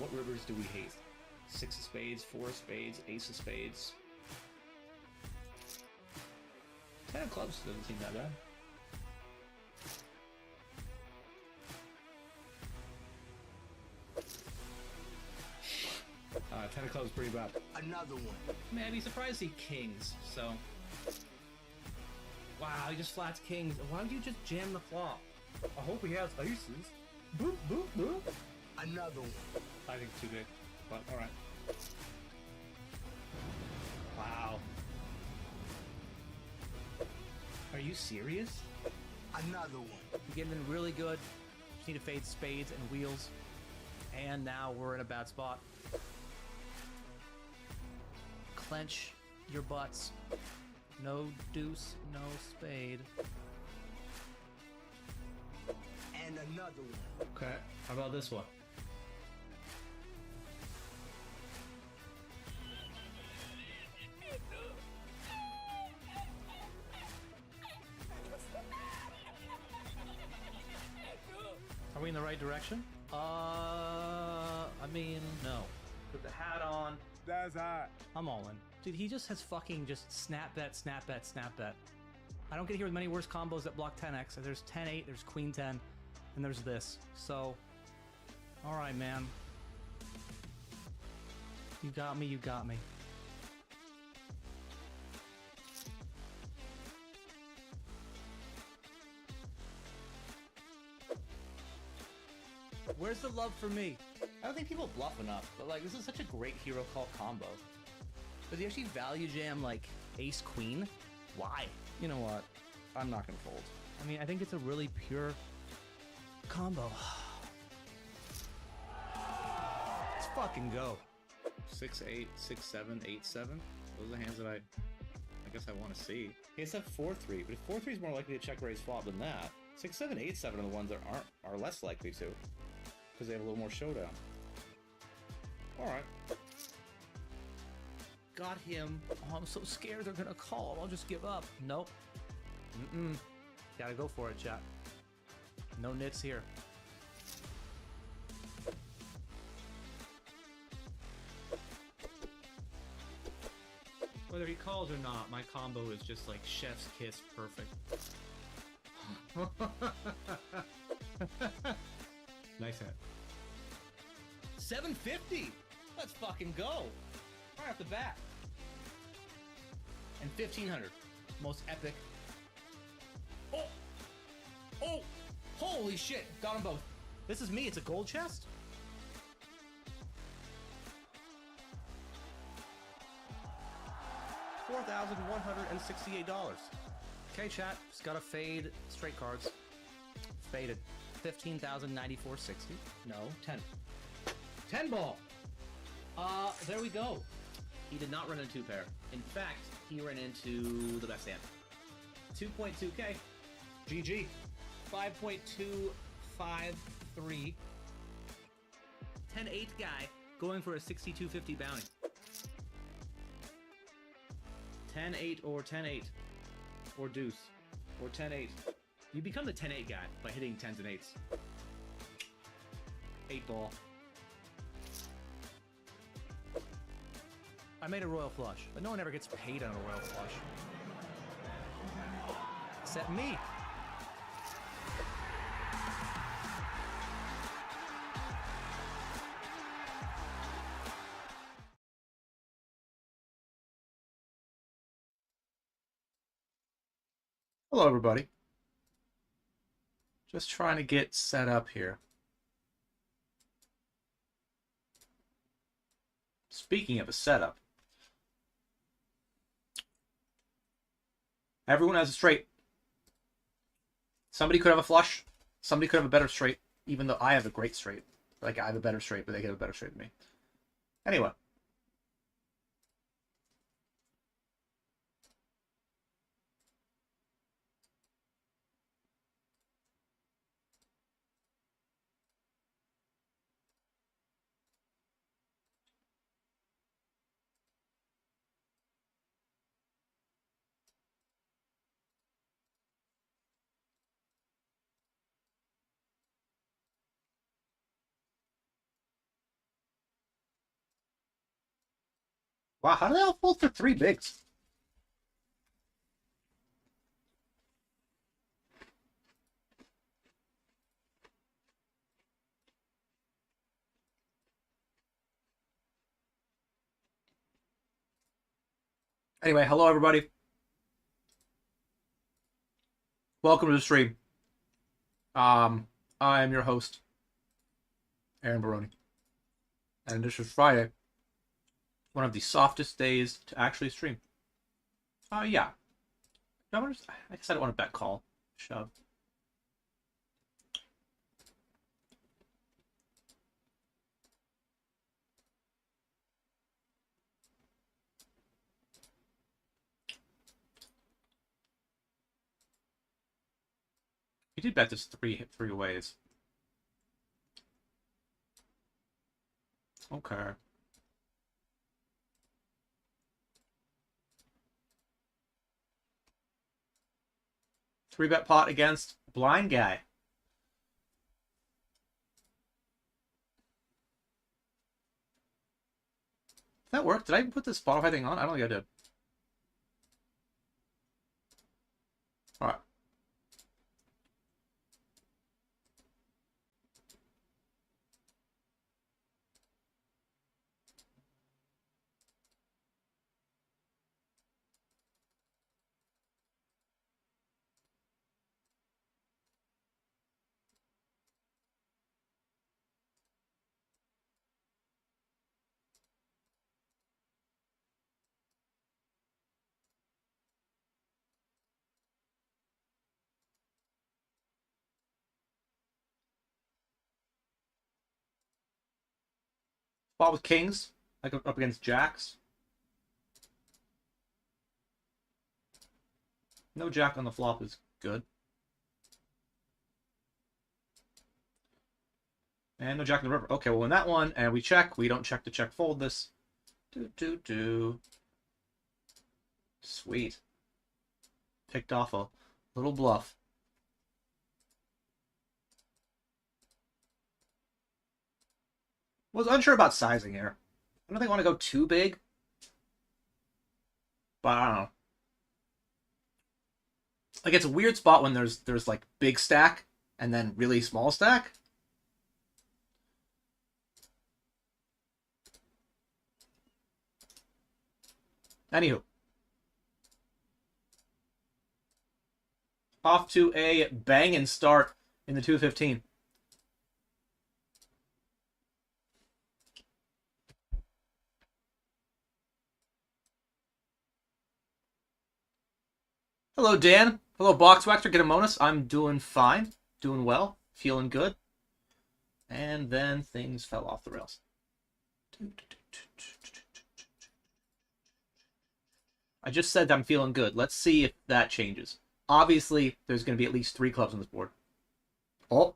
what rivers do we hate? 6 of spades, 4 of spades, ace of spades. 10 of clubs doesn't seem that bad. Ten of clubs pretty bad. Another one. I mean, I'd be surprised to see kings, so... Wow, he just flats kings. Why would you just jam the flop? I hope he has aces. Boop, boop, boop. Another one. I think too big, but alright. Wow. Are you serious? Another one. We're getting in really good. Just need to fade spades and wheels. And now we're in a bad spot. Clench your butts. No deuce, no spade. And another one. Okay, how about this one? Are we in the right direction? I mean, no. Put the hat on. That's hot. I'm all in. Dude, he just has fucking just snap bet, snap bet, snap bet. I don't get here with many worse combos that block 10x. There's 10-8, there's queen 10, and there's this. So, all right, man. You got me, you got me. Where's the love for me? I don't think people bluff enough, but like, this is such a great hero call combo. Does he actually value jam like ace queen? Why? You know what? I'm not gonna fold. I mean, I think it's a really pure combo. Let's fucking go. 6-8, 6-7, 8-7. Those are the hands that I guess I want to see. He has that 4-3, but if 4-3 is more likely to check raise flop than that, 6-7, 8-7 are the ones that are less likely to, because they have a little more showdown. All right. Got him. Oh, I'm so scared they're gonna call. I'll just give up. Nope. Gotta go for it, chat. No nits here. Whether he calls or not, my combo is just like chef's kiss perfect. Nice hit. 750! Let's fucking go! Right off the bat. And 1500. Most epic. Oh! Oh! Holy shit! Got them both. This is me. It's a gold chest? $4,168. Okay, chat. Just gotta fade straight cards. Faded. 15,094.60. No, 10. 10 ball! There we go. He did not run into 2 pair. In fact, he ran into the best hand. 2.2k. GG. 5.253. 10-8 guy going for a 6250 bounty. 10-8 or 10-8. Or deuce. Or 10-8. You become the 10-8 guy by hitting 10s and 8s. 8 ball. I made a royal flush, but no one ever gets paid on a royal flush. Except me. Hello, everybody. Just trying to get set up here. Speaking of a setup, everyone has a straight. Somebody could have a flush. Somebody could have a better straight, even though I have a great straight. Like, I have a better straight, but they get a better straight than me. Anyway. Wow, how do they all fold for 3 bigs? Anyway, hello everybody. Welcome to the stream. I am your host, Aaron Baroni. And this is Friday. One of the softest days to actually stream. Yeah. I guess I don't want to bet call. Shove. You did bet this three ways. Okay. Three bet pot against blind guy. Did that work? Did I put the Spotify thing on? I don't think I did. Alright. Spot with kings, like up against jacks. No jack on the flop is good. And no jack in the river. Okay, well in that one, and we check. We don't check to check fold this. Do. Sweet. Picked off a little bluff. Was unsure about sizing here. I don't think I want to go too big. But I don't know. Like it's a weird spot when there's like big stack and then really small stack. Anywho. Off to a banging start in the 215. Hello, Dan. Hello, Boxwaxer. Get a bonus. I'm doing fine. Doing well. Feeling good. And then things fell off the rails. I just said I'm feeling good. Let's see if that changes. Obviously, there's going to be at least 3 clubs on this board. Oh.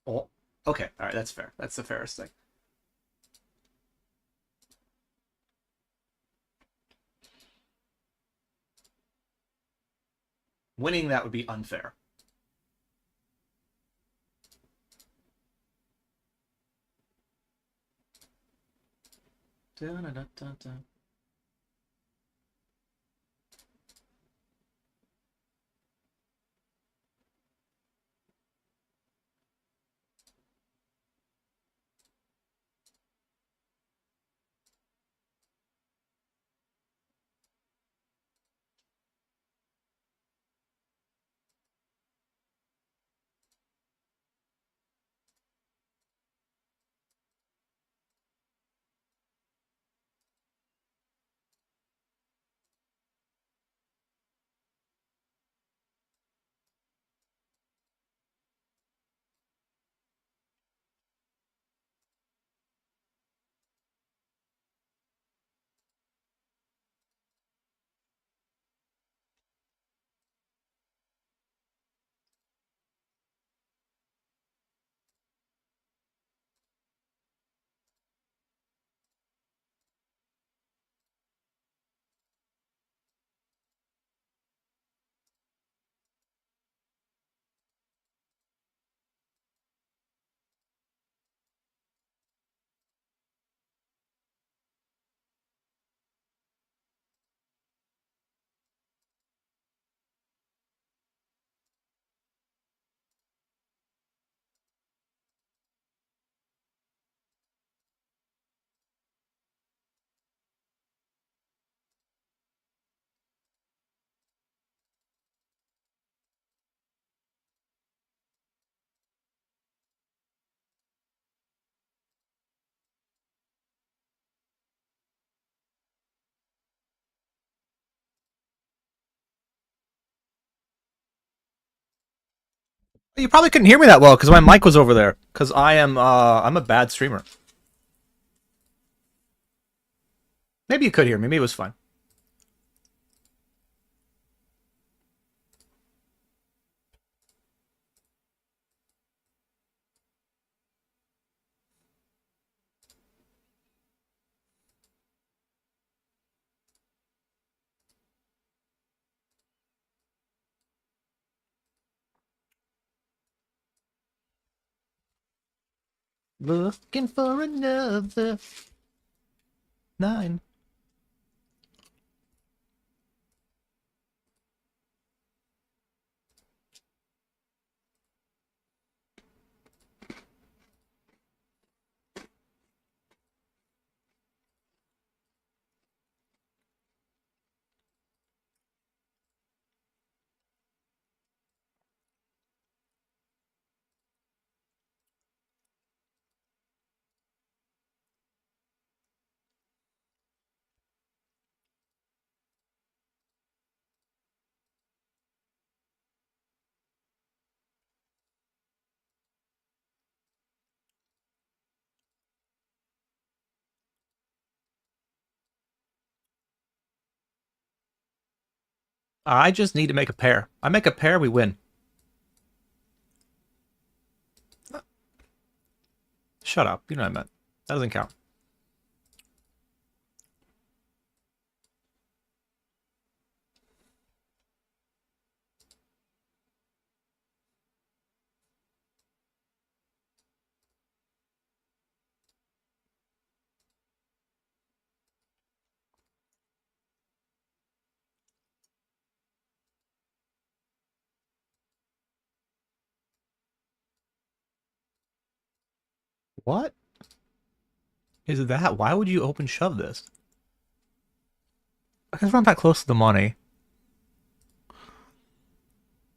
Okay. All right. That's fair. That's the fairest thing. Winning that would be unfair. Dun, dun, dun, dun. You probably couldn't hear me that well because my mic was over there. Because I'm a bad streamer. Maybe you could hear me. Maybe it was fine. Looking for another 9. I just need to make a pair. I make a pair, we win. Shut up. You know what I meant. That doesn't count. What is that? Why would you open shove this? Because we're not that close to the money.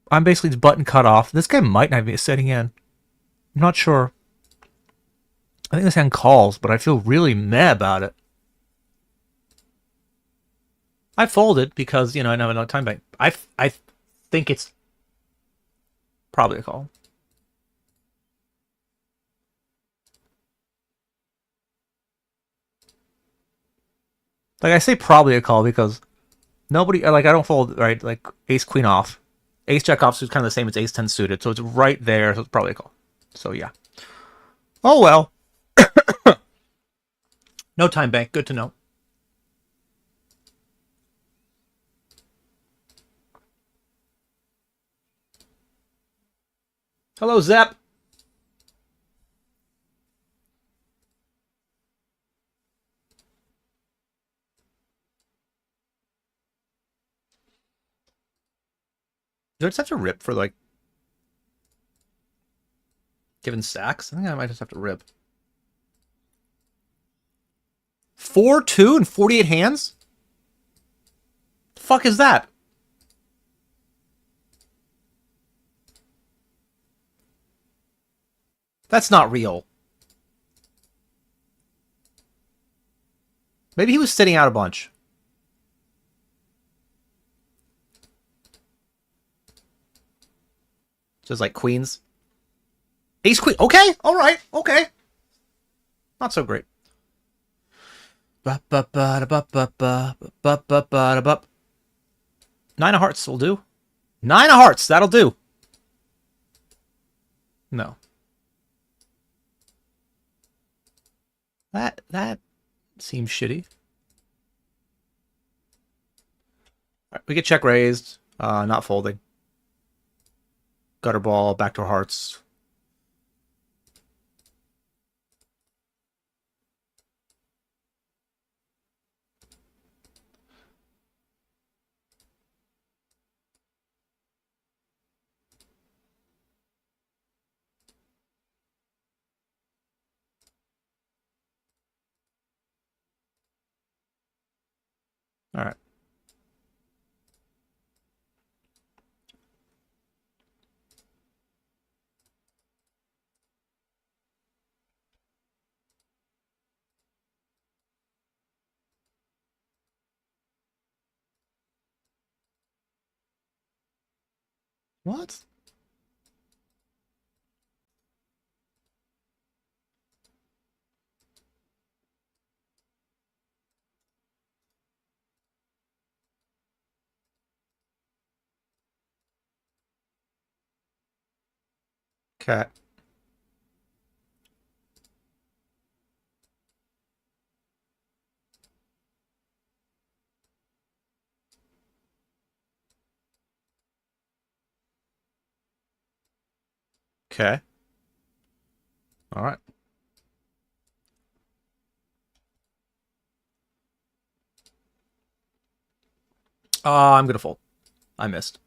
I'm basically button cut off. This guy might not be sitting in. I'm not sure. I think this hand calls, but I feel really meh about it. I folded because, you know, I don't have no time bank. I think it's probably a call. Like, I say probably a call because nobody, like, I don't fold, right? Like, ace queen off. Ace jack off is kind of the same as ace 10 suited, so it's right there, so it's probably a call. So, yeah. Oh, well. No time bank. Good to know. Hello, Zep. Do I just have to rip for, like, given stacks? I think I might just have to rip. 4-2 and 48 hands? The fuck is that? That's not real. Maybe he was sitting out a bunch. Just like queens. Ace queen. Okay. All right. Okay. Not so great. 9 of hearts will do. 9 of hearts. That'll do. No. That seems shitty. All right, we get check raised. Not folding. Gutter ball. Backdoor hearts. All right. What? Okay. Okay. All right. I'm gonna fold. I missed.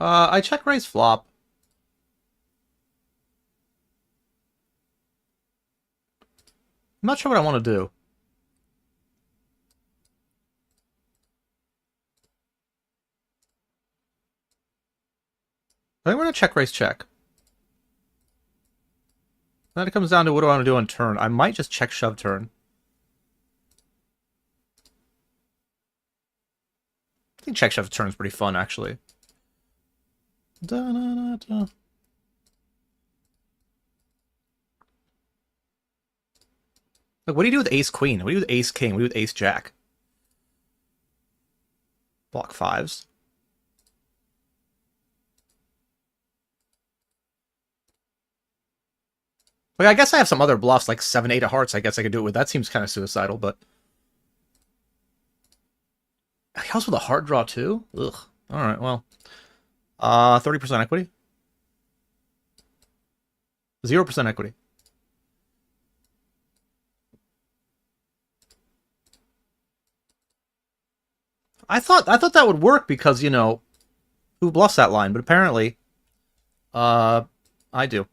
I check raise flop. I'm not sure what I want to do. I think we're gonna check raise check. Then it comes down to what do I want to do on turn. I might just check shove turn. I think check shove turn is pretty fun actually. Da, da, da, da. Like, what do you do with ace queen? What do you do with ace king? What do you do with ace jack? Block fives. Like, I guess I have some other bluffs, like 7-8 of hearts I guess I could do it with. That seems kind of suicidal, but... He also with a heart draw, too? Ugh. Alright, well. 30% equity? 0% equity. I thought that would work because, you know, who bluffs that line? But apparently, I do.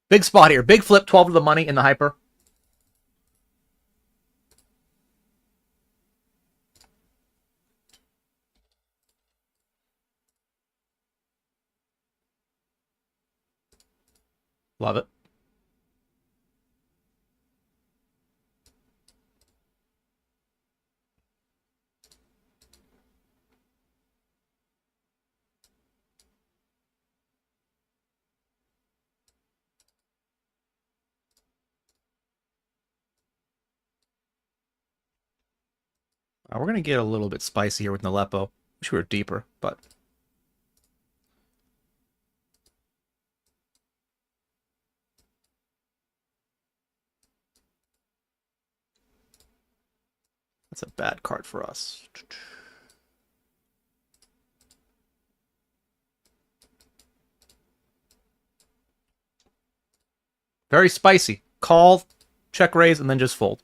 Big spot here. Big flip, 12 to the money in the hyper. Love it. We're going to get a little bit spicy here with Nalepo. Wish we were deeper, but... That's a bad card for us. Very spicy. Call, check raise, and then just fold.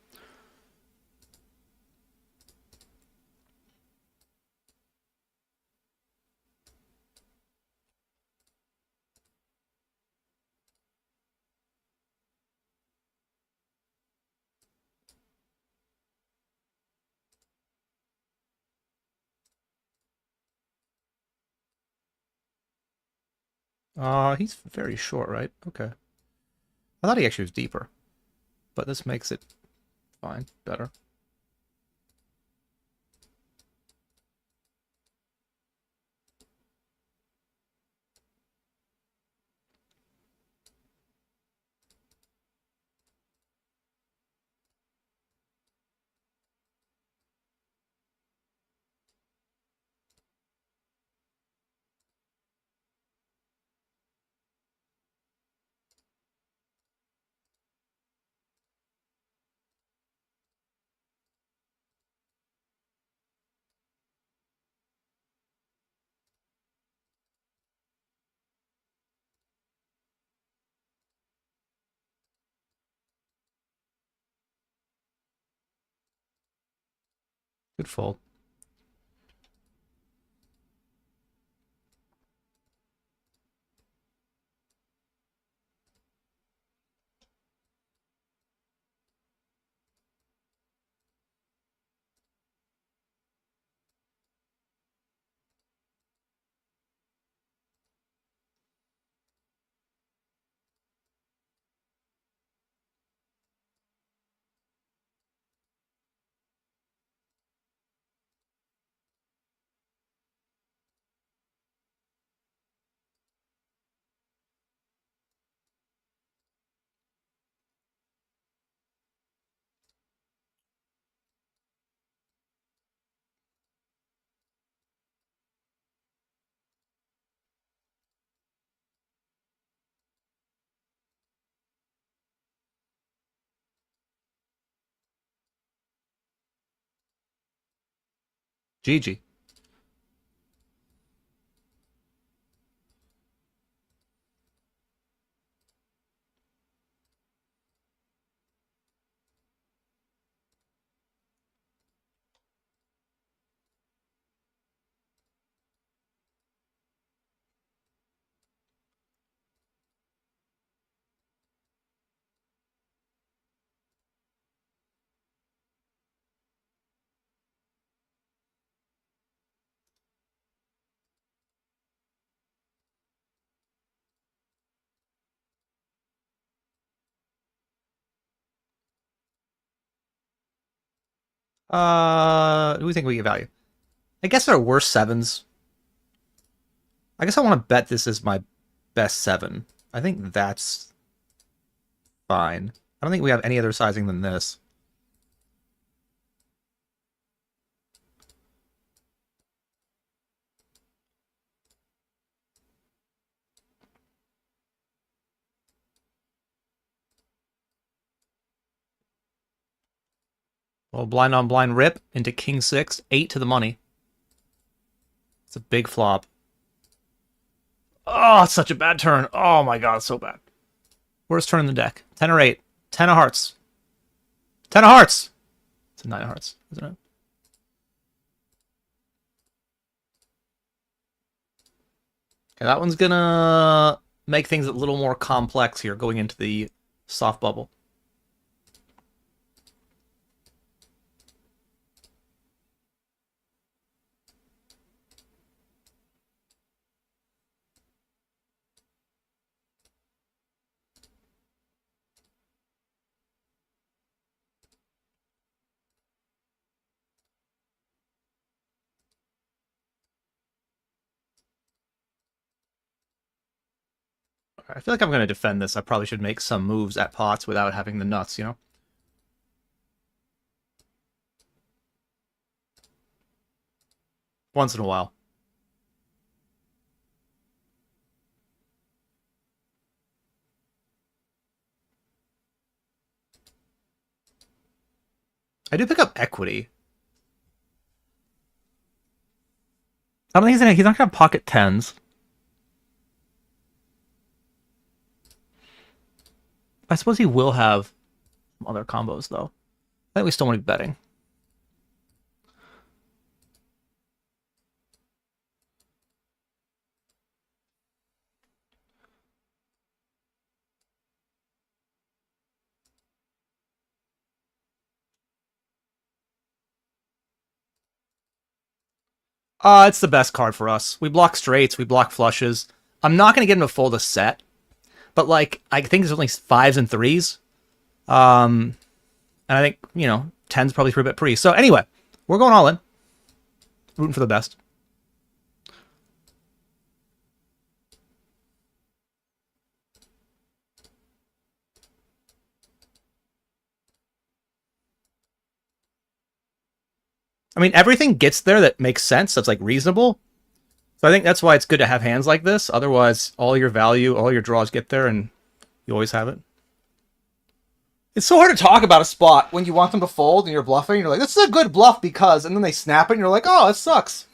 He's very short, right? Okay. I thought he actually was deeper. But this makes it fine. Better. Good fold. GG. Who do we think we get value? I guess there are worse sevens. I guess I want to bet this is my best 7. I think that's fine. I don't think we have any other sizing than this. Well, blind on blind rip into king 6, 8 to the money. It's a big flop. Oh, it's such a bad turn. Oh my god, it's so bad. Worst turn in the deck. 10 or 8. 10 of hearts. 10 of hearts! It's a 9 of hearts, isn't it? Okay, that one's gonna make things a little more complex here going into the soft bubble. I feel like I'm going to defend this. I probably should make some moves at pots without having the nuts, you know? Once in a while. I do pick up equity. I don't think he's not going to pocket 10s. I suppose he will have some other combos, though. I think we still want to be betting. It's the best card for us. We block straights, we block flushes. I'm not going to get him to fold a set, but, like, I think there's only 5s and 3s. And I think, you know, 10's probably 3-bet pre. So anyway, we're going all in. Rooting for the best. I mean, everything gets there that makes sense, that's, like, reasonable. So I think that's why it's good to have hands like this. Otherwise, all your value, all your draws get there, and you always have it. It's so hard to talk about a spot when you want them to fold and you're bluffing. You're like, this is a good bluff because... And then they snap it and you're like, oh, it sucks.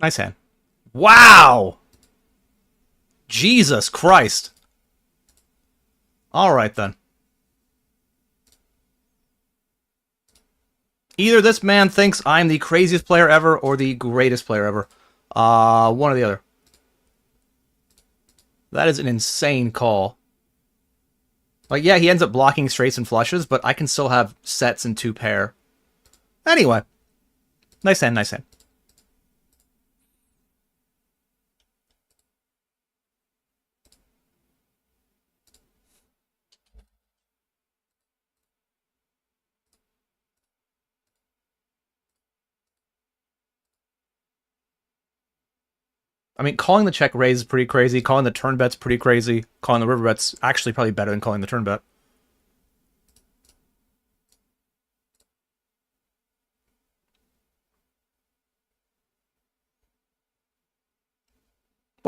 Nice hand. Wow! Jesus Christ. All right, then. Either this man thinks I'm the craziest player ever or the greatest player ever. One or the other. That is an insane call. Like, yeah, he ends up blocking straights and flushes, but I can still have sets in 2 pair. Anyway. Nice hand, nice hand. I mean, calling the check raise is pretty crazy. Calling the turn bet's pretty crazy. Calling the river bet's actually probably better than calling the turn bet.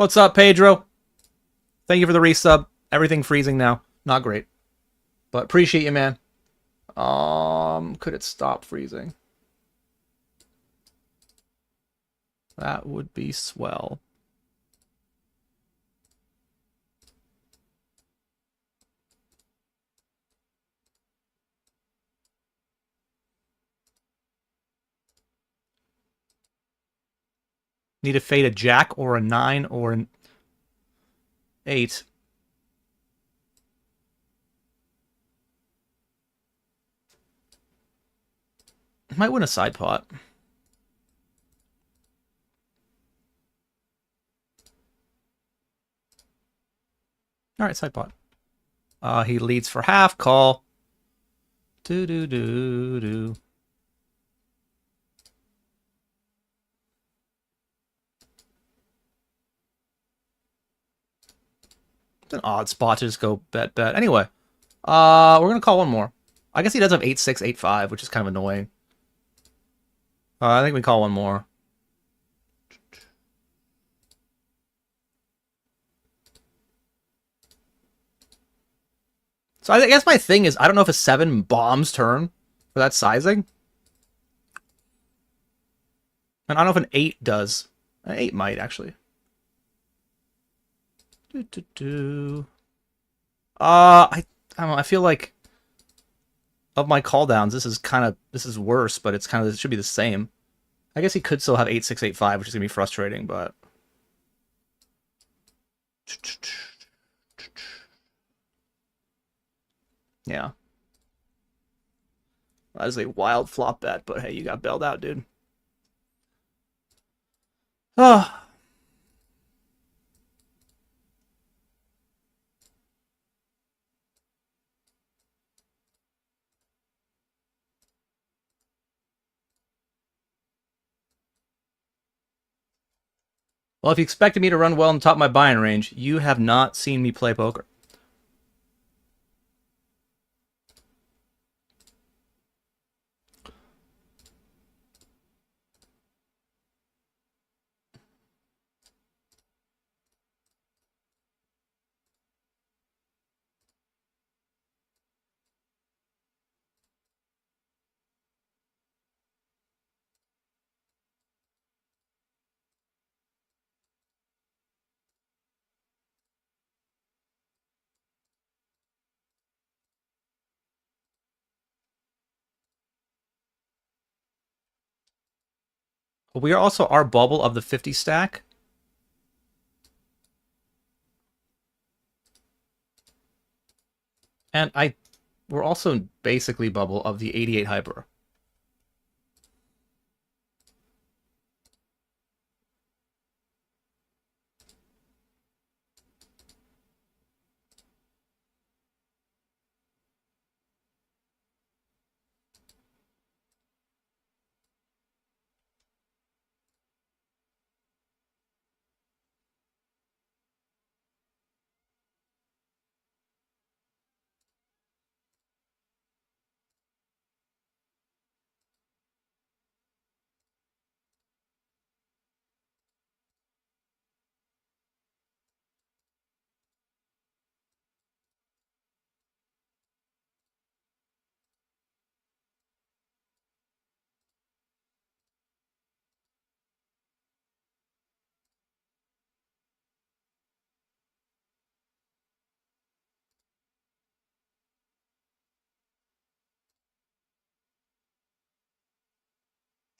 What's up, Pedro? Thank you for the resub. Everything freezing now. Not great. But appreciate you, man. Could it stop freezing? That would be swell. Need to fade a jack or a 9 or an 8. Might win a side pot. Alright, side pot. He leads for half, call. Do. It's an odd spot to just go bet. Anyway, we're gonna call one more. I guess he does have 8-6, 8-5, which is kind of annoying. I think we call one more. So I guess my thing is, I don't know if a 7 bombs turn for that sizing. And I don't know if an 8 does. An 8 might, actually. I don't know, I feel like of my call downs, this is worse, but it should be the same. I guess he could still have 8-6, 8-5, which is gonna be frustrating, but yeah. That is a wild flop bet, but hey, you got bailed out, dude. Oh. Well, if you expected me to run well in the top of my buying range, you have not seen me play poker. But we are also our bubble of the 50 stack. And we're also basically bubble of the 88 hyper.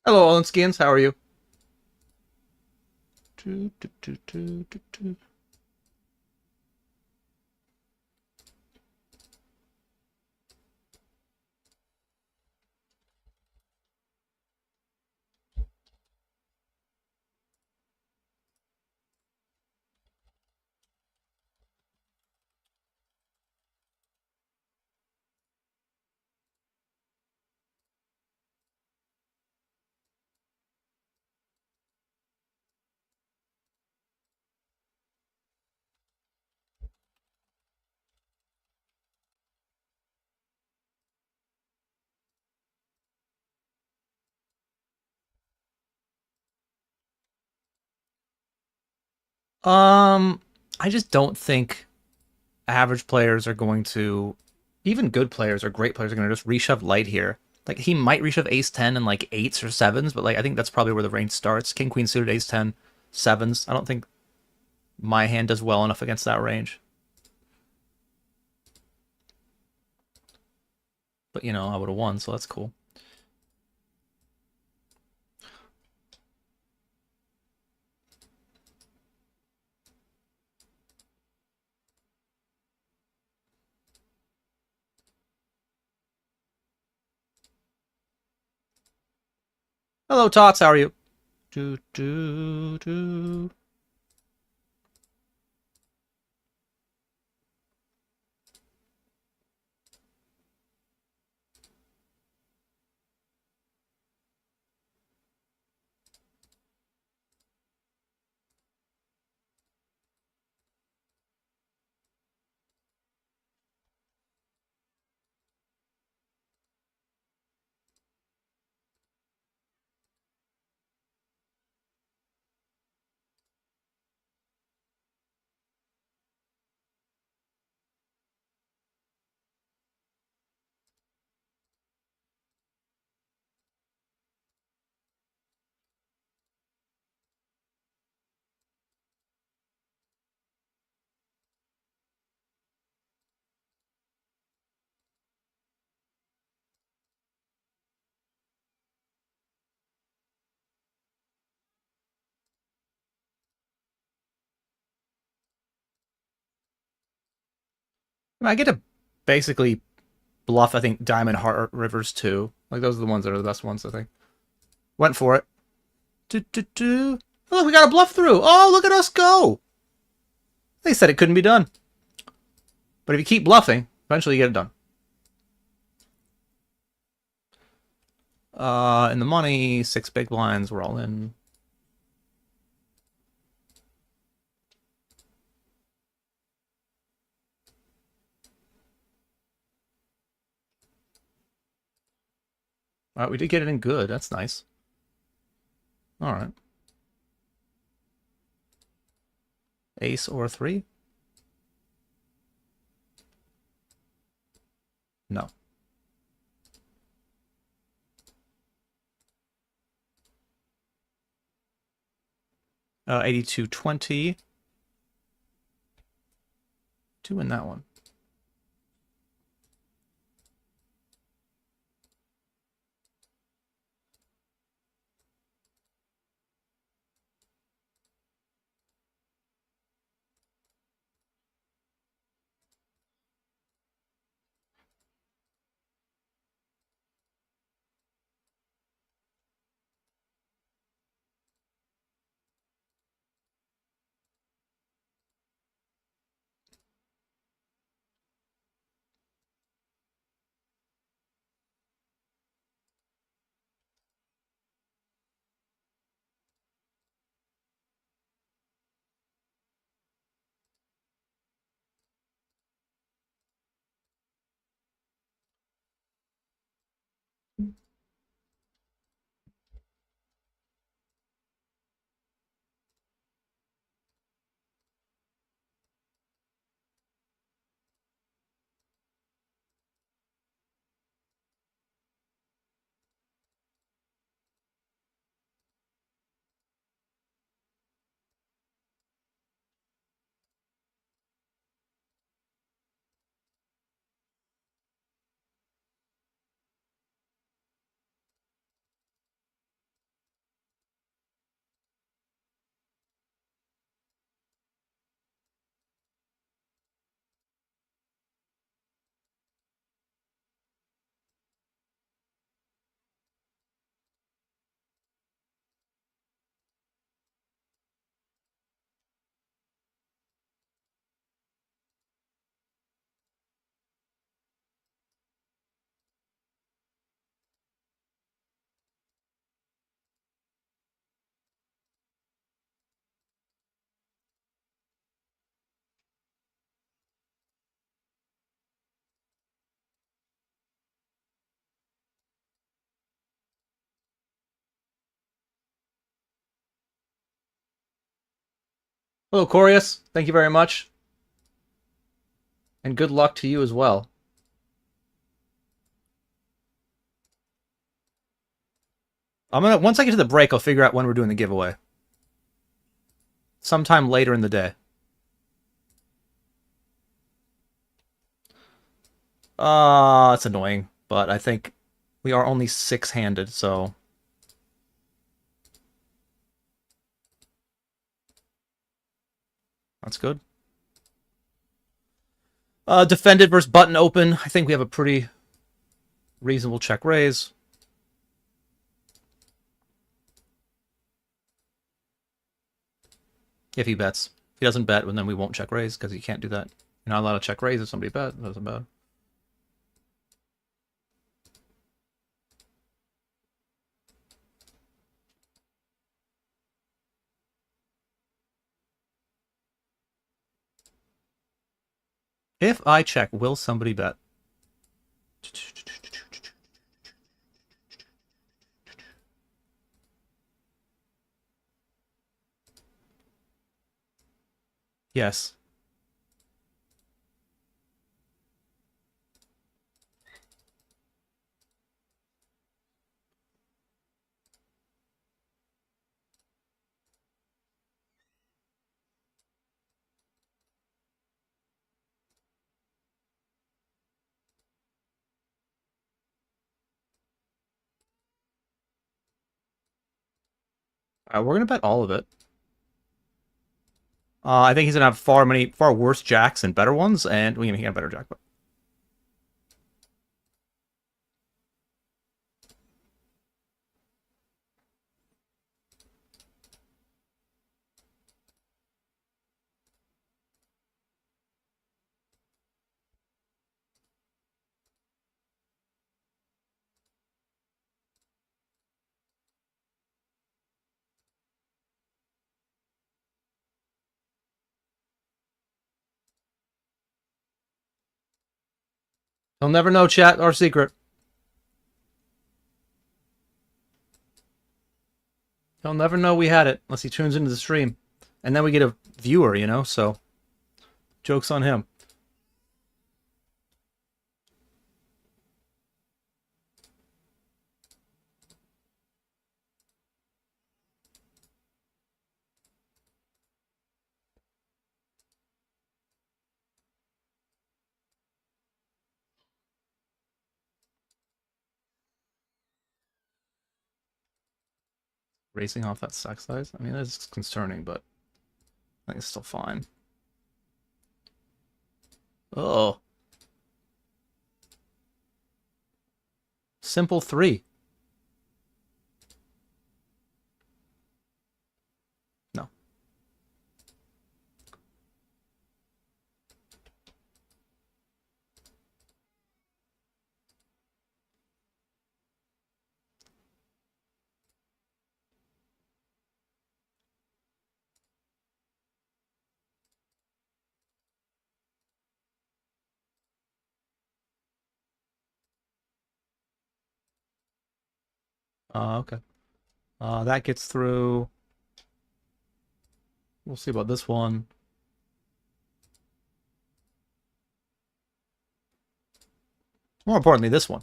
Hello, Olenskins. How are you? I just don't think average players are going to, even good players or great players are going to just reshove light here. Like he might reshove ace 10 and like eights or sevens, but like I think that's probably where the range starts. King queen suited, ace 10, sevens. I don't think my hand does well enough against that range. But you know, I would have won, so that's cool. Hello, Tots. How are you? Do do do. I get to basically bluff, I think, diamond, heart, rivers too. Like those are the ones that are the best ones, I think. Went for it. Do, do, do. Oh, look, we got a bluff through. Oh, look at us go. They said it couldn't be done. But if you keep bluffing, eventually you get it done. In the money, 6 big blinds, we're all in. All right, we did get it in good. That's nice. All right. Ace or 3? No. 82-20. To win that one. Hello, Corius. Thank you very much. And good luck to you as well. Once I get to the break, I'll figure out when we're doing the giveaway. Sometime later in the day. It's annoying, but I think we are only 6-handed, so... That's good. Defended versus button open. I think we have a pretty reasonable check raise. If he bets. If he doesn't bet, then we won't check raise, because you can't do that. You're not allowed to check raise if somebody bet. That isn't bad. If I check, will somebody bet? Yes. We're going to bet all of it. I think he's going to have far worse jacks than better ones, and he got a better jack. But... He'll never know, chat, our secret. He'll never know we had it, unless he tunes into the stream. And then we get a viewer, you know, so... Joke's on him. Racing off that stack size? I mean, that's concerning, but I think it's still fine. Oh. Simple 3. No. Okay. That gets through. We'll see about this one. More importantly, this one.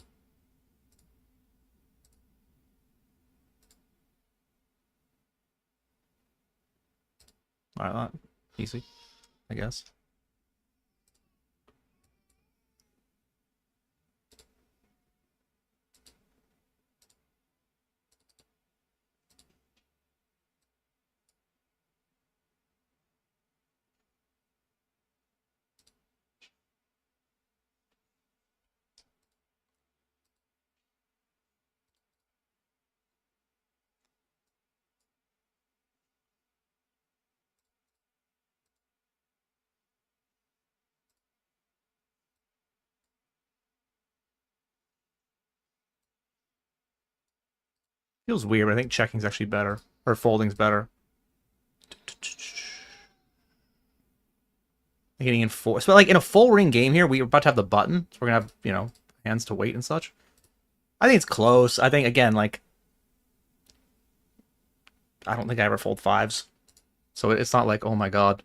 Alright, easy, I guess. Feels weird, but I think checking's actually better. Or folding's better. Getting in four. So, like, in a full ring game here, we're about to have the button. So we're going to have, you know, hands to wait and such. I think it's close. I think, again, like... I don't think I ever fold 5s. So it's not like, oh my god.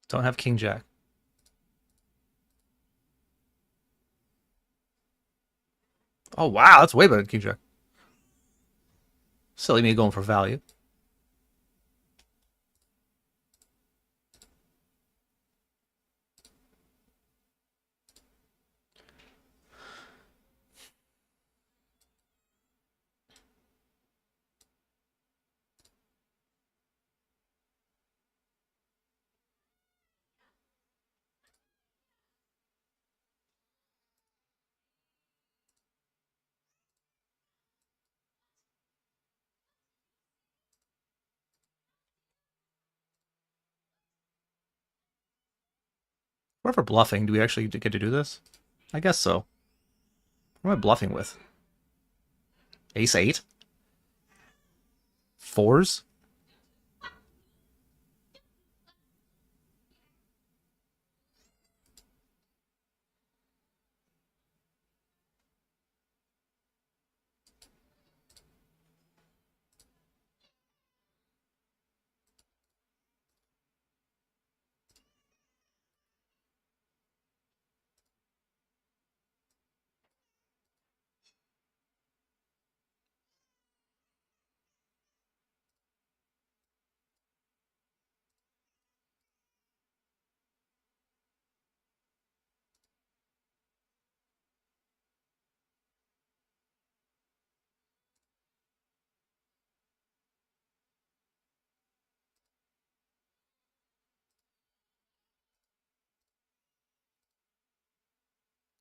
Don't have king jack. Oh wow, that's way better than king jack. Silly me going for value. What for bluffing? Do we actually get to do this? I guess so. What am I bluffing with? Ace 8? Fours?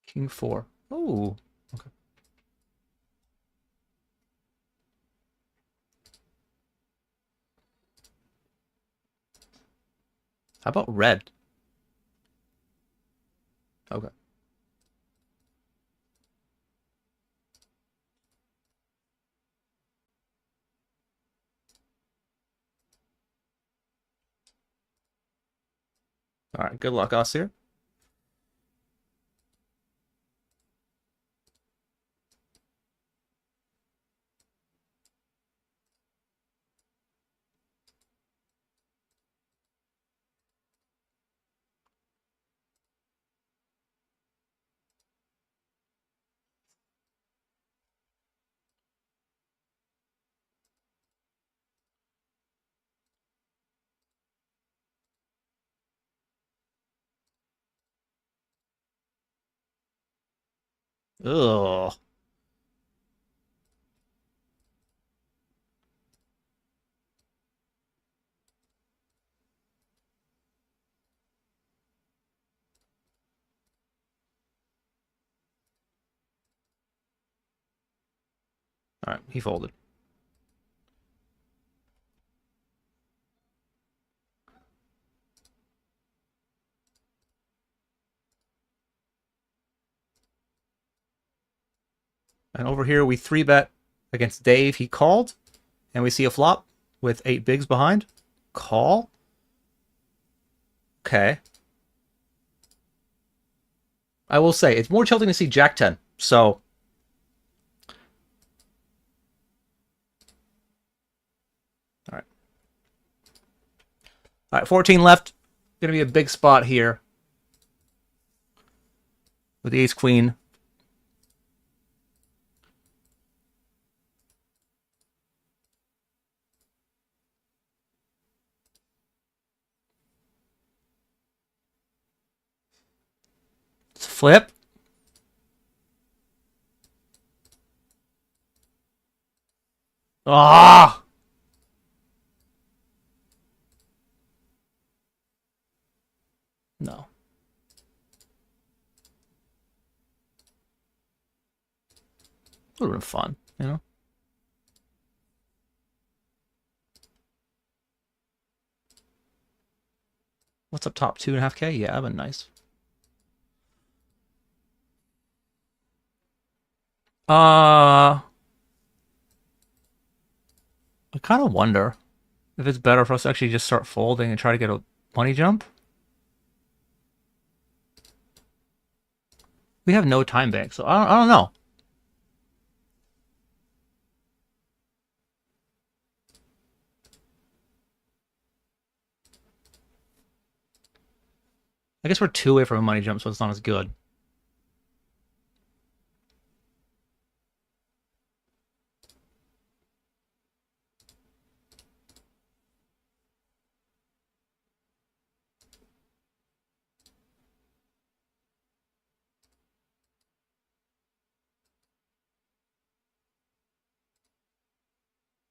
King 4. Ooh. Okay. How about red? Okay. All right, good luck, us here. Ugh. All right, he folded. And over here, we 3-bet against Dave. He called, and we see a flop with 8 bigs behind. Call? Okay. I will say, it's more tilting to see Jack 10, so... Alright. Alright, 14 left. Gonna be a big spot here. With the ace-queen. Let's flip. Ah! No. Would have been fun, you know? What's up top? 2.5K? Yeah, that'd been nice. I kind of wonder if it's better for us to actually just start folding and try to get a money jump. We have no time bank, so I don't know. I guess we're 2 away from a money jump, so it's not as good.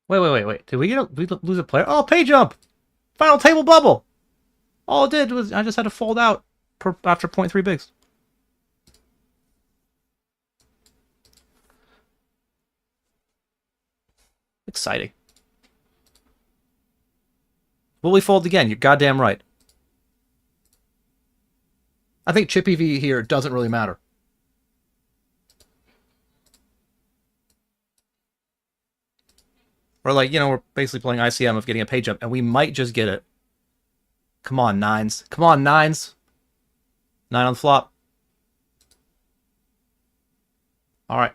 Wait. Did we lose a player? Oh, pay jump! Final table bubble! All it did was I just had to fold out after 0.3 bigs. Exciting. Will we fold again? You're goddamn right. I think Chippy V here doesn't really matter. We're like, we're basically playing ICM of getting a pay jump, and we might just get it. Come on, nines. Come on, nines. 9 on the flop. All right.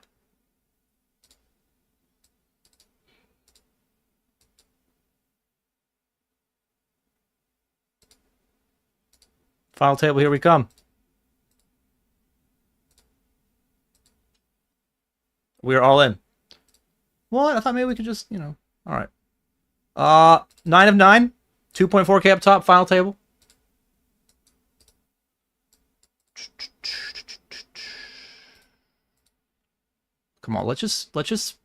Final table, here we come. We're all in. What? I thought maybe we could just, all right. 9 of 9. 2.4K up top, final table. Come on, let's just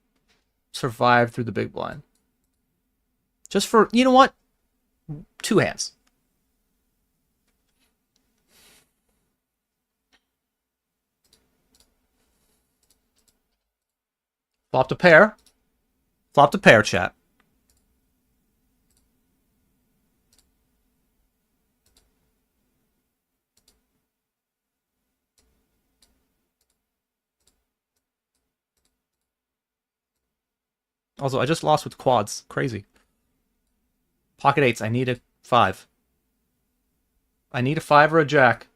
survive through the big blind. Just for, you know what? 2 hands. Flopped a pair. Flopped a pair, chat. Also, I just lost with quads. Crazy. Pocket 8s. I need a 5. I need a 5 or a jack.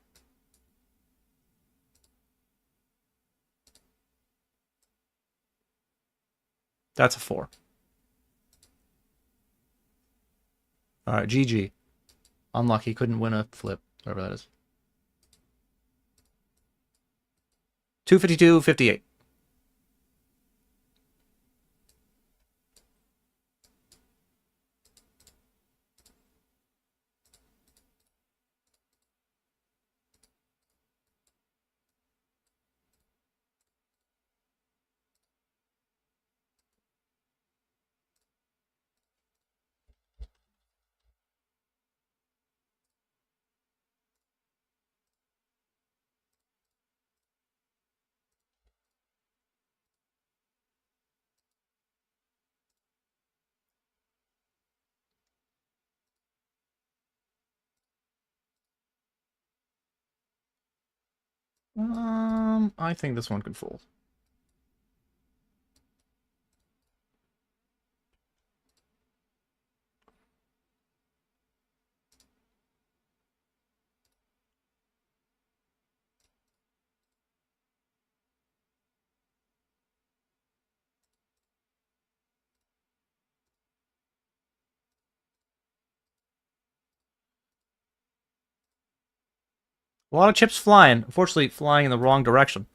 That's a 4. Alright, GG. Unlucky. Couldn't win a flip. Whatever that is. 252.58. I think this one could fold. A lot of chips flying. Unfortunately, flying in the wrong direction.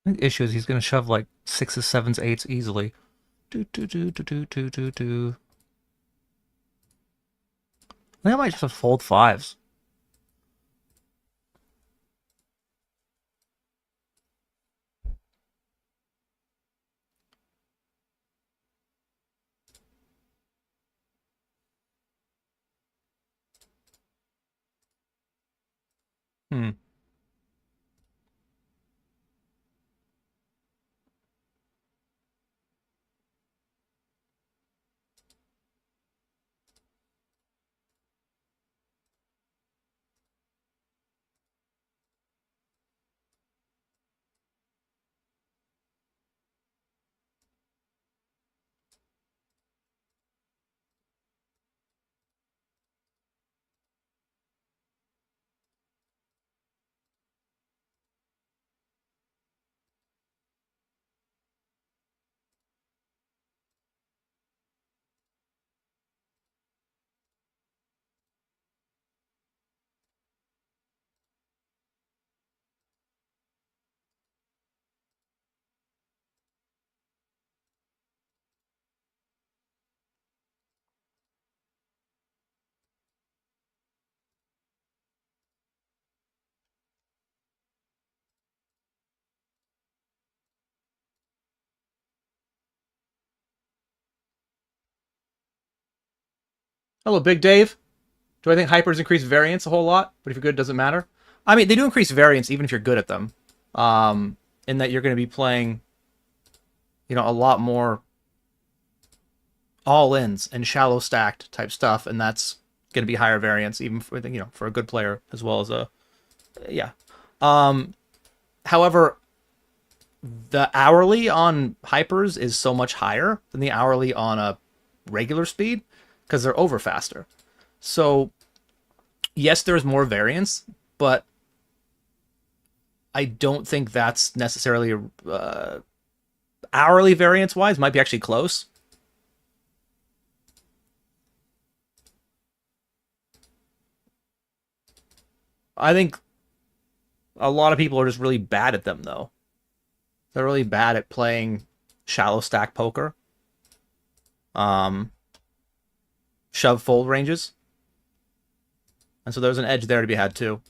I think the issue is he's going to shove like 6s, 7s, 8s easily. I think I might just have fold 5s. Hmm. Hello, Big Dave. Do I think hypers increase variance a whole lot? But if you're good, it doesn't matter. I mean, they do increase variance even if you're good at them. In that you're going to be playing, a lot more all-ins and shallow stacked type stuff, and that's going to be higher variance even for for a good player as well as a yeah. However, the hourly on hypers is so much higher than the hourly on a regular speed because they're over faster. So yes, there's more variance, but I don't think that's necessarily hourly variance wise. Might be actually close. I think a lot of people are just really bad at them, though. They're really bad at playing shallow stack poker. Shove fold ranges. And so there's an edge there to be had, too.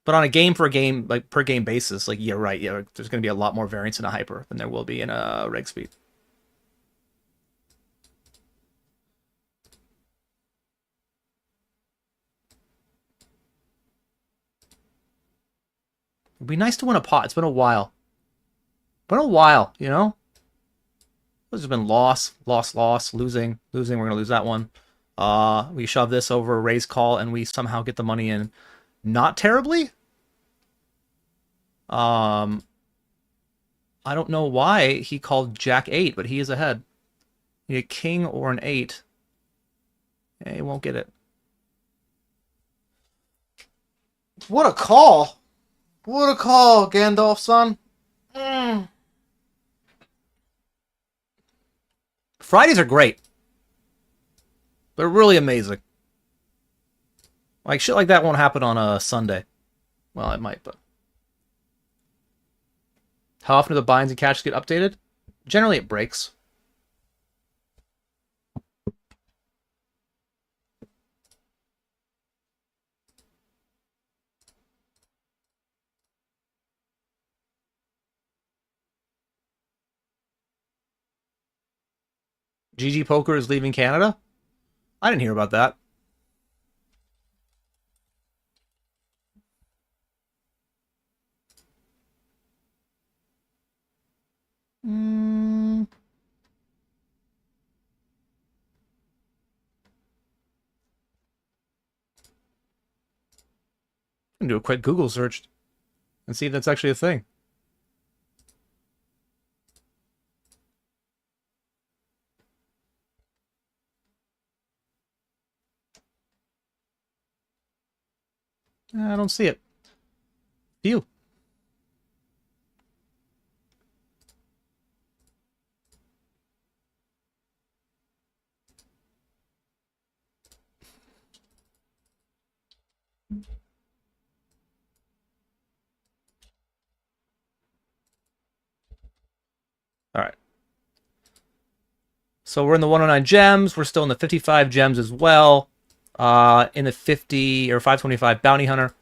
But on a game for game, like per game basis, like you're right, yeah, there's going to be a lot more variance in a hyper than there will be in a reg speed. It'd be nice to win a pot. It's been a while. Been a while, There's been loss, losing. We're gonna lose that one. We shove this over a raise call, and we somehow get the money in. Not terribly. I don't know why he called Jack 8, but he is ahead. Need a king or an 8. He won't get it. What a call! What a call, Gandalf, son. Fridays are great. They're really amazing. Like, shit like that won't happen on a Sunday. Well, it might, but... How often do the binds and caches get updated? Generally, it breaks. GG Poker is leaving Canada? I didn't hear about that. I can do a quick Google search and see if that's actually a thing. I don't see it. View. All right. So we're in the 109 gems. We're still in the 55 gems as well. In the 50 or 525 Bounty Hunter.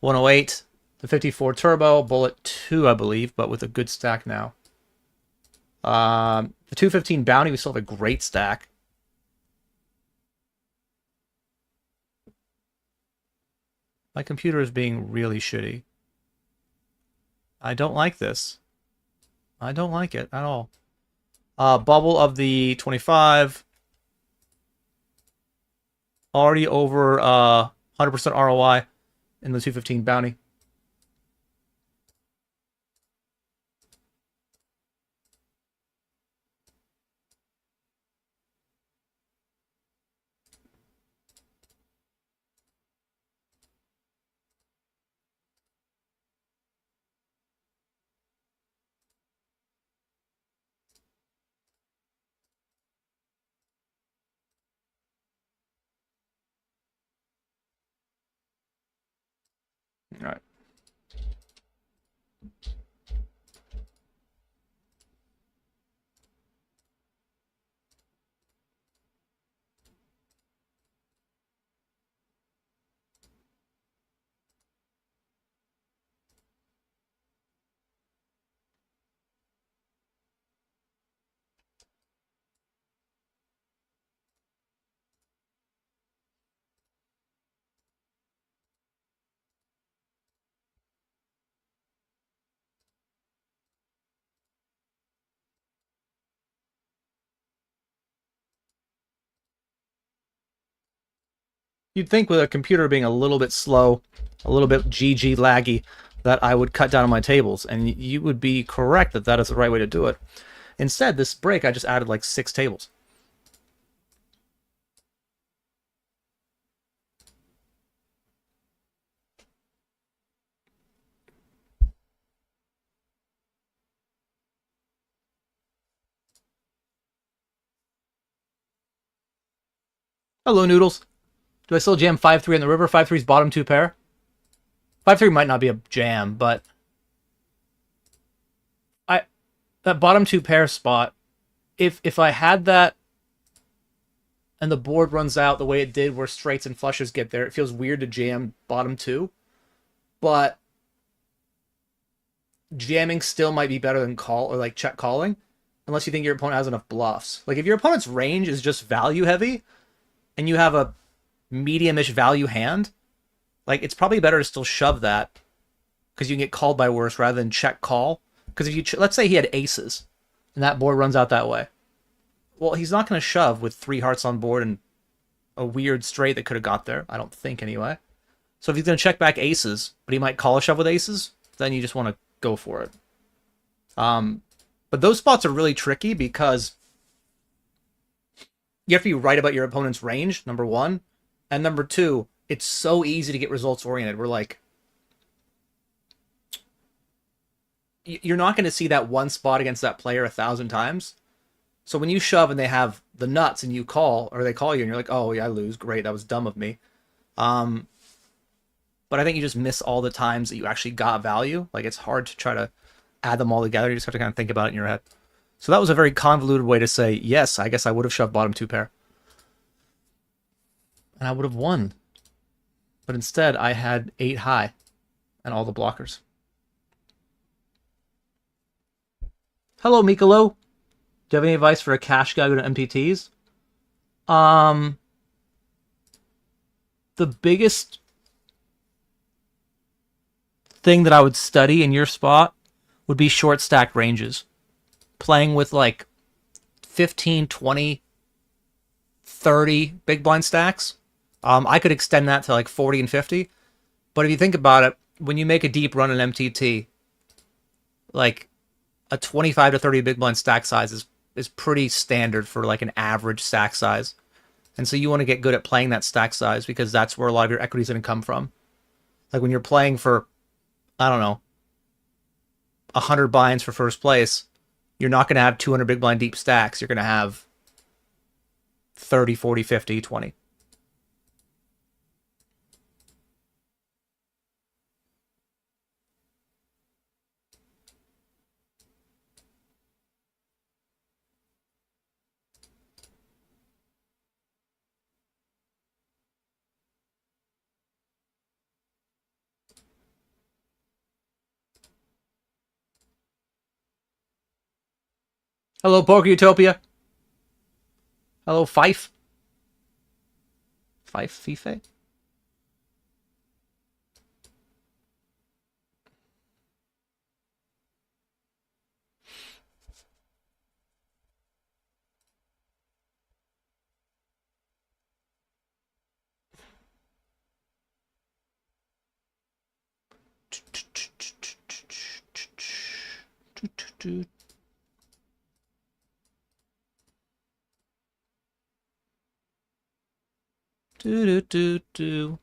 108. The 54 Turbo. Bullet 2, I believe, but with a good stack now. The 215 bounty, we still have a great stack. My computer is being really shitty. I don't like this. I don't like it at all. Bubble of the 25. Already over 100% ROI in the 215 bounty. All right. You'd think with a computer being a little bit slow, a little bit GG laggy, that I would cut down on my tables, and you would be correct that that is the right way to do it. Instead, this break, I just added like 6 tables. Hello, Noodles. Do I still jam 5-3 on the river? 5-3's bottom 2 pair? 5-3 might not be a jam, but that bottom 2 pair spot, if I had that and the board runs out the way it did where straights and flushes get there, it feels weird to jam bottom 2. But jamming still might be better than call or like check calling, unless you think your opponent has enough bluffs. Like if your opponent's range is just value heavy and you have a medium-ish value hand, like it's probably better to still shove that because you can get called by worse rather than check call. Because if you let's say he had aces and that board runs out that way, well, he's not going to shove with 3 hearts on board and a weird straight that could have got there. I don't think anyway. So if he's going to check back aces, but he might call a shove with aces, then you just want to go for it. But those spots are really tricky because you have to be right about your opponent's range, number one. And number two, it's so easy to get results oriented. We're like, you're not going to see that one spot against that player 1,000 times. So when you shove and they have the nuts and you call, or they call you and you're like, oh yeah, I lose. Great. That was dumb of me. But I think you just miss all the times that you actually got value. Like it's hard to try to add them all together. You just have to kind of think about it in your head. So that was a very convoluted way to say, yes, I guess I would have shoved bottom 2 pair. And I would have won. But instead, I had 8 high and all the blockers. Hello, Mikalo. Do you have any advice for a cash guy to MTTs? The biggest thing that I would study in your spot would be short stacked ranges. Playing with like 15, 20, 30 big blind stacks. I could extend that to like 40 and 50. But if you think about it, when you make a deep run in MTT, like a 25 to 30 big blind stack size is pretty standard for like an average stack size. And so you want to get good at playing that stack size because that's where a lot of your equity is going to come from. Like when you're playing for, I don't know, 100 binds for first place, you're not going to have 200 big blind deep stacks. You're going to have 30, 40, 50, 20. Hello, Poker Utopia. Hello, Fife. Fife. Do.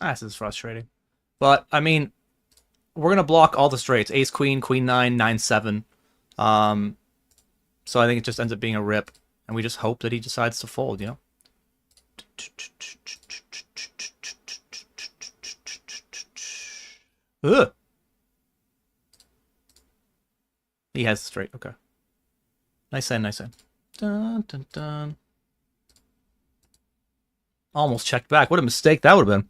This is frustrating. But, I mean, we're going to block all the straights. Ace, queen, queen, 9, 9, 7. So I think it just ends up being a rip. And we just hope that he decides to fold, you know? Ugh. He has the straight. Okay. Nice end, nice end. Dun, dun, dun. Almost checked back. What a mistake that would have been.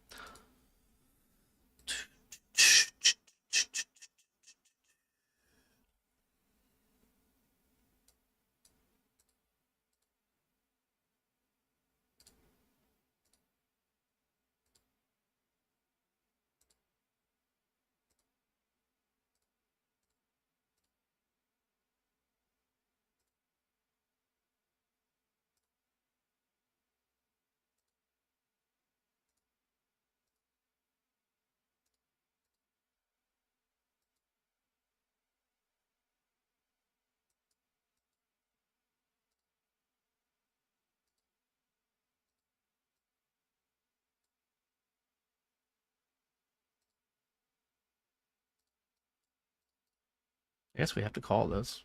I guess we have to call this.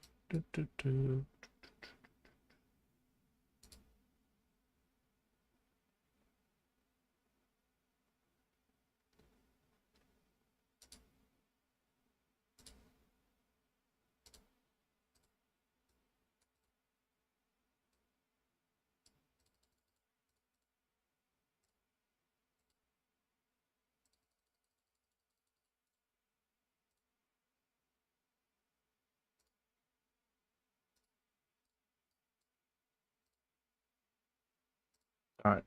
All right.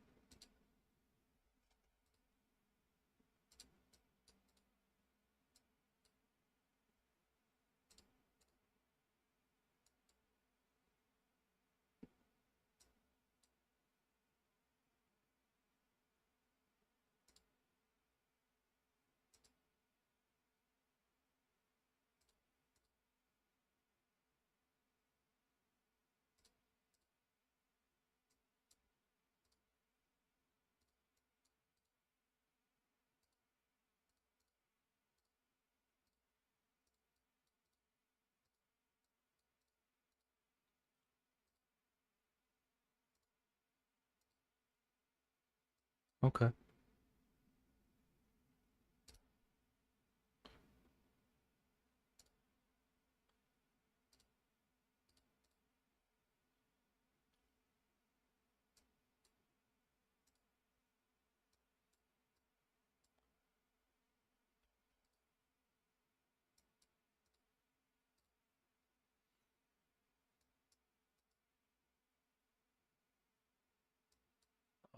Okay.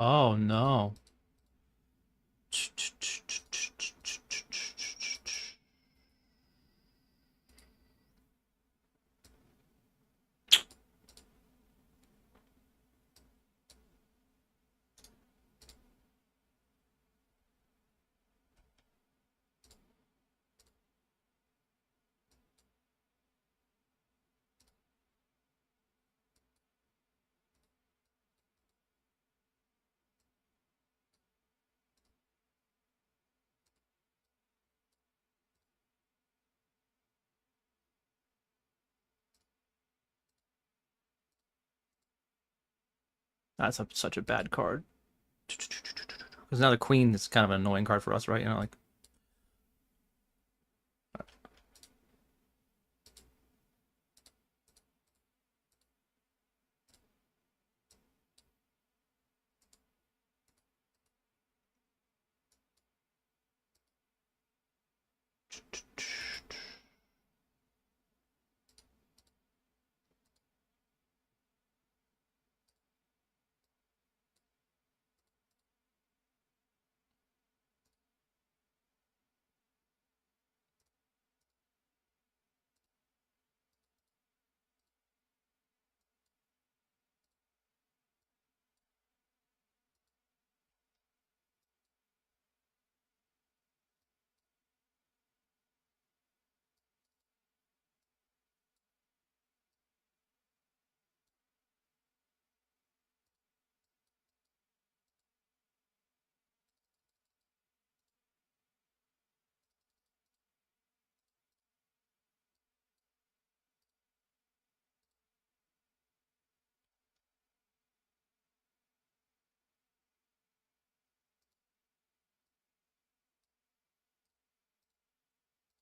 Oh, no. That's such a bad card. Because now the queen is kind of an annoying card for us, right? You know, like.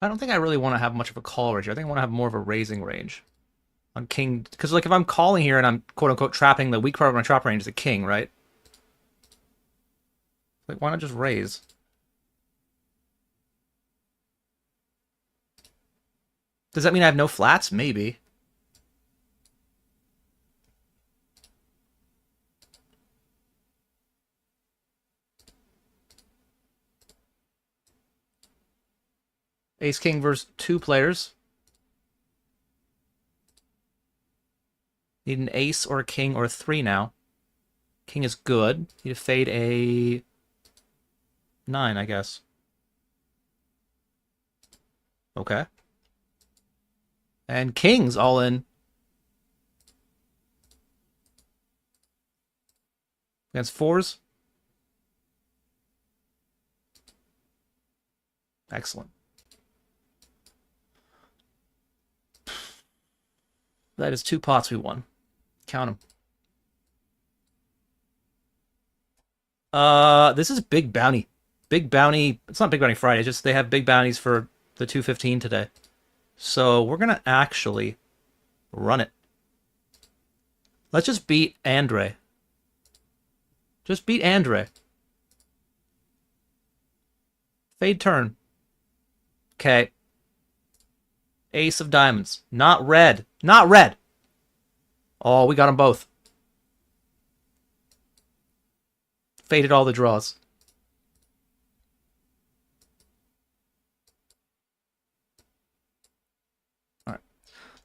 I don't think I really want to have much of a call range. I think I want to have more of a raising range on king. Because like if I'm calling here and I'm quote unquote trapping, the weak part of my trap range is a king, right? Like why not just raise? Does that mean I have no flats? Maybe. Ace king versus 2 players. Need an ace or a king or a 3 now. King is good. Need to fade a 9, I guess. Okay. And king's all in. Against 4s. Excellent. That is 2 pots we won. Count them. This is Big Bounty. Big Bounty. It's not Big Bounty Friday. It's just they have big bounties for the 215 today. So we're gonna actually run it. Let's just beat Andre. Just beat Andre. Fade turn. Okay. Ace of diamonds. Not red. Not red. Oh, we got them both. Faded all the draws. All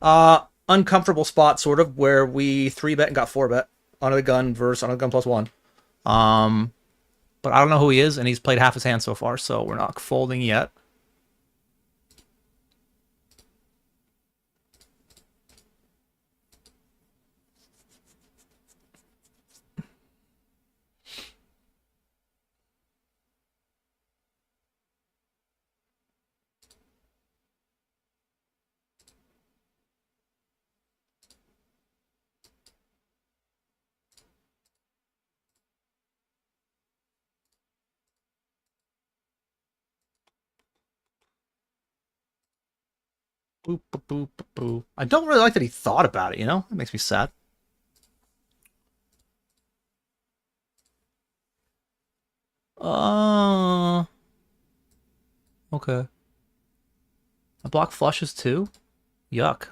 right. Uncomfortable spot, sort of, where we 3-bet and got 4-bet. Under the gun versus under the gun +1. But I don't know who he is, and he's played half his hand so far, so we're not folding yet. Boop, boop, boop, boop, boop. I don't really like that he thought about it, you know? That makes me sad. Okay. I block flushes too? Yuck.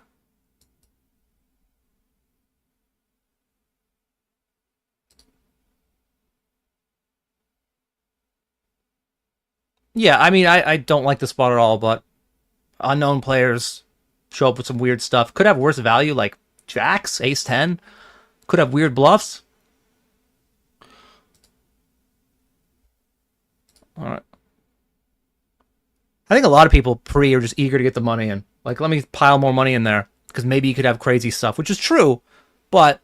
Yeah, I mean, I don't like the spot at all, but unknown players show up with some weird stuff. Could have worse value, like jacks, ace 10. Could have weird bluffs. All right. I think a lot of people pre are just eager to get the money in. Like, let me pile more money in there because maybe you could have crazy stuff, which is true. But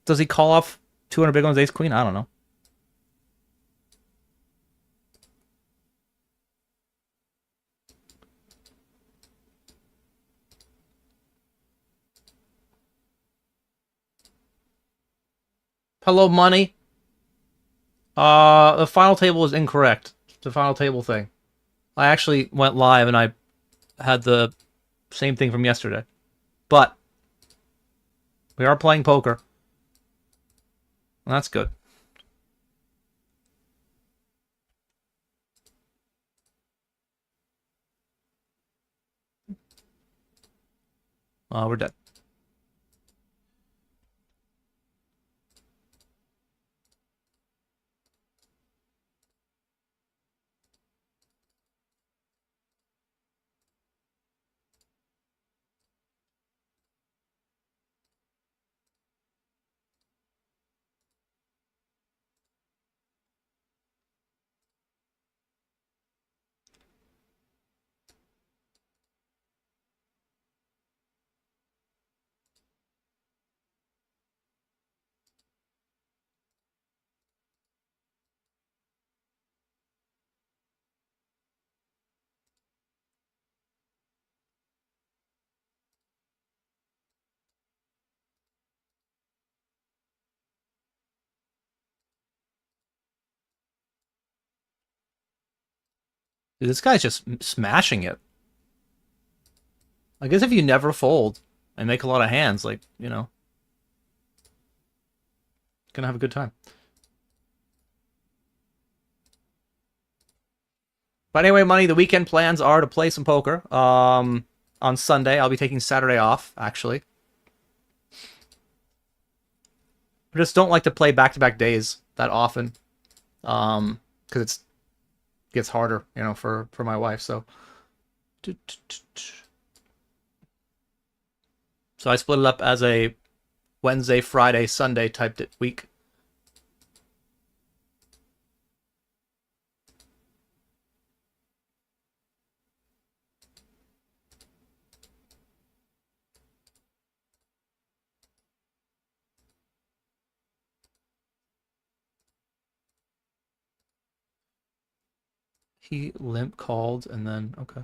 does he call off 200 big ones, ace queen? I don't know. Hello, money. The final table is incorrect. The final table thing. I actually went live and I had the same thing from yesterday. But we are playing poker. That's good. We're dead. Dude, this guy's just smashing it. I guess if you never fold and make a lot of hands, like, you know, gonna have a good time. But anyway, money, the weekend plans are to play some poker. On Sunday, I'll be taking Saturday off, actually. I just don't like to play back-to-back days that often. Because it gets harder, you know, for my wife, so. So I split it up as a Wednesday, Friday, Sunday type week. He limp called and then, okay.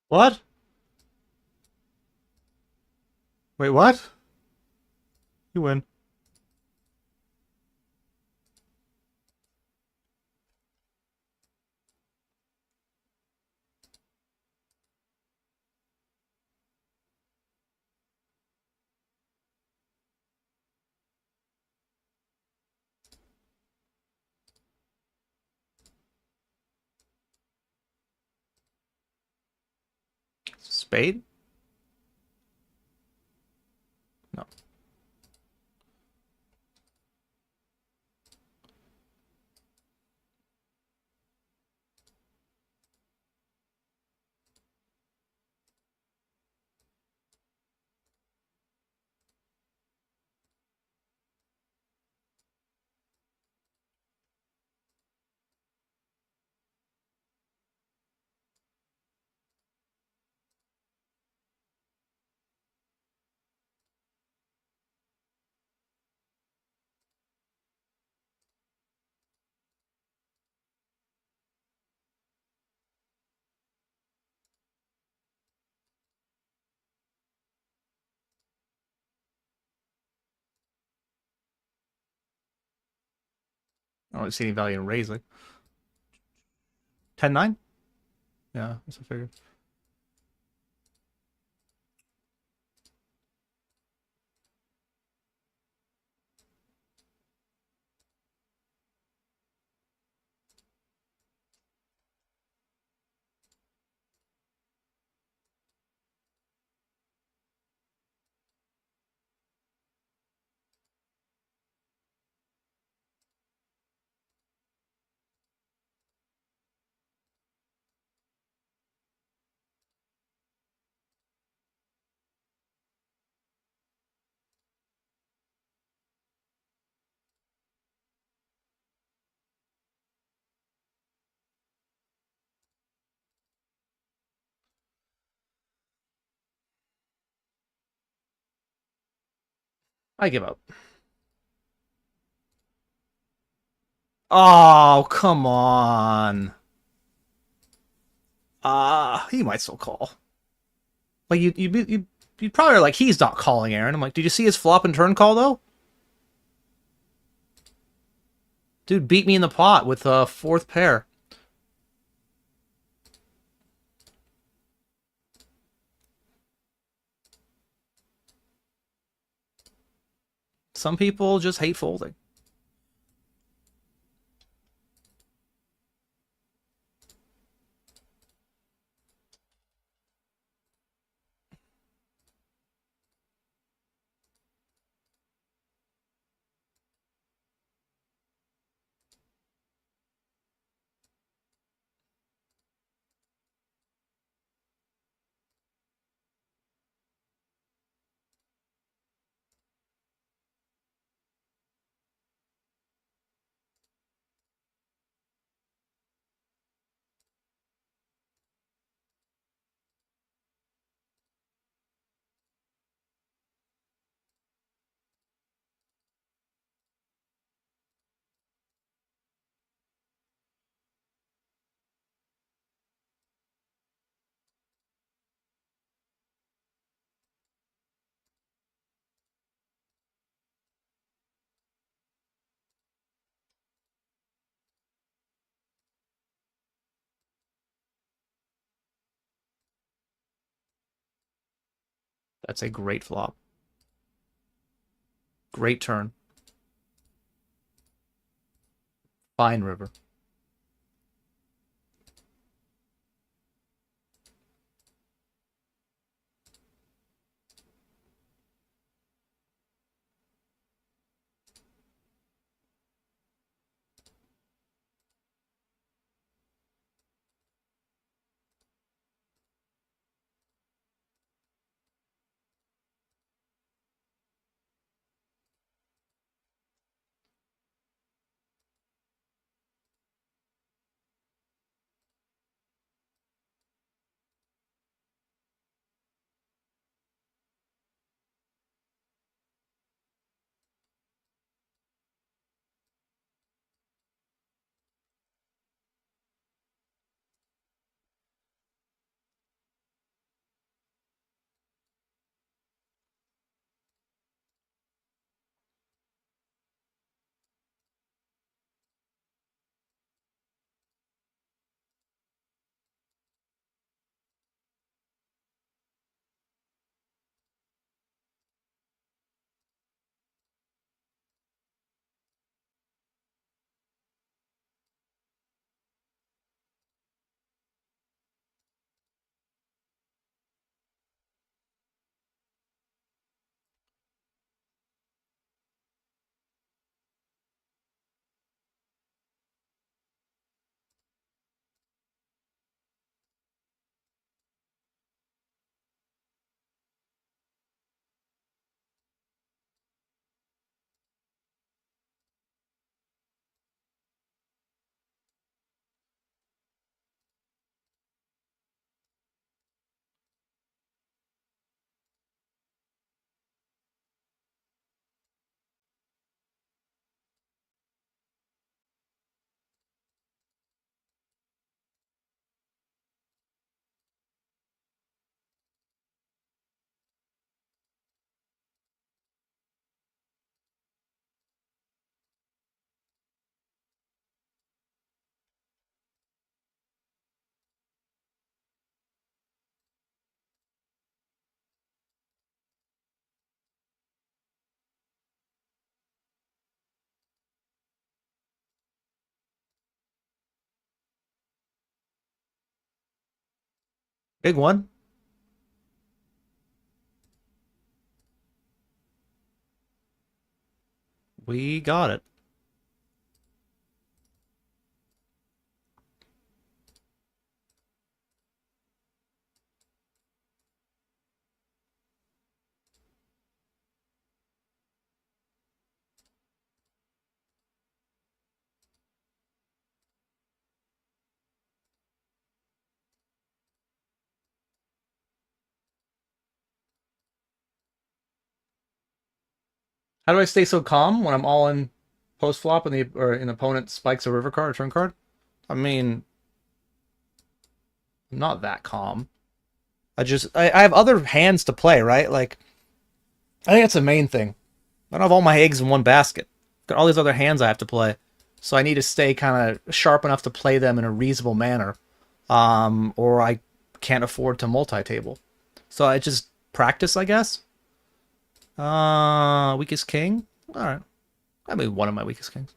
What? Wait, what? You win. Spade? No. I don't see any value in raising. 10-9? Yeah, that's a figure. I give up. Oh, come on. He might still call. Like, you'd probably like, he's not calling, Aaron. I'm like, did you see his flop and turn call, though? Dude beat me in the pot with a fourth pair. Some people just hate folding. That's a great flop. Great turn. Fine river. Big one. We got it. How do I stay so calm when I'm all in post flop and an opponent spikes a river card or turn card? I mean, I'm not that calm. I have other hands to play, right? Like, I think that's the main thing. I don't have all my eggs in one basket. I've got all these other hands I have to play. So I need to stay kind of sharp enough to play them in a reasonable manner. Or I can't afford to multi-table. So I just practice, I guess. Weakest king? Alright. I mean, one of my weakest kings.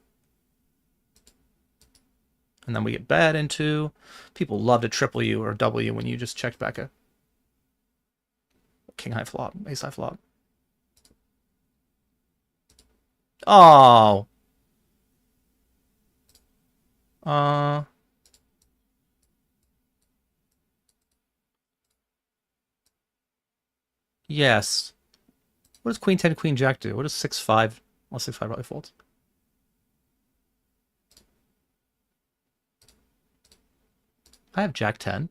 And then we get bad into... People love to triple you or double you when you just checked back a king high flop, ace high flop. Oh. Yes. What does queen 10, queen jack do? What does 6-5? Well, 6-5 probably folds. I have jack 10.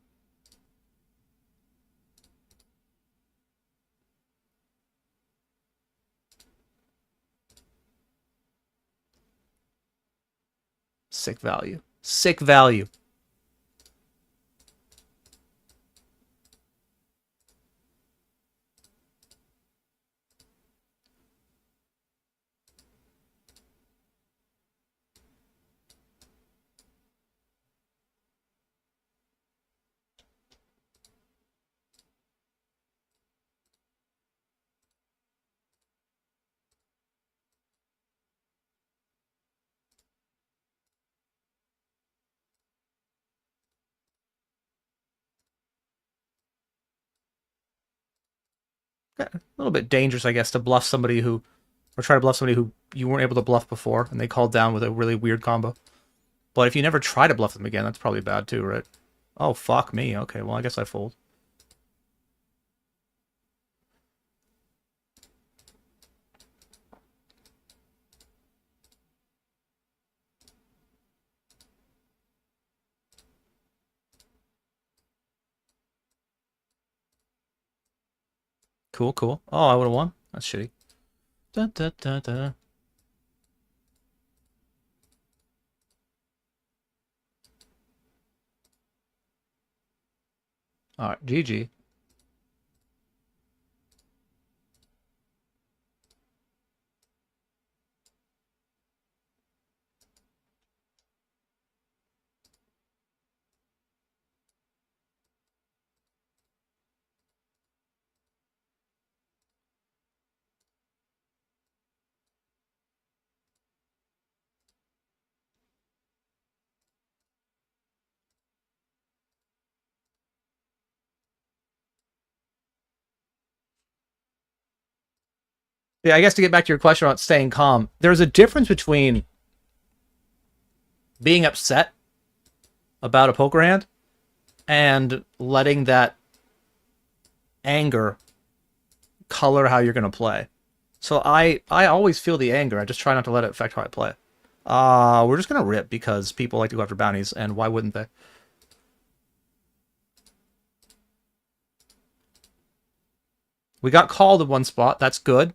Sick value. Sick value. A little bit dangerous, I guess, to bluff somebody who, or try to bluff somebody who you weren't able to bluff before, and they called down with a really weird combo. But if you never try to bluff them again, that's probably bad too, right? Oh, fuck me. Okay, well, I guess I fold. Cool, cool. Oh, I would have won. That's shitty. Da, da, da, da. All right, GG. Yeah, I guess to get back to your question about staying calm, there's a difference between being upset about a poker hand and letting that anger color how you're going to play. So I always feel the anger. I just try not to let it affect how I play. We're just going to rip because people like to go after bounties, and why wouldn't they? We got called at one spot. That's good.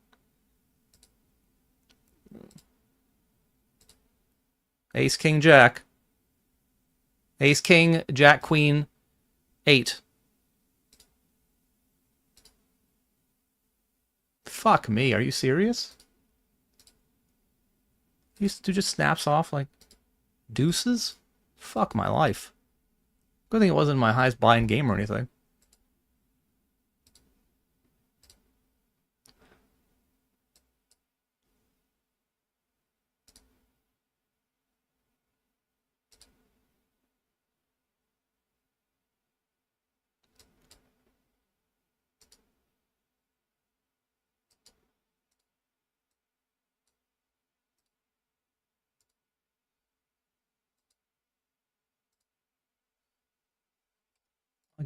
Ace, king, jack. Ace, king, jack, queen, 8. Fuck me, are you serious? Used to just snaps off like deuces? Fuck my life. Good thing it wasn't my highest buy-in game or anything.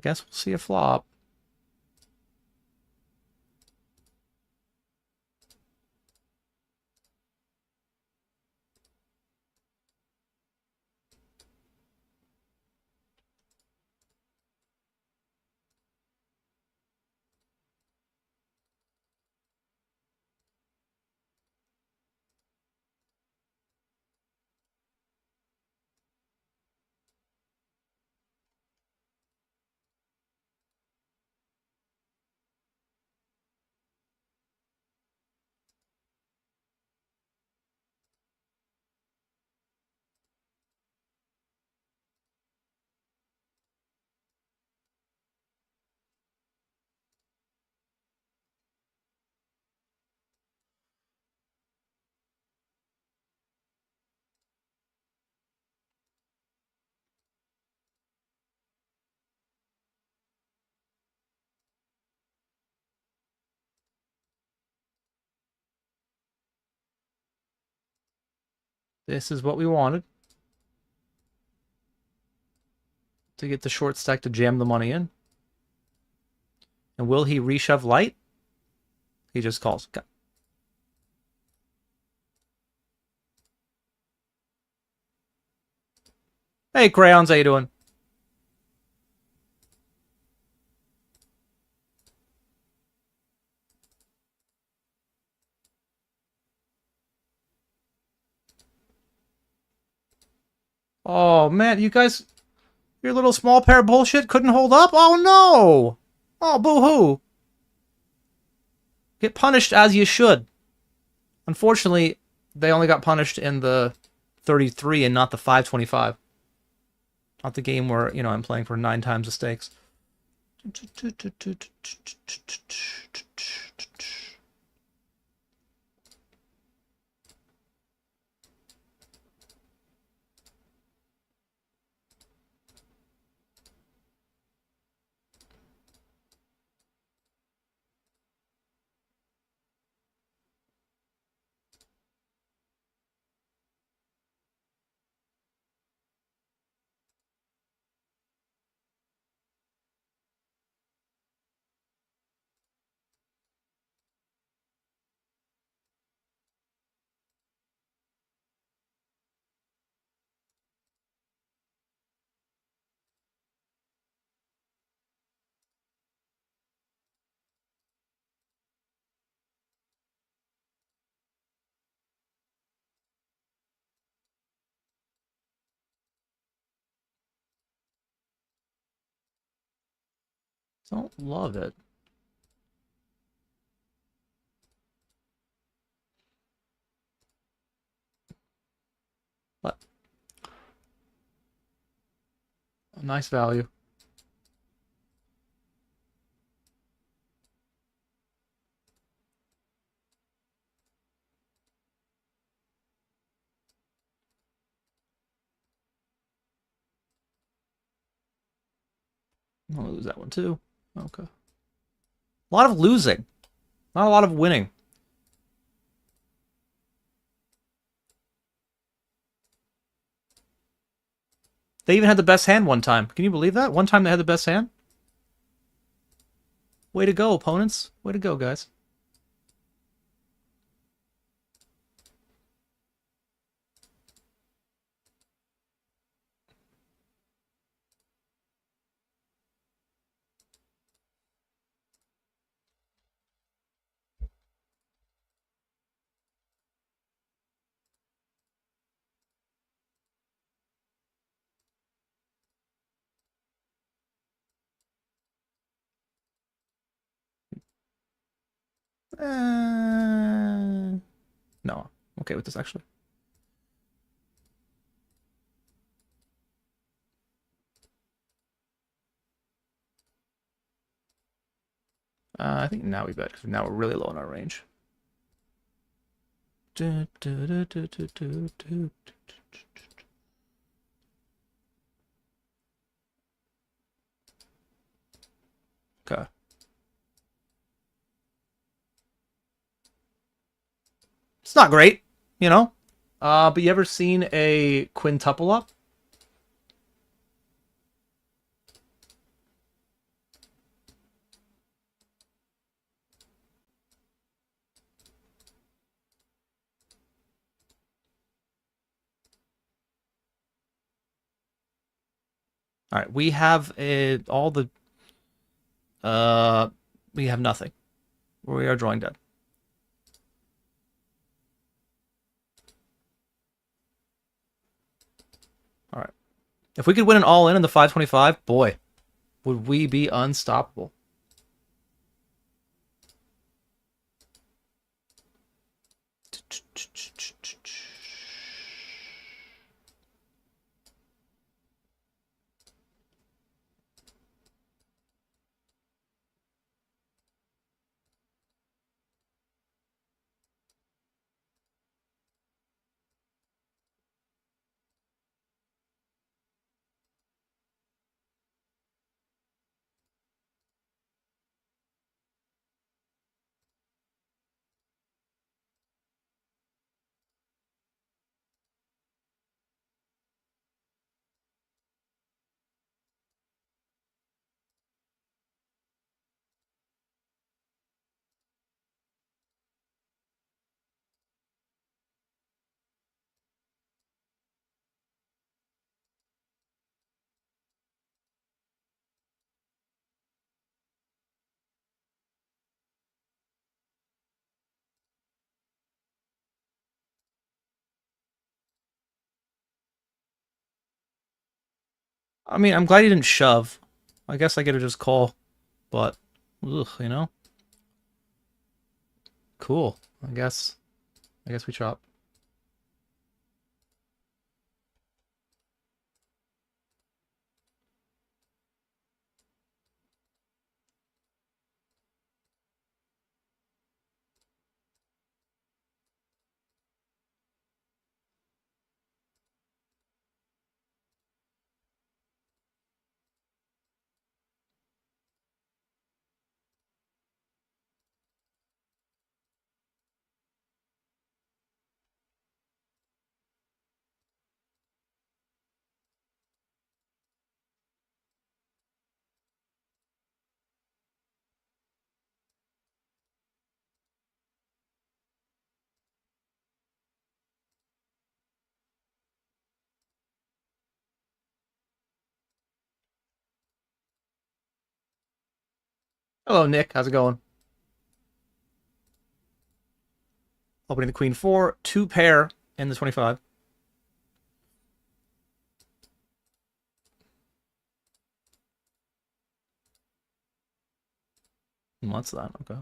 guess we'll see a flop. This is what we wanted. To get the short stack to jam the money in. And will he reshove light? He just calls. Okay. Hey, Crayons, how you doing? Oh, man, you guys... Your little small pair bullshit couldn't hold up? Oh, no! Oh, boo-hoo! Get punished as you should. Unfortunately, they only got punished in the 33 and not the 525. Not the game where, you know, I'm playing for 9 times the stakes. Don't love it. But a nice value. I'll lose that one too. Okay. A lot of losing. Not a lot of winning. They even had the best hand one time. Can you believe that? One time they had the best hand? Way to go, opponents. Way to go, guys. No, I'm okay with this actually. I think now we bet because now we're really low in our range. Okay. It's not great, you know? But you ever seen a quintuple up? All right, we have all the. We have nothing. We are drawing dead. All right. If we could win an all-in the 525, boy, would we be unstoppable. I mean, I'm glad he didn't shove. I guess I get to just call, but, ugh, you know? Cool. I guess we chop. Hello, Nick. How's it going? Opening the queen 4, 2 pair in the 25. What's that? Okay.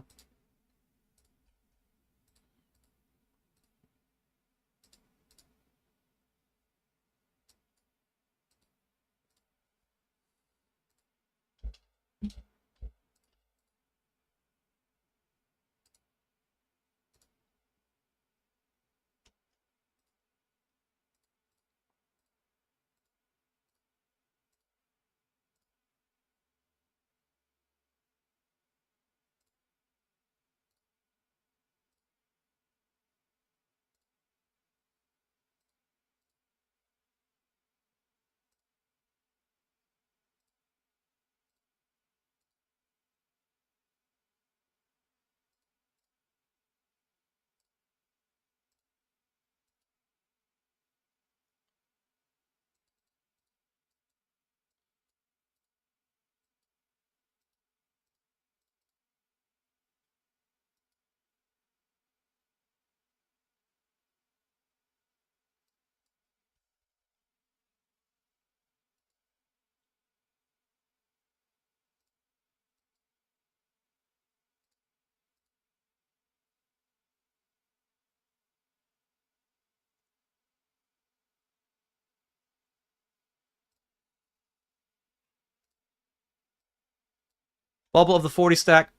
Bubble of the 40 stack.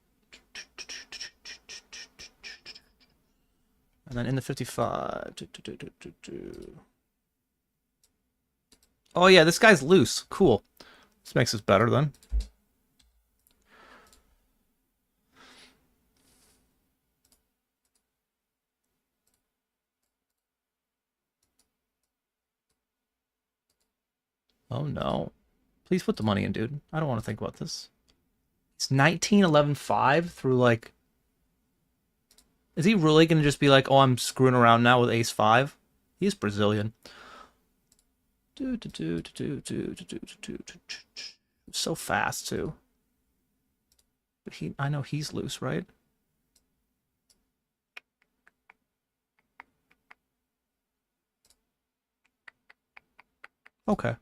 And then in the 55. Oh, yeah, this guy's loose. Cool. This makes us better then. Oh, no. Please put the money in, dude. I don't want to think about this. It's 19, 11, 5 through, like... Is he really going to just be like, oh, I'm screwing around now with ace 5? He's Brazilian. So fast too. But I know he's loose, right? Okay.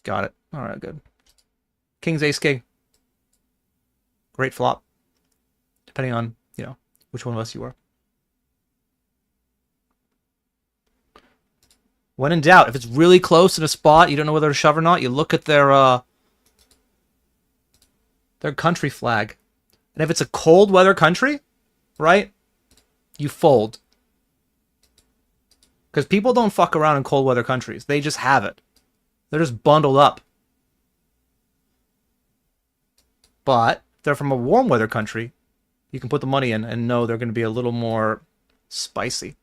Got it. All right, good. King's ace king. Great flop. Depending on, you know, which one of us you are. When in doubt, if it's really close in a spot, you don't know whether to shove or not, you look at their country flag. And if it's a cold weather country, right, you fold. Because people don't fuck around in cold weather countries. They just have it. They're just bundled up. But if they're from a warm weather country, you can put the money in and know they're going to be a little more spicy.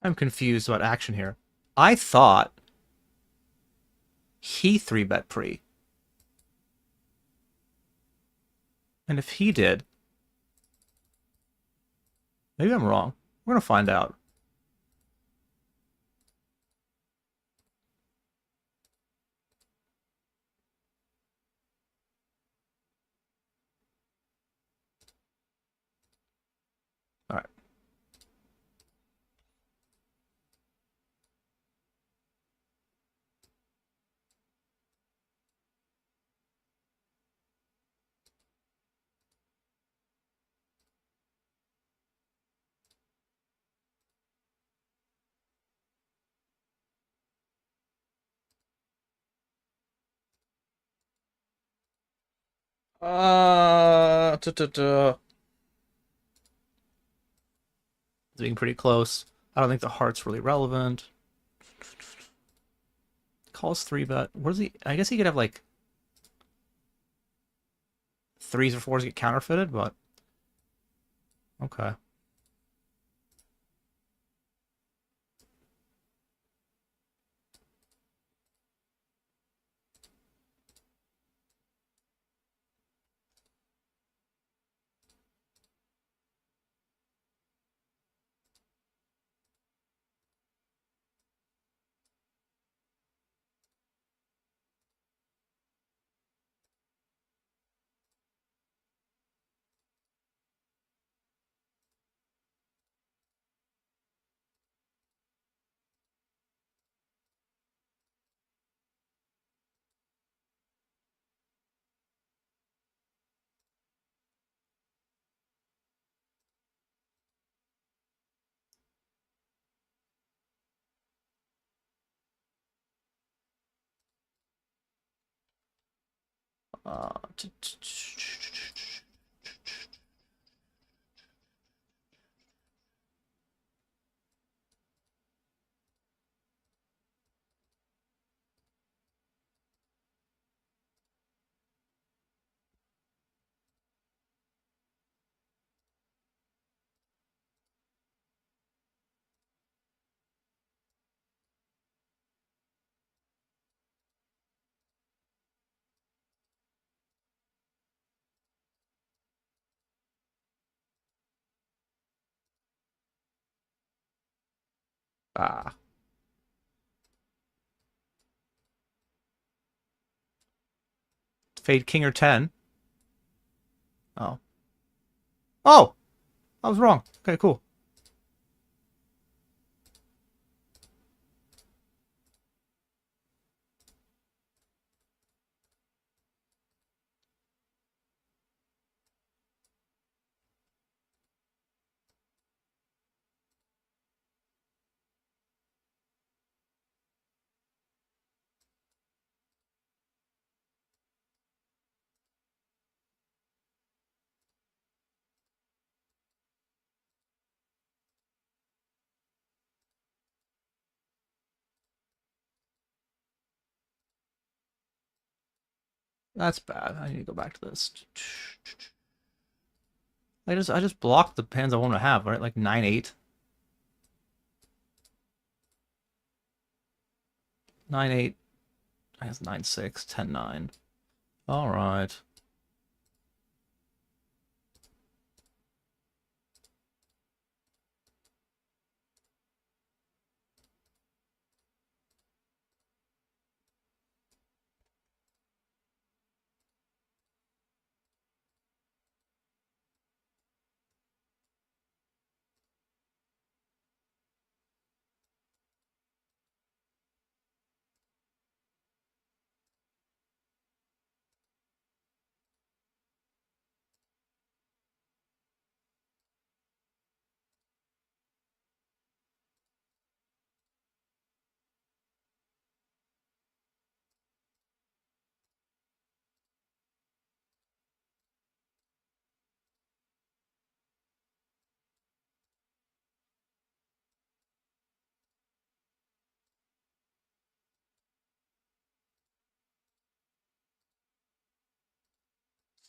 I'm confused about action here. I thought he 3-bet pre. And if he did, maybe I'm wrong. We're going to find out. All right. Being pretty close. I don't think the heart's really relevant. Calls 3-bet. What does he? I guess he could have like 3s or 4s get counterfeited, but okay. Uh, ah. Fade king or 10. Oh. Oh! I was wrong. Okay, cool. That's bad. I need to go back to this. I just blocked the hands I want to have, right? Like 9-8. 9-8. I guess 9-6, 10-9. All right.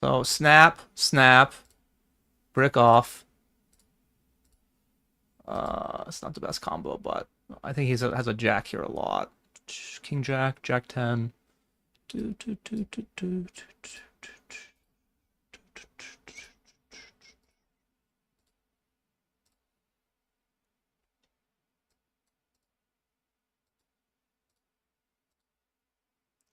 So snap, snap, brick off. It's not the best combo, but I think he has a jack here a lot. King jack, jack 10. Got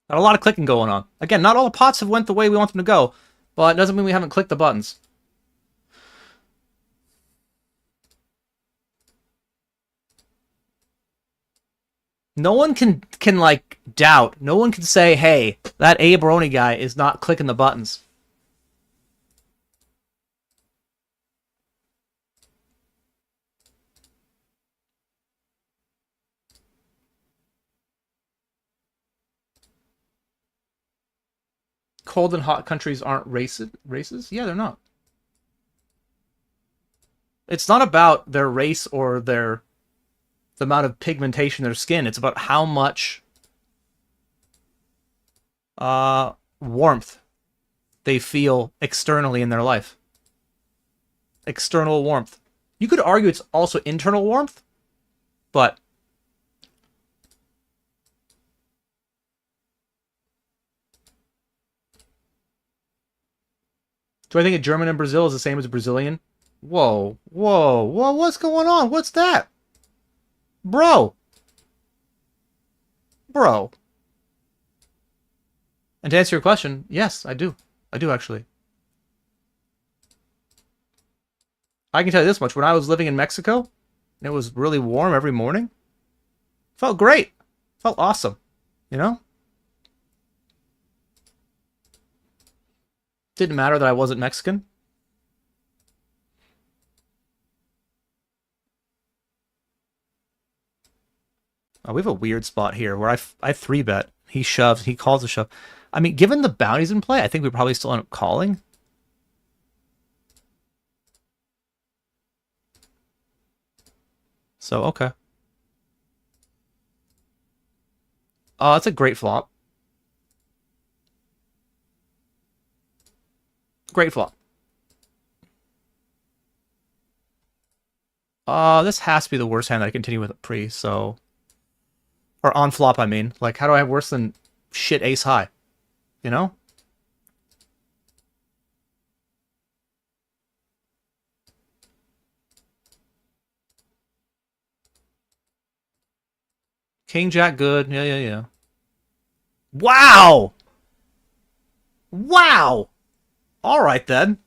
a lot of clicking going on. Again, not all the pots have went the way we want them to go, but it doesn't mean we haven't clicked the buttons. No one can like doubt. No one can say, "Hey, that Aberoni guy is not clicking the buttons." Cold and hot countries aren't races? Yeah, they're not. It's not about their race or the amount of pigmentation in their skin. It's about how much warmth they feel externally in their life. External warmth. You could argue it's also internal warmth, but do I think a German in Brazil is the same as a Brazilian? Whoa, whoa, whoa, what's going on? What's that? Bro. Bro. And to answer your question, yes, I do. I do, actually. I can tell you this much. When I was living in Mexico, and it was really warm every morning, felt great. Felt awesome. You know? Didn't matter that I wasn't Mexican. Oh, we have a weird spot here where I 3-bet. He shoves. He calls a shove. I mean, given the bounties in play, I think we probably still end up calling. So, okay. Oh, that's a great flop. Great flop. This has to be the worst hand that I continue with pre, so... Or on flop, I mean. Like, how do I have worse than shit ace high? You know? King jack good. Yeah, yeah, yeah. Wow! Wow! Alright then.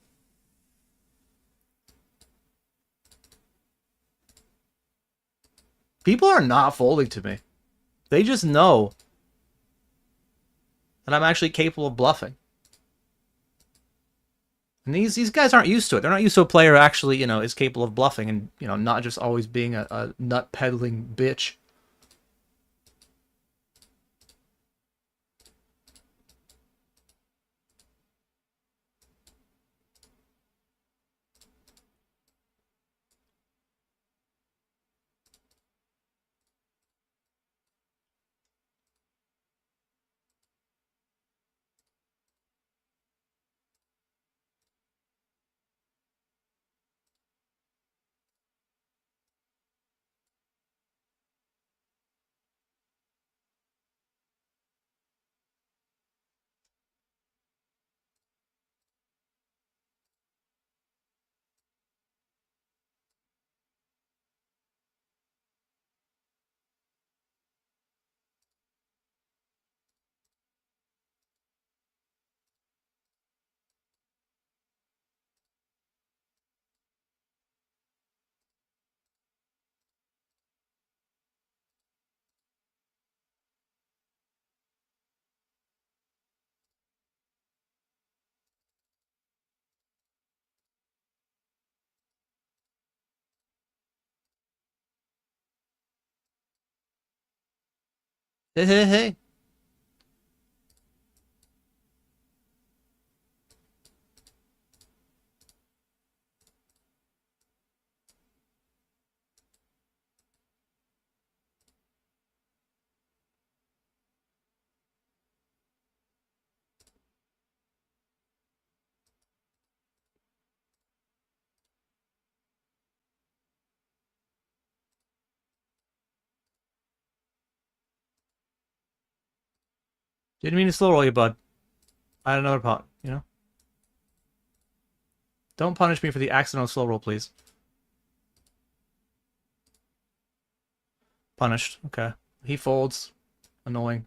People are not folding to me. They just know that I'm actually capable of bluffing. And these guys aren't used to it. They're not used to a player actually, you know, is capable of bluffing and, you know, not just always being a nut peddling bitch. Hey, hey, hey. Didn't mean to slow roll you, bud. I had another pot, you know? Don't punish me for the accidental slow roll, please. Punished. Okay. He folds. Annoying.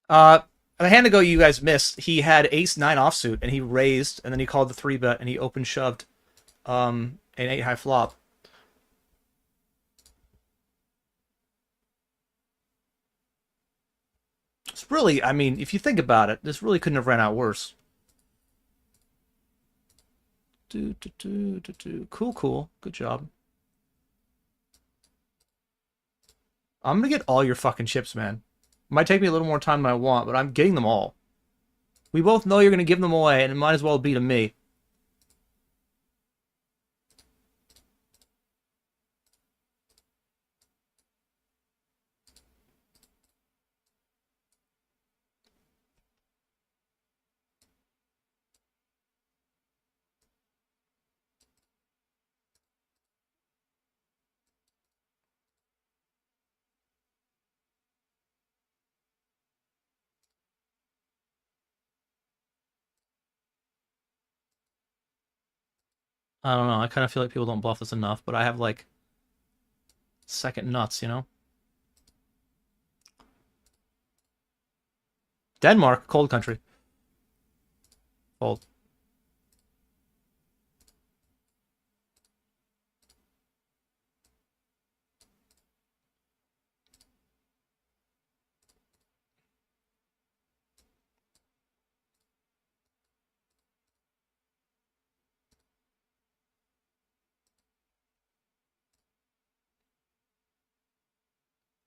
Uh, a hand ago, you guys missed. He had ace-9 offsuit, and he raised, and then he called the 3-bet, and he open-shoved an 8-high flop. It's really, I mean, if you think about it, this really couldn't have ran out worse. Cool, cool. Good job. I'm gonna get all your fucking chips, man. Might take me a little more time than I want, but I'm getting them all. We both know you're gonna give them away, and it might as well be to me. I don't know. I kind of feel like people don't bluff this enough, but I have, like, second nuts, you know? Denmark, cold country. Fold.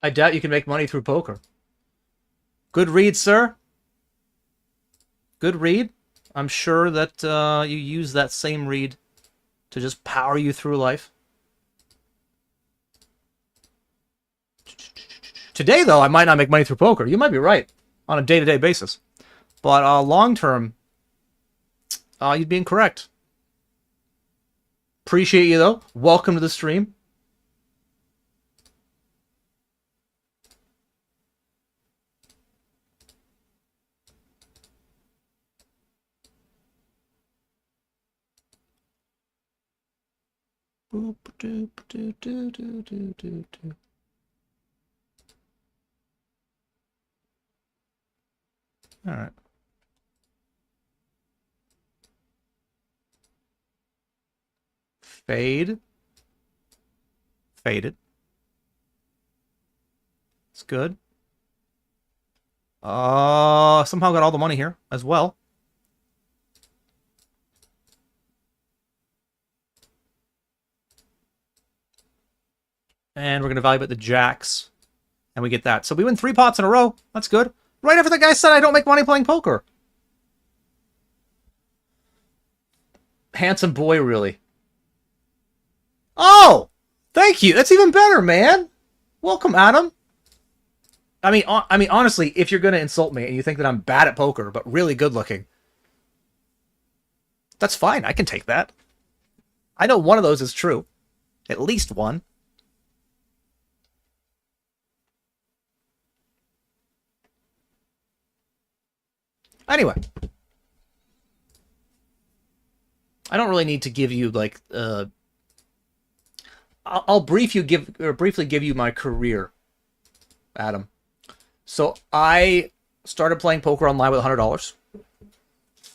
I doubt you can make money through poker. Good read, sir. Good read. I'm sure that you use that same read to just power you through life. Today, though, I might not make money through poker. You might be right on a day-to-day basis. But long-term, you'd be incorrect. Appreciate you, though. Welcome to the stream. All right. Fade. Faded. It's good. Somehow got all the money here as well. And we're going to evaluate the jacks. And we get that. So we win 3 pots in a row. That's good. Right after the guy said I don't make money playing poker. Handsome boy, really. Oh! Thank you. That's even better, man. Welcome, Adam. I mean, honestly, if you're gonna insult me and you think that I'm bad at poker but really good looking, that's fine. I can take that. I know one of those is true. At least one. Anyway, I don't really need to give you like I'll briefly give you my career, Adam. So I started playing poker online with $100,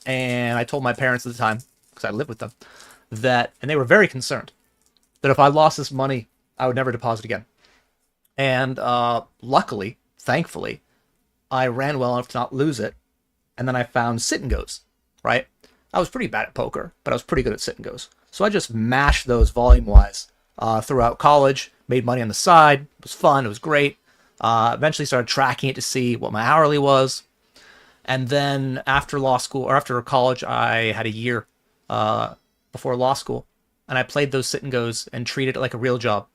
and I told my parents at the time, because I lived with them, that, and they were very concerned, that if I lost this money, I would never deposit again. And luckily, thankfully, I ran well enough to not lose it, and then I found sit and goes, right? I was pretty bad at poker, but I was pretty good at sit and goes. So I just mashed those volume-wise throughout college, made money on the side. It was fun. It was great. Eventually started tracking it to see what my hourly was. And then after law school, or after college, I had a year before law school. And I played those sit and goes and treated it like a real job.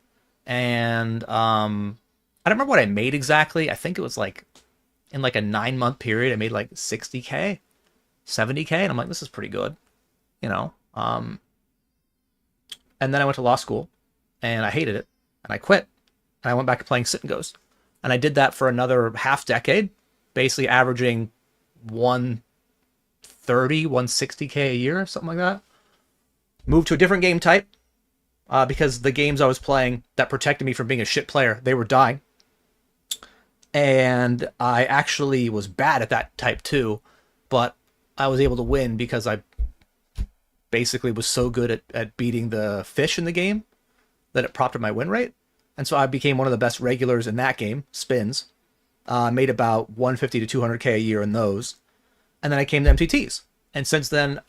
And I don't remember what I made exactly. I think it was like, in like a 9-month period, I made like 60K, 70K. And I'm like, this is pretty good, you know? And then I went to law school and I hated it and I quit. And I went back to playing sit and goes. And I did that for another half decade, basically averaging 130, 160K a year, something like that. Moved to a different game type because the games I was playing that protected me from being a shit player, they were dying. And I actually was bad at that type too, but I was able to win because I basically was so good at beating the fish in the game that it propped up my win rate. And so I became one of the best regulars in that game, spins. Made about 150 to 200K a year in those. And then I came to MTTs. And since then,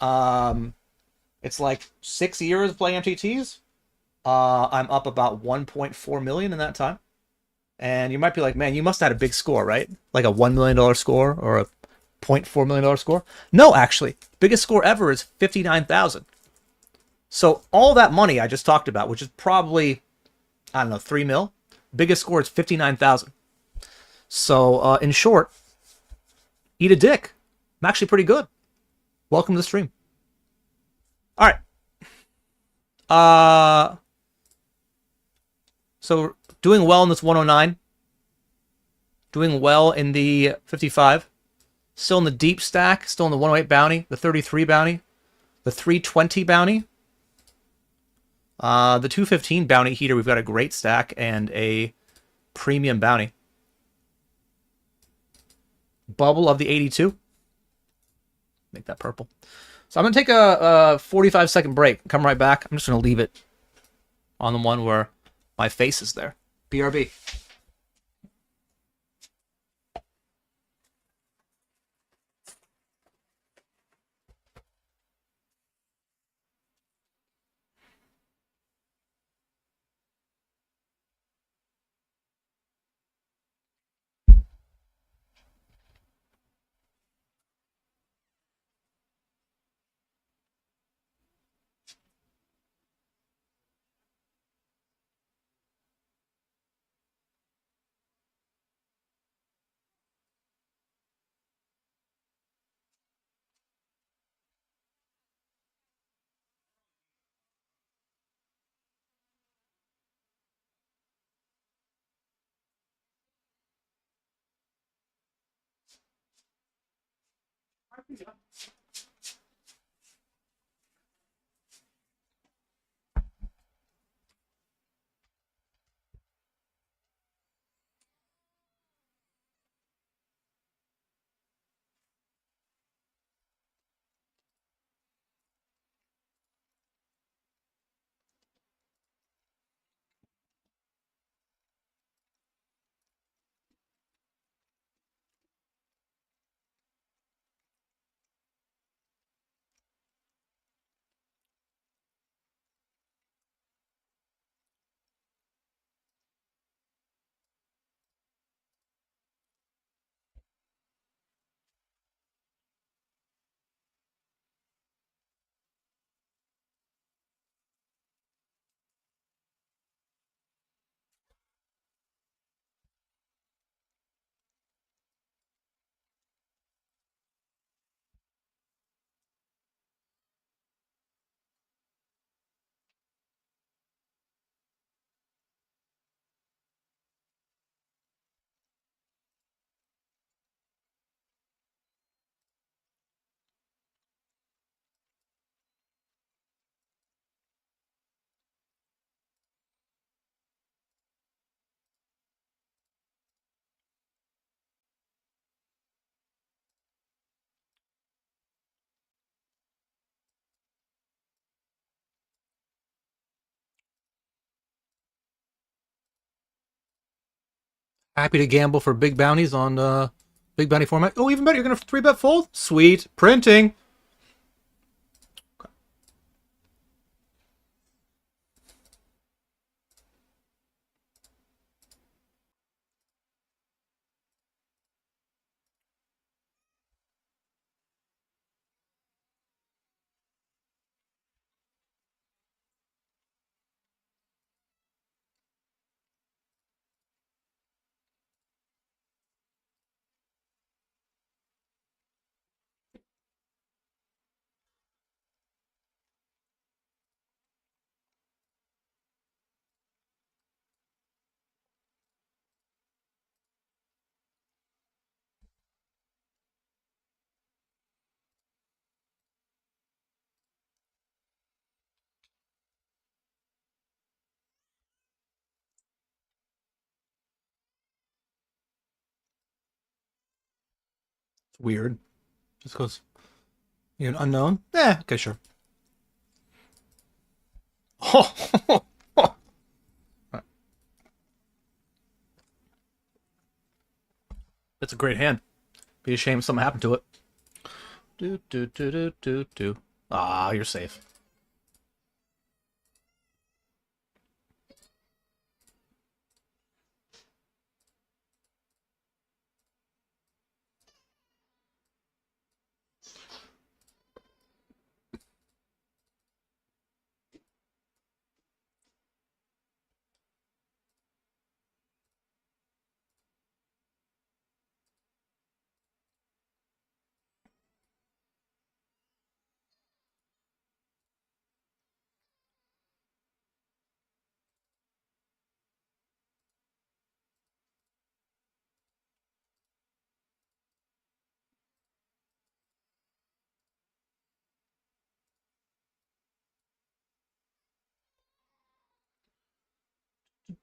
it's like 6 years playing MTTs. I'm up about 1.4 million in that time. And you might be like, man, you must have had a big score, right? Like a $1 million score or a $0.4 million score? No, actually. Biggest score ever is 59,000. So all that money I just talked about, which is probably, I don't know, 3 mil. Biggest score is 59,000. So in short, eat a dick. I'm actually pretty good. Welcome to the stream. All right. So doing well in this 109. Doing well in the 55. Still in the deep stack. Still in the 108 bounty. The 33 bounty. The 320 bounty. The 215 bounty heater, we've got a great stack and a premium bounty. Bubble of the 82. Make that purple. So I'm going to take a 45-second break. Come right back. I'm just going to leave it on the one where my face is there. BRB. Happy to gamble for big bounties on big bounty format. Oh, even better, you're gonna 3-bet fold? Sweet. Printing. It's weird. Just because you're an unknown? Eh, okay, sure. That's a great hand. Be a shame if something happened to it. Do do do do do do. Ah, you're safe.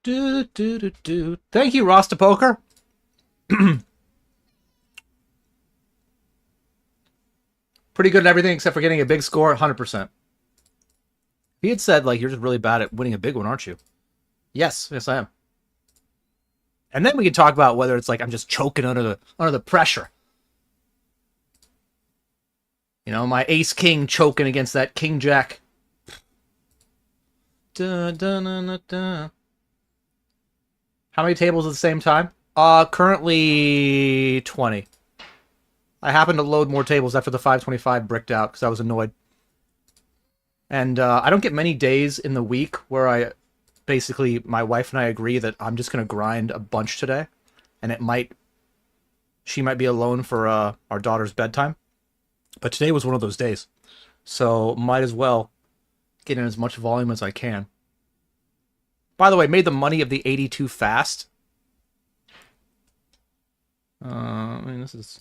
Do do do do. Thank you, Rasta Poker. Pretty good at everything except for getting a big score, 100%. He had said, like, you're just really bad at winning a big one, aren't you? Yes, yes, I am. And then we can talk about whether it's like I'm just choking under the pressure. You know, my ace king choking against that king jack. Dun, dun, dun, dun, dun. How many tables at the same time? Currently 20. I happened to load more tables after the 525 bricked out because I was annoyed. And I don't get many days in the week where I basically, my wife and I agree that I'm just going to grind a bunch today. And she might be alone for our daughter's bedtime. But today was one of those days. So might as well get in as much volume as I can. By the way, made the money of the 82 fast. I mean, this is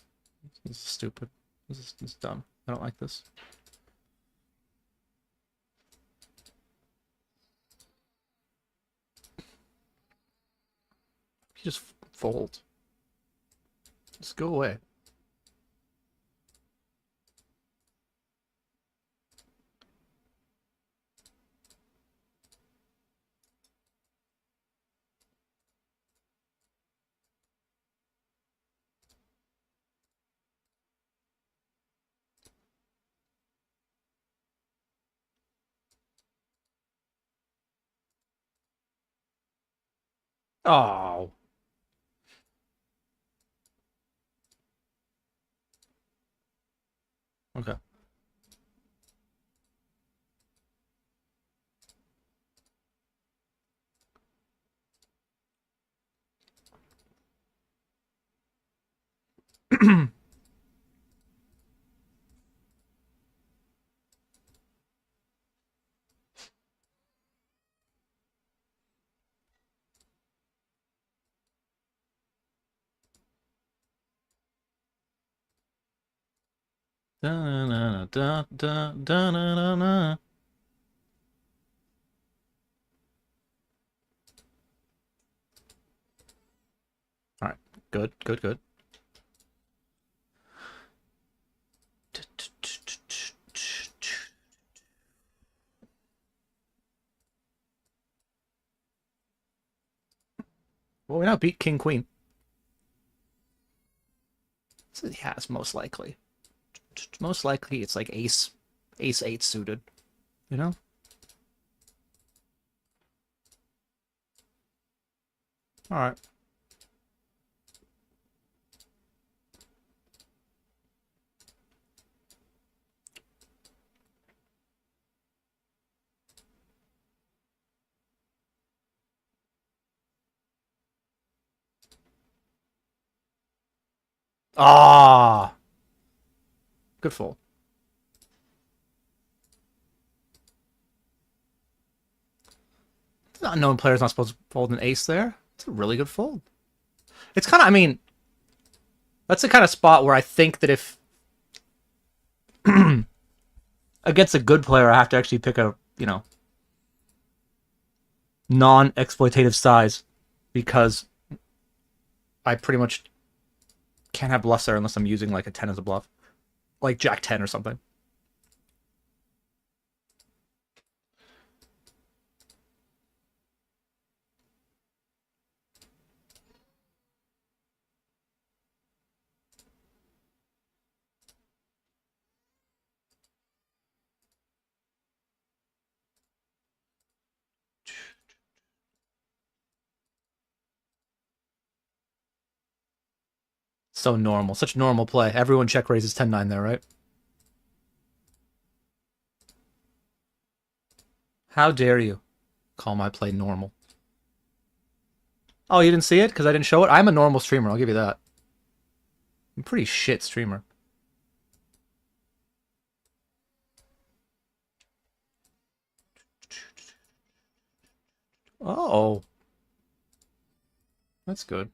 stupid. This is dumb. I don't like this. You just fold. Just go away. Oh. Okay. Da, da, da, da, da, da, da. All right. Good, good, good. Well, we now beat King Queen. He has most likely. Most likely it's like ace 8 suited, you know? All right. Ah, good fold. Unknown player's not supposed to fold an ace there. It's a really good fold. It's kind of, I mean, that's the kind of spot where I think that if against a good player, I have to actually pick a, non-exploitative size because I pretty much can't have bluffs there unless I'm using like a 10 as a bluff. Like Jack 10 or something. So normal. Such normal play. Everyone check raises 10-9 there, right? How dare you call my play normal? Oh, you didn't see it? Because I didn't show it? I'm a normal streamer, I'll give you that. I'm a pretty shit streamer. Oh. That's good.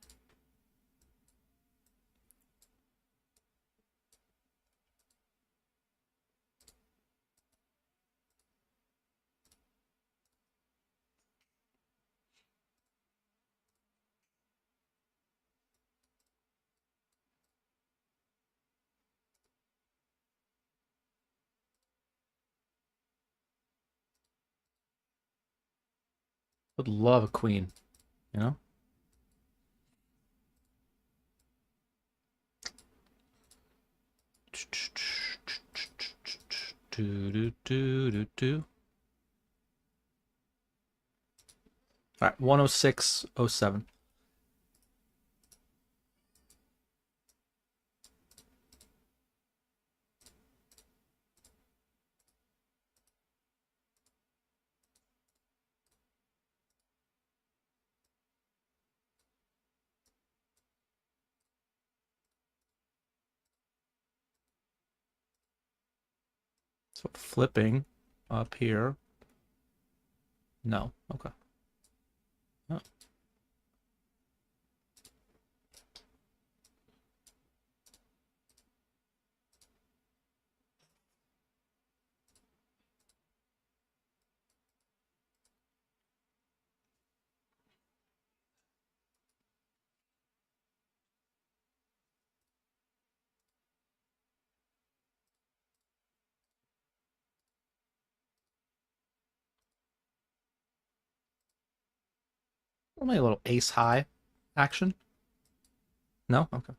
Would love a queen, you know? All right, 106.07. So flipping up here. No. Okay. Oh. Maybe a little ace high action. No? Okay.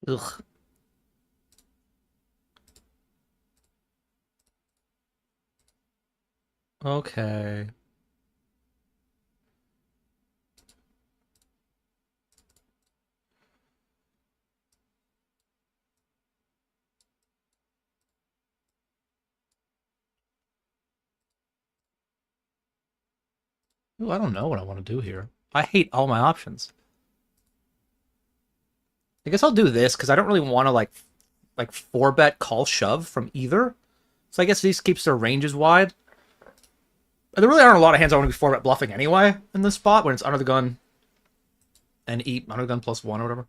Ugh. Okay. Ooh, I don't know what I want to do here. I hate all my options. I guess I'll do this because I don't really want to like 4-bet call shove from either. So I guess this keeps their ranges wide. There really aren't a lot of hands I want to be 4-bet bluffing anyway in this spot when it's under the gun and eat under the gun +1 or whatever.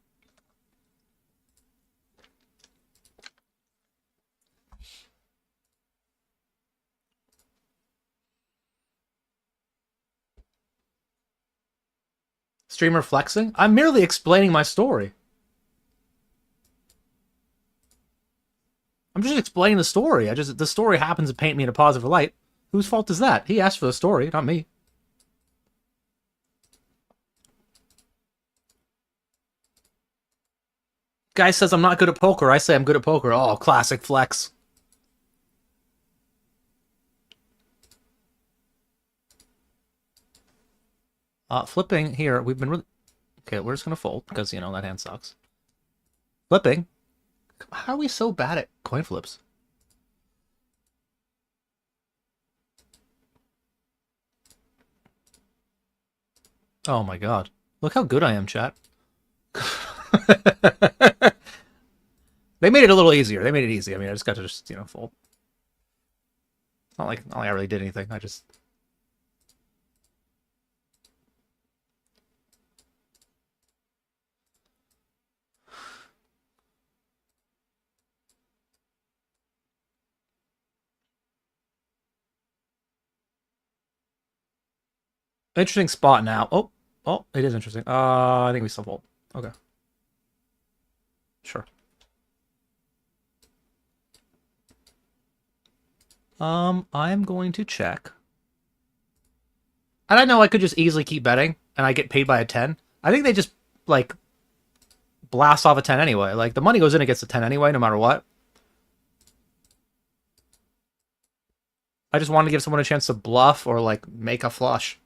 Streamer flexing? I'm merely explaining my story. I'm just explaining the story. The story happens to paint me in a positive light. Whose fault is that? He asked for the story, not me. Guy says I'm not good at poker. I say I'm good at poker. Oh, classic flex. Flipping here. We've been really... Okay, we're just going to fold because, you know, that hand sucks. Flipping. How are we so bad at coin flips? Oh my god. Look how good I am, chat. They made it a little easier. They made it easy. I mean, I just got to you know, fold. It's not like I really did anything. I just... Interesting spot now. Oh, it is interesting. I think we still fold. Okay. Sure. I'm going to check. And I know I could just easily keep betting, and I get paid by a 10. I think they just, like, blast off a 10 anyway. Like, the money goes in against a 10 anyway, no matter what. I just wanted to give someone a chance to bluff or, like, make a flush.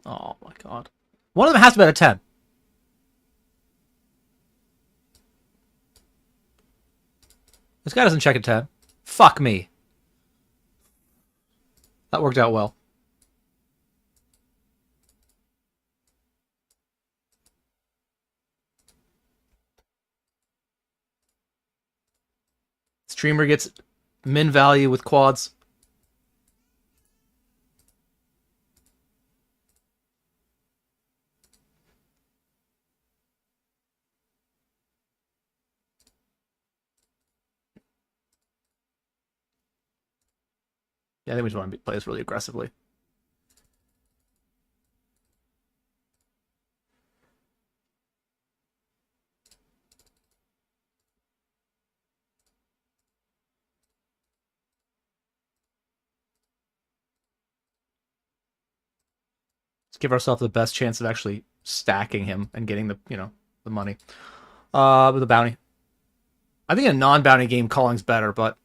Oh my god. One of them has to bet a 10. This guy doesn't check a 10. Fuck me. That worked out well. Streamer gets min value with quads. Yeah, I think we just want to play this really aggressively. Let's give ourselves the best chance of actually stacking him and getting the, you know, the money. With the bounty. I think a non-bounty game calling's better, but...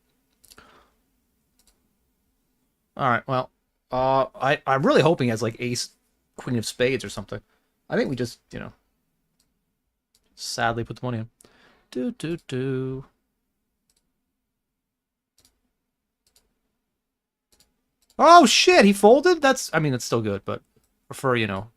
Alright, well. I'm really hoping he has, like, ace, queen of spades or something. I think we just, you know... sadly put the money in. Do. Oh, shit! He folded? That's... I mean, it's still good, but... prefer, you know...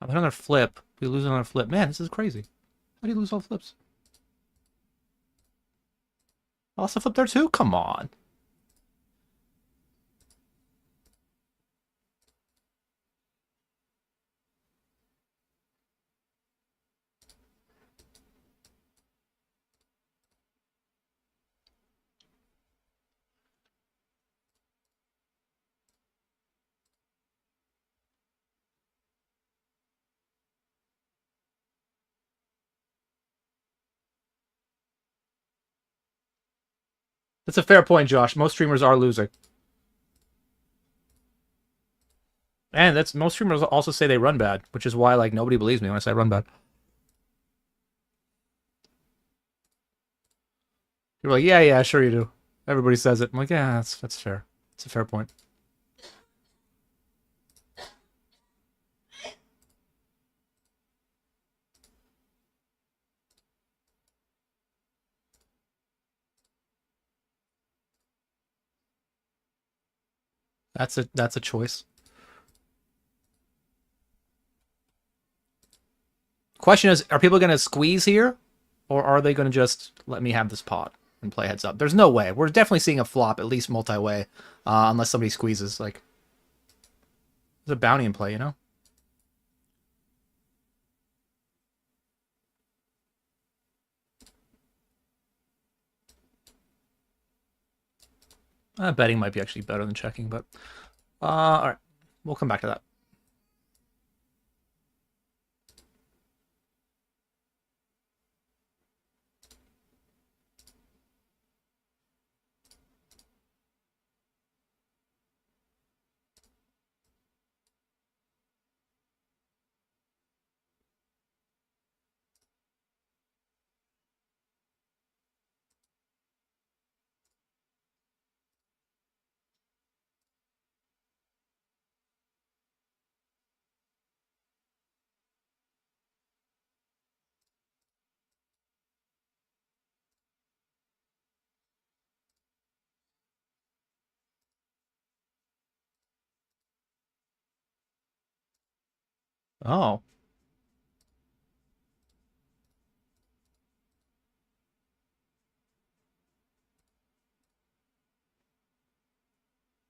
Another flip. We lose another flip. Man, this is crazy. How do you lose all flips? I lost a flip there too? Come on. That's a fair point, Josh. Most streamers are losing. And that's most streamers also say they run bad, which is why like nobody believes me when I say I run bad. You're like, yeah, sure you do. Everybody says it. I'm like, yeah, that's fair. It's a fair point. That's a choice. Question is, are people going to squeeze here? Or are they going to just let me have this pot and play heads up? There's no way. We're definitely seeing a flop, at least multi-way, unless somebody squeezes. Like, there's a bounty in play, you know? Betting might be actually better than checking, but... all right. We'll come back to that. Oh.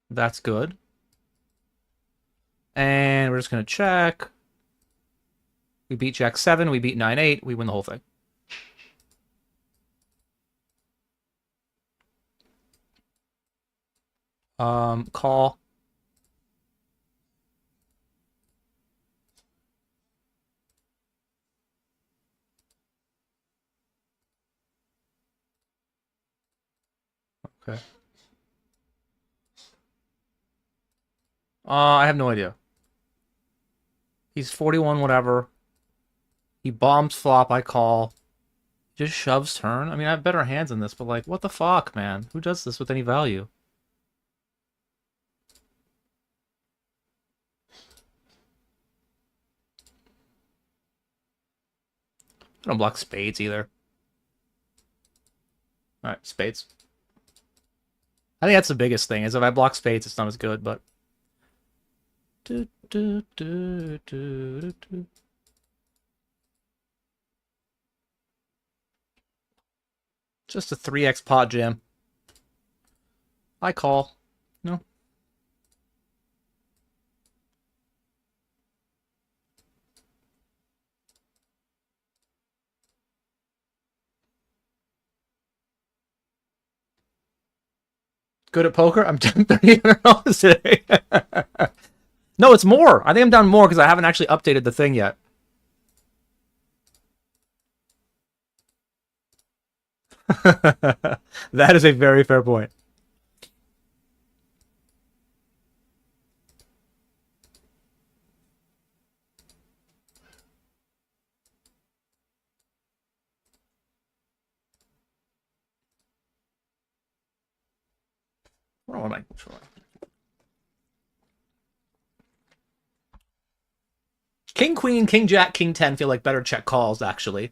That's good. And we're just going to check. We beat Jack 7. We beat 9-8. We win the whole thing. Call. Okay. I have no idea. He's 41, whatever. He bombs flop, I call. Just shoves turn. I mean, I have better hands in this, but like, what the fuck, man? Who does this with any value? I don't block spades either. Alright, spades. I think that's the biggest thing, is if I block spades, it's not as good, but... Just a 3x pot jam. I call. No. Good at poker? I'm down $300 today. No, it's more. I think I'm down more because I haven't actually updated the thing yet. That is a very fair point. What am I controlling? King, Queen, King, Jack, King 10 feel like better check calls, actually.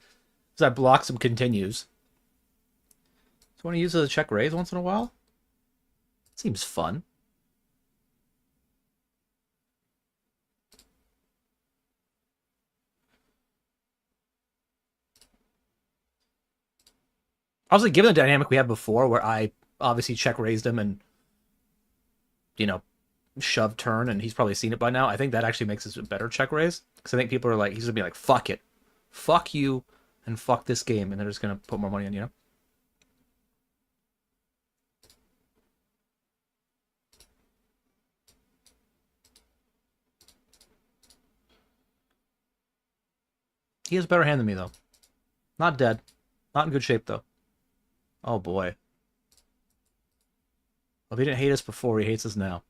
Because I block some continues. So want to use a check raise once in a while? Seems fun. Obviously, given the dynamic we had before, where I obviously check raised him and, you know, shove turn, and he's probably seen it by now, I think that actually makes this a better check raise. Because I think people are like, he's going to be like, fuck it. Fuck you, and fuck this game, and they're just going to put more money in, you know? He has a better hand than me, though. Not dead. Not in good shape, though. Oh, boy. Well, if he didn't hate us before, he hates us now.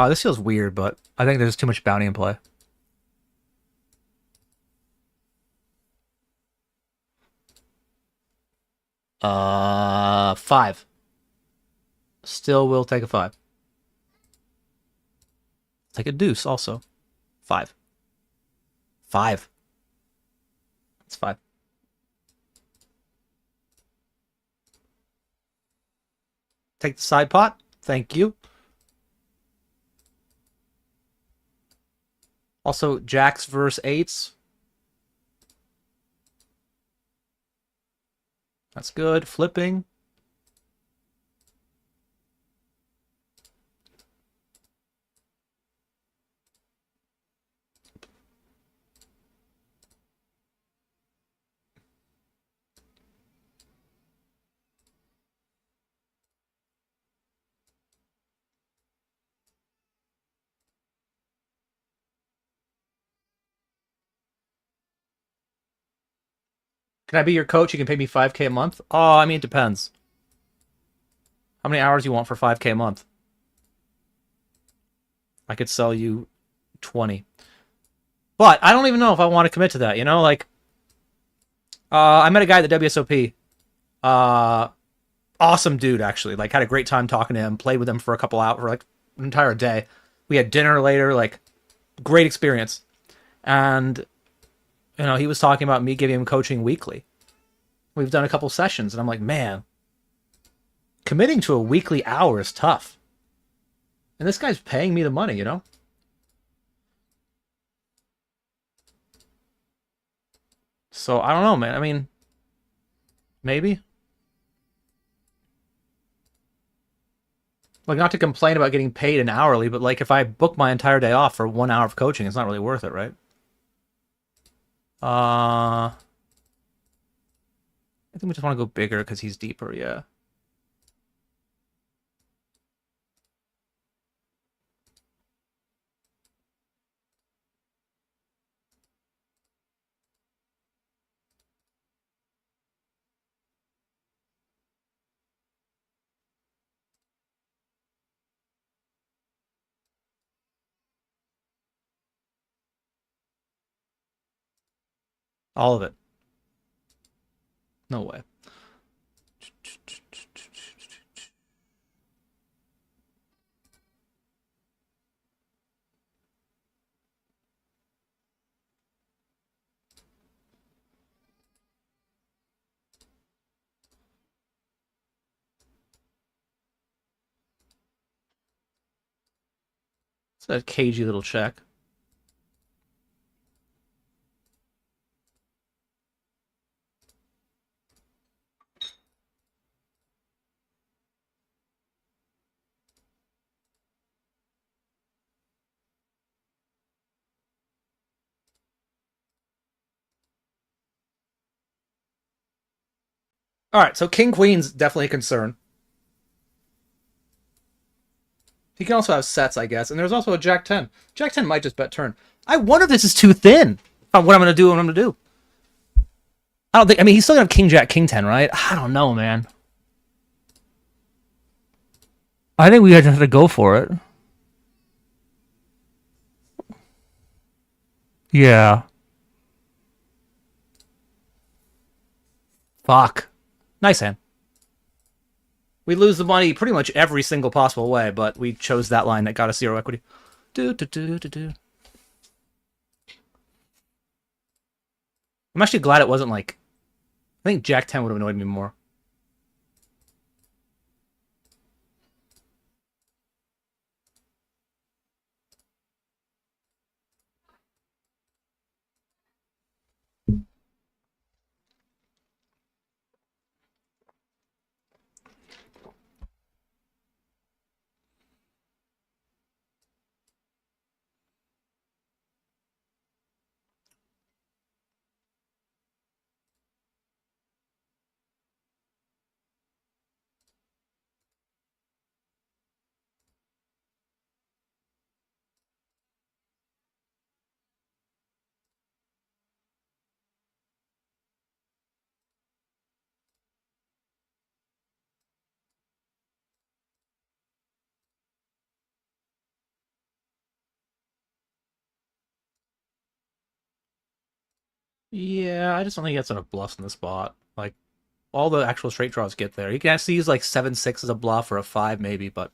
This feels weird, but I think there's too much bounty in play. Five. Still will take a 5. Take a deuce also. 5. 5. It's 5. Take the side pot. Thank you. Also, jacks versus 8s. That's good. Flipping. Can I be your coach? You can pay me 5K a month? Oh, I mean, it depends. How many hours you want for 5K a month? I could sell you 20. But I don't even know if I want to commit to that, you know? Like, I met a guy at the WSOP. Awesome dude, actually. Like, had a great time talking to him. Played with him for a couple hours, for like an entire day. We had dinner later. Like, great experience. And, you know, he was talking about me giving him coaching weekly. We've done a couple sessions, and I'm like, man, committing to a weekly hour is tough. And this guy's paying me the money, you know? So, I don't know, man. I mean, maybe. Like, not to complain about getting paid an hourly, but, like, if I book my entire day off for 1 hour of coaching, it's not really worth it, right? I think we just want to go bigger because he's deeper, yeah. All of it. No way. It's a cagey little check. All right, so King Queen's definitely a concern. He can also have sets, I guess. And there's also a Jack 10. Jack 10 might just bet turn. I wonder if this is too thin. What I'm going to do and what I'm going to do. I don't think... I mean, he's still going to have King Jack, King 10, right? I don't know, man. I think we just have to go for it. Yeah. Fuck. Nice hand. We lose the money pretty much every single possible way, but we chose that line that got us 0 equity. I'm actually glad it wasn't like... I think Jack 10 would have annoyed me more. Yeah, I just don't think he gets enough bluffs in the spot. Like, all the actual straight draws get there. You can actually use like 7-6 as a bluff or a 5 maybe, but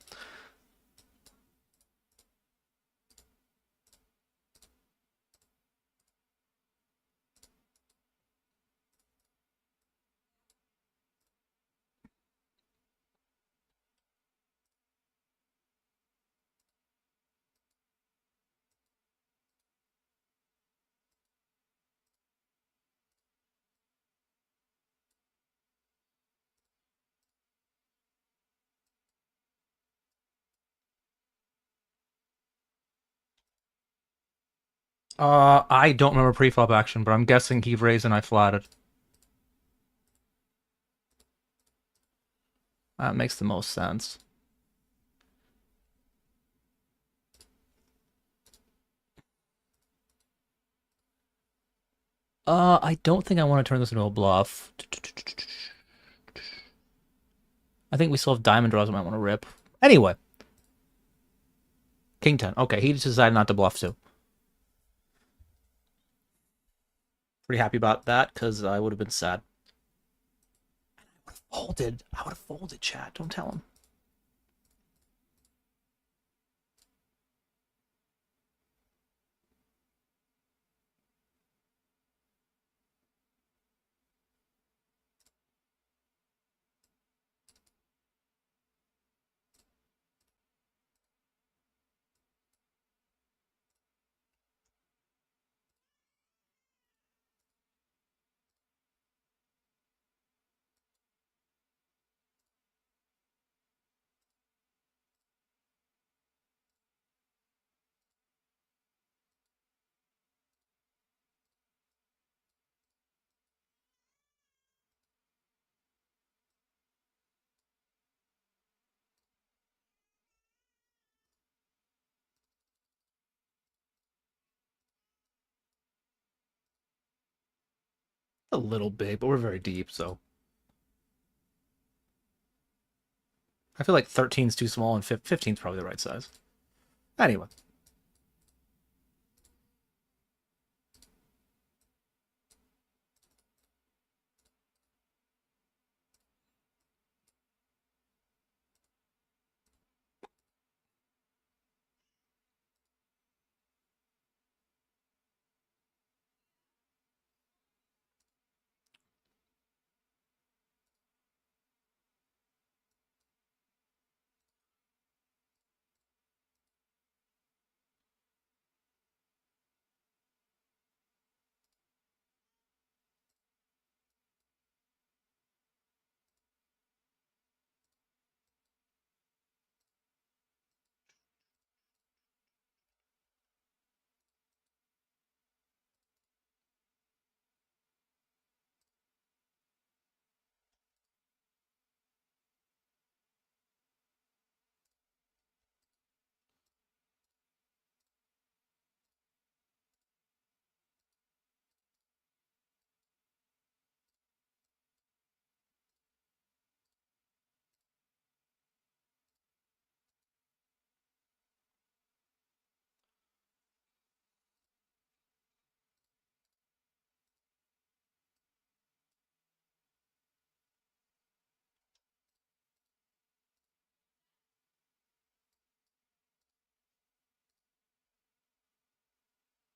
I don't remember pre-flop action, but I'm guessing he raised and I flatted. That makes the most sense. I don't think I want to turn this into a bluff. I think we still have diamond draws I might want to rip. Anyway. King 10. Okay, he just decided not to bluff too. Pretty happy about that, because I would have been sad. I would have folded. I would have folded, chat. Don't tell him. A little big, but we're very deep, so. I feel like 13's too small and 15's probably the right size. Anyway.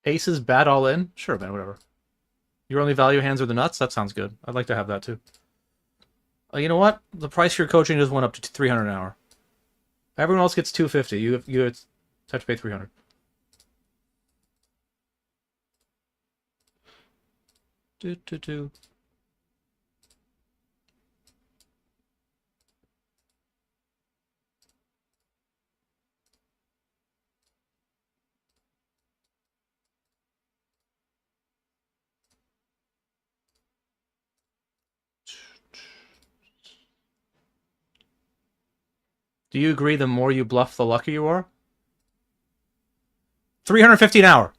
Aces bad all in? Sure, man, whatever. Your only value hands are the nuts? That sounds good. I'd like to have that too. You know what? The price for your coaching just went up to 300 an hour. Everyone else gets 250. You have to pay 300. Do. Do you agree the more you bluff, the luckier you are? 350 an hour.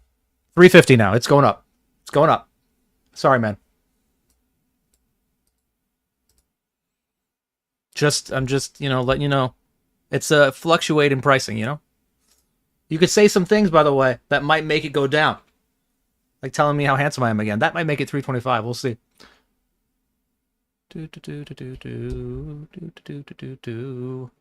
350 now. It's going up. It's going up. Sorry, man. I'm just, letting you know. It's a fluctuate in pricing, You could say some things, by the way, that might make it go down. Like telling me how handsome I am again. That might make it 325. We'll see. Do do do do do do do do do do do.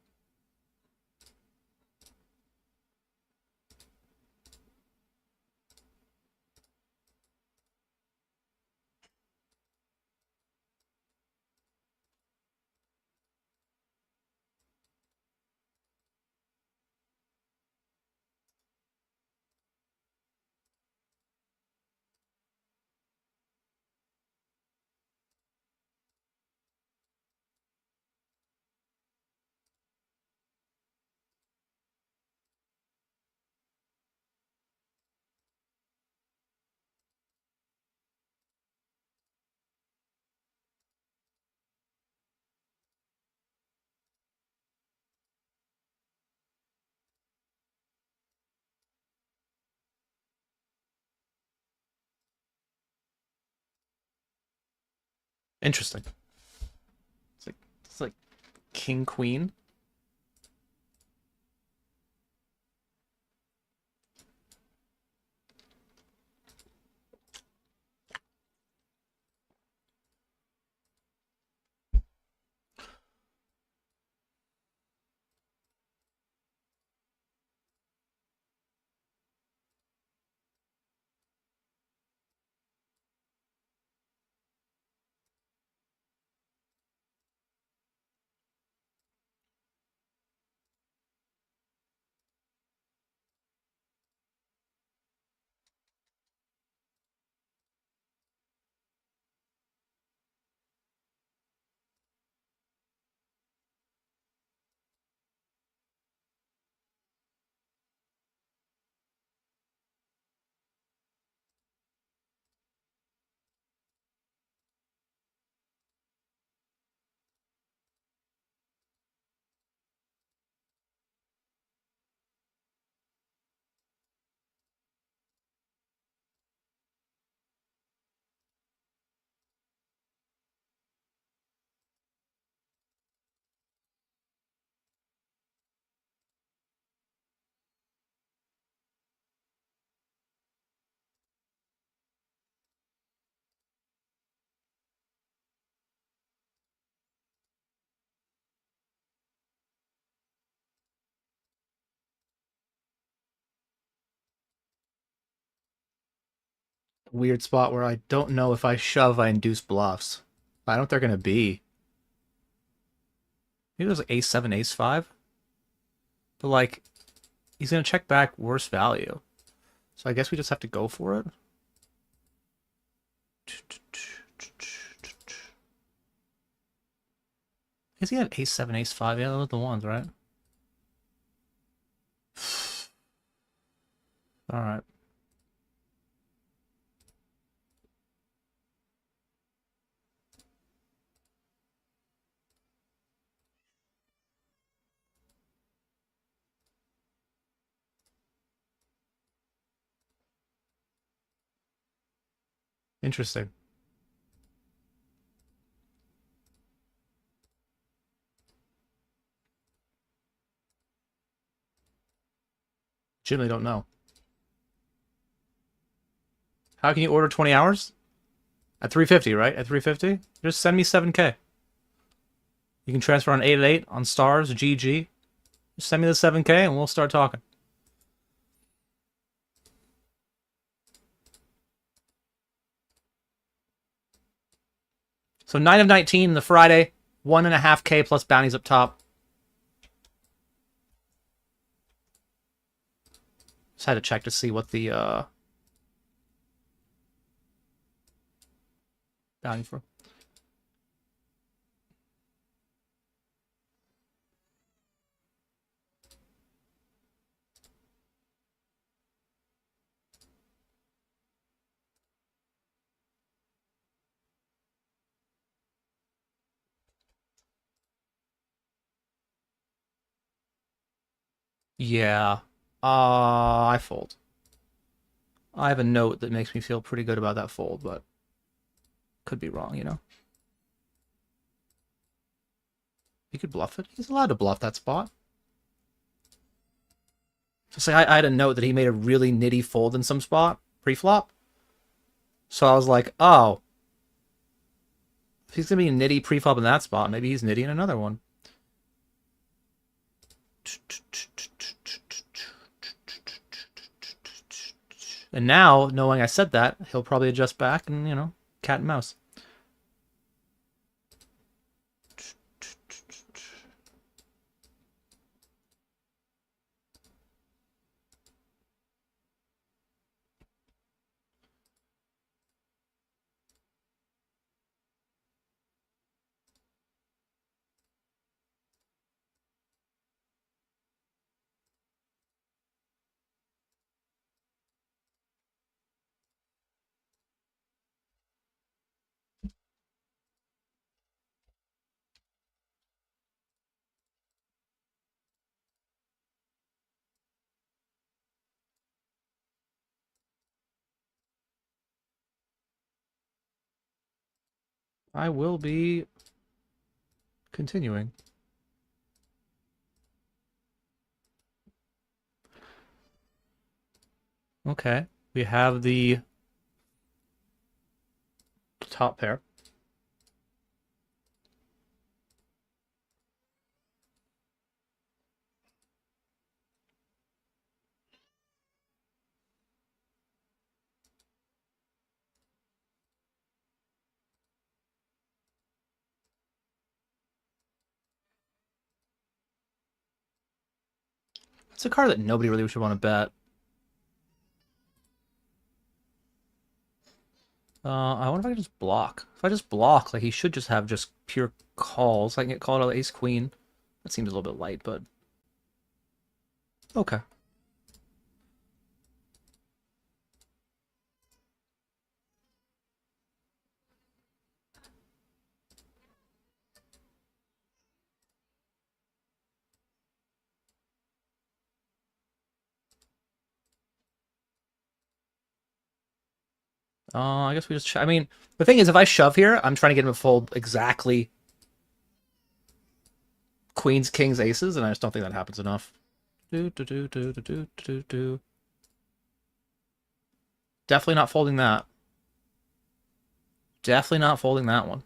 Interesting. It's like king queen. Weird spot where I don't know if I shove, I induce bluffs. I don't know what they're gonna be. Maybe it was like ace seven, ace five. But like, he's gonna check back worse value. So I guess we just have to go for it. Is he had ace seven, ace five? Yeah, those are the ones, right? All right. Interesting. Generally don't know. How can you order 20 hours? At 350, right? At 350? Just send me 7K. You can transfer on 888 on stars, GG. Just send me the 7K and we'll start talking. So 9 of 19 the Friday, 1.5K plus bounties up top. Just had to check to see what the bounty for. Yeah. I fold. I have a note that makes me feel pretty good about that fold, but could be wrong, you know? He could bluff it. He's allowed to bluff that spot. So say I had a note that he made a really nitty fold in some spot, pre-flop. So I was like, oh, if he's gonna be nitty preflop in that spot, maybe he's nitty in another one. And now, knowing I said that, he'll probably adjust back and, you know, cat and mouse. I will be continuing. Okay, we have the top pair. It's a card that nobody really should want to bet. I wonder if I can just block. If I just block, like he should just have just pure calls. I can get called out of ace queen. That seems a little bit light, but okay. I guess we just. I mean, the thing is, if I shove here, I'm trying to get him to fold exactly queens, kings, aces, and I just don't think that happens enough. Definitely not folding that. Definitely not folding that one.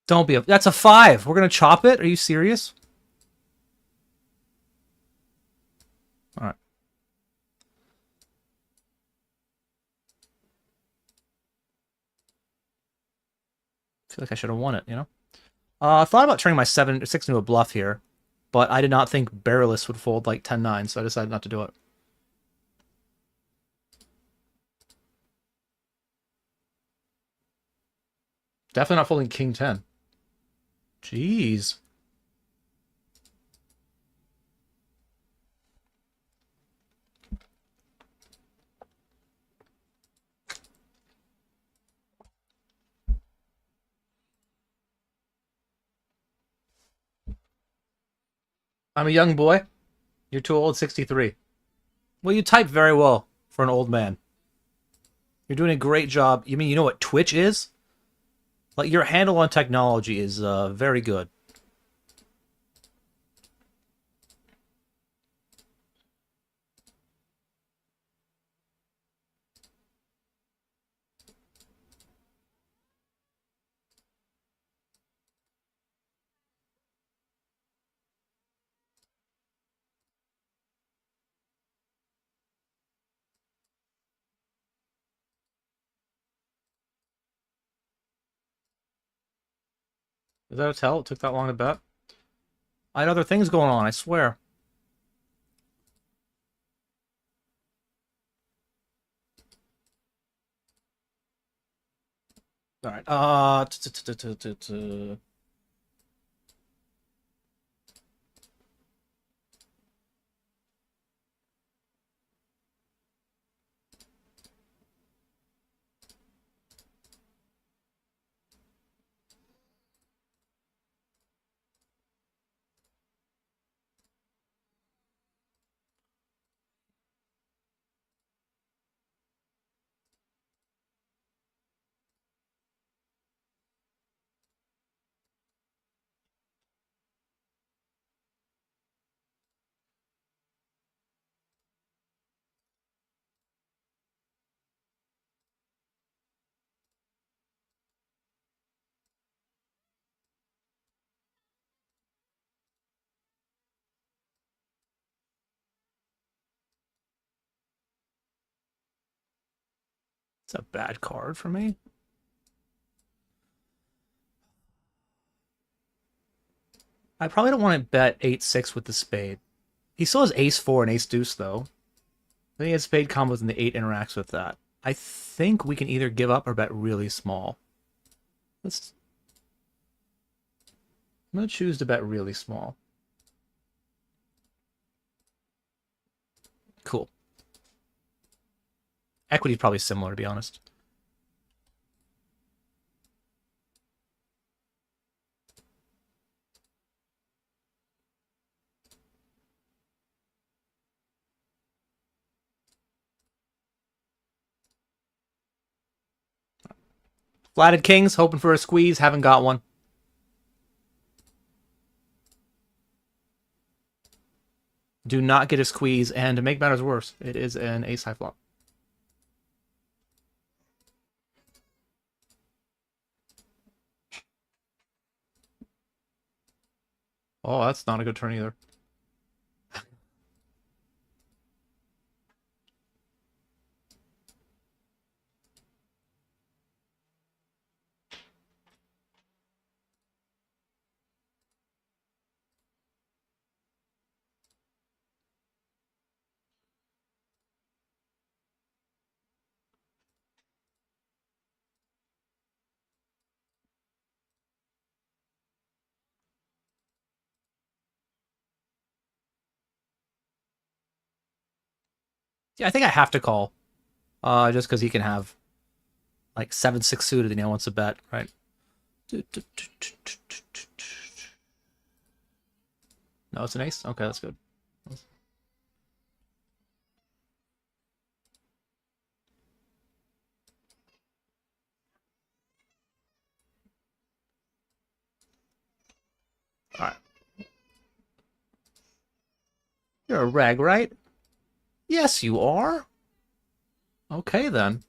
Don't be a. That's a 5. We're gonna chop it. Are you serious? All right. I feel like I should have won it. You know. I thought about turning my 7 or 6 into a bluff here, but I did not think barrelless would fold like 10-9, so I decided not to do it. Definitely not folding king 10. Jeez. I'm a young boy. You're too old, 63. Well, you type very well for an old man. You're doing a great job. You mean you know what Twitch is? Like, your handle on technology is very good. Is that a tell? It took that long to bet? I had other things going on, I swear. All right. It's a bad card for me. I probably don't want to bet 8-6 with the spade. He still has ace-4 and ace-deuce, though. I think his spade combos and the 8 interacts with that. I think we can either give up or bet really small. I'm going to choose to bet really small. Cool. Equity's probably similar, to be honest. Flatted kings, hoping for a squeeze, haven't got one. Do not get a squeeze, and to make matters worse, it is an ace-high flop. Oh, that's not a good turn either. Yeah, I think I have to call. Just because he can have like 7-6 suited and he wants to bet, right? No, it's an ace? Okay, that's good. Alright. You're a reg, right? Yes, you are. Okay, then.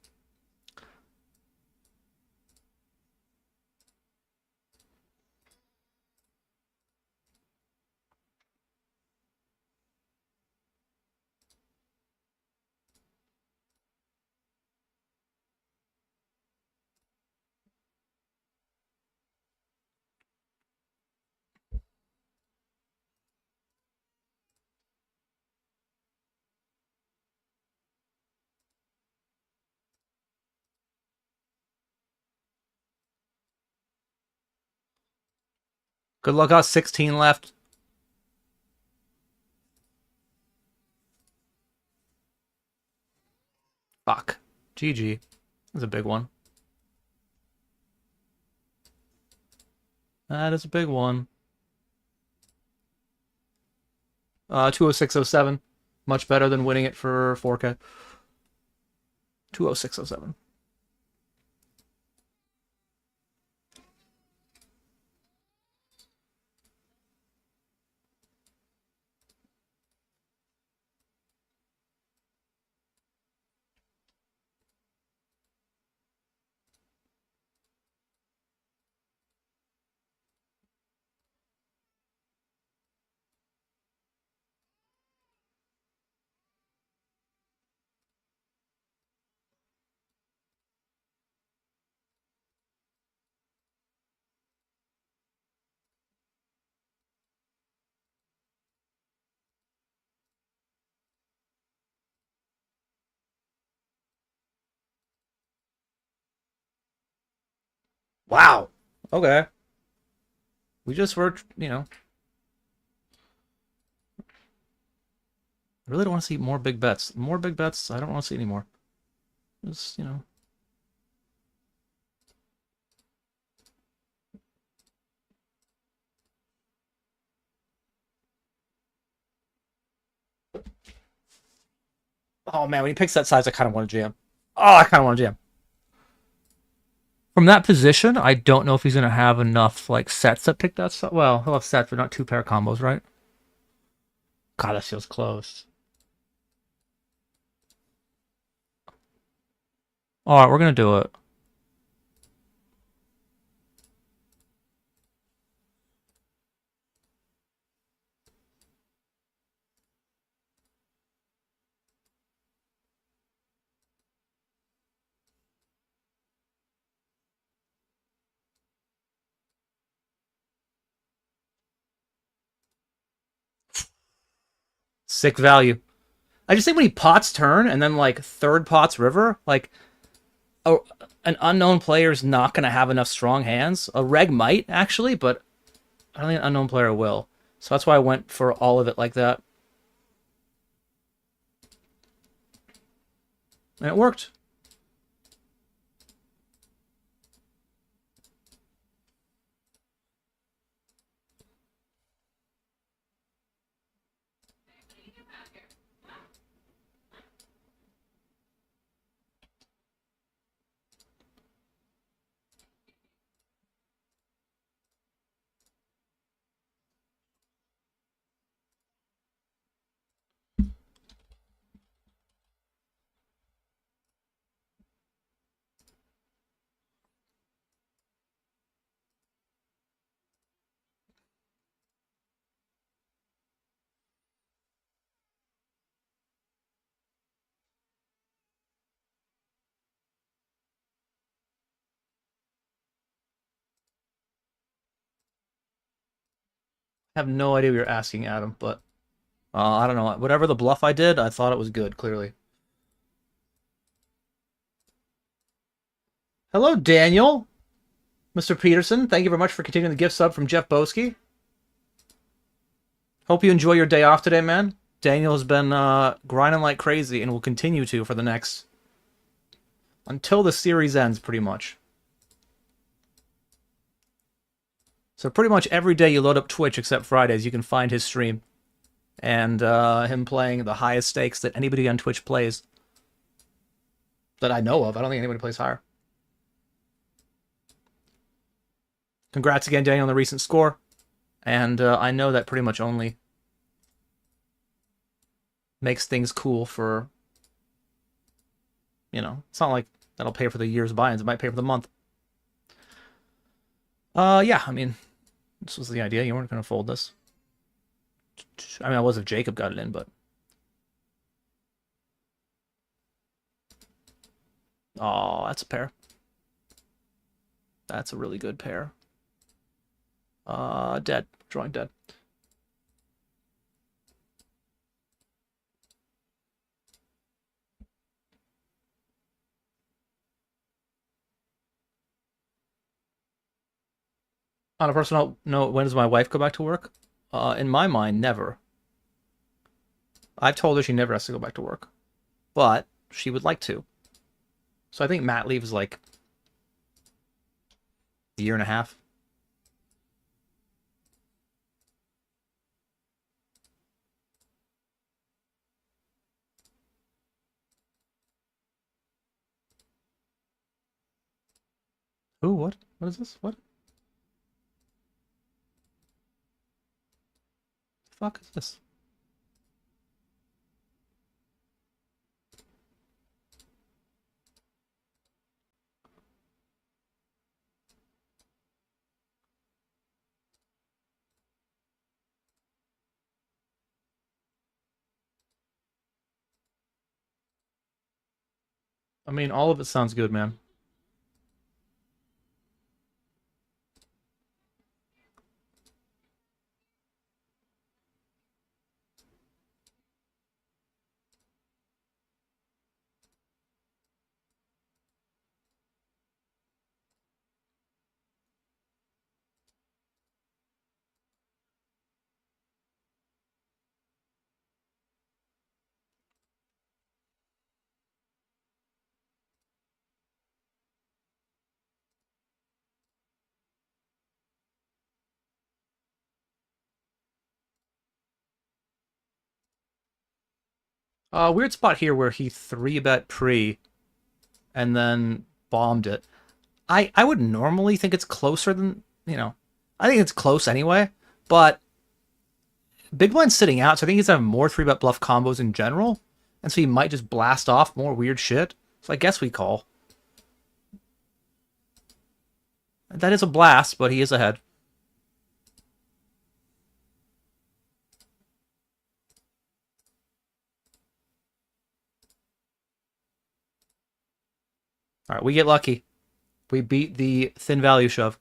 Good luck, us. 16 left. Fuck. GG. That's a big one. That is a big one. 20607. Much better than winning it for 4K. 20607. Wow. Okay. We just were, you know. I really don't want to see more big bets. More big bets, I don't want to see anymore. Just, you know. Oh man, when he picks that size, I kind of want to jam. Oh, I kind of want to jam. From that position, I don't know if he's gonna have enough like sets that pick that. Well, he'll have sets, but not two pair combos, right? God, that feels close. All right, we're gonna do it. Sick value. I just think when he pots turn and then like third pots river, like a, an unknown player is not gonna have enough strong hands. A reg might actually, but I don't think an unknown player will. So that's why I went for all of it like that. And it worked. I have no idea what you're asking, Adam, but I don't know. Whatever the bluff I did, I thought it was good, clearly. Hello, Daniel. Mr. Peterson, thank you very much for continuing the gift sub from Jeff Boski. Hope you enjoy your day off today, man. Daniel has been grinding like crazy and will continue to for the next... until the series ends, pretty much. So pretty much every day you load up Twitch except Fridays, you can find his stream. And him playing the highest stakes that anybody on Twitch plays. That I know of. I don't think anybody plays higher. Congrats again, Daniel, on the recent score. And I know that pretty much only makes things cool for... You know, it's not like that'll pay for the year's buy-ins. It might pay for the month. Yeah, I mean, this was the idea. You weren't going to fold this. I mean, I was if Jacob got it in, but... Oh, that's a pair. That's a really good pair. Dead. Drawing dead. On a personal note, when does my wife go back to work? In my mind, never. I've told her she never has to go back to work. But she would like to. So I think mat leave is like a year and a half. Ooh, what? What is this? What? The fuck is this? I mean, all of it sounds good, man. Weird spot here where he 3-bet pre and then bombed it. I would normally think it's closer than, you know, I think it's close anyway, but Big Blind's sitting out, so I think he's having more 3-bet bluff combos in general, and so he might just blast off more weird shit. So I guess we call. That is a blast, but he is ahead. All right, we get lucky. We beat the thin value shove.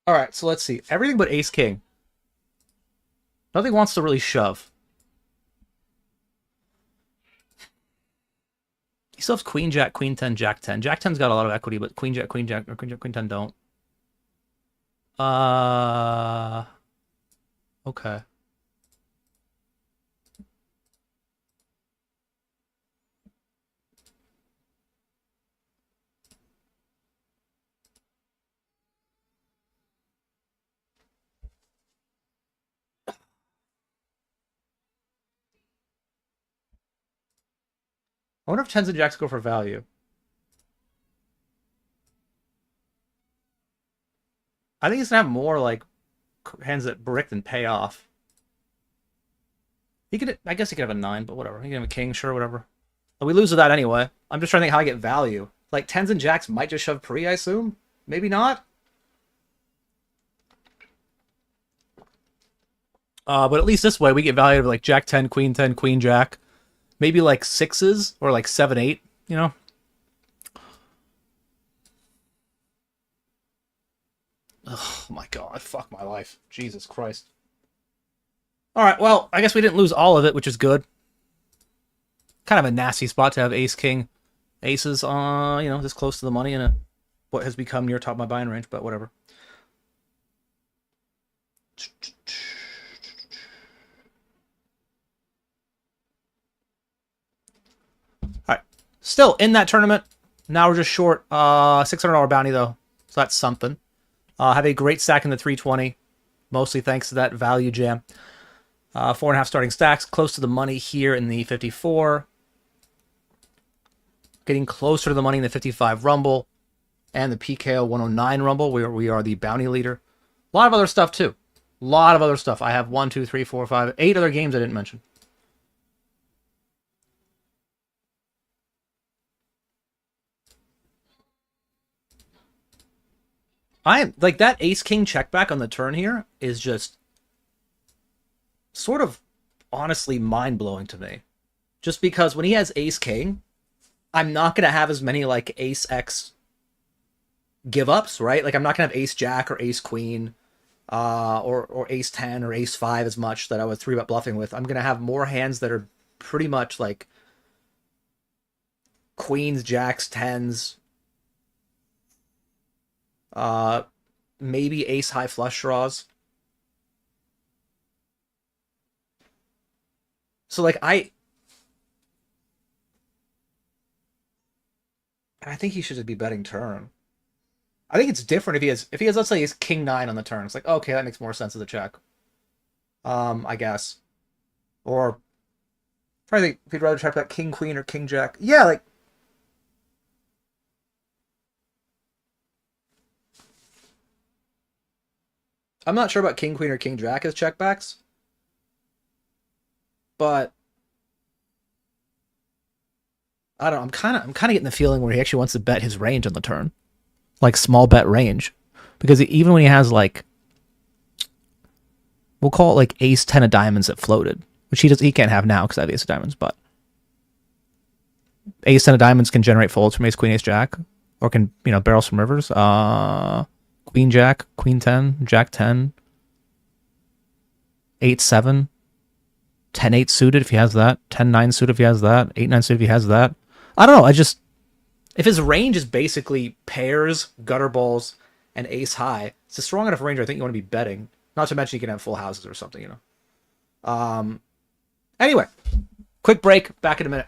All right, so let's see. Everything but ace king. Nothing wants to really shove. He still has queen jack, queen 10, jack 10. Jack 10's got a lot of equity, but queen jack, or queen jack, queen 10 don't. Okay. I wonder if 10s and jacks go for value. I think he's gonna have more like hands that brick than pay off. He could, I guess he could have a 9, but whatever. He can have a king, sure, whatever. But we lose with that anyway. I'm just trying to think how I get value. Like 10s and jacks might just shove pre, I assume. Maybe not. But at least this way we get value of like jack 10, queen jack. Maybe like 6s or like 7, 8, you know? Oh my god, fuck my life. Jesus Christ. Alright, well, I guess we didn't lose all of it, which is good. Kind of a nasty spot to have ace, king, aces, you know, this close to the money in a what has become near top of my buying range, but whatever. Alright, still in that tournament. Now we're just short $600 bounty, though, so that's something. Have a great stack in the 320, mostly thanks to that value jam. 4.5 starting stacks, close to the money here in the 54. Getting closer to the money in the 55 Rumble and the PKO 109 Rumble, where we are the bounty leader. A lot of other stuff, too. A lot of other stuff. I have 1, 2, 3, 4, 5, 8 other games I didn't mention. I am like that ace king check back on the turn here is just sort of honestly mind-blowing to me. Just because when he has ace king, I'm not going to have as many like ace x give-ups, right? Like I'm not going to have ace jack or ace queen or ace 10 or ace 5 as much that I was 3-bet bluffing with. I'm going to have more hands that are pretty much like queens, jacks, 10s, maybe ace high flush draws. So like I think he should just be betting turn. I think it's different if he has let's say his king 9 on the turn. It's like, okay, that makes more sense as a check. I guess. Or I think if he'd rather check that king queen or king jack. Yeah, like I'm not sure about king queen or king jack as checkbacks. But I don't know, I'm kind of getting the feeling where he actually wants to bet his range on the turn. Like small bet range. Because even when he has like we'll call it like ace 10 of diamonds that floated, which he can't have now because I have ace of diamonds, but ace 10 of diamonds can generate folds from ace queen ace jack or can, you know, barrel some rivers. Queen Queen Jack, Queen 10, Jack 10, 8-7, 10-8 suited if he has that, 10-9 suited if he has that, 8-9 suited if he has that. I don't know. If his range is basically pairs, gutter balls, and ace high, it's a strong enough range. I think you want to be betting. Not to mention you can have full houses or something, you know. Anyway, quick break. Back in a minute.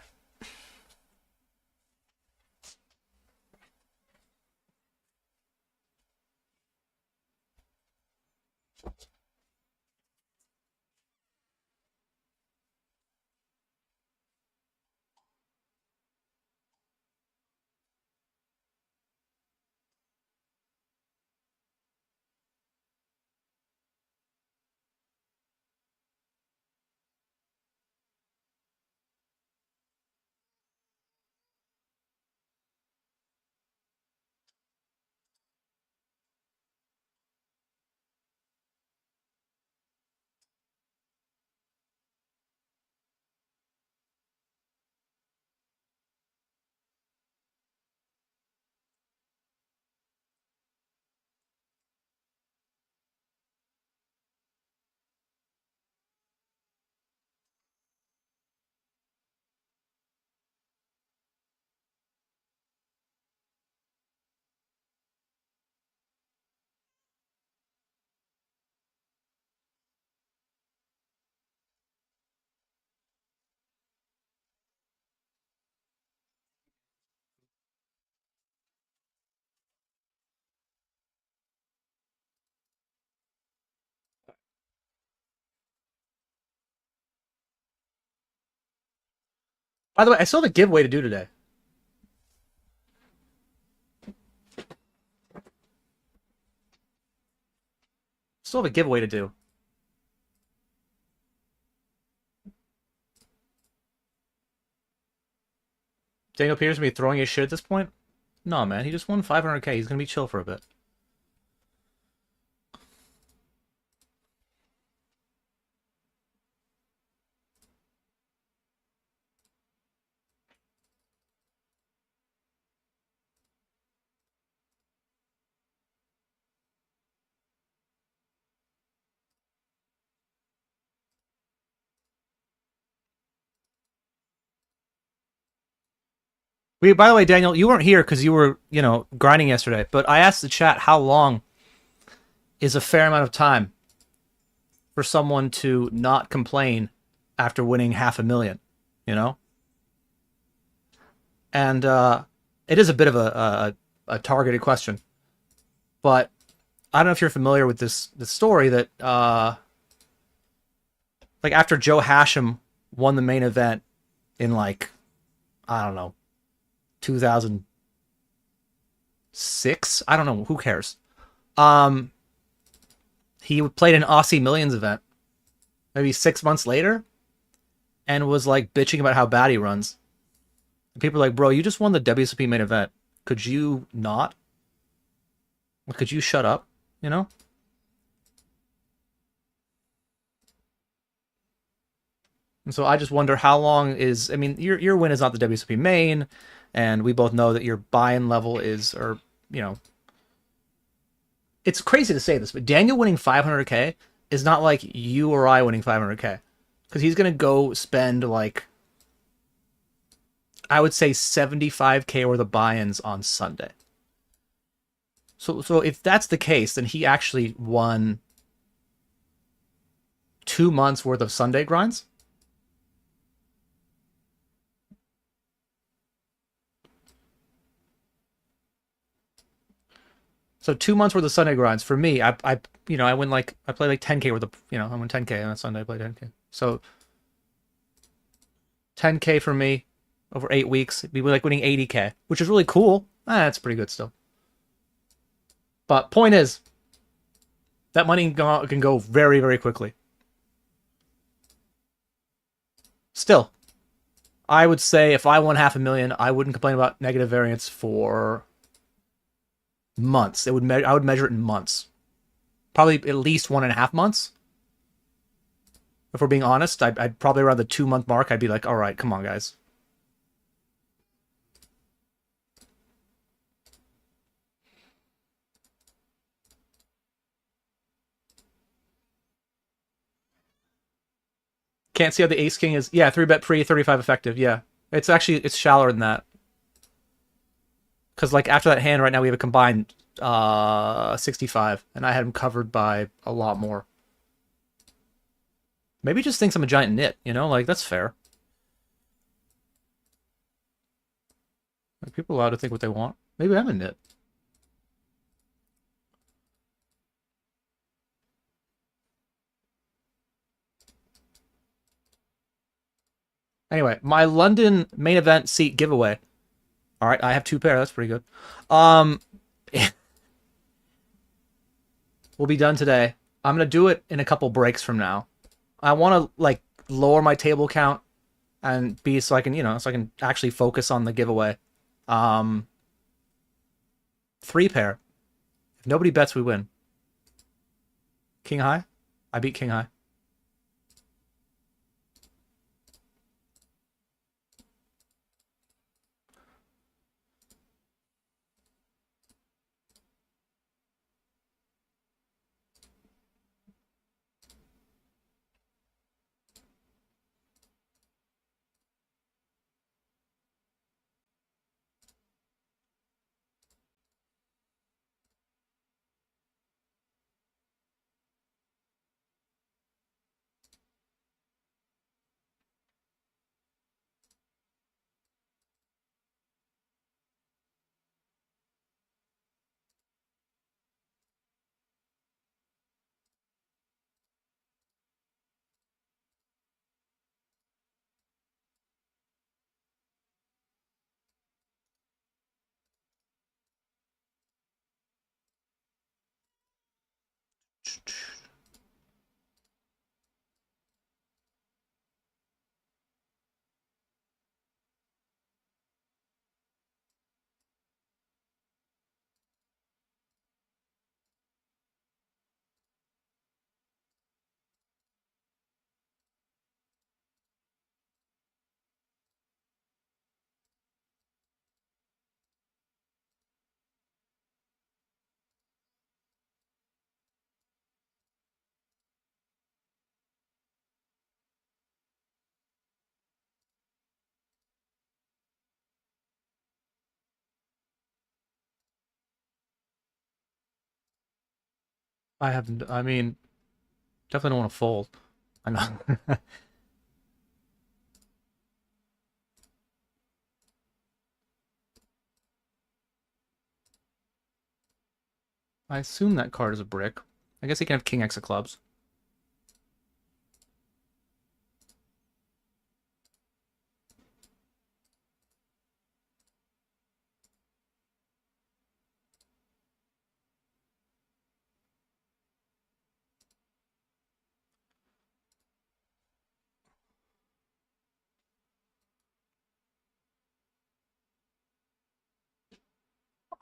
By the way, I still have a giveaway to do today. Still have a giveaway to do. Daniel Peters gonna be throwing his shit at this point? No, man. He just won 500k. He's gonna be chill for a bit. By the way, Daniel, you weren't here because you were, grinding yesterday. But I asked the chat how long is a fair amount of time for someone to not complain after winning $500,000, you know? And it is a bit of a targeted question. But I don't know if you're familiar with this story that, like, after Joe Hashem won the main event in, like, I don't know, 2006? I don't know. Who cares? He played an Aussie Millions event maybe 6 months later and was like bitching about how bad he runs. And people are like, bro, you just won the WSOP main event. Could you not? Could you shut up? You know? And so I just wonder how long is, I mean, your win is not the WSOP main, and we both know that your buy-in level is, or, it's crazy to say this, but Daniel winning 500k is not like you or I winning 500k. Because he's going to go spend, like, I would say 75k worth of buy-ins on Sunday. So if that's the case, then he actually won 2 months worth of Sunday grinds. So 2 months worth of Sunday grinds for me. I win like, I play like 10k worth of, I win 10k on Sunday. I play 10k. So 10k for me over 8 weeks. It'd be like winning 80k, which is really cool. That's pretty good still. But point is, that money can go very, very quickly. Still, I would say if I won $500,000, I wouldn't complain about negative variance for months. I would measure it in months. Probably at least 1.5 months. If we're being honest, I'd probably around the 2-month mark, I'd be like, all right, come on, guys. can't see how the ace king is. Yeah, 3-bet pre, 35 effective. Yeah, it's actually it's shallower than that. Because like after that hand, right now we have a combined 65, and I had him covered by a lot more. Maybe he just thinks I'm a giant nit, you know? Like, that's fair. Are people allowed to think what they want? Maybe I'm a nit. Anyway, my London main event seat giveaway. All right, I have 2 pair. That's pretty good. We'll be done today. I'm gonna do it in a couple breaks from now. I want to like lower my table count and be so I can, so I can actually focus on the giveaway. 3 pair. If nobody bets, we win. King high? I beat king high. I mean, definitely don't want to fold. I know. I assume that card is a brick. I guess he can have king X of clubs.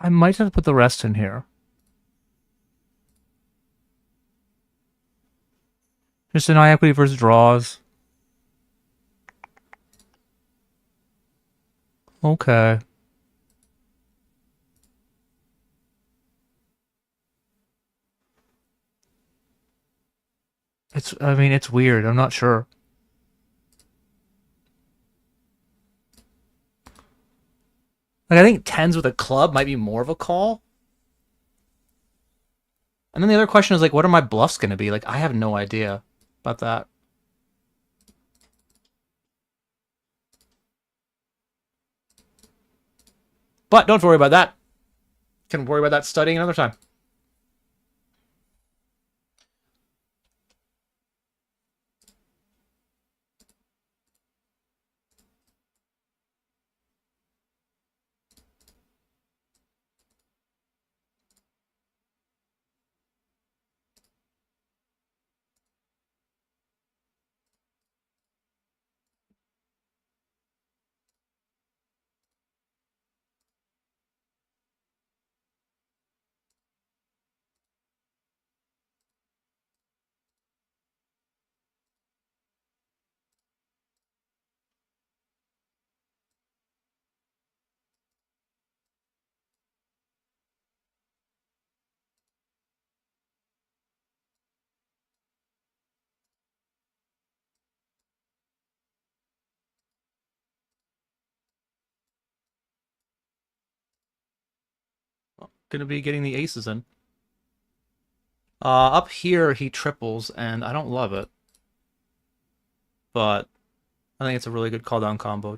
I might have to put the rest in here. Just deny equity versus draws. Okay. I mean, it's weird. I'm not sure. Like, I think tens with a club might be more of a call. And then the other question is, like, what are my bluffs going to be? Like, I have no idea about that. But don't worry about that. Can worry about that studying another time. going to be getting the aces in. Up here, he triples, and I don't love it. But I think it's a really good call-down combo.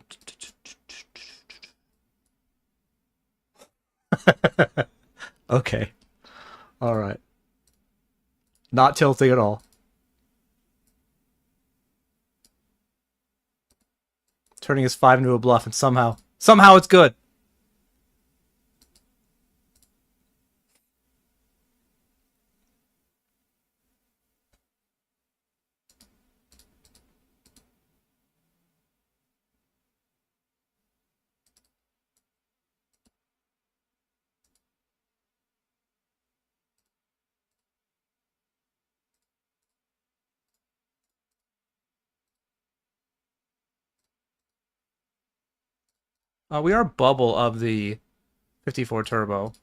Okay. All right. Not tilting at all. Turning his 5 into a bluff, and somehow it's good. We are bubble of the 54 turbo.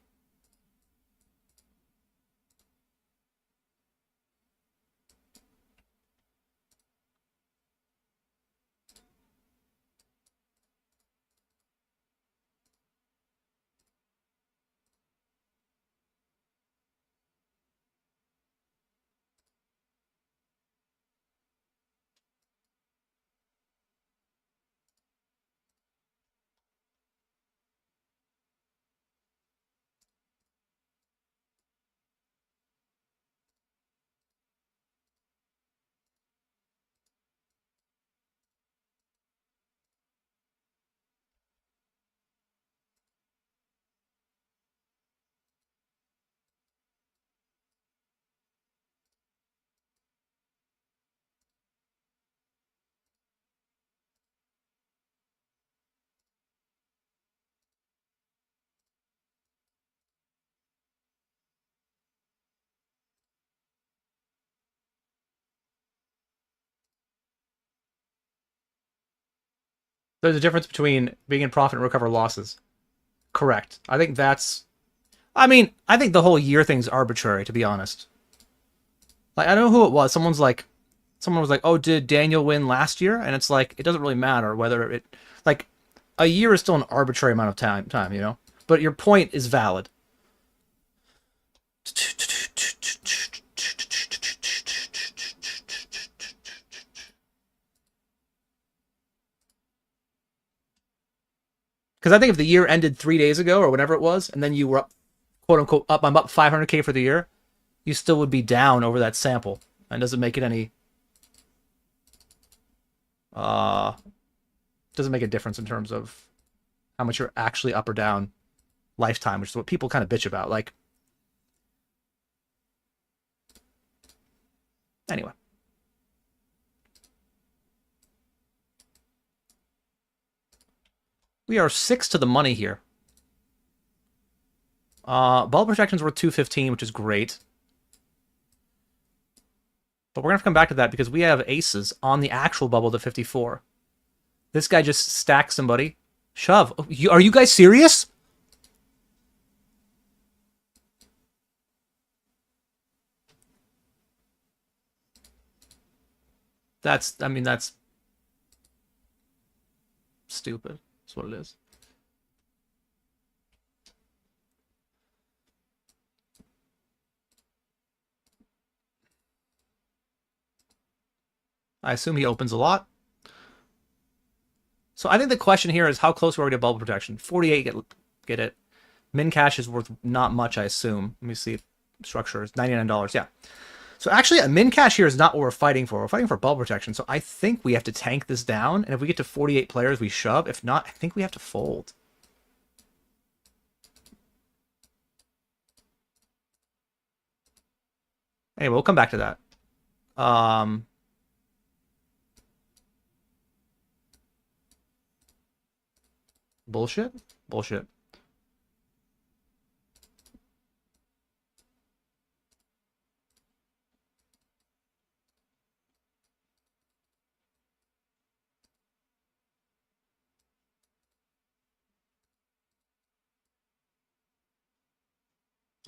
There's a difference between being in profit and recover losses. Correct. I think that's... I mean, I think the whole year thing's arbitrary, to be honest. Like, I don't know who it was. Someone was like, oh, did Daniel win last year? And it's like, it doesn't really matter whether it... Like, a year is still an arbitrary amount of time, you know? But your point is valid. Because I think if the year ended 3 days ago or whatever it was, and then you were up, quote unquote, I'm up 500K for the year, you still would be down over that sample. And doesn't make it any... doesn't make a difference in terms of how much you're actually up or down lifetime, which is what people kind of bitch about. Like, anyway. We are 6 to the money here. Ball protection's worth 215, which is great. But we're going to have to come back to that because we have aces on the actual bubble to 54. This guy just stacks somebody. Shove. Are you guys serious? That's stupid. That's what it is. I assume he opens a lot. So I think the question here is how close we are to bubble protection. 48 get it. Min cash is worth not much, I assume. Let me see. Structure is $99. Yeah. So actually, a min cash here is not what we're fighting for. We're fighting for bubble protection. So I think we have to tank this down. And if we get to 48 players, we shove. If not, I think we have to fold. Anyway, we'll come back to that. Bullshit? Bullshit.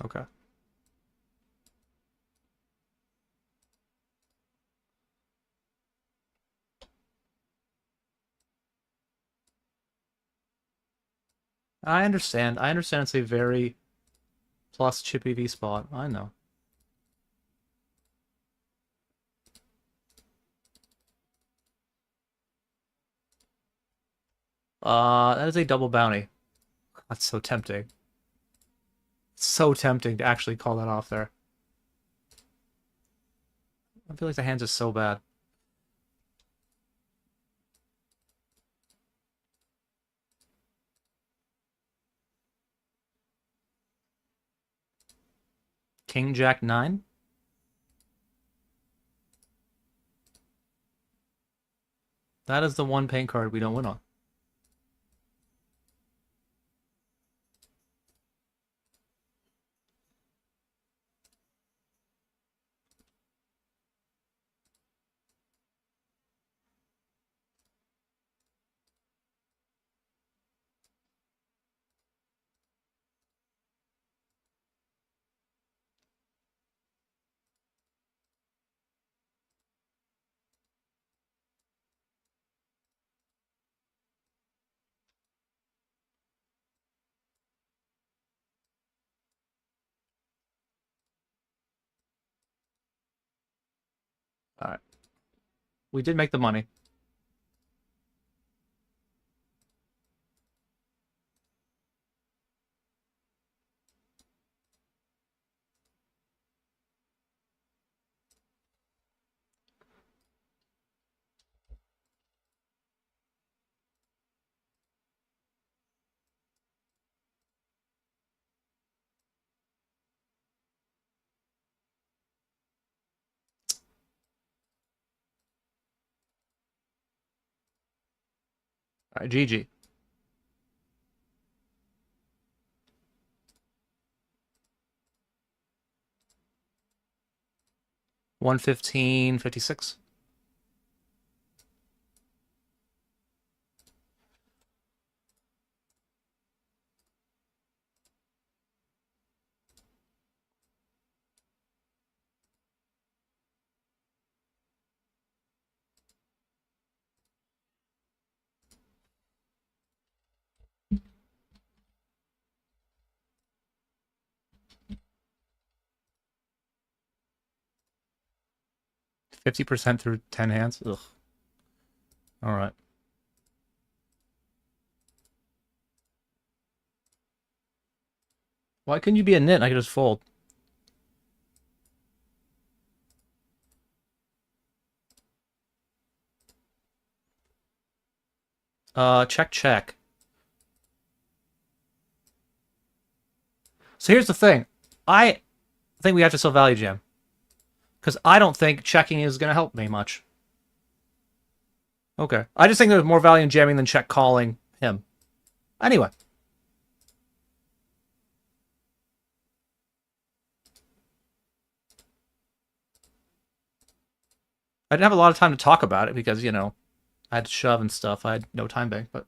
Okay. I understand. I understand it's a very plus chippy V spot. I know. That is a double bounty. That's so tempting. So tempting to actually call that off there. I feel like the hands are so bad. King Jack 9? That is the one paint card we don't win on. Alright. We did make the money. Alright, GG. $115.56. $50% through 10 hands. Ugh. Alright. Why couldn't you be a nit? I could just fold. Check. So here's the thing. I think we have to still value jam. Because I don't think checking is going to help me much. Okay. I just think there's more value in jamming than check calling him. Anyway. I didn't have a lot of time to talk about it because, you know, I had to shove and stuff. I had no time bank, but...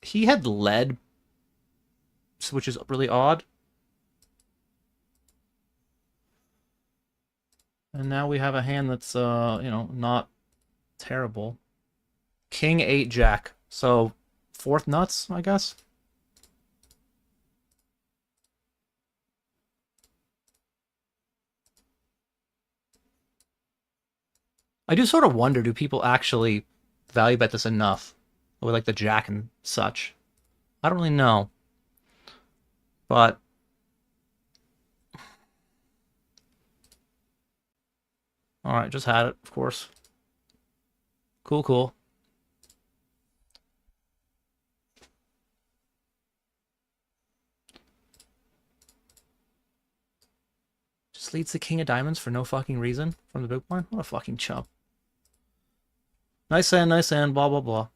He had lead, which is really odd. And now we have a hand that's, you know, not terrible. King 8 Jack. So, fourth nuts, I guess? I do sort of wonder, do people actually value bet this enough? With, like, the Jack and such. I don't really know. But... Alright, just had it, of course. Cool. Just leads the king of diamonds for no fucking reason from the big blind? What a fucking chump. Nice hand, blah, blah, blah.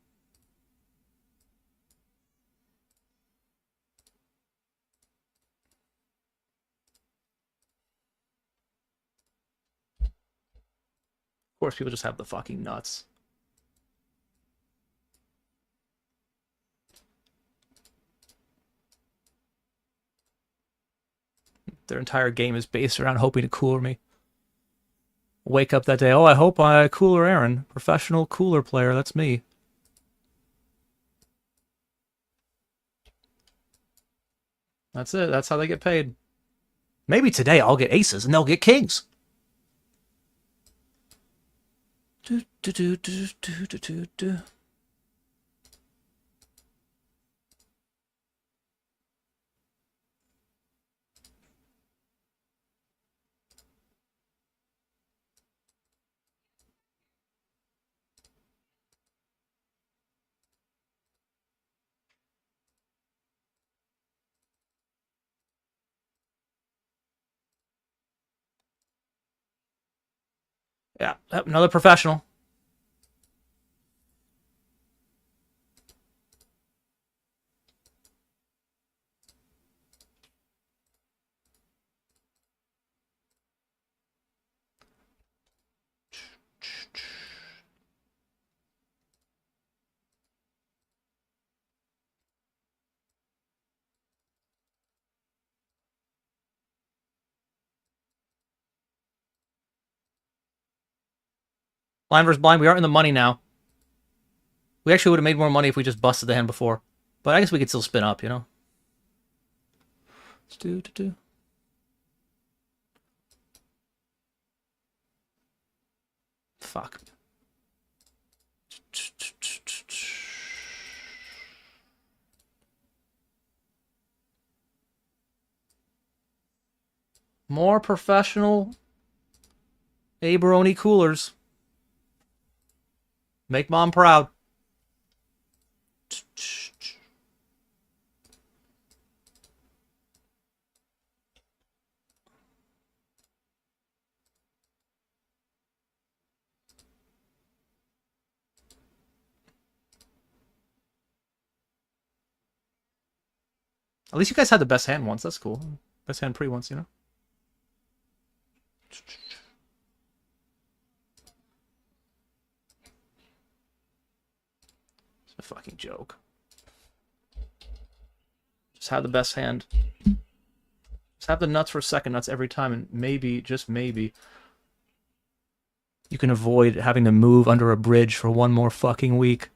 Of course, people just have the fucking nuts. Their entire game is based around hoping to cooler me. Wake up that day, oh, I hope I cooler Aaron. Professional cooler player, that's me. That's it, that's how they get paid. Maybe today I'll get aces and they'll get kings. Do, do, do, do, do, do, do, do. Yeah, another professional. Blind versus blind, we are in the money now. We actually would have made more money if we just busted the hand before. But I guess we could still spin up, you know? Let's do. Fuck. More professional Aberoni coolers. Make mom proud. At least you guys had the best hand once. That's cool. Best hand pre once, you know? It's a fucking joke. Just have the best hand. Just have the nuts for second nuts every time, and maybe, just maybe, you can avoid having to move under a bridge for one more fucking week.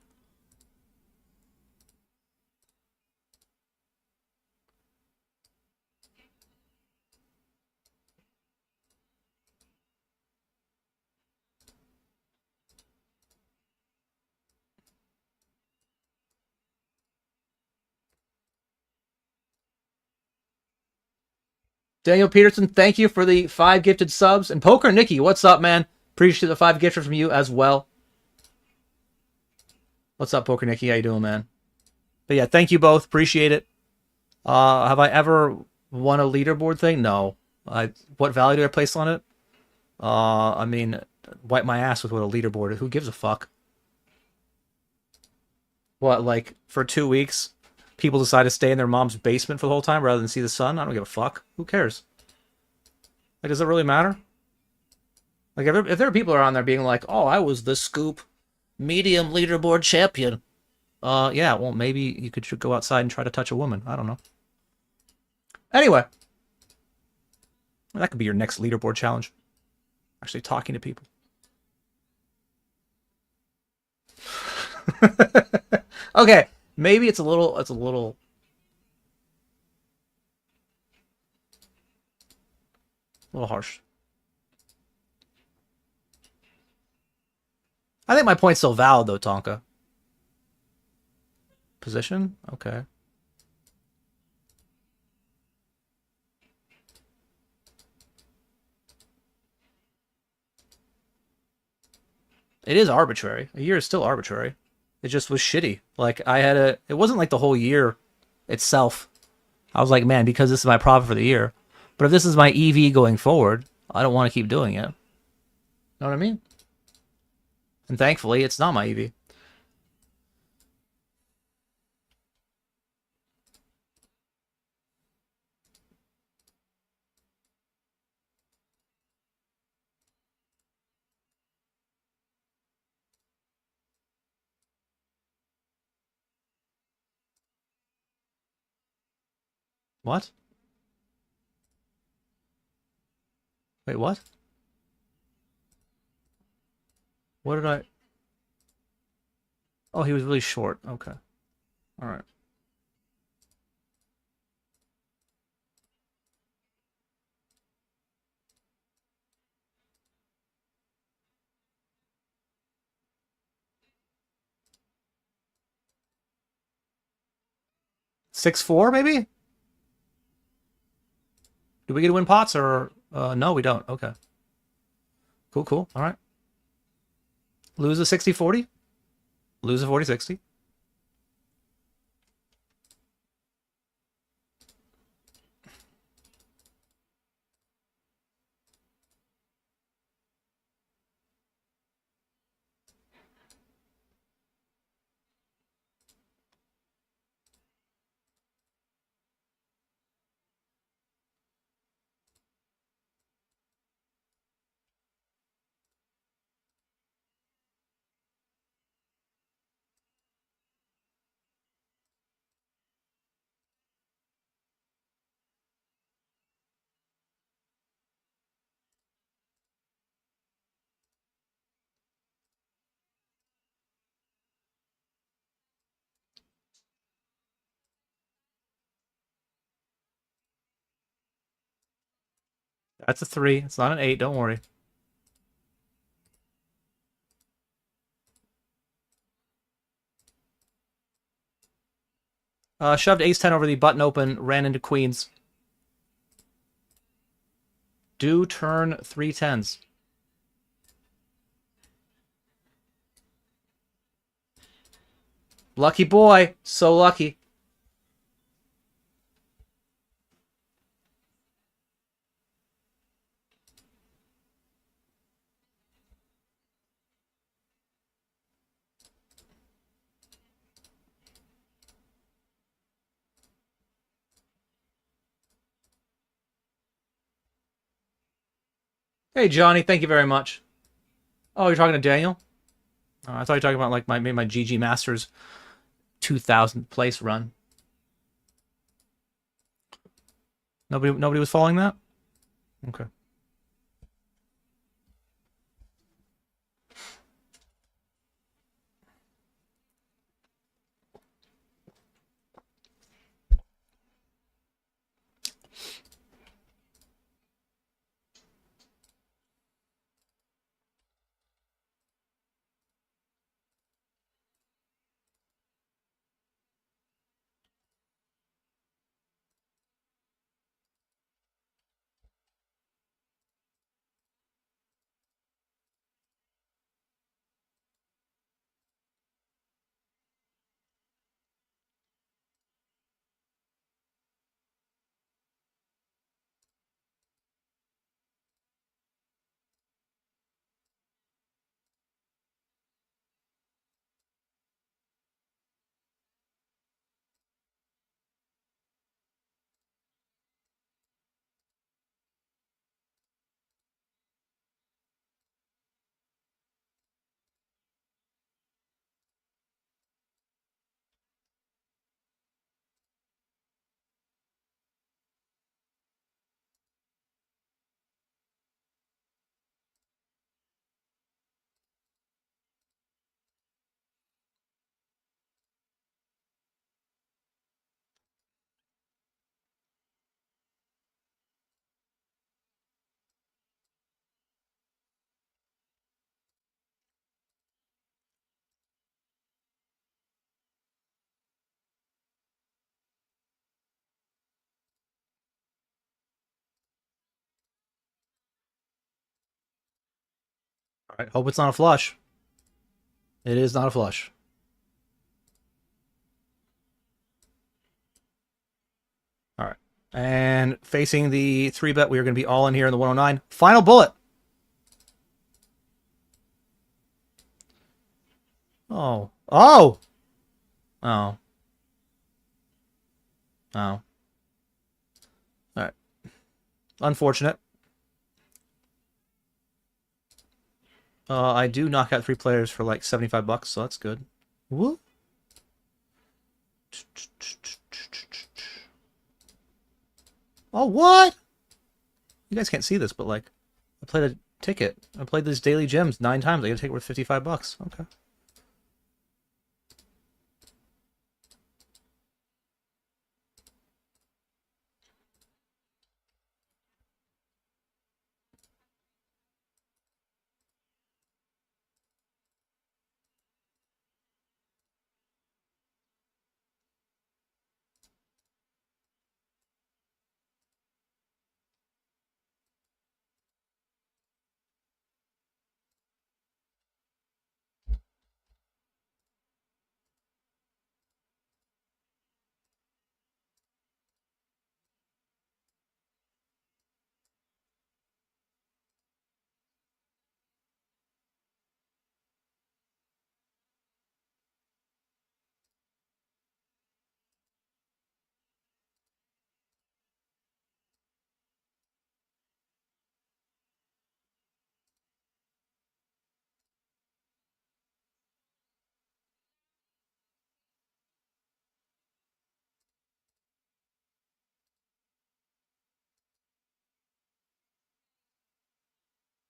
Daniel Peterson, thank you for the 5 gifted subs. And Poker Nikki, what's up, man? Appreciate the 5 gifted from you as well. What's up, Poker Nikki? How you doing, man? But yeah, thank you both. Appreciate it. Have I ever won a leaderboard thing? No. What value do I place on it? I mean, wipe my ass with what a leaderboard is. Who gives a fuck? What, like, for 2 weeks, people decide to stay in their mom's basement for the whole time rather than see the sun? I don't give a fuck. Who cares? Like, does it really matter? Like, if there are people around there being like, oh, I was the Scoop medium leaderboard champion. Yeah, well, maybe you should go outside and try to touch a woman. I don't know. Anyway. That could be your next leaderboard challenge. Actually talking to people. Okay, maybe it's a little harsh. I think my point's still valid though, Tonka. Position? Okay. It is arbitrary. A year is still arbitrary. It just was shitty. Like, it wasn't like the whole year itself. I was like, man, because this is my profit for the year. But if this is my EV going forward, I don't want to keep doing it. Know what I mean? And thankfully, it's not my EV. What? Wait, what? What did I... Oh, he was really short. Okay. All right. Six four, maybe? Do we get to win pots or... no, we don't. Okay. Cool, cool. All right. Lose a 60-40. Lose a 40-60. That's a 3. It's not an 8. Don't worry. Shoved ace-10 over the button open, ran into queens. Do turn 3 10s. Lucky boy. So lucky. Hey, Johnny. Thank you very much. Oh, you're talking to Daniel? Oh, I thought you were talking about like my GG Masters 2000 place run. Nobody was following that? Okay. All right. Hope it's not a flush. It is not a flush. All right. And facing the 3-bet, we are going to be all in here in the 109. Final bullet. Oh. Oh! Oh. Oh. All right. Unfortunate. I do knock out 3 players for like $75, so that's good. Woo. Oh, what? You guys can't see this, but like, I played a ticket. I played these daily gems 9 times. I got a ticket worth $55. Okay.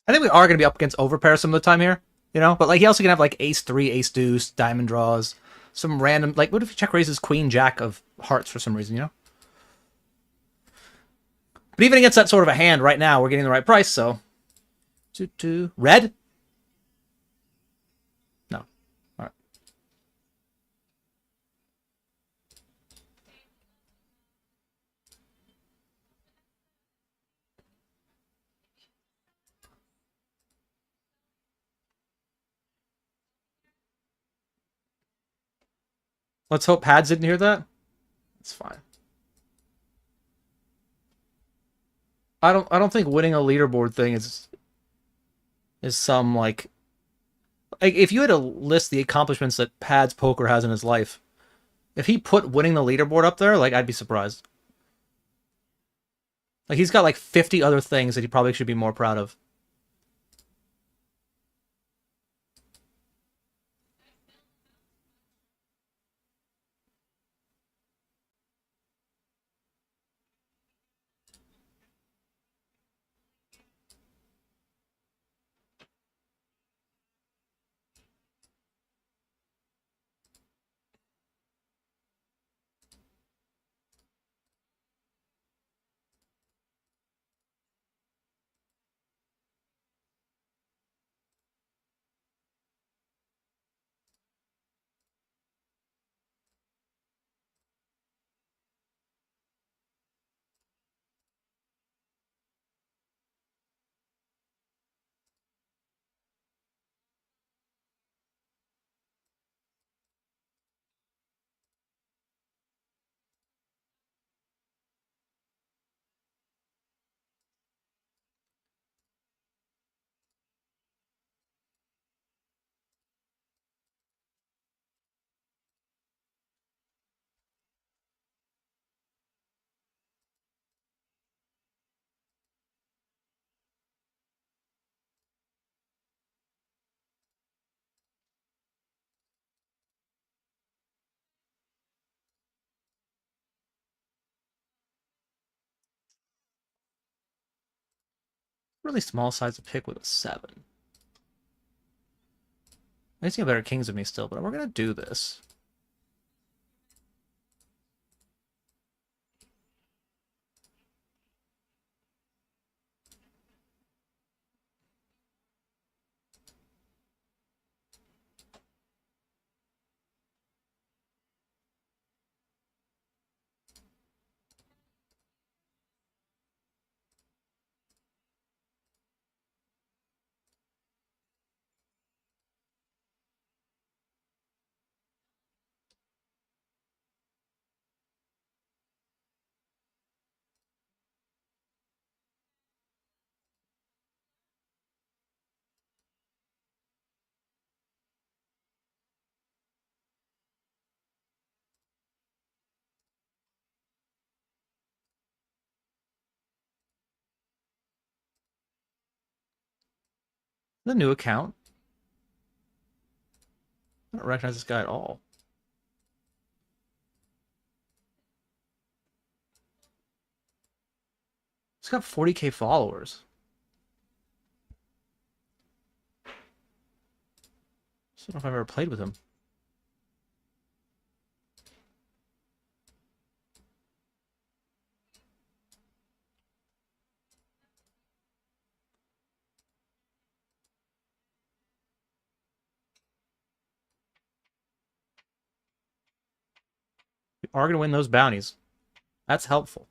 I think we are going to be up against overpair some of the time here, you know? But, like, he also can have, like, ace 3, ace deuce, diamond draws, some random... Like, what if he check raises queen jack of hearts for some reason, you know? But even against that sort of a hand right now, we're getting the right price, so... Red? No. All right. Let's hope Pads didn't hear that. It's fine. I don't think winning a leaderboard thing is some like if you had to list the accomplishments that Pads Poker has in his life, if he put winning the leaderboard up there, like I'd be surprised. Like he's got like 50 other things that he probably should be more proud of. Really small size to pick with a 7. He's got better kings than me still, but we're gonna do this. The new account. I don't recognize this guy at all. He's got 40K followers. I don't know if I've ever played with him. You are going to win those bounties. That's helpful.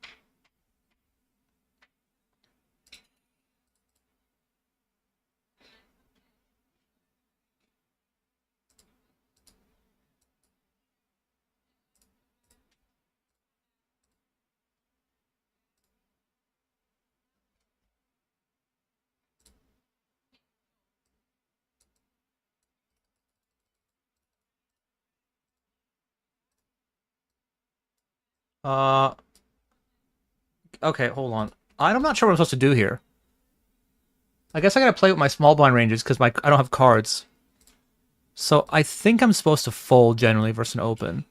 Okay, hold on. I'm not sure what I'm supposed to do here. I guess I gotta play with my small blind ranges because I don't have cards. So I think I'm supposed to fold generally versus an open.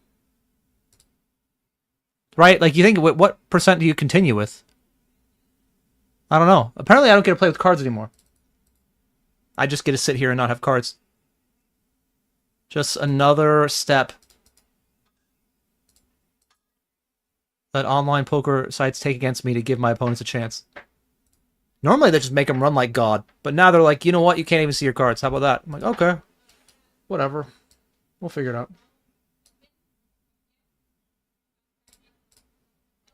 Right? Like, you think, what percent do you continue with? I don't know. Apparently I don't get to play with cards anymore. I just get to sit here and not have cards. Just another step that online poker sites take against me to give my opponents a chance. Normally they just make them run like God, but now they're like, you know what? You can't even see your cards. How about that? I'm like, okay, whatever. We'll figure it out.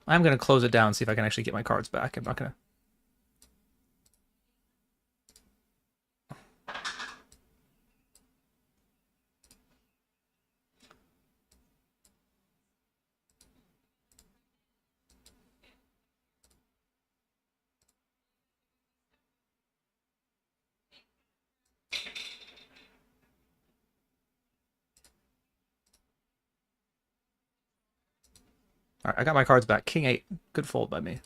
I'm going to close it down and see if I can actually get my cards back. I'm not going to... All right, I got my cards back. King 8. Good fold by me.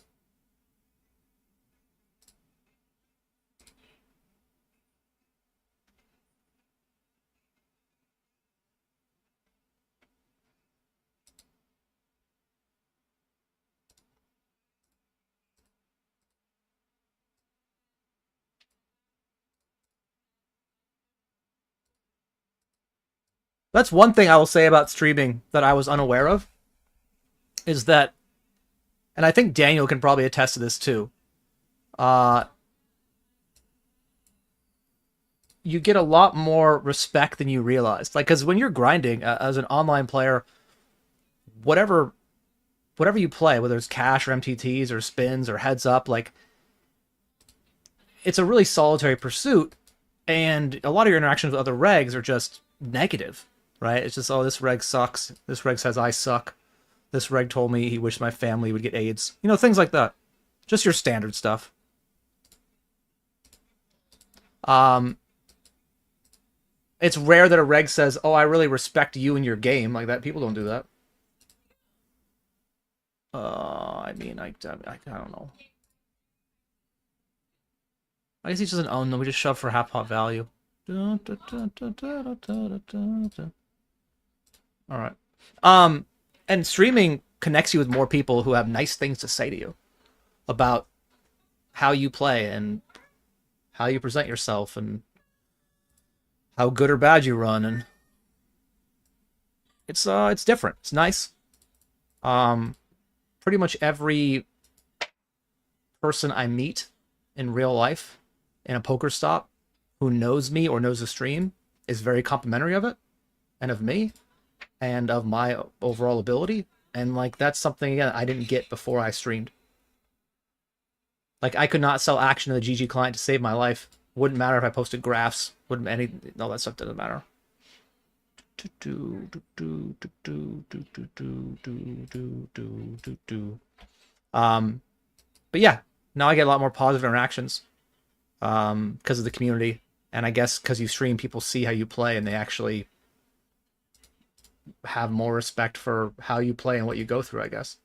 That's one thing I will say about streaming that I was unaware of, is that, and I think Daniel can probably attest to this too, you get a lot more respect than you realize. Like, because when you're grinding as an online player, whatever you play, whether it's cash or MTTs or spins or heads up, like, it's a really solitary pursuit, and a lot of your interactions with other regs are just negative, right? It's just, oh, this reg sucks. This reg says I suck. This reg told me he wished my family would get AIDS. You know, things like that. Just your standard stuff. It's rare that a reg says, oh, I really respect you and your game. Like that. People don't do that. I mean, I don't know. I guess he doesn't own them. We just shove for half pot value. Alright. And streaming connects you with more people who have nice things to say to you about how you play and how you present yourself and how good or bad you run, and it's different. It's nice. Pretty much every person I meet in real life in a poker stop who knows me or knows the stream is very complimentary of it and of me and of my overall ability. And like, that's something, again, I didn't get before I streamed. Like, I could not sell action to the GG client to save my life. Wouldn't matter if I posted graphs. Wouldn't any, all that stuff doesn't matter. But yeah, now I get a lot more positive interactions because of the community, and I guess because you stream, people see how you play and they actually have more respect for how you play and what you go through, I guess.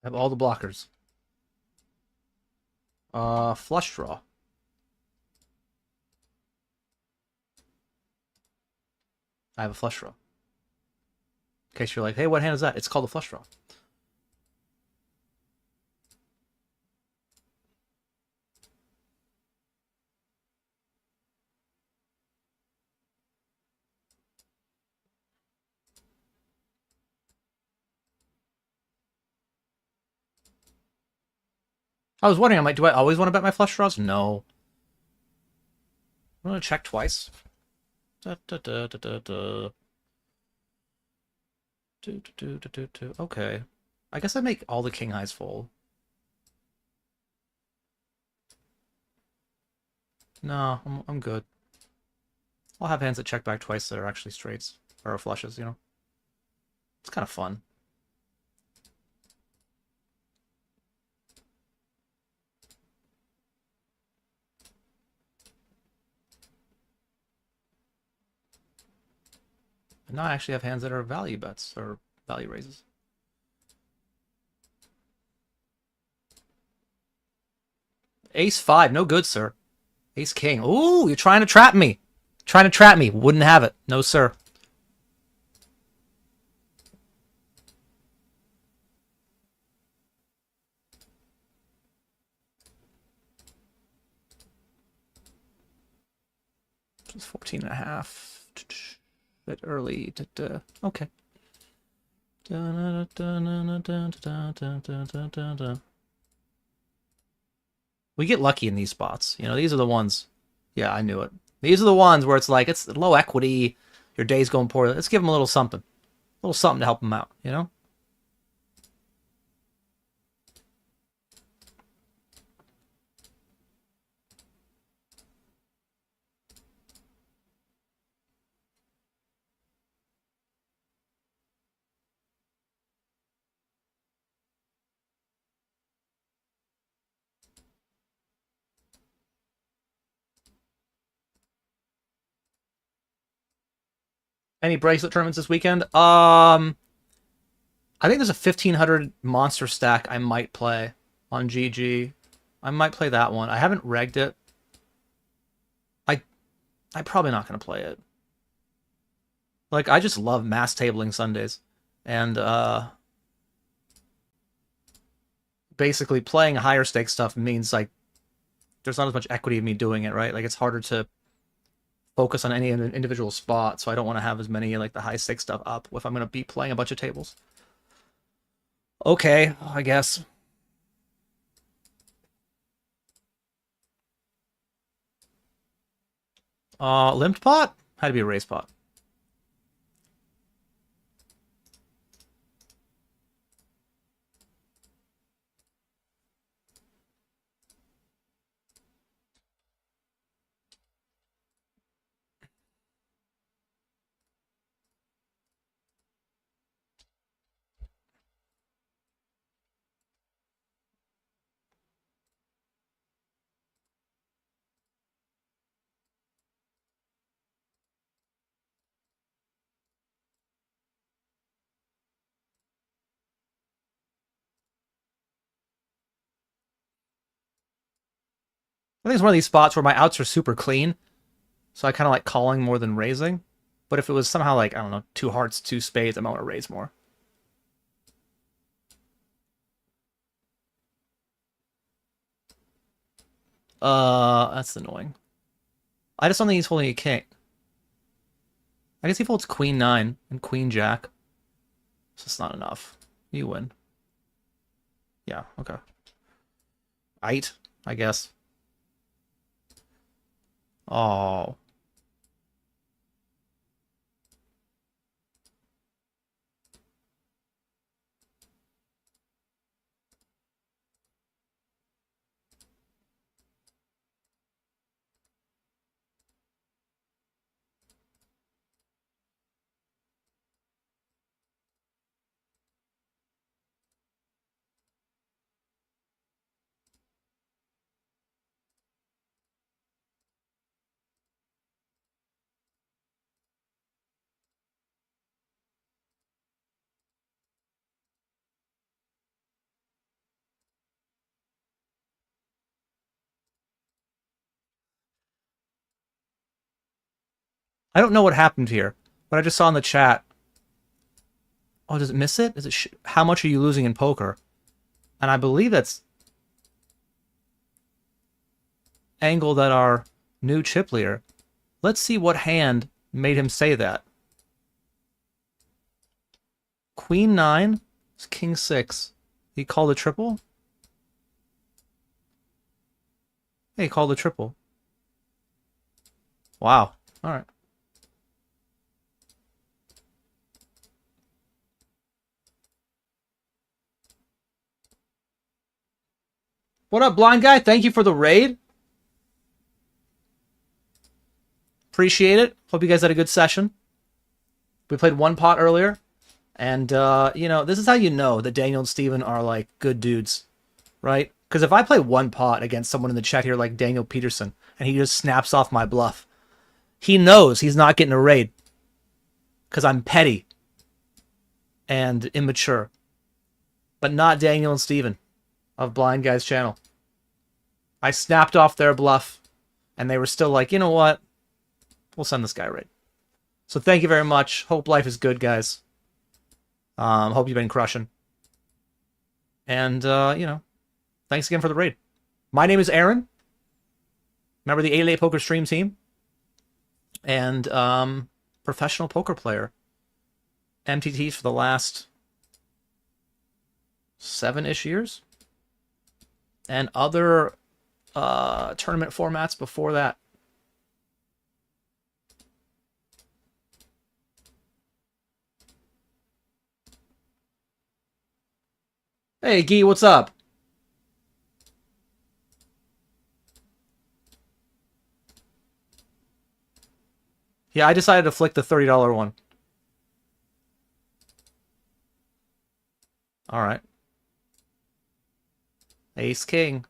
I have all the blockers. Flush draw. I have a flush draw. In case you're like, hey, what hand is that? It's called a flush draw. I was wondering, I'm like, do I always want to bet my flush draws? No. I'm going to check twice. Okay. I guess I make all the king highs fold. No, I'm good. I'll have hands that check back twice that are actually straights. Or flushes, you know? It's kind of fun. And now I actually have hands that are value bets, or value raises. Ace 5, no good, sir. Ace king. Ooh, you're trying to trap me. Trying to trap me. Wouldn't have it. No, sir. It's 14 and a half. Bit early. Okay. We get lucky in these spots. You know, these are the ones. Yeah, I knew it. These are the ones where it's like, it's low equity. Your day's going poorly. Let's give them a little something. A little something to help them out, you know? Any bracelet tournaments this weekend? I think there's a 1500 monster stack I might play on GG. I might play that one. I haven't regged it. I'm probably not going to play it. Like, I just love mass tabling Sundays. And, basically playing higher stake stuff means, like, there's not as much equity of me doing it, right? Like, it's harder to focus on any individual spot, so I don't want to have as many, like, the high stake stuff up if I'm going to be playing a bunch of tables. Okay, I guess. Limped pot? Had to be a raise pot. I think it's one of these spots where my outs are super clean, so I kind of like calling more than raising. But if it was somehow like, I don't know, 2 hearts, 2 spades, I might want to raise more. That's annoying. I just don't think he's holding a king. I guess he folds queen 9 and queen jack. It's just not enough. You win. Yeah, okay. Eight, I guess. Oh. I don't know what happened here, but I just saw in the chat. Oh, does it miss it? Is it how much are you losing in poker? And I believe that's angled at our new chip leader. Let's see what hand made him say that. Queen 9, King 6. He called a triple? Hey, he called a triple. Wow. All right. What up, blind guy? Thank you for the raid. Appreciate it. Hope you guys had a good session. We played one pot earlier. And, you know, this is how you know that Daniel and Steven are, like, good dudes. Right? Because if I play one pot against someone in the chat here like Daniel Peterson, and he just snaps off my bluff, he knows he's not getting a raid. Because I'm petty. And immature. But not Daniel and Steven of Blind Guy's channel. I snapped off their bluff, and they were still like, you know what? We'll send this guy a raid. So thank you very much. Hope life is good, guys. Hope you've been crushing. And, you know, thanks again for the raid. My name is Aaron. Member of the 888 Poker Stream team. And, professional poker player. MTTs for the last 7-ish years. And other, tournament formats before that. Hey, Guy, what's up? Yeah, I decided to flick the $30 one. All right. Ace King.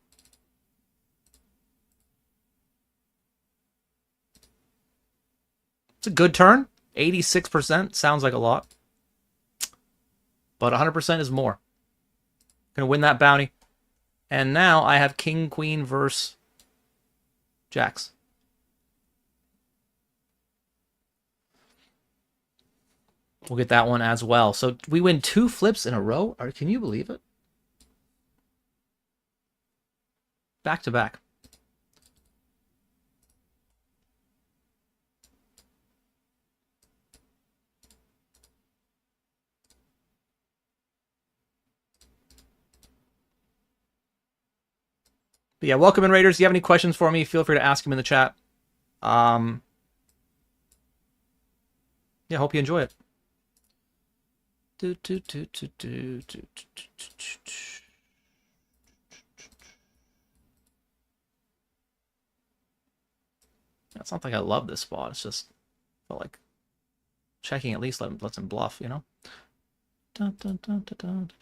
It's a good turn. 86% sounds like a lot. But 100% is more. Gonna win that bounty. And now I have King, Queen versus Jacks. We'll get that one as well. So we win 2 flips in a row. Can you believe it? Back to back. But yeah, welcome in, Raiders. If you have any questions for me, feel free to ask them in the chat. Yeah, hope you enjoy it. It's not like I love this spot. It's just felt like checking at least lets him bluff, you know? Dun, dun, dun, dun, dun.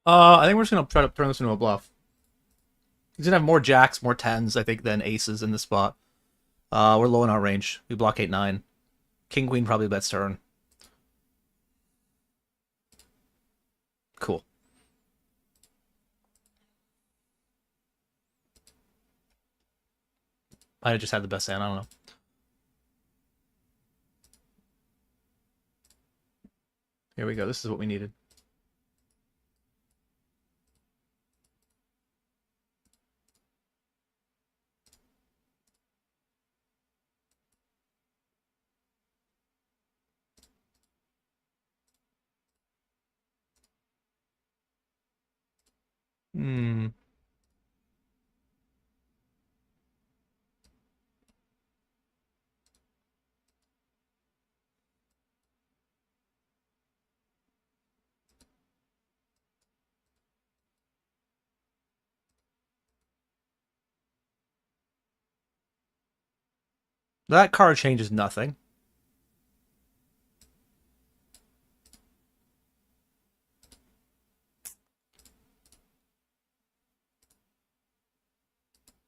I think we're just going to try to turn this into a bluff. He's going to have more jacks, more tens, I think, than aces in this spot. We're low in our range. We block 8-9. King, queen probably bets turn. Cool. I just had the best hand. I don't know. Here we go. This is what we needed. Hmm. That card changes nothing.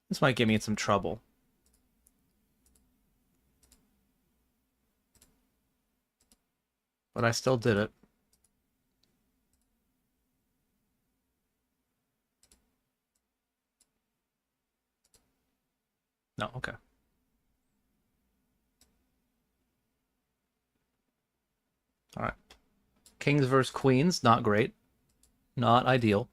This might get me in some trouble. But I still did it. No, okay. All right. Kings versus queens, not great. Not ideal.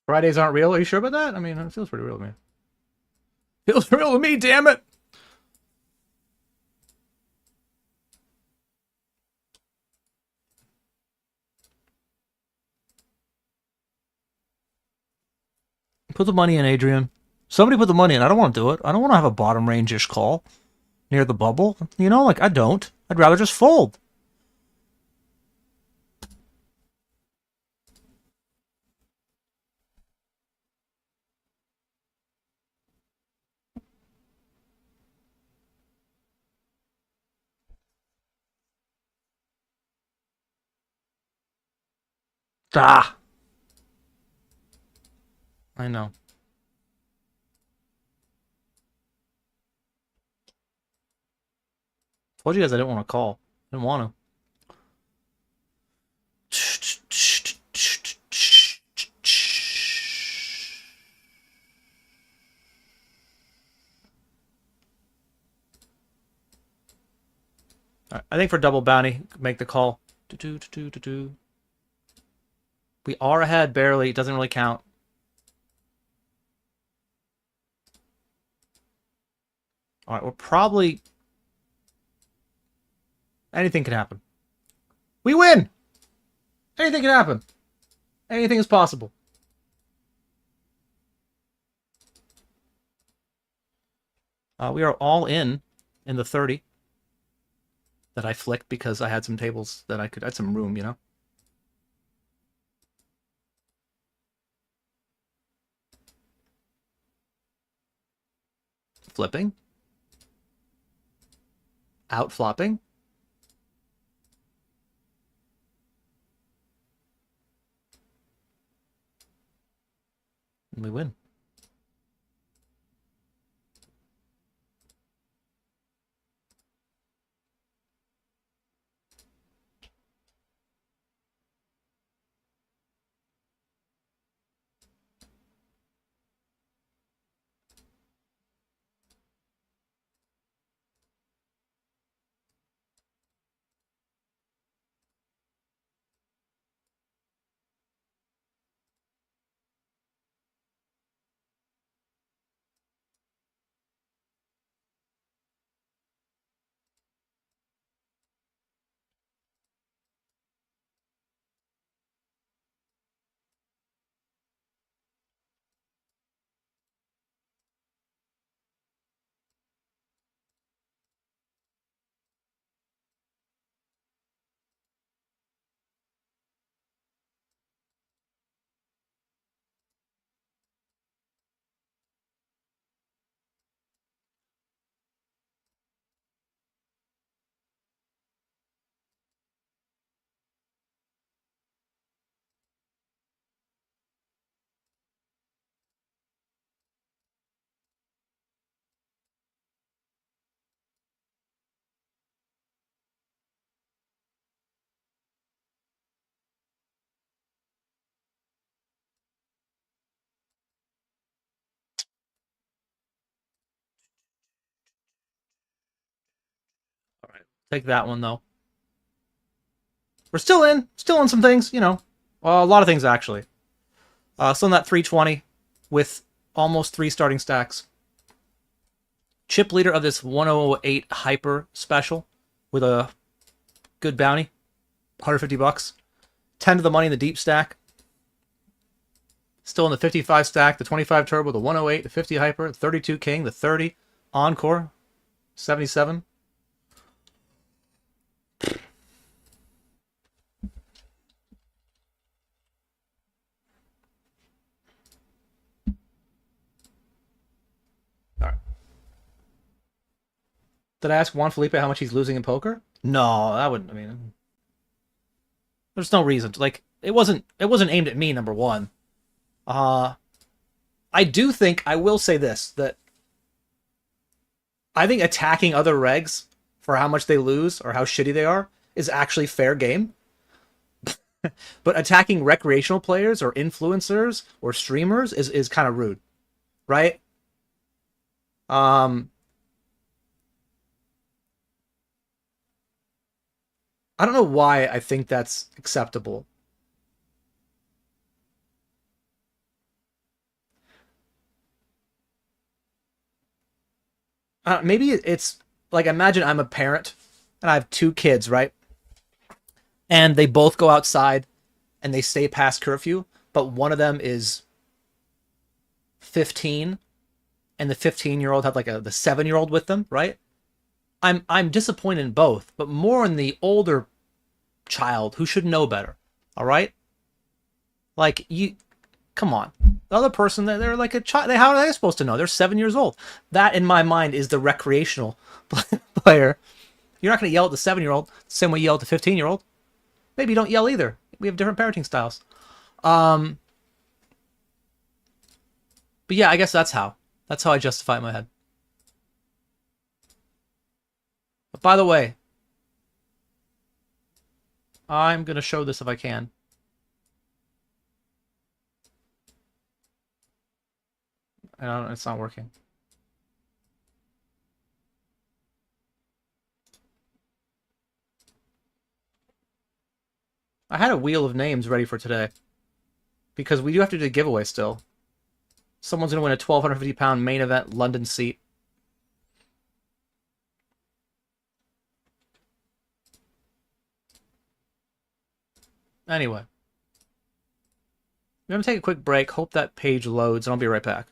Fridays aren't real. Are you sure about that? I mean, it feels pretty real to me. Feels real to me, damn it! Put the money in, Adrian. Somebody put the money in. I don't want to do it. I don't want to have a bottom range-ish call near the bubble. You know, like, I don't. I'd rather just fold. Ah! I know. Told you guys I didn't want to call. Didn't want to. Right, I think for double bounty, make the call. We are ahead barely. It doesn't really count. All right, we're probably... Anything can happen. We win! Anything can happen. Anything is possible. We are all in the 30 that I flicked because I had some tables that I had some room, you know? Flipping. Out flopping. And we win. All right. Take that one, though. We're still in some things, you know. Well, a lot of things, actually. Still in that 320 with almost 3 starting stacks. Chip leader of this 108 hyper special with a good bounty. 150 bucks. 10 to the money in the deep stack. Still in the 55 stack, the 25 turbo, the 108, the 50 hyper, the 32 king, the 30 encore, 77. Did I ask Juan Felipe how much he's losing in poker? No, that wouldn't. I mean, there's no reason to, like, it wasn't aimed at me, number one. I do think, I will say this, that I think attacking other regs for how much they lose or how shitty they are is actually fair game. But attacking recreational players or influencers or streamers is kind of rude, right? I don't know why I think that's acceptable. Maybe it's like, imagine I'm a parent and I have two kids, right? And they both go outside and they stay past curfew, but one of them is 15 and the 15-year-old had like the 7-year-old with them, right? I'm disappointed in both, but more in the older child who should know better. All right? Like, you, come on. The other person, they're like a child. How are they supposed to know? They're 7 years old. That, in my mind, is the recreational player. You're not going to yell at the 7-year-old the same way you yell at the 15-year-old. Maybe you don't yell either. We have different parenting styles. But yeah, I guess that's how I justify it in my head. But by the way, I'm going to show this if I can. I don't, it's not working. I had a wheel of names ready for today. Because we do have to do a giveaway still. Someone's going to win a £1,250 main event London seat. Anyway. I'm going to take a quick break. Hope that page loads, and I'll be right back.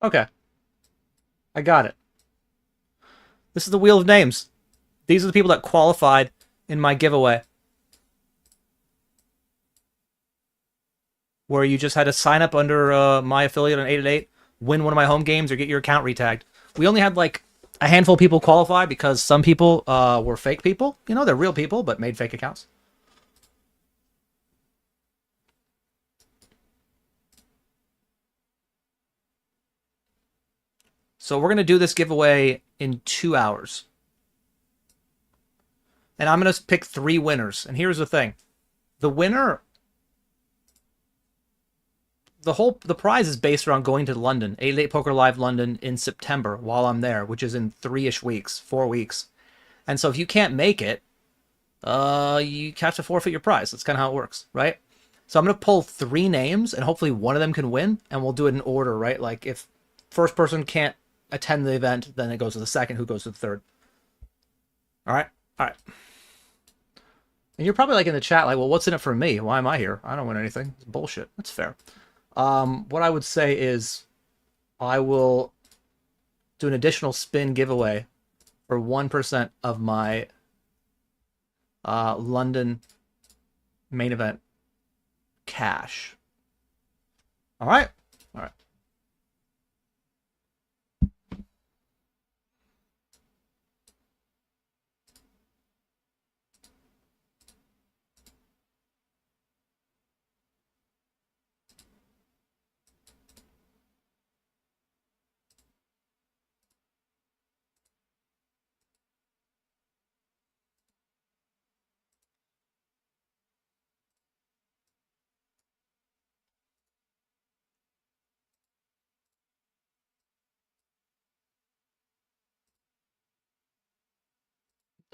Okay. I got it. This is the wheel of names. These are the people that qualified in my giveaway. Where you just had to sign up under my affiliate on 888, win one of my home games, or get your account retagged. We only had like a handful of people qualify because some people were fake people. You know, they're real people, but made fake accounts. So we're going to do this giveaway in 2 hours. And I'm going to pick 3 winners. And here's the thing. The winner... The prize is based around going to London, 888 Poker Live London in September while I'm there, which is in 3-ish weeks, 4 weeks. And so if you can't make it, you have to forfeit your prize. That's kind of how it works, right? So I'm going to pull 3 names, and hopefully one of them can win, and we'll do it in order, right? Like, if first person can't attend the event, then it goes to the second, who goes to the third. All right? All right. And you're probably like in the chat, like, well, what's in it for me? Why am I here? I don't win anything. It's bullshit. That's fair. What I would say is I will do an additional spin giveaway for 1% of my London main event cash. All right? All right.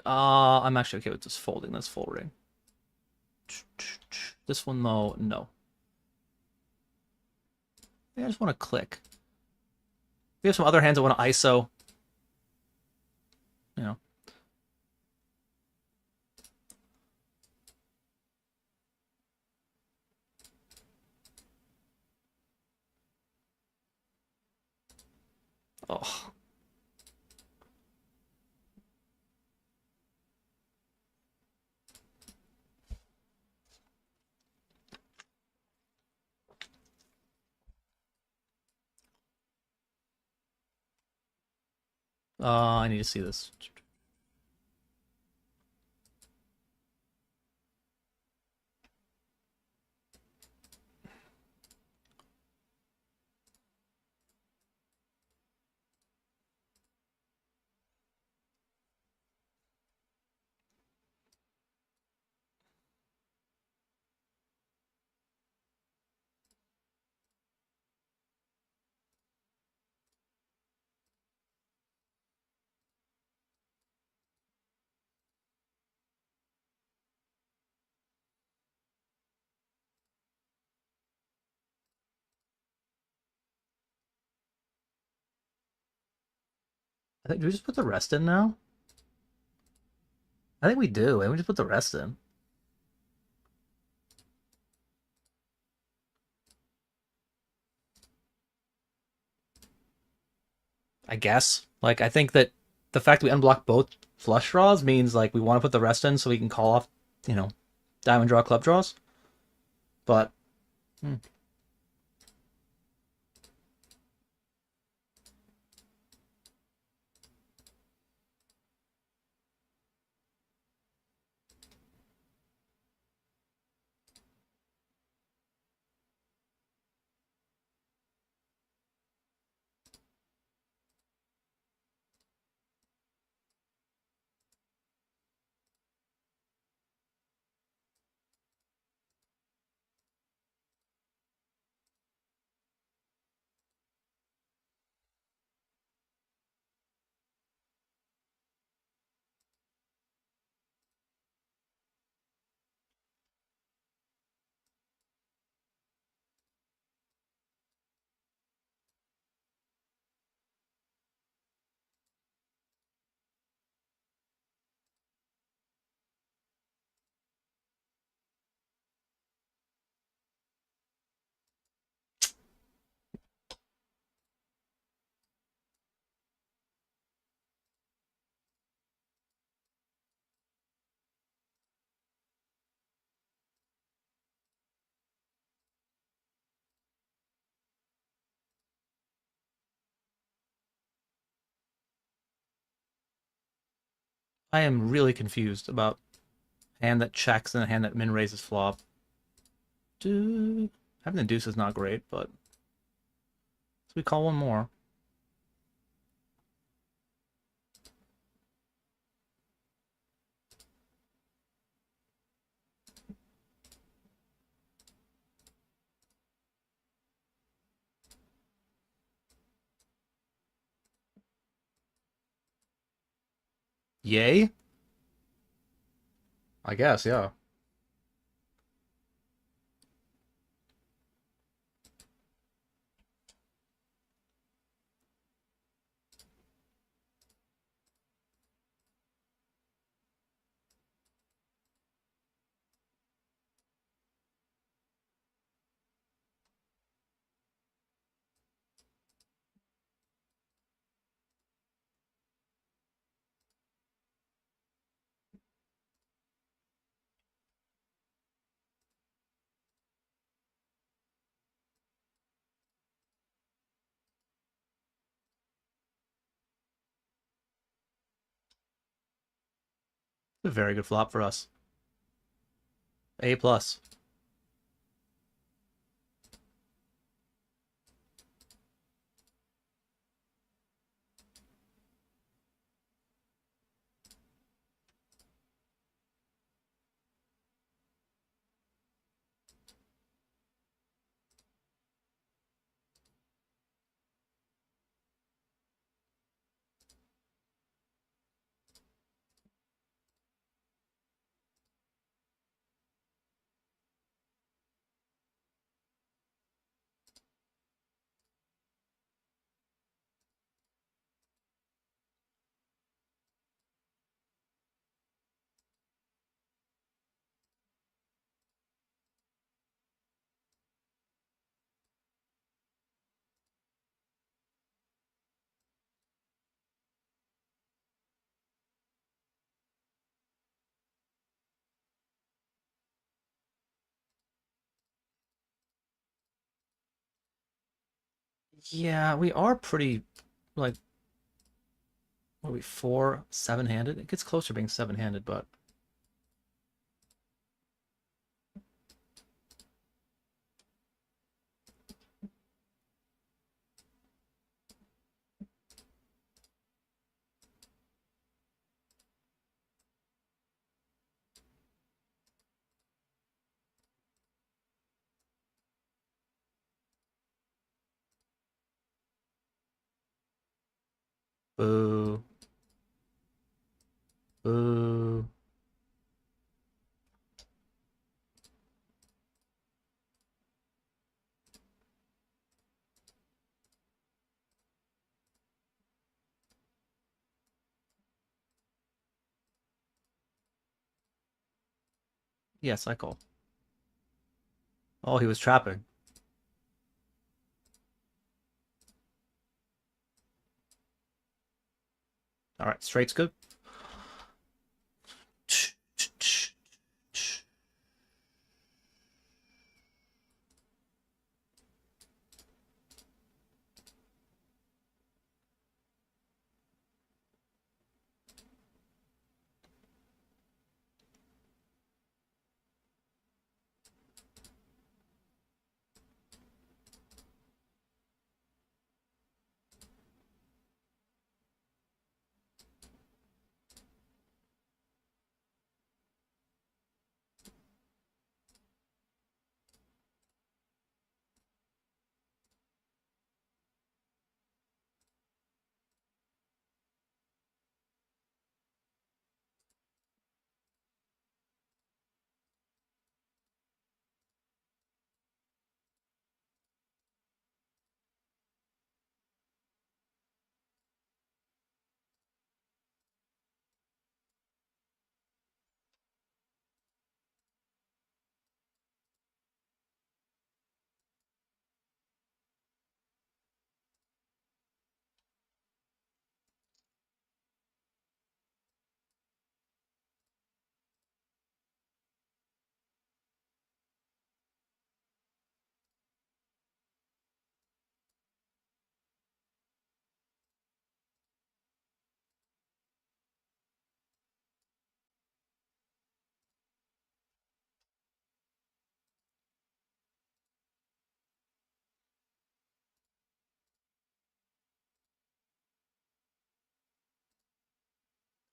I'm actually okay with just folding this full ring. This one, though, no. I just want to click. We have some other hands that want to ISO. You know. Oh. I need to see this. I think, do we just put the rest in now? I think we do, and we just put the rest in. I guess. Like, I think that the fact that we unblock both flush draws means, like, we want to put the rest in so we can call off, you know, diamond draw, club draws. But, I am really confused about hand that checks and a hand that min raises flop. Having the deuce is not great, but so we call one more. Yay? I guess, yeah. A very good flop for us. A plus. Yeah, we are pretty, like, what are we, 4 7-handed? It gets closer being 7-handed, but boo. Boo. Yes, I call. Oh, he was trapping. All right, straight's good.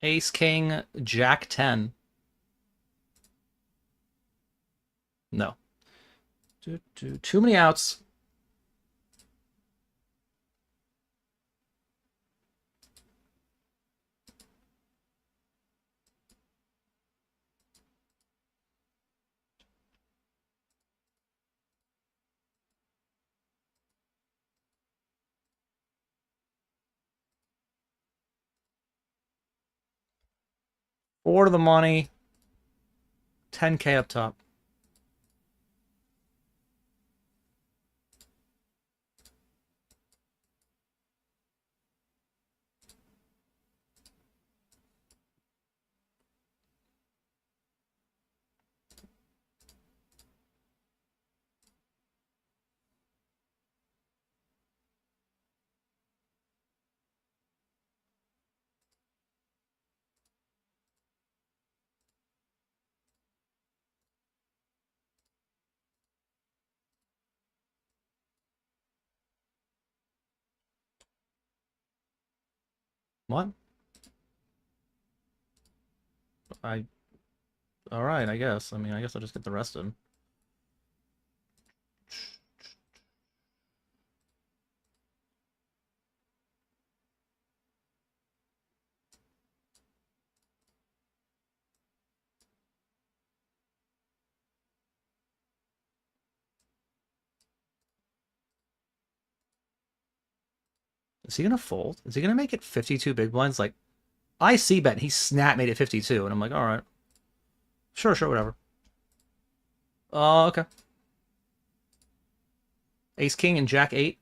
Ace, king, jack 10. No. Too many outs. Four to the money. 10K up top. What? Alright, I guess. I mean, I guess I'll just get the rest in. Is he gonna fold? Is he gonna make it 52 big blinds? Like, I see bet he snap made it 52, and I'm like, alright. Sure, whatever. Okay. Ace King and Jack 8.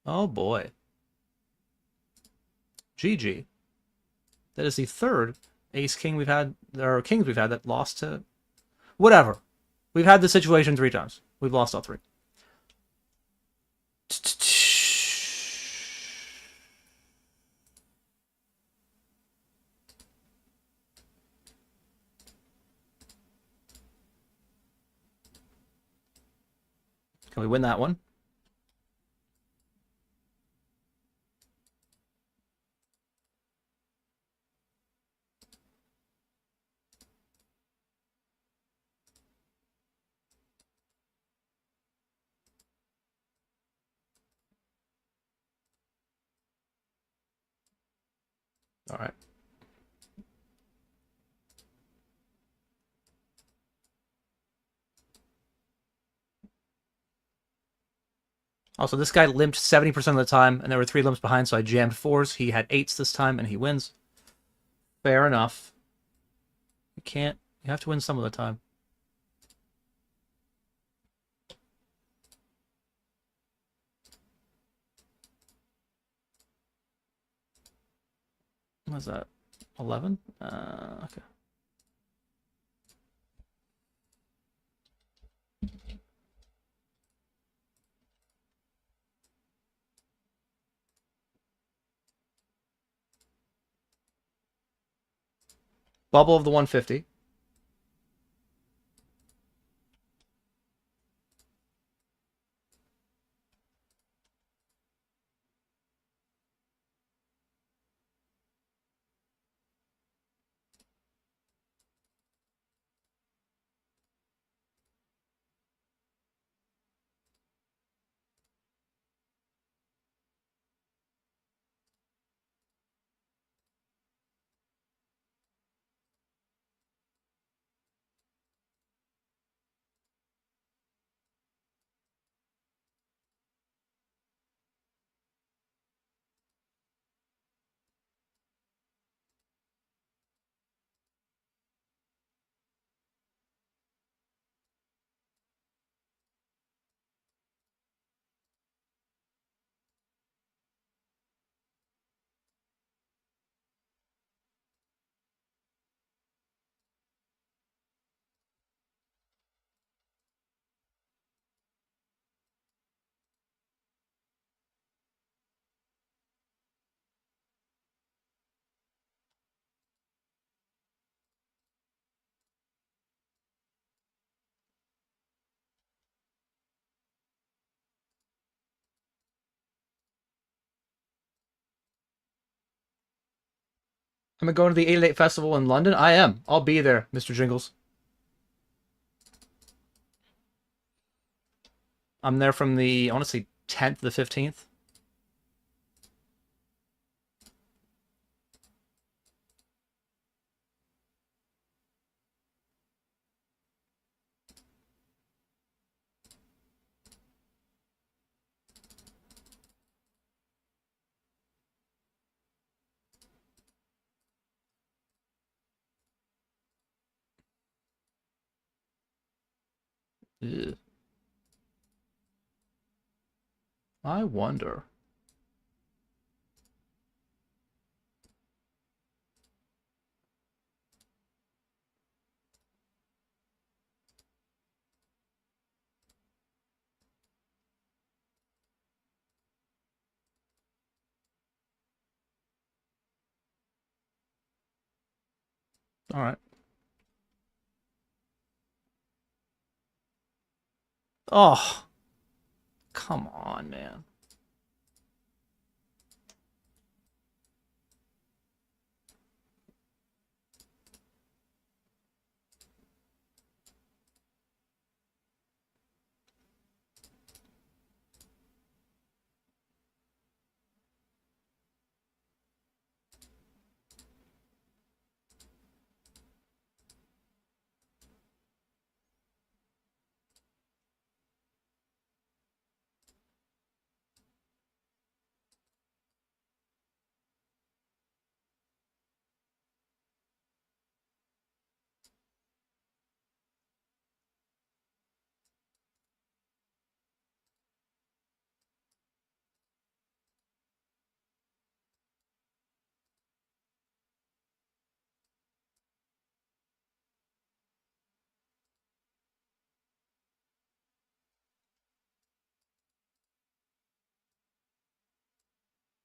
Oh boy. GG. That is the third Ace King we've had, or Kings we've had that lost to. Whatever. We've had the situation 3 times. We've lost all 3. Can we win that one? All right. Also, this guy limped 70% of the time, and there were 3 limps behind, so I jammed 4s. He had 8s this time, and he wins. Fair enough. You can't... You have to win some of the time. What's that? 11? Okay. Bubble of the 150. Am I going to the 888 Festival in London? I am. I'll be there, Mr. Jingles. I'm there from the, I want to say, 10th to the 15th. Ugh. I wonder. All right. Oh, come on, man.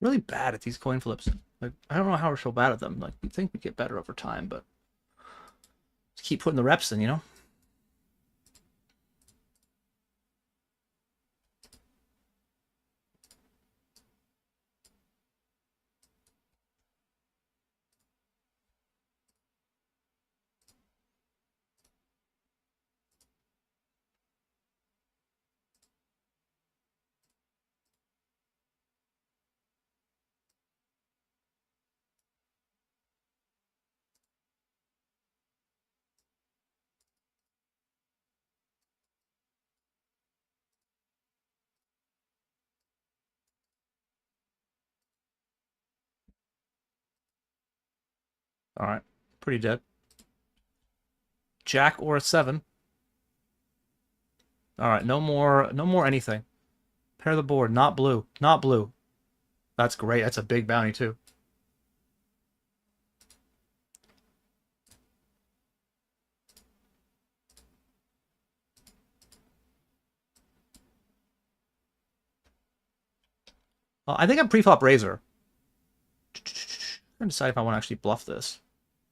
Really bad at these coin flips. Like, I don't know how we're so bad at them. Like, you'd think we'd get better over time, but just keep putting the reps in, you know? All right. Pretty dead. Jack or a 7. All right, no more anything. Pair the board, not blue, not blue. That's great. That's a big bounty too. I think I'm pre-flop razor. I'm gonna decide if I want to actually bluff this.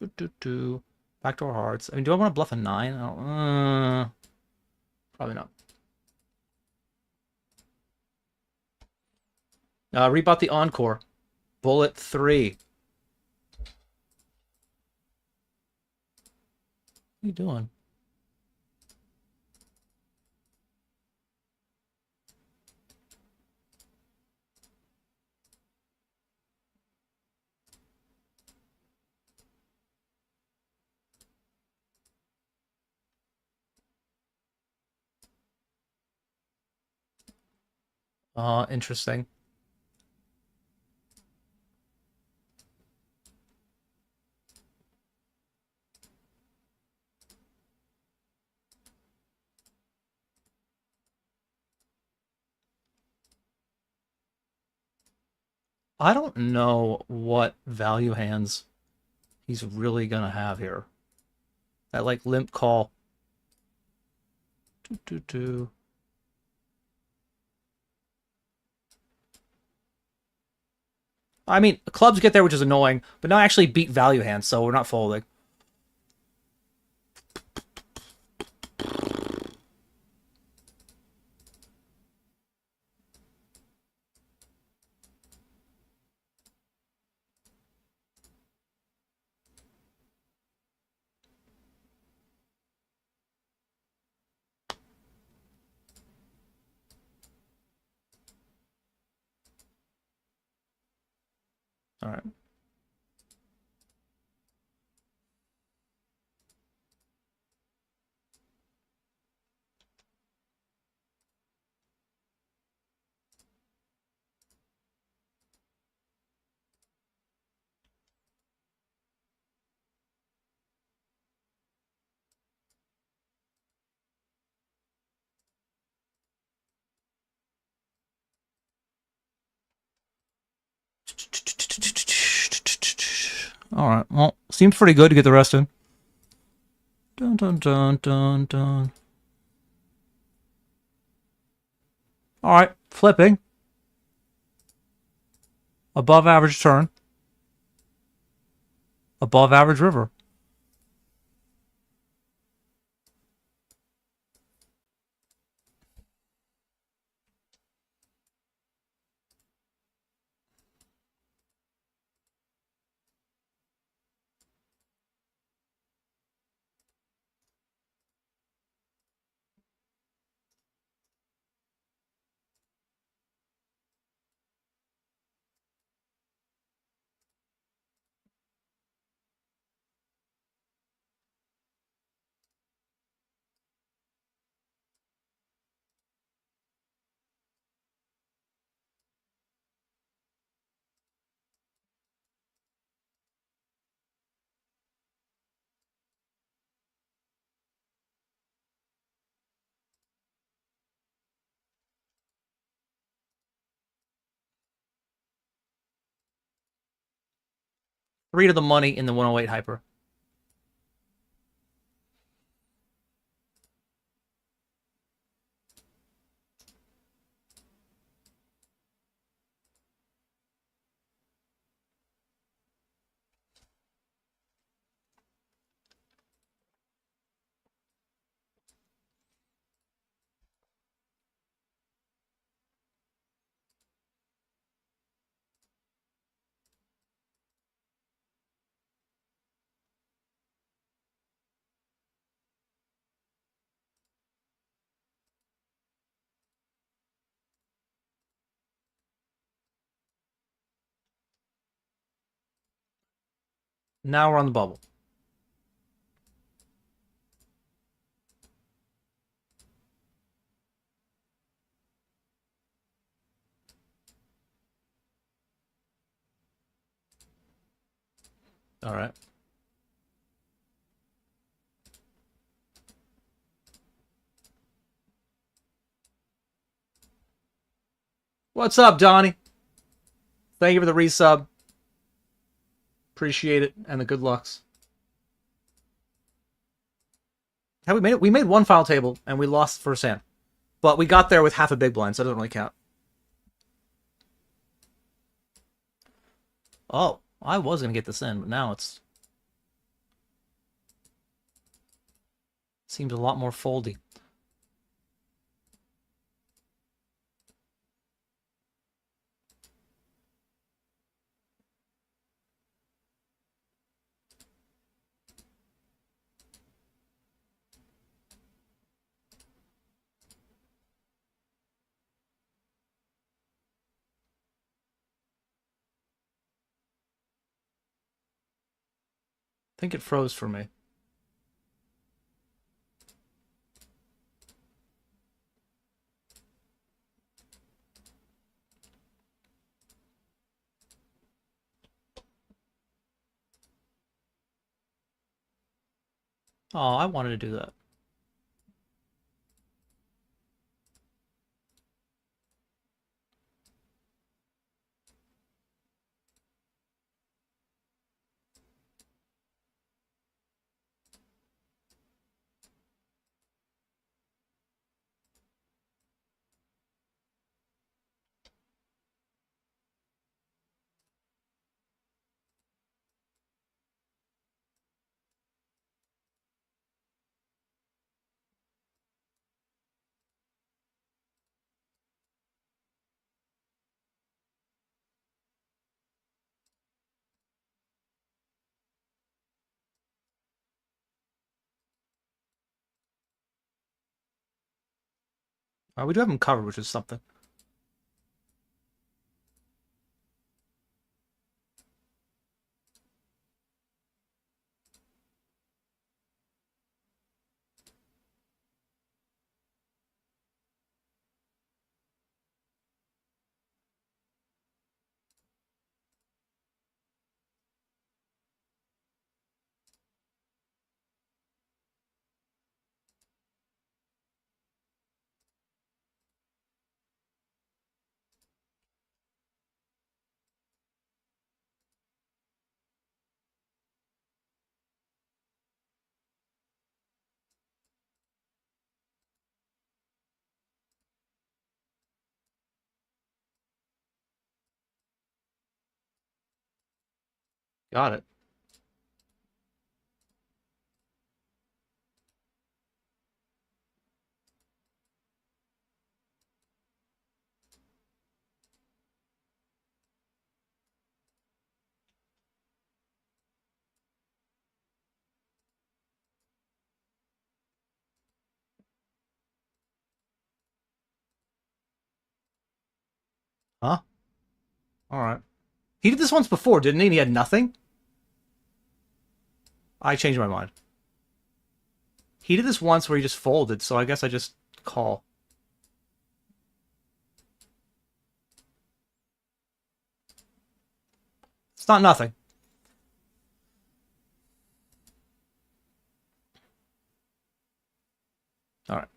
Backdoor hearts. I mean, do I want to bluff a 9? I don't, probably not. Rebought the encore. Bullet 3. What are you doing? Interesting. I don't know what value hands he's really gonna have here. That like limp call. I mean, clubs get there, which is annoying, but now I actually beat value hands, so we're not folding. All right. All right. Well, seems pretty good to get the rest in. Dun dun dun dun dun. All right, flipping. Above average turn. Above average river. Three to the money in the 108 hyper. Now we're on the bubble. All right. What's up, Donnie? Thank you for the resub. Appreciate it, and the good lucks. How we made it? We made one file table, and we lost the first hand. But we got there with half a big blind, so it doesn't really count. Oh, I was going to get this in, but now it's... Seems a lot more foldy. I think it froze for me. Oh, I wanted to do that. We do have him covered, which is something. Got it. Huh? Alright. He did this once before, didn't he? And he had nothing? I changed my mind. He did this once where he just folded, so I guess I just call. It's not nothing. Alright.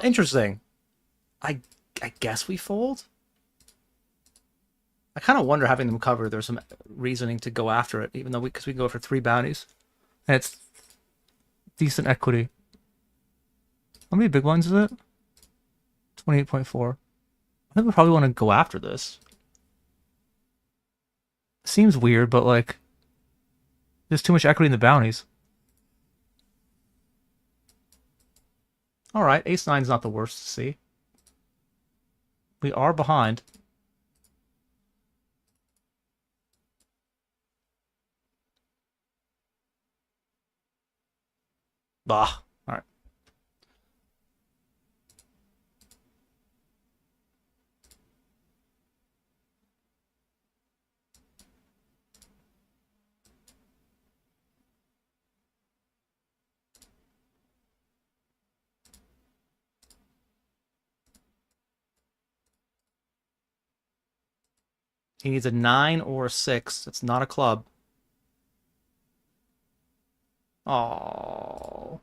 Interesting. I guess we fold? I kind of wonder having them cover. There's some reasoning to go after it, even though because we can go for 3 bounties. And it's decent equity. How many big ones is it? 28.4. I think we probably want to go after this. Seems weird, but like, there's too much equity in the bounties. Alright, ace-9 is not the worst to see. We are behind. Bah. Alright. He needs a 9 or a 6. It's not a club. Oh.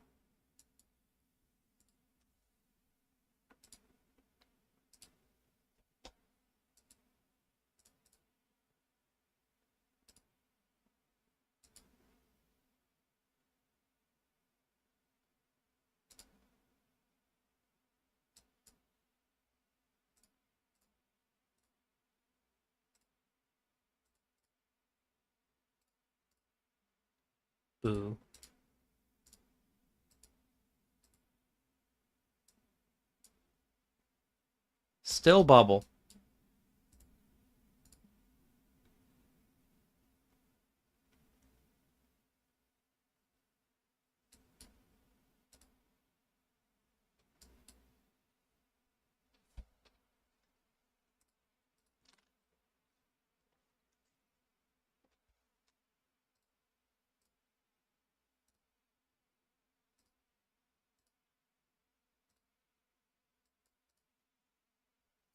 Boo. Still bubble.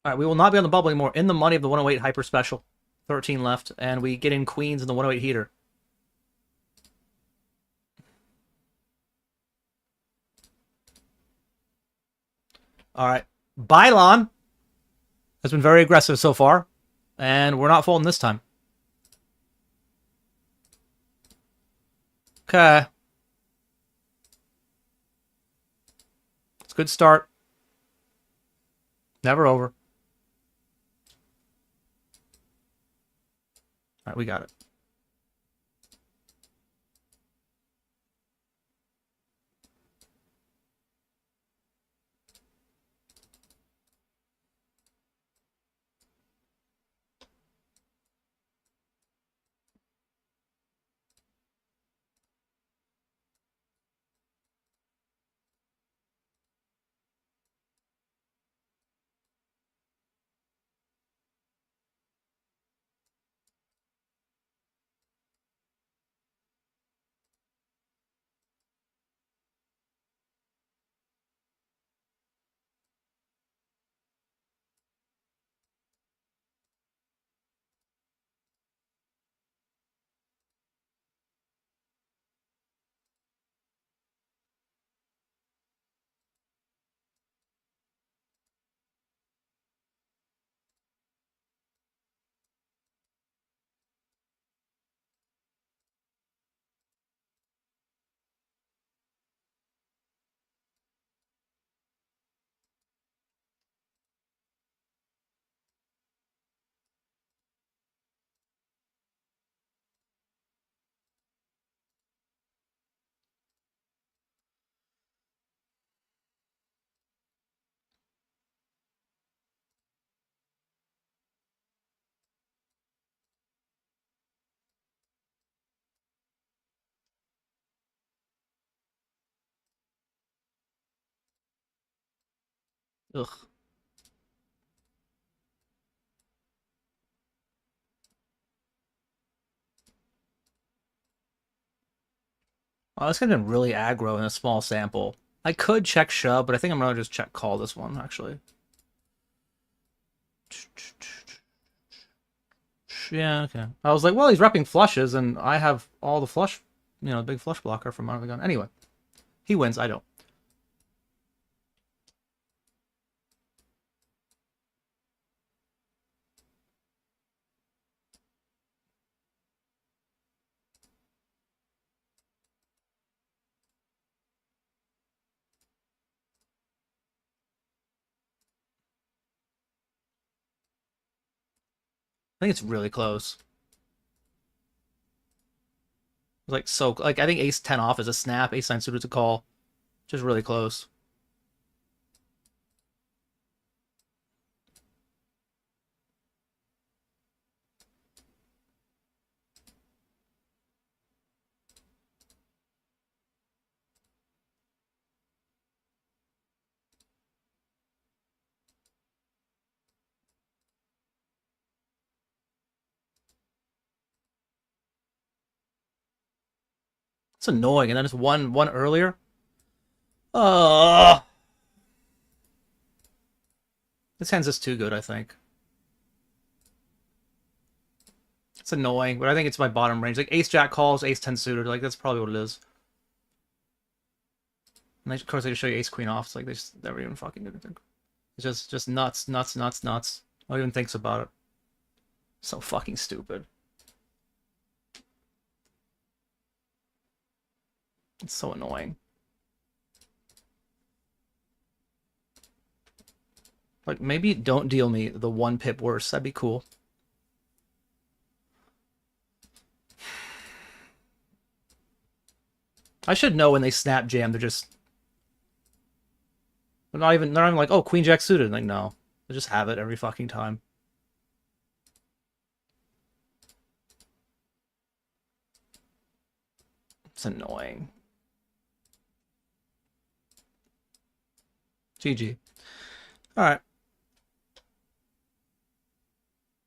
All right, we will not be on the bubble anymore. In the money of the 108 hyper special. 13 left, and we get in queens in the 108 heater. All right. Bylon has been very aggressive so far, and we're not folding this time. Okay. It's a good start. Never over. All right, we got it. Ugh. Oh, this guy's been really aggro in a small sample. I could check shove, but I think I'm gonna just check call this one, actually. Yeah, okay. I was like, well, he's repping flushes, and I have all the flush, big flush blocker from out of the gun. Anyway, he wins, I don't. I think it's really close. Like, so, like, I think ace 10 off is a snap, ace 9 suited is a call. Just really close. It's annoying, and then it's one earlier. This hand's just too good, I think. It's annoying, but I think it's my bottom range. Like ace jack calls, ace 10 suited. Like that's probably what it is. And of course, they show you ace queen off. It's like they just never even fucking do anything. It's just nuts, nuts, nuts, nuts. No one even thinks about it. So fucking stupid. It's so annoying. Like, maybe don't deal me the 1 pip worse. That'd be cool. I should know when they snap jam. They're not even like, oh, queen jack suited. Like, no. They just have it every fucking time. It's annoying. GG. Alright.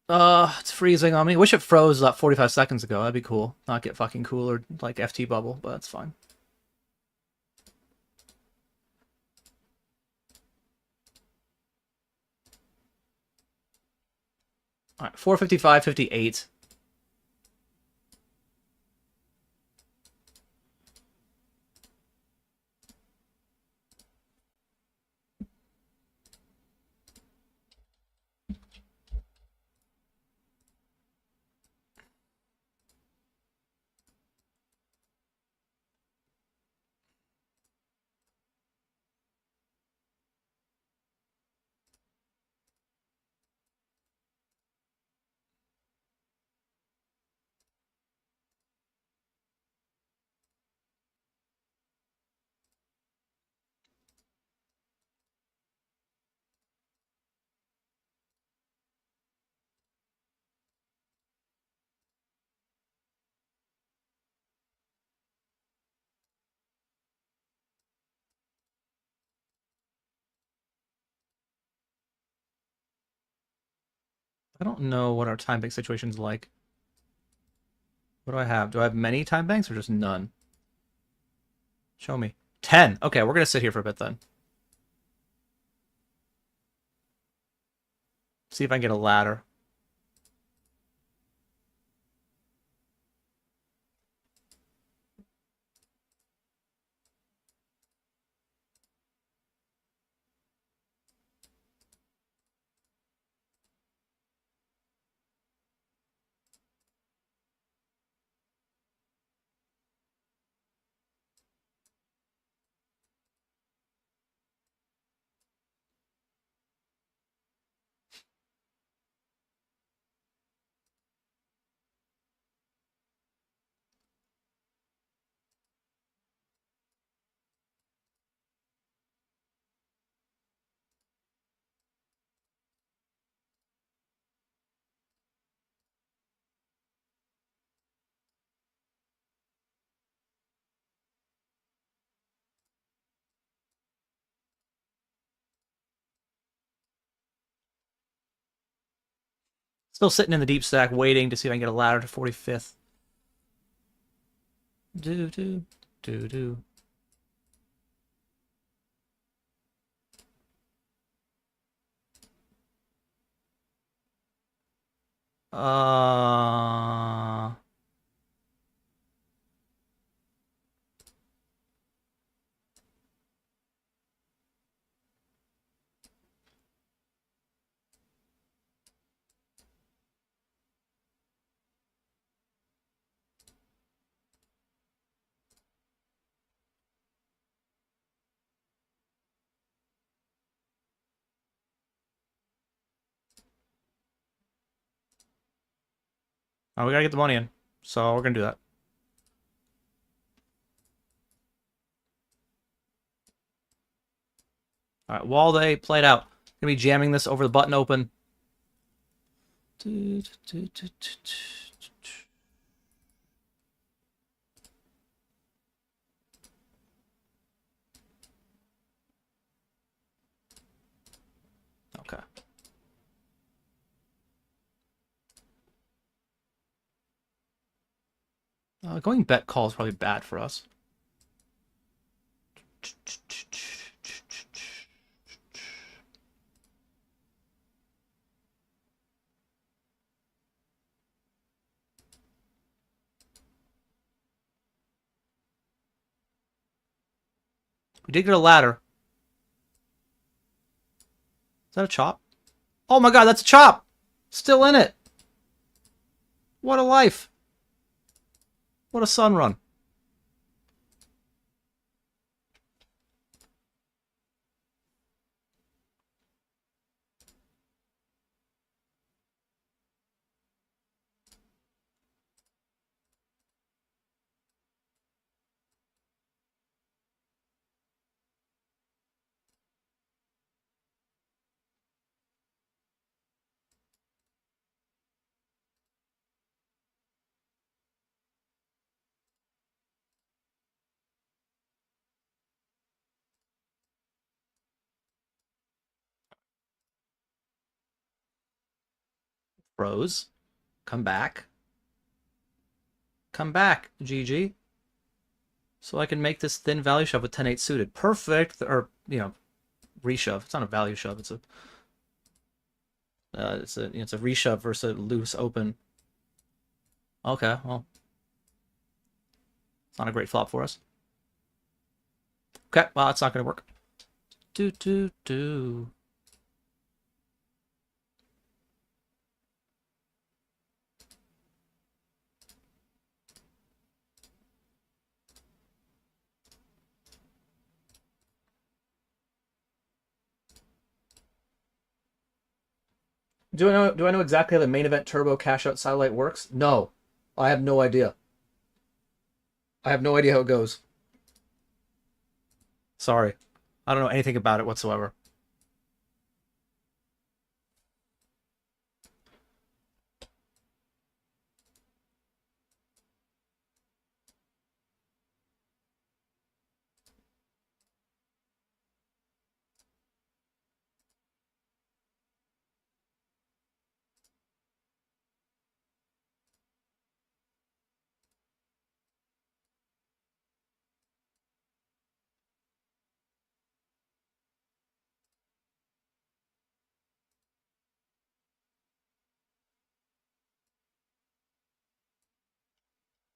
It's freezing on me. Wish it froze 45 seconds ago. That'd be cool. Not get fucking cool or like FT bubble, but that's fine. Alright, 455, 58. I don't know what our time bank situation's like. What do I have? Do I have many time banks or just none? Show me. 10. Okay, we're gonna sit here for a bit then. See if I can get a ladder. Still sitting in the deep stack, waiting to see if I can get a ladder to 45th. Do do do do. Uh. Oh, we gotta get the money in. So we're gonna do that. Alright, while they play it out, gonna be jamming this over the button open. Okay. Going bet call is probably bad for us. We did get a ladder. Is that a chop? Oh my god, that's a chop! Still in it! What a life! What a sun run. Froze. Come back. Come back, GG. So I can make this thin value shove with 10-8 suited. Perfect. Or, you know, reshove. It's not a value shove. It's a it's a reshove versus a loose open. Okay, well, it's not a great flop for us. Okay, well, it's not going to work. Do. Do I know exactly how the main event turbo cash out satellite works? No. I have no idea. I have no idea how it goes. Sorry. I don't know anything about it whatsoever.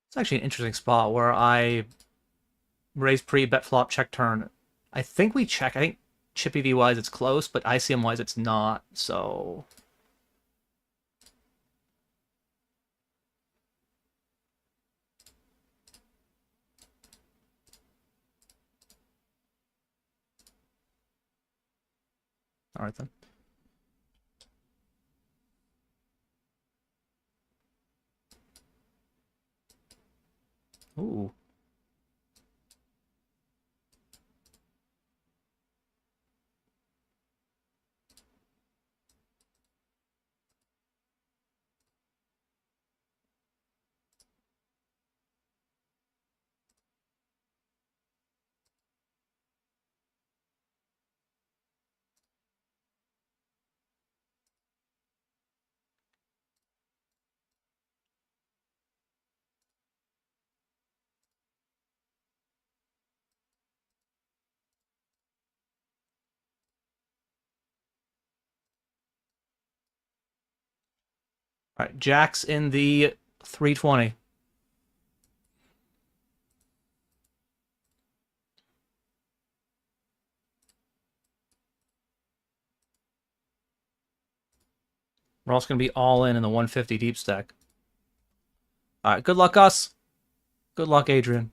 It's actually an interesting spot where I raise pre, bet flop, check turn. I think we check. I think Chippy V wise it's close, but ICM wise it's not. So all right then. Ooh. All right, Jack's in the 320. We're also going to be all in the 150 deep stack. All right, good luck, us. Good luck, Adrian.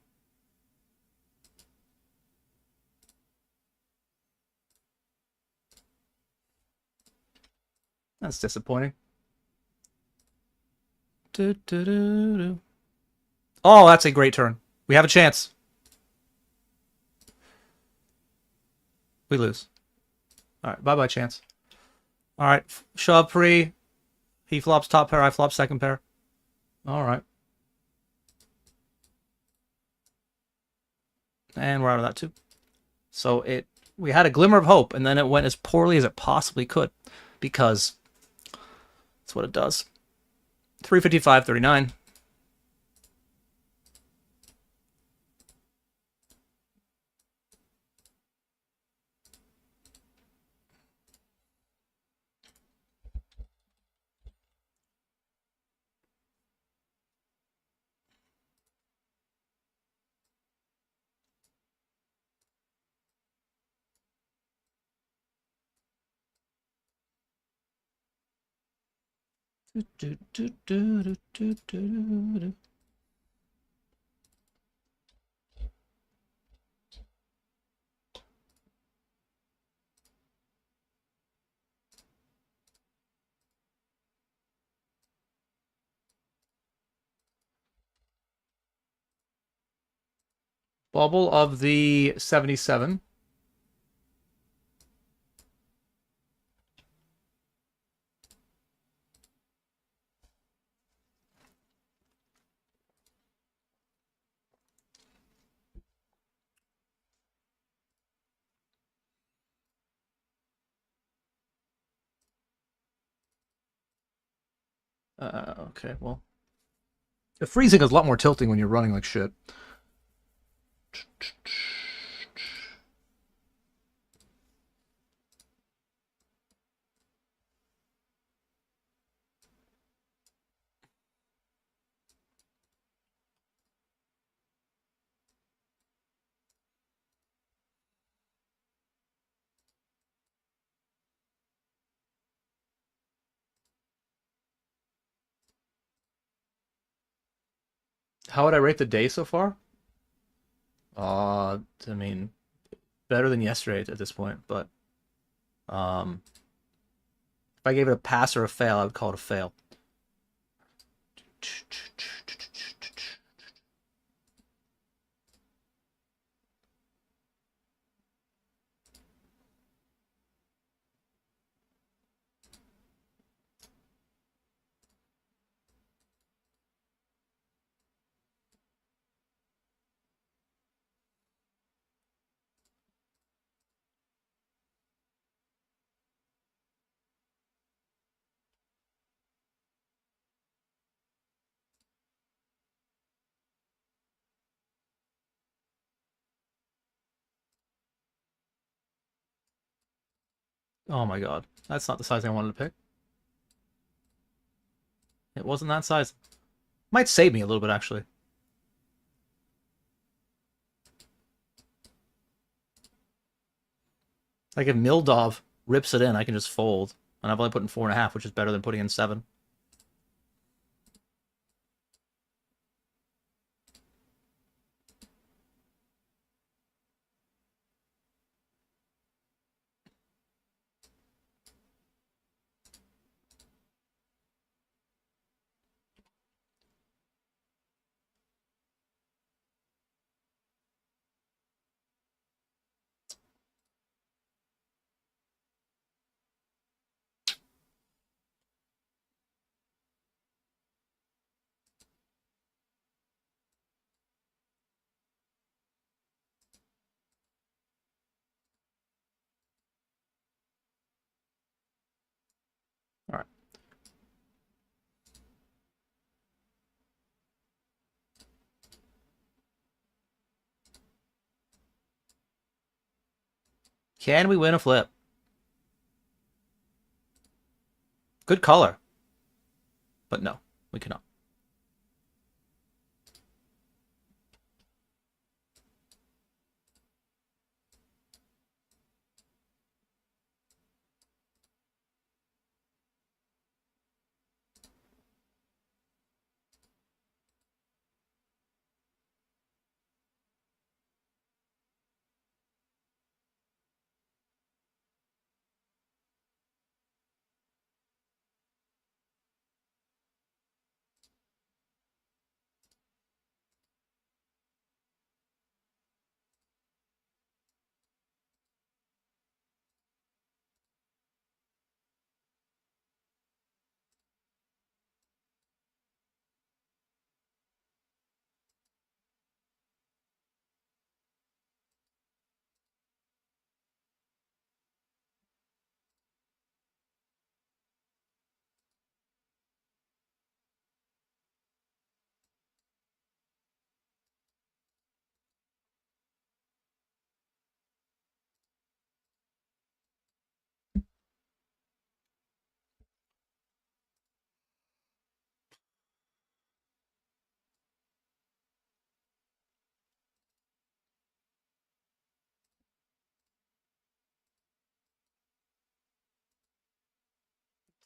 That's disappointing. Oh, that's a great turn. We have a chance. We lose. All right, bye-bye, chance. All right, shove pre. He flops top pair, I flop second pair. All right. And we're out of that too. So we had a glimmer of hope, and then it went as poorly as it possibly could, because that's what it does. 355.39. Bubble of the 77. Okay, well. The freezing is a lot more tilting when you're running like shit. How would I rate the day so far? I mean, better than yesterday at this point, but if I gave it a pass or a fail, I would call it a fail. Oh my god. That's not the size I wanted to pick. It wasn't that size. Might save me a little bit, actually. Like if Mildov rips it in, I can just fold. And I've only put in 4.5, which is better than putting in 7. All right. Can we win a flip? Good color. But no, we cannot.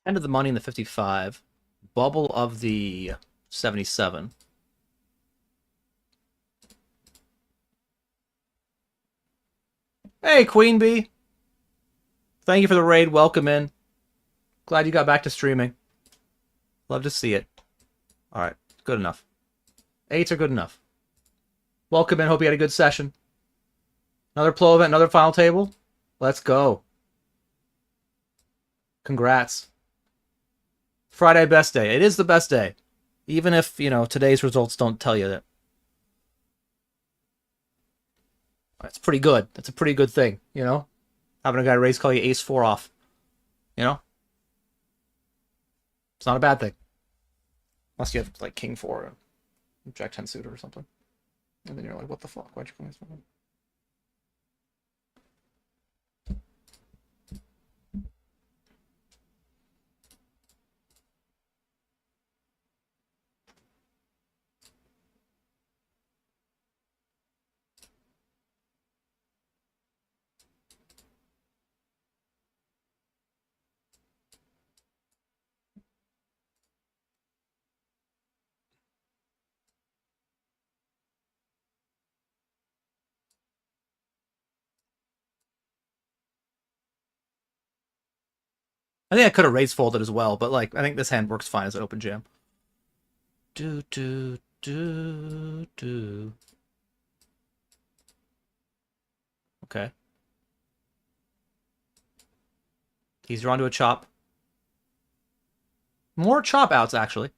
End of the money in the 55. bubble of the 77. Hey, Queen Bee. Thank you for the raid. Welcome in. Glad you got back to streaming. Love to see it. All right, good enough. 8s are good enough. Welcome in. Hope you had a good session. Another Plo event, another final table. Let's go. Congrats. Friday best day. It is the best day. Even if, you know, today's results don't tell you that. That's pretty good. That's a pretty good thing, you know? Having a guy raise call you ace-4 off. You know? It's not a bad thing. Unless you have, like, king-4 or jack-10 suitor or something. And then you're like, what the fuck? Why'd you call me this one? I think I could have raised folded as well, but like I think this hand works fine as an open jam. Do do do do. Okay. He's drawn to a chop. More chop outs actually.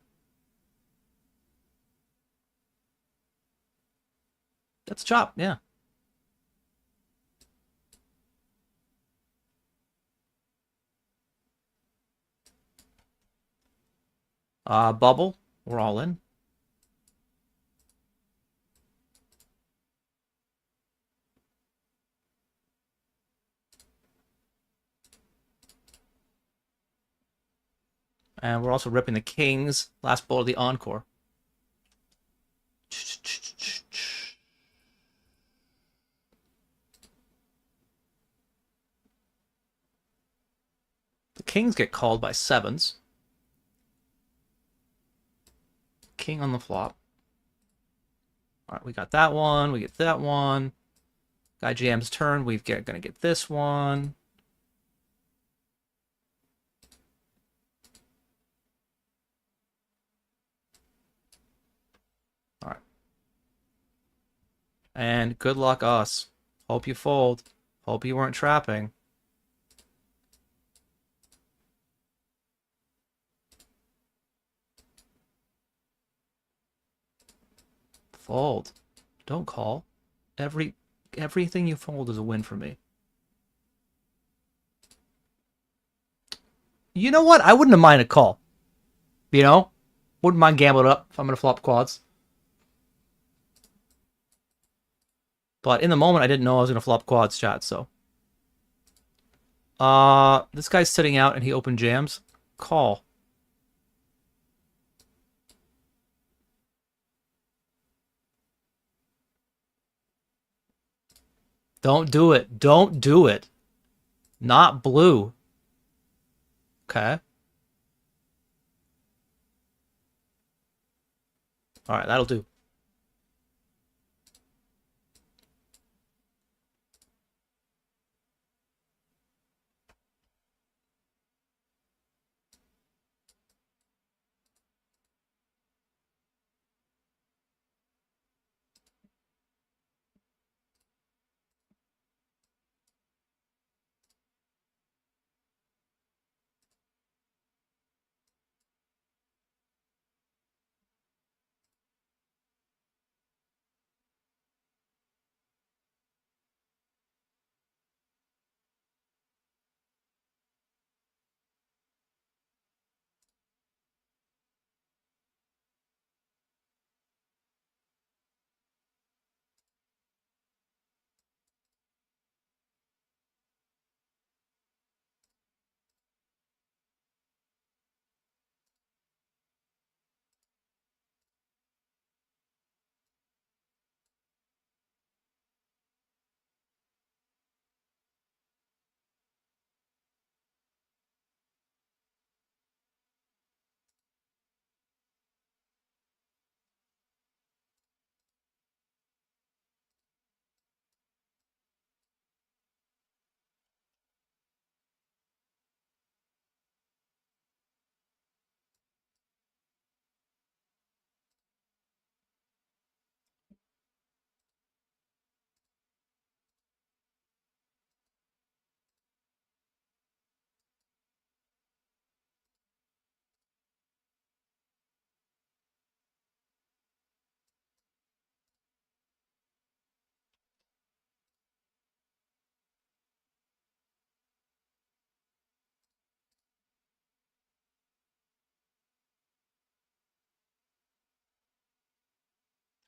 That's chop, yeah. Bubble. We're all in. And we're also ripping the kings. Last bowl of the encore. The kings get called by 7s. King on the flop. Alright, we got that one. We get that one. Guy jams turn. We're gonna get this one. Alright. And good luck us. Hope you fold. Hope you weren't trapping. Fold. Don't call. Everything you fold is a win for me. You know what? I wouldn't have minded a call. You know? Wouldn't mind gambling up if I'm going to flop quads. But in the moment, I didn't know I was going to flop quads, chat, so. This guy's sitting out and he opened jams. Call. Don't do it. Don't do it. Not blue. Okay. Alright, that'll do.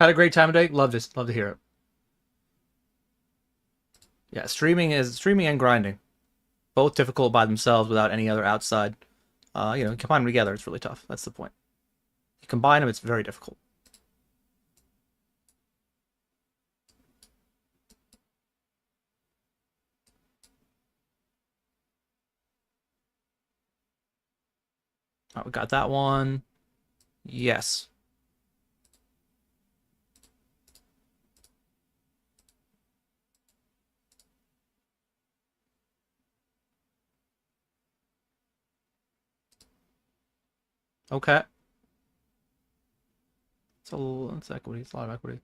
Had a great time today. Love this. Love to hear it. Yeah, streaming and grinding. Both difficult by themselves without any other outside. Combine them together, it's really tough. That's the point. You combine them, it's very difficult. We got that one. Yes. Okay. It's equity. It's a lot of equity.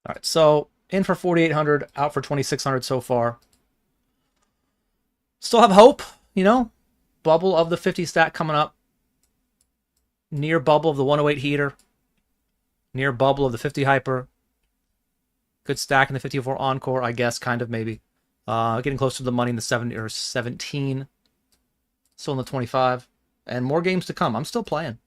All right, so in for 4,800, out for 2,600 so far. Still have hope, Bubble of the 50 stack coming up. Near bubble of the 108 heater. Near bubble of the 50 hyper. Good stack in the 54 encore, I guess, kind of, maybe. Getting close to the money in the 70 or 17. Still in the 25. And more games to come. I'm still playing.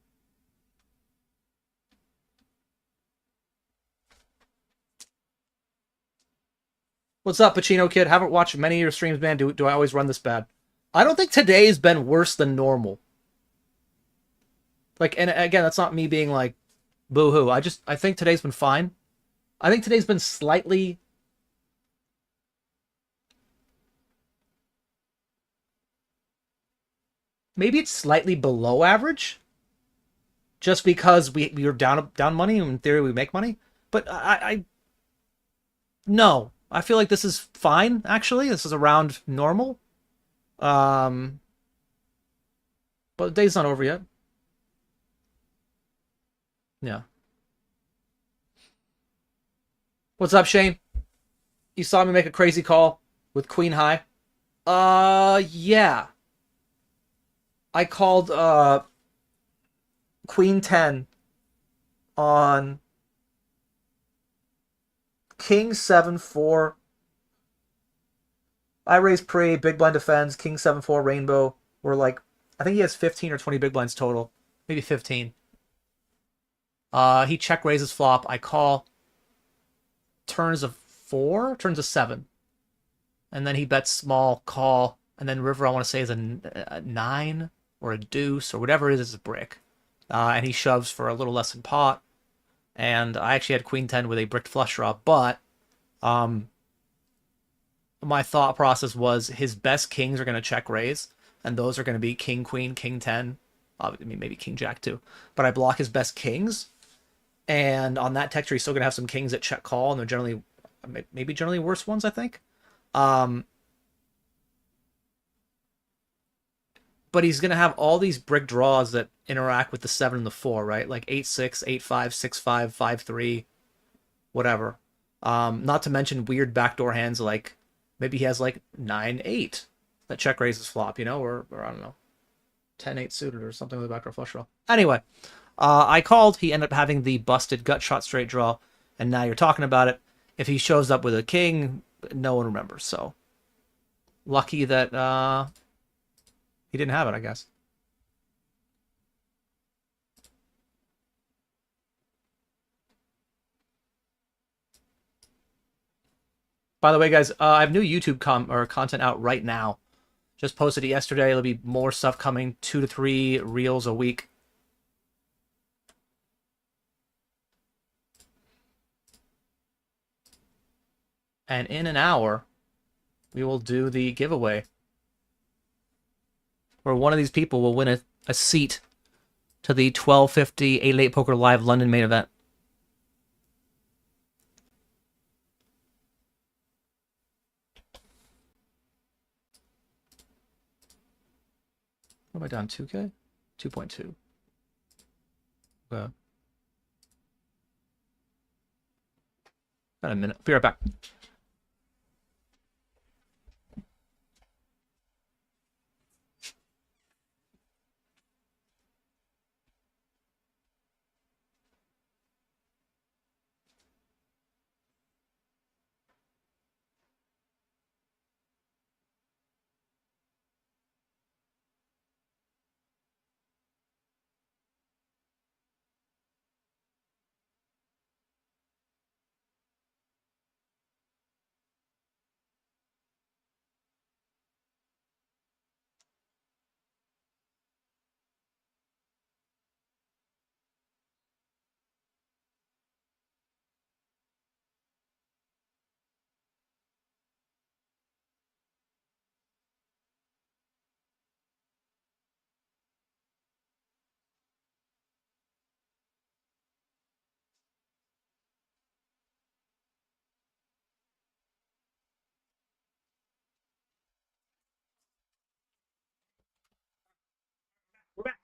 What's up, Pacino Kid? Haven't watched many of your streams, man. Do I always run this bad? I don't think today's been worse than normal. Like, and again, that's not me being like, boo-hoo. I think today's been fine. I think today's been slightly... Maybe it's slightly below average. Just because we were down money, and in theory we make money. But no. I feel like this is fine, actually. This is around normal. But the day's not over yet. Yeah. What's up, Shane? You saw me make a crazy call with Queen High? Yeah. I called, Queen 10 on King 7-4. I raise pre, big blind defends, King 7-4 rainbow. We're like, I think he has 15 or 20 big blinds total. Maybe 15. He check raises flop. I call. Turns a 4? Turns a 7. And then he bets small, call. And then river, I want to say, is a 9 or a deuce or whatever it is a brick. And he shoves for a little less than pot. And I actually had Queen 10 with a bricked flush draw, but my thought process was his best kings are going to check raise, and those are going to be King, Queen, King 10. I mean, maybe King Jack too. But I block his best kings, and on that texture, he's still going to have some kings that check call, and they're generally, maybe generally worse ones, I think. But he's going to have all these brick draws that interact with the 7 and the 4, right? Like 8-6, 8-5, 6-5, 5-3, whatever. Not to mention weird backdoor hands like maybe he has like 9-8 that check raises flop, or I don't know, 10-8 suited or something with a backdoor flush draw. Anyway, I called. He ended up having the busted gut shot straight draw, and now you're talking about it. If he shows up with a king, no one remembers. So lucky that he didn't have it, I guess. By the way, guys, I have new YouTube content out right now. Just posted it yesterday. There'll be more stuff coming, 2 to 3 reels a week. And in an hour, we will do the giveaway, where one of these people will win a seat to the 12:50 8-8 Poker Live London main event. What am I down? 2K? 2.2. Okay. Got a minute. Be right back. We're back.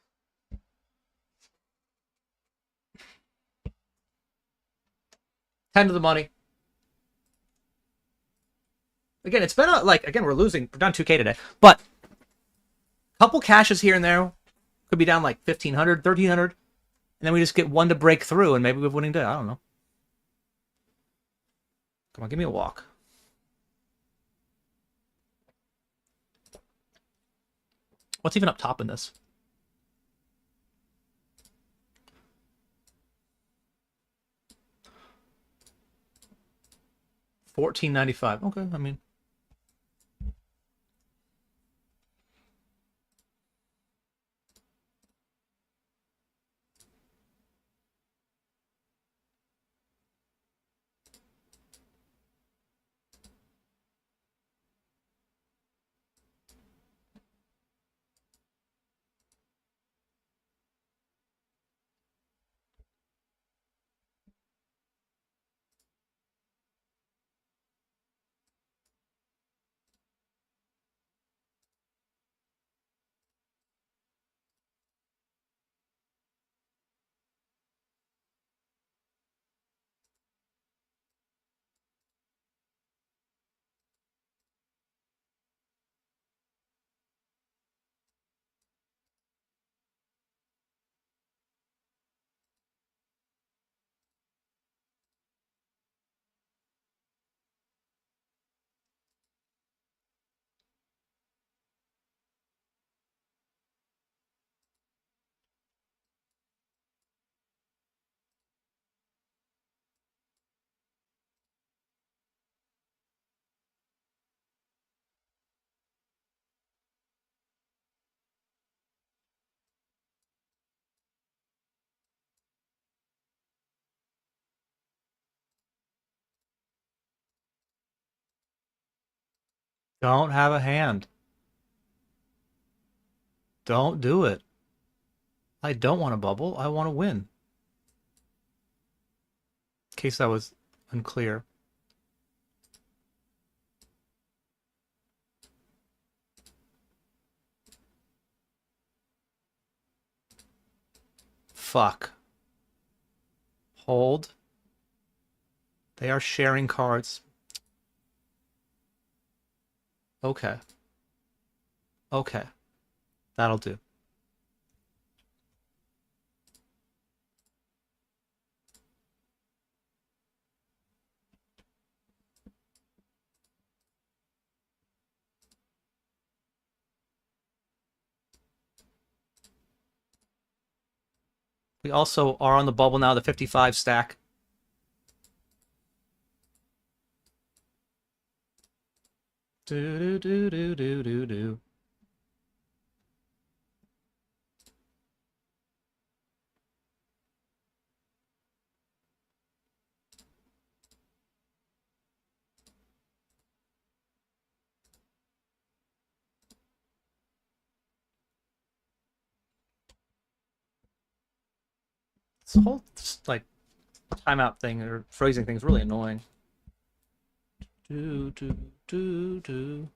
Ten to the money. Again, it's been again, we're losing. We're down 2K today, but a couple cashes here and there. Could be down like 1,500, 1,300, and then we just get one to break through, and maybe we have a winning day. I don't know. Come on, give me a walk. What's even up top in this? $14.95. Okay, I mean. Don't have a hand. Don't do it. I don't want to bubble. I want to win. In case that was unclear. Fuck. Hold. They are sharing cards. Okay. Okay. That'll do. We also are on the bubble now, the 55 stack. Do do do do do do do. This whole like timeout thing or phrasing thing is really annoying. Do do do do.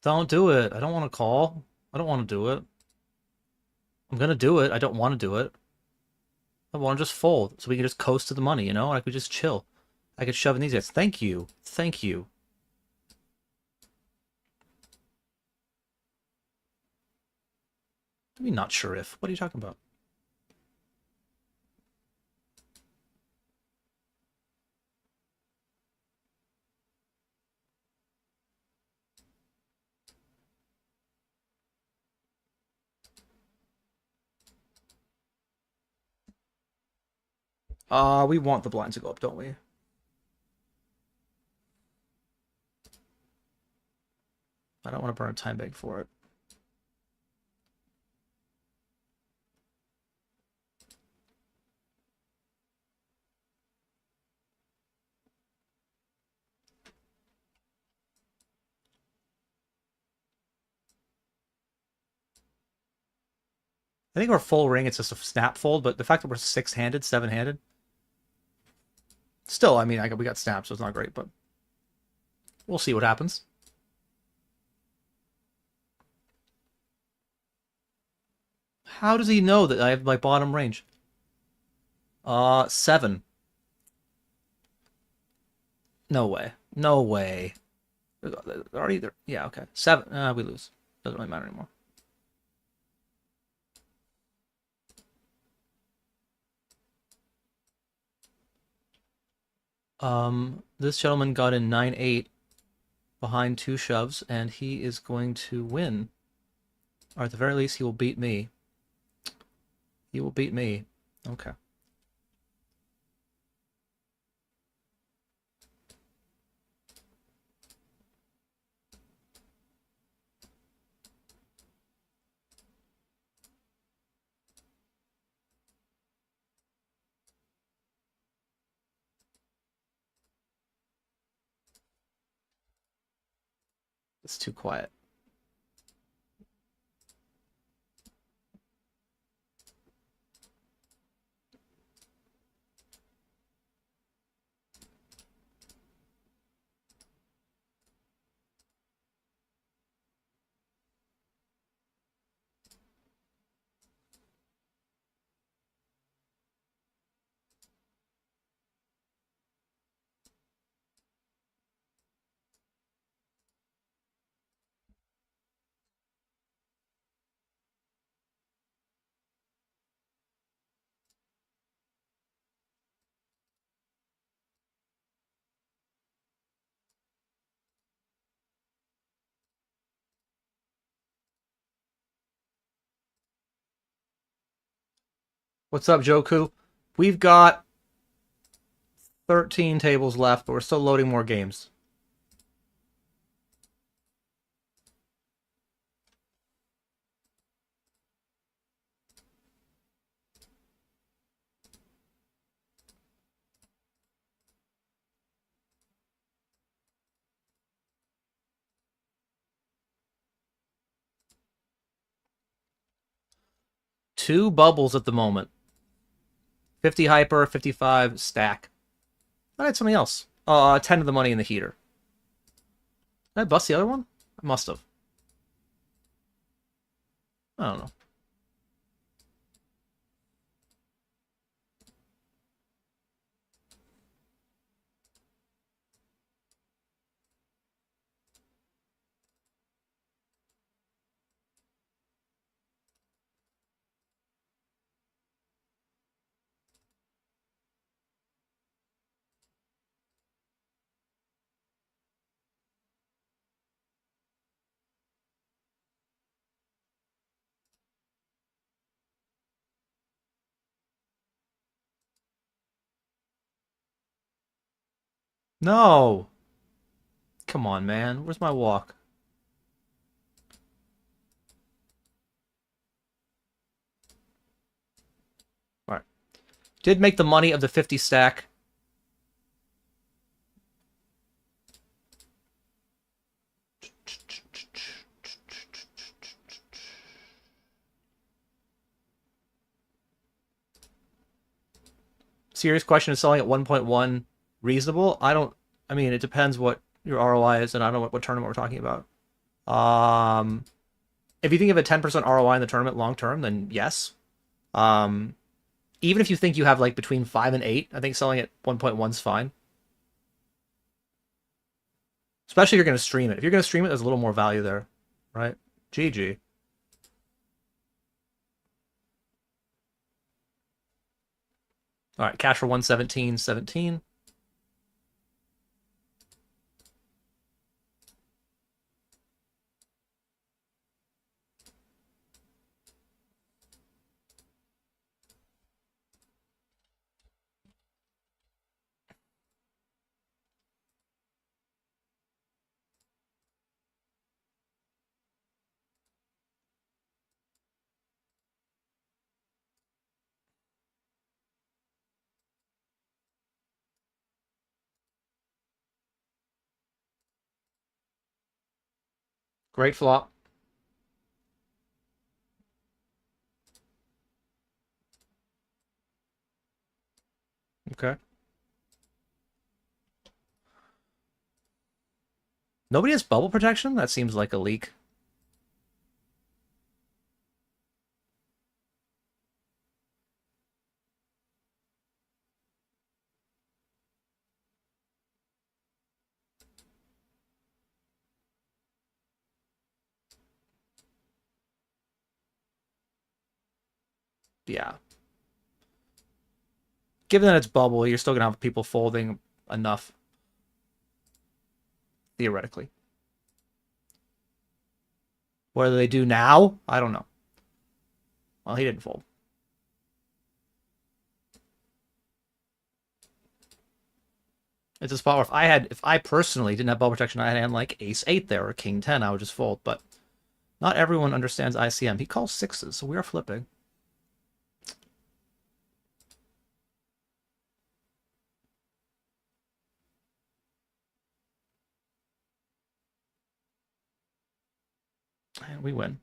Don't do it. I don't want to call. I don't want to do it. I'm gonna do it. I don't want to do it. I want to just fold so we can just coast to the money, you know? I could just chill. I could shove in these guys. Thank you. Thank you. I mean, not sure if. What are you talking about? We want the blinds to go up, don't we? I don't want to burn a time bank for it. I think we're full ring, it's just a snap fold, but the fact that we're six-handed, seven-handed, still, I mean, we got snaps, so it's not great, but we'll see what happens. How does he know that I have my bottom range? 7. No way. No way. Already there. Yeah, okay. 7. We lose. Doesn't really matter anymore. This gentleman got in 9-8 behind 2 shoves, and he is going to win. Or at the very least, he will beat me. He will beat me. Okay. It's too quiet. What's up, Joku? We've got 13 tables left, but we're still loading more games. Two bubbles at the moment. 50 hyper, 55 stack. I had something else. 10 of the money in the heater. Did I bust the other one? I must have. I don't know. No! Come on, man. Where's my walk? Alright. Did make the money of the 50 stack. Serious question, is selling at 1.1 reasonable? I mean, it depends what your ROI is, and I don't know what tournament we're talking about. If you think of a 10% ROI in the tournament long term, then yes. Even if you think you have like between 5 and 8, I think selling at 1.1 is fine. Especially if you're going to stream it. If you're going to stream it, there's a little more value there, right? GG. All right, cash for 117.17. Great flop. Okay. Nobody has bubble protection? That seems like a leak. Yeah. Given that it's bubble, you're still going to have people folding enough. Theoretically. Whether they do now, I don't know. Well, he didn't fold. It's a spot where if I personally didn't have bubble protection, I had hand like ace-8 there or king-10, I would just fold. But not everyone understands ICM. He calls sixes, so we are flipping. And we win.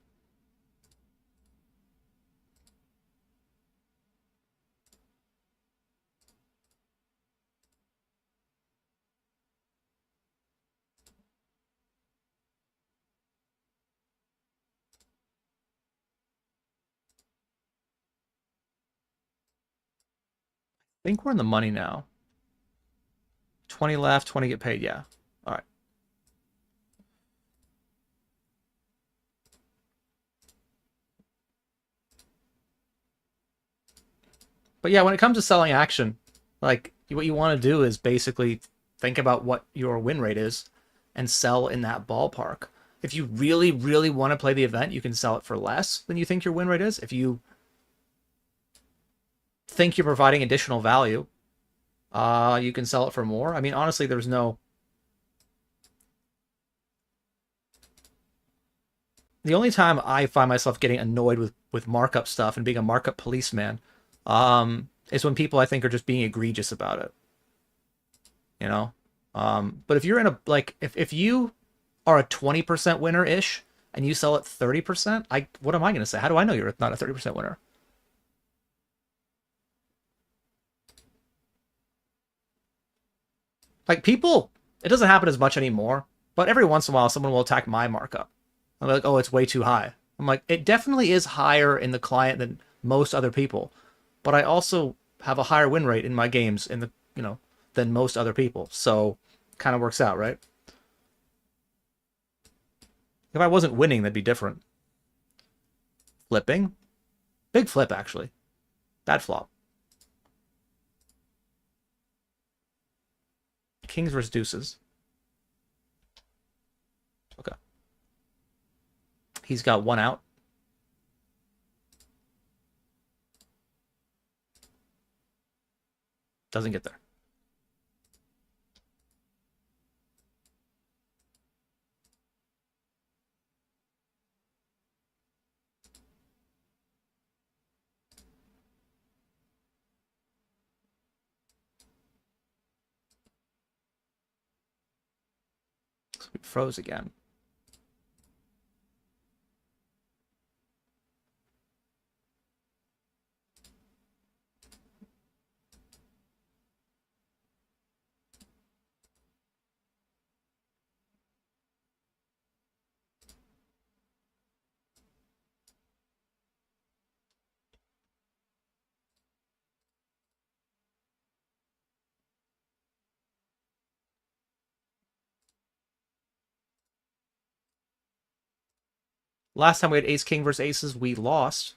I think we're in the money now. 20 left, 20 get paid, yeah. All right. But yeah, when it comes to selling action, like what you want to do is basically think about what your win rate is and sell in that ballpark. If you really, really want to play the event, you can sell it for less than you think your win rate is. If you think you're providing additional value, you can sell it for more. I mean, honestly, there's no... The only time I find myself getting annoyed with markup stuff and being a markup policeman is when people I think are just being egregious about it. You know? But if you're in a, like, if you are a 20% winner-ish and you sell at 30%, what am I going to say? How do I know you're not a 30% winner? Like, people, it doesn't happen as much anymore, but every once in a while someone will attack my markup. I'm like, oh, it's way too high. I'm like, it definitely is higher in the client than most other people, but I also have a higher win rate in my games in the, than most other people. So kind of works out, right? If I wasn't winning, that'd be different. Flipping. Big flip, actually. Bad flop. Kings versus deuces. Okay. He's got one out. Doesn't get there. So we froze again. Last time we had ace king versus aces, we lost.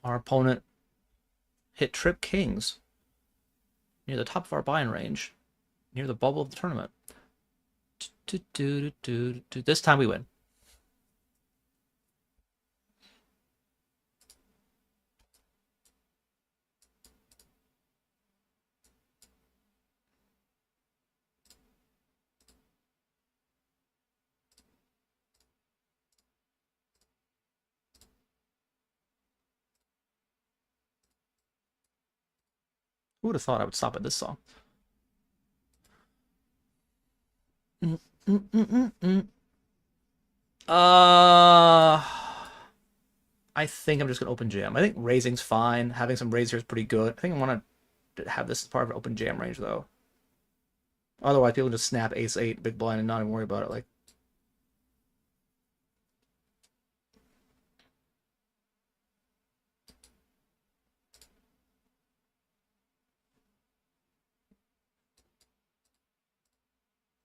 Our opponent hit trip kings near the top of our buy-in range, near the bubble of the tournament. This time we win. Who would have thought I would stop at this song? I think I'm just gonna open jam. I think raising's fine. Having some raise here is pretty good. I think I want to have this as part of an open jam range though. Otherwise, people just snap ace 8 big blind and not even worry about it. Like,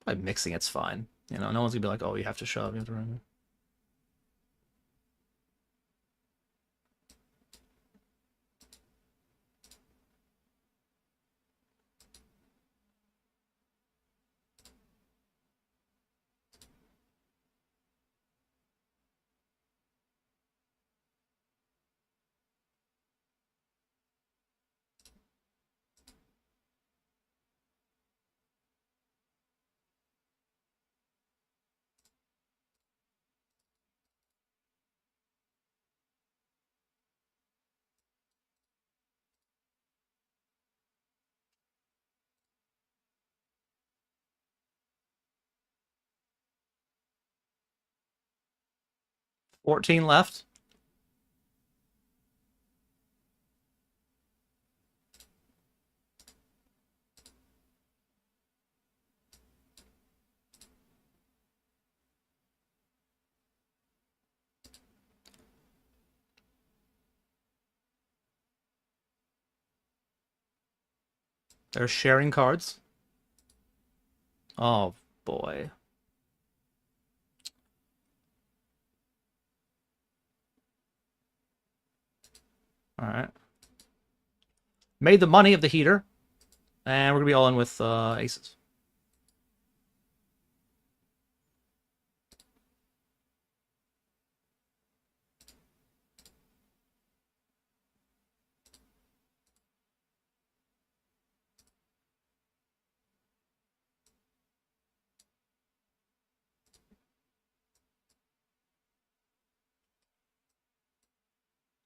by mixing, it's fine. You know, no one's gonna be like, "Oh, you have to shove." You have to run. 14 left. They're sharing cards. Oh boy. All right. Made the money of the heater, and we're gonna be all in with aces.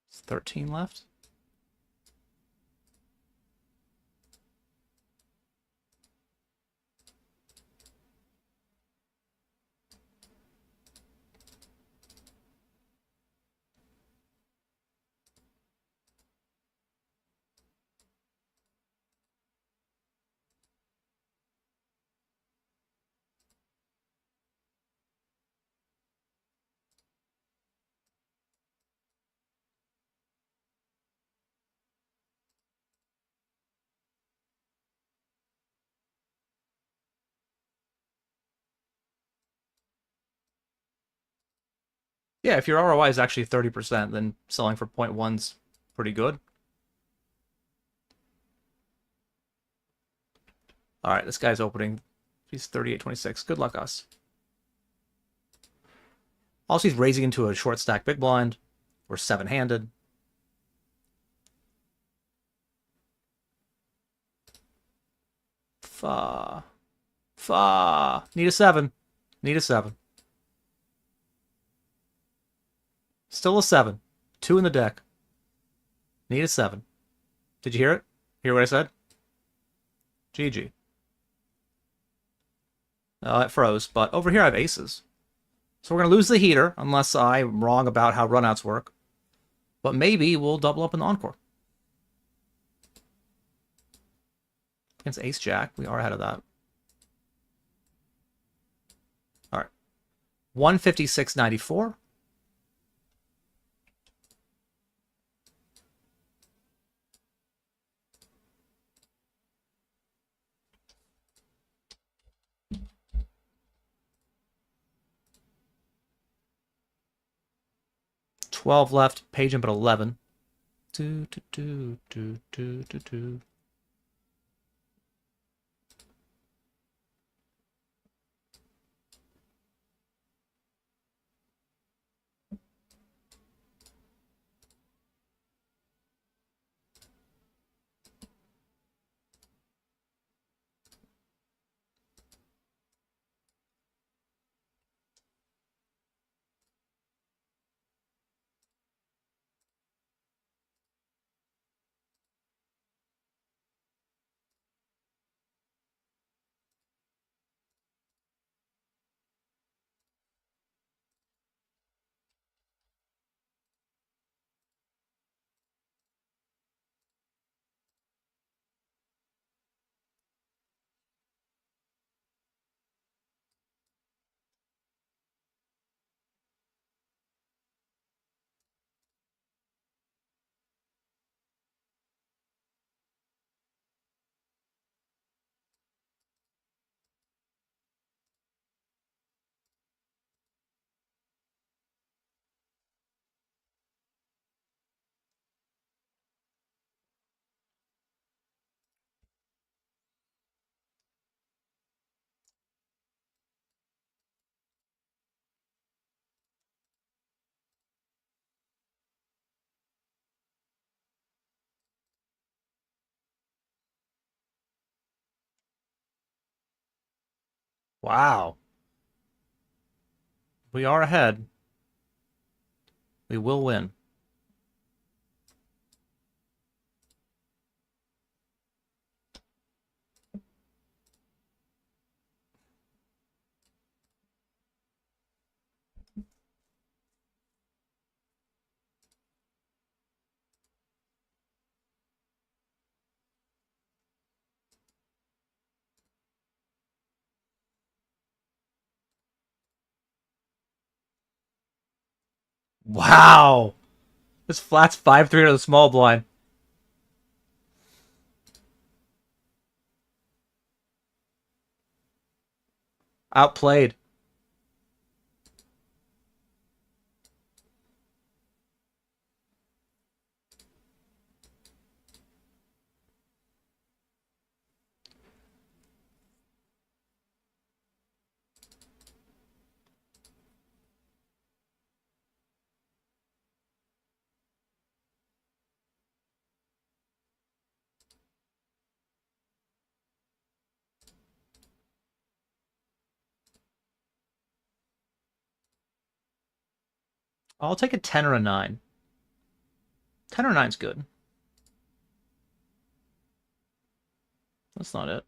It's 13 left. Yeah, if your ROI is actually 30%, then selling for 0.1's pretty good. All right, this guy's opening. He's 38.26. Good luck, us. Also, he's raising into a short stack big blind. We're seven-handed. Fa. Need a 7. Need a 7. Still a 7. 2 in the deck. Need a 7. Did you hear it? Hear what I said? GG. It froze, but over here I have aces. So we're going to lose the heater, unless I'm wrong about how runouts work. But maybe we'll double up in the encore. Against ace-jack, we are ahead of that. All right. 156.94. 12 left. Page jump at 11. Do, do, do, do, do, do, do. Wow. We are ahead. We will win. Wow. This flat's 5-3 to the small blind. Outplayed. I'll take a 10 or a 9. 10 or 9's good. That's not it.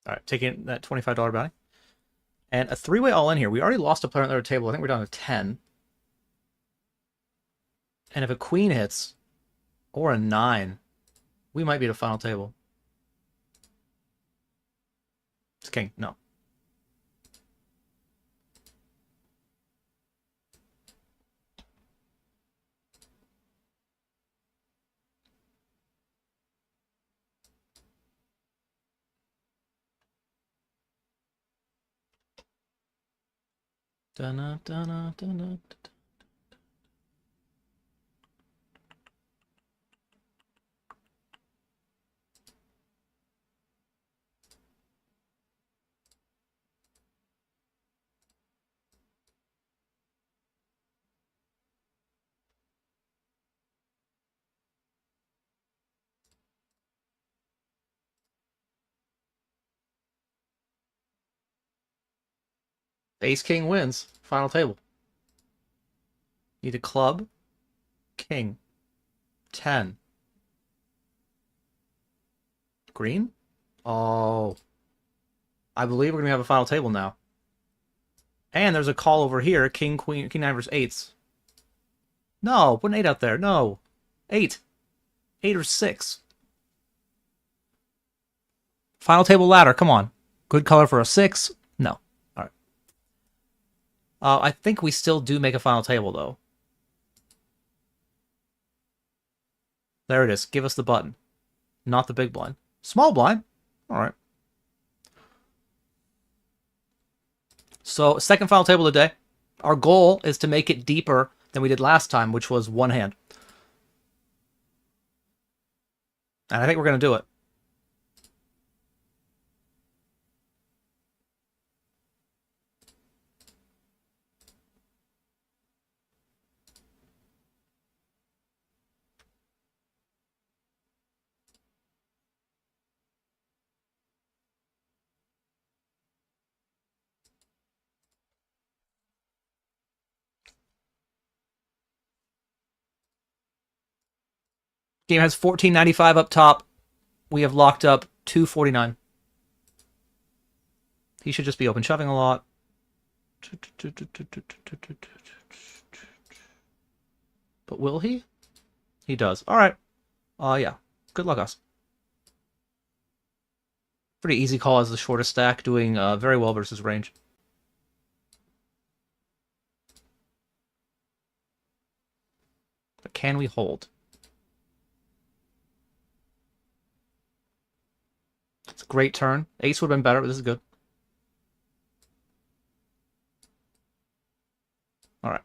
All right, taking that $25 bounty. And a three-way all-in here. We already lost a player on the other table. I think we're down to 10. And if a queen hits, or a 9, we might be at a final table. It's king. No. Dun-dun, dun-dun, dun-dun. Ace king wins. Final table. Need a club King. 10. Green? Oh. I believe we're going to have a final table now. And there's a call over here. King, queen, king 9 versus 8s. No, put an 8 out there. No. 8. 8 or 6. Final table ladder, come on. Good color for a 6? No. Alright. I think we still do make a final table, though. There it is. Give us the button. Not the big blind. Small blind? Alright. So, second final table of the day. Our goal is to make it deeper than we did last time, which was one hand. And I think we're going to do it. Game has 14.95 up top. We have locked up 249. He should just be open shoving a lot. But will he? He does. All right. Yeah. Good luck, us. Pretty easy call as the shortest stack, doing very well versus range. But can we hold? It's a great turn. Ace would have been better, but this is good. All right.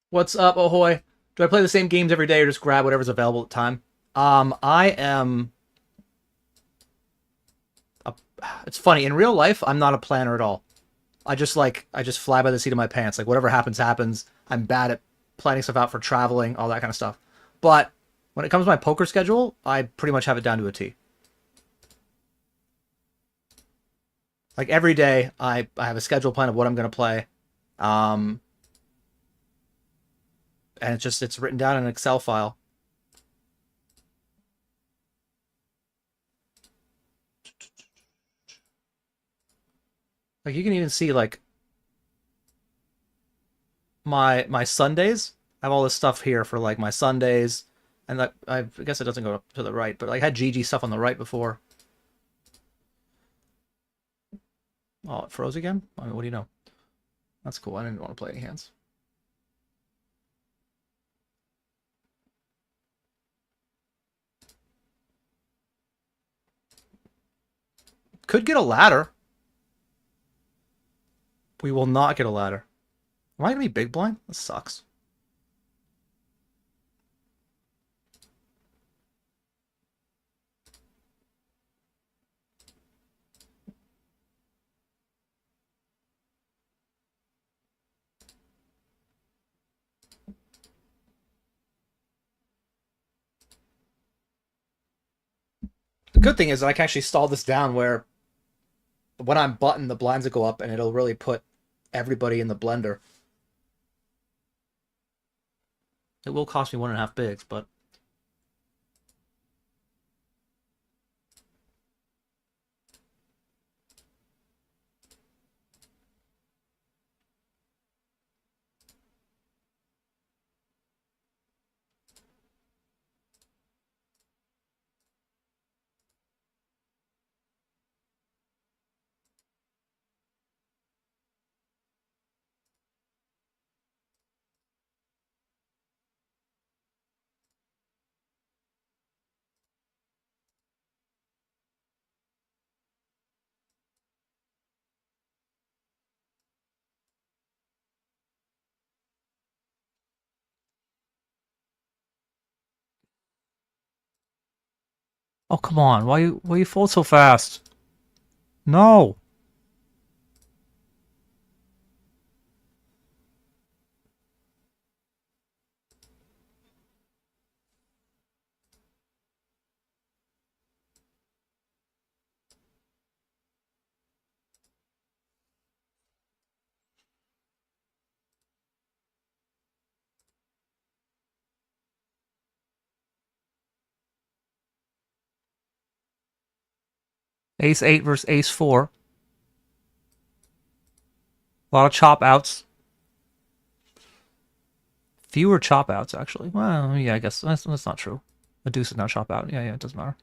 What's up, Ahoy? Do I play the same games every day or just grab whatever's available at the time? I am... It's funny, in real life, I'm not a planner at all. I just fly by the seat of my pants. Like, whatever happens, happens. I'm bad at planning stuff out for traveling, all that kind of stuff. But when it comes to my poker schedule, I pretty much have it down to a T. Like, every day, I have a schedule plan of what I'm going to play. And it's written down in an Excel file. Like, you can even see, like, my Sundays. I have all this stuff here for, like, my Sundays. And that, I guess it doesn't go up to the right, but I had GG stuff on the right before. Oh, it froze again? I mean, what do you know? That's cool. I didn't want to play any hands. Could get a ladder. We will not get a ladder. Am I going to be big blind? This sucks. good thing is that I can actually stall this down where when I'm button, the blinds will go up and it'll really put everybody in the blender. It will cost me 1.5 bigs, but... Oh, come on. Why you fold so fast? No. Ace 8 versus Ace 4. A lot of chop outs. Fewer chop outs, actually. Well, yeah, I guess that's not true. A deuce is not chop out. Yeah, it doesn't matter.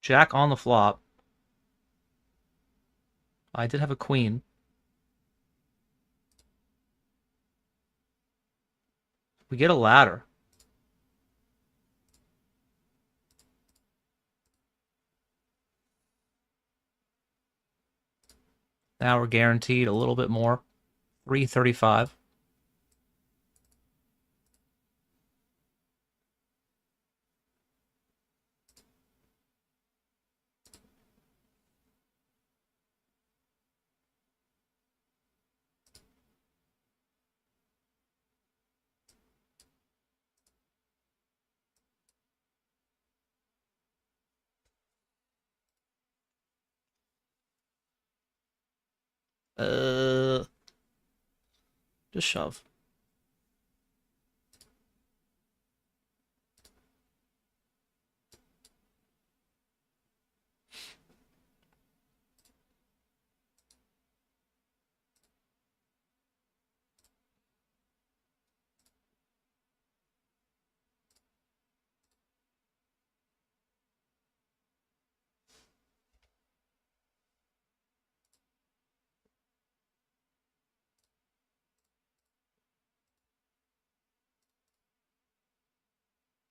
Jack on the flop. I did have a queen. We get a ladder. Now we're guaranteed a little bit more. 335. Just shove.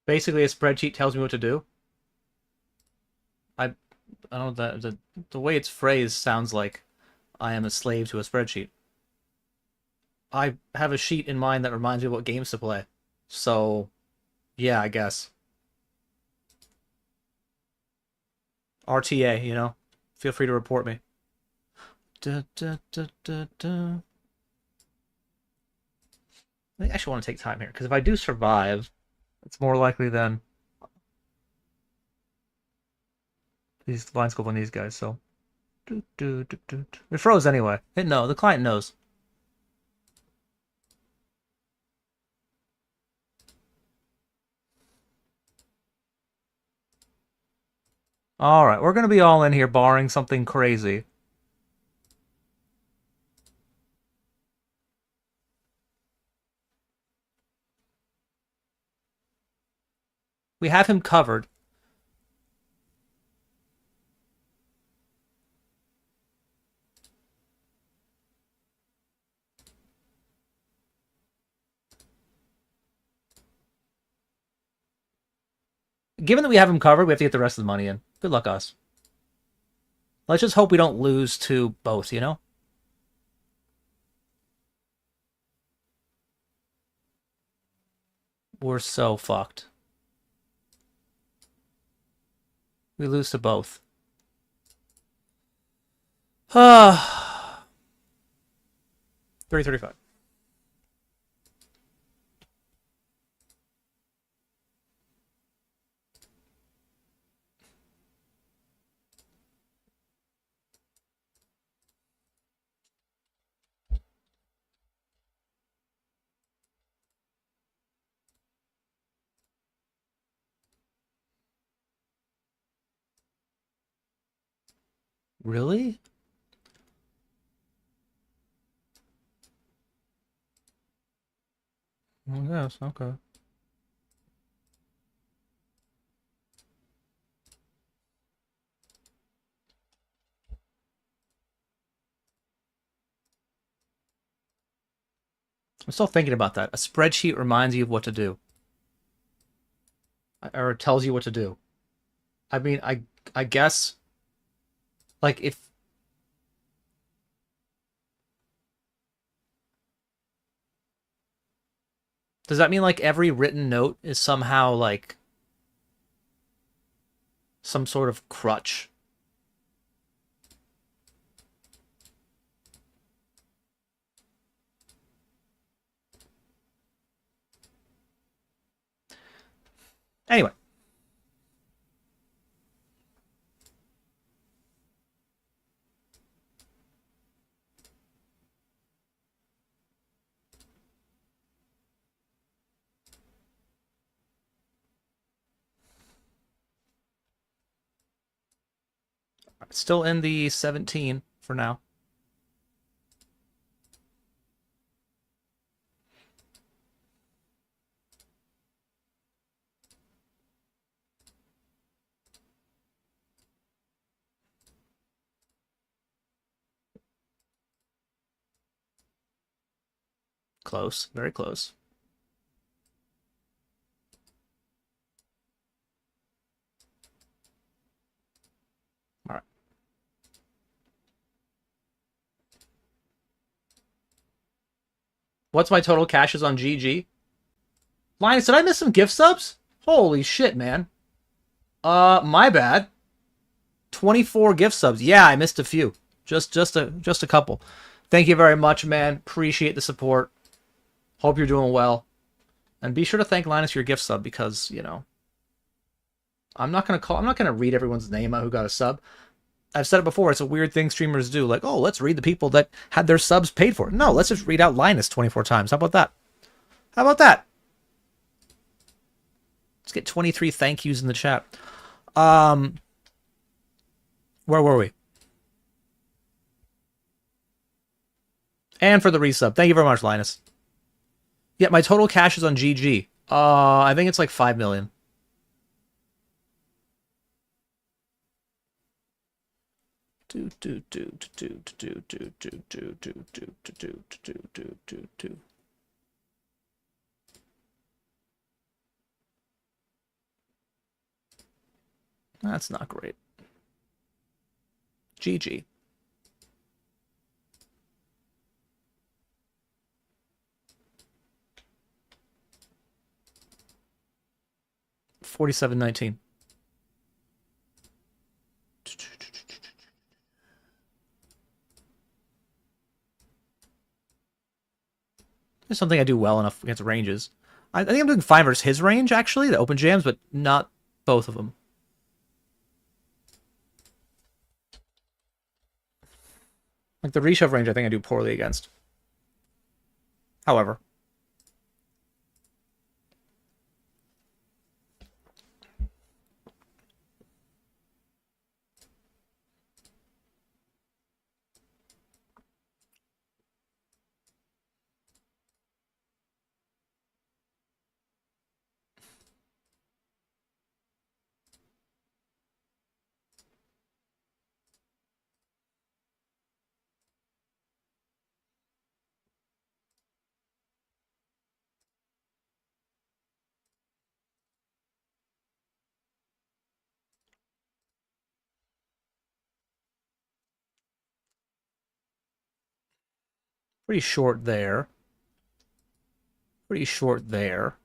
Basically, a spreadsheet tells me what to do. I don't know, the way it's phrased sounds like I am a slave to a spreadsheet. I have a sheet in mind that reminds me what games to play. So, yeah, I guess. RTA, you know? Feel free to report me. I actually want to take time here, because if I do survive, it's more likely than these lines go on these guys, so. It froze anyway. No, the client knows. Alright, we're going to be all in here barring something crazy. We have him covered. Given that we have him covered, we have to get the rest of the money in. Good luck, us. Let's just hope we don't lose to both, you know? We're so fucked. We lose to both. 335. Really? Yes, okay. I'm still thinking about that. A spreadsheet reminds you of what to do. Or tells you what to do. I mean, I guess, like, if... Does that mean, like, every written note is somehow, like, some sort of crutch? Anyway. Still in the 17 for now. Close. Very close. All right. What's my total cashes on GG? Linus, did I miss some gift subs? Holy shit, man. My bad. 24 gift subs. Yeah, I missed a few. Just a couple. Thank you very much, man. Appreciate the support. Hope you're doing well. And be sure to thank Linus for your gift sub because, you know, I'm not gonna read everyone's name out who got a sub. I've said it before, it's a weird thing streamers do. Like, oh, let's read the people that had their subs paid for. No, let's just read out Linus 24 times. How about that? How about that? Let's get 23 thank yous in the chat. Where were we? And for the resub. Thank you very much, Linus. Yeah, my total cash is on GG. I think it's like 5 million. That's not great. GG. $47.19. It's something I do well enough against ranges. I think I'm doing fine versus his range, actually, the open jams, but not both of them. Like the reshove range, I think I do poorly against. However. Pretty short there. Pretty short there.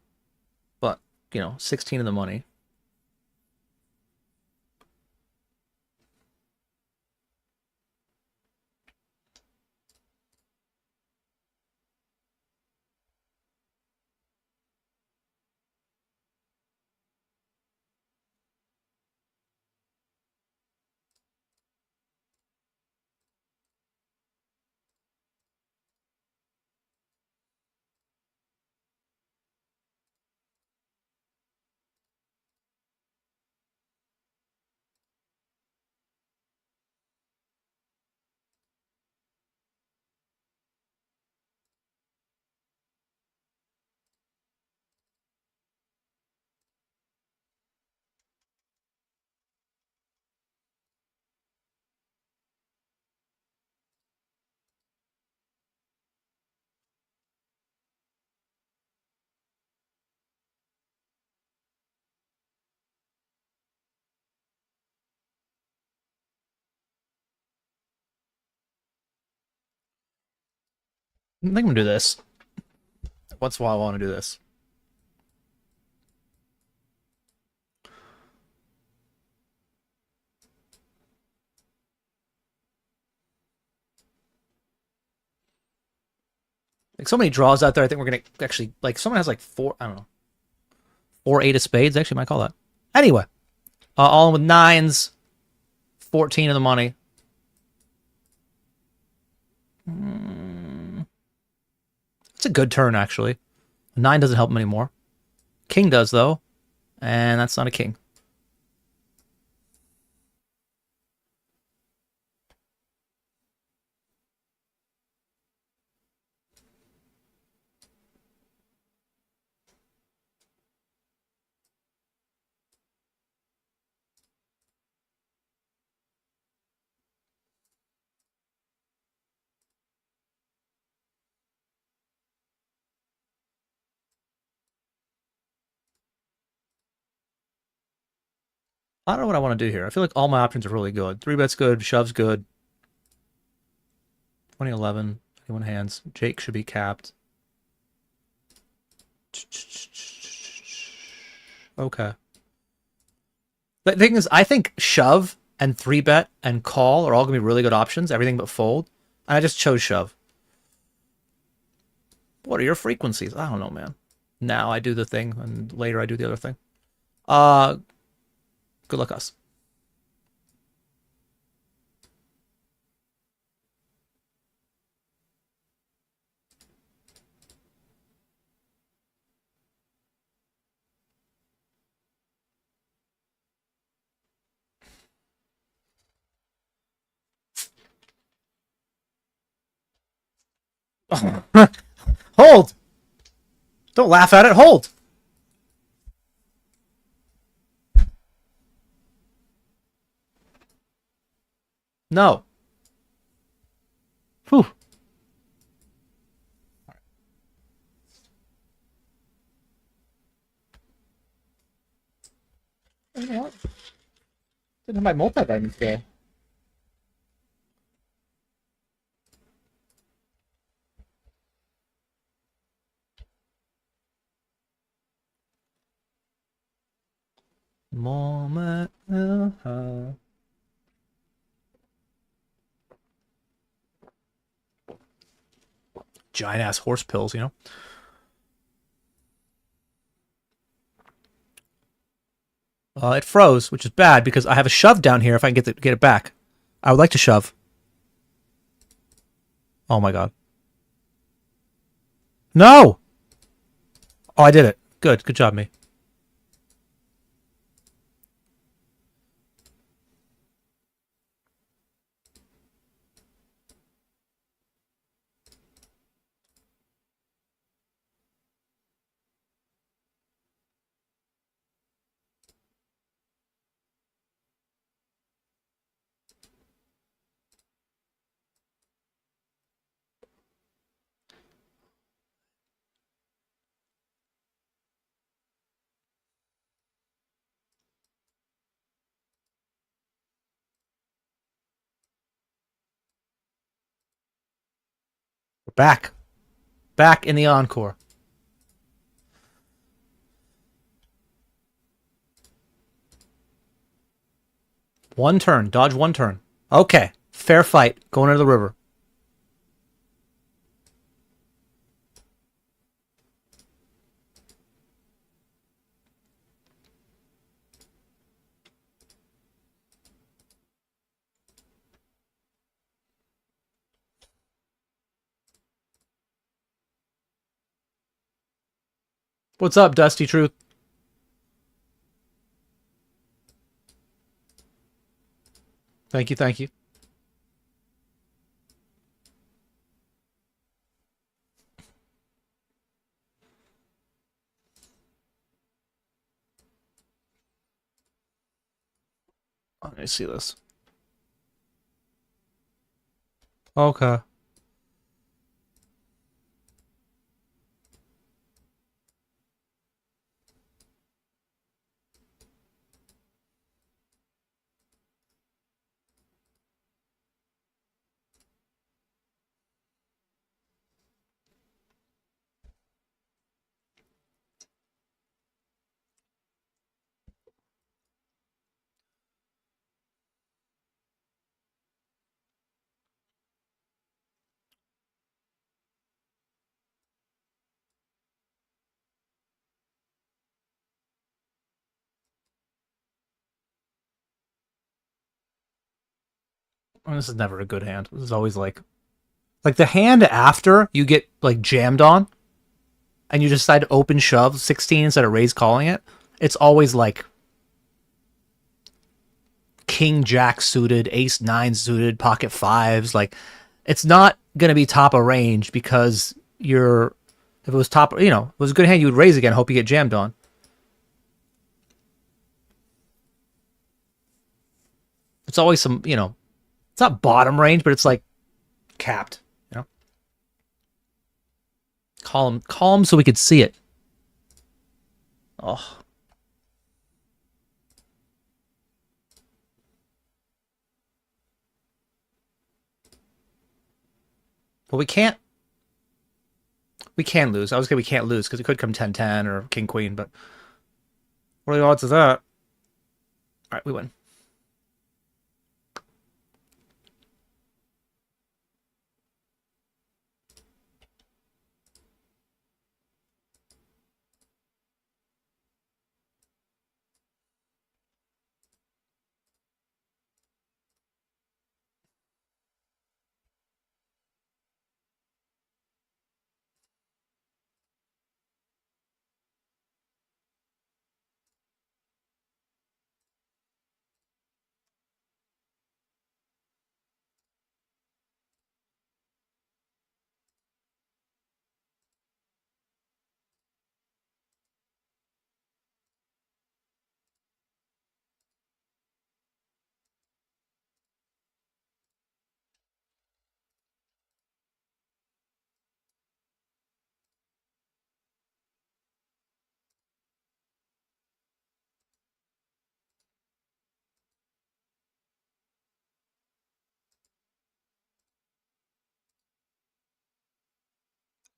But, you know, 16 in the money. I think I'm gonna do this. Once in a while I want to do this. Like so many draws out there. I think we're gonna actually like someone has like four. I don't know, 4 8 of spades. Actually, might call that. Anyway, all in with nines. 14 of the money. It's a good turn actually. 9 doesn't help him anymore. King does though, and that's not a king. I don't know what I want to do here. I feel like all my options are really good. 3-bet's good, shove's good. 2011, 21 hands. Jake should be capped. Okay. The thing is, I think shove and 3-bet and call are all going to be really good options, everything but fold. And I just chose shove. What are your frequencies? I don't know, man. Now I do the thing, and later I do the other thing. Good luck, us. Hold! Don't laugh at it. Hold! No. Whew. You know what? Didn't have my multi-diamond scale. Moment. Giant ass horse pills, you know? It froze, which is bad because I have a shove down here if I can get it back. I would like to shove. Oh my god. No! Oh, I did it. Good. Good job, me. Back. Back in the encore. One turn. Dodge one turn. Okay. Fair fight. Going into the river. What's up, Dusty Truth? Thank you, thank you. Let me see this. Okay. Well, this is never a good hand. This is always like the hand after you get like jammed on and you decide to open shove 16 instead of raise calling it. It's always like king jack suited, ace nine suited, pocket fives. Like it's not gonna be top of range because you're if it was top, you know, if it was a good hand you would raise again, hope you get jammed on. It's always some, you know, it's not bottom range, but it's like capped, you know. Call him so we could see it. Oh. But we can lose. I was gonna we can't lose because it could come 10-10 or king queen, but what are the odds of that? Alright, we win.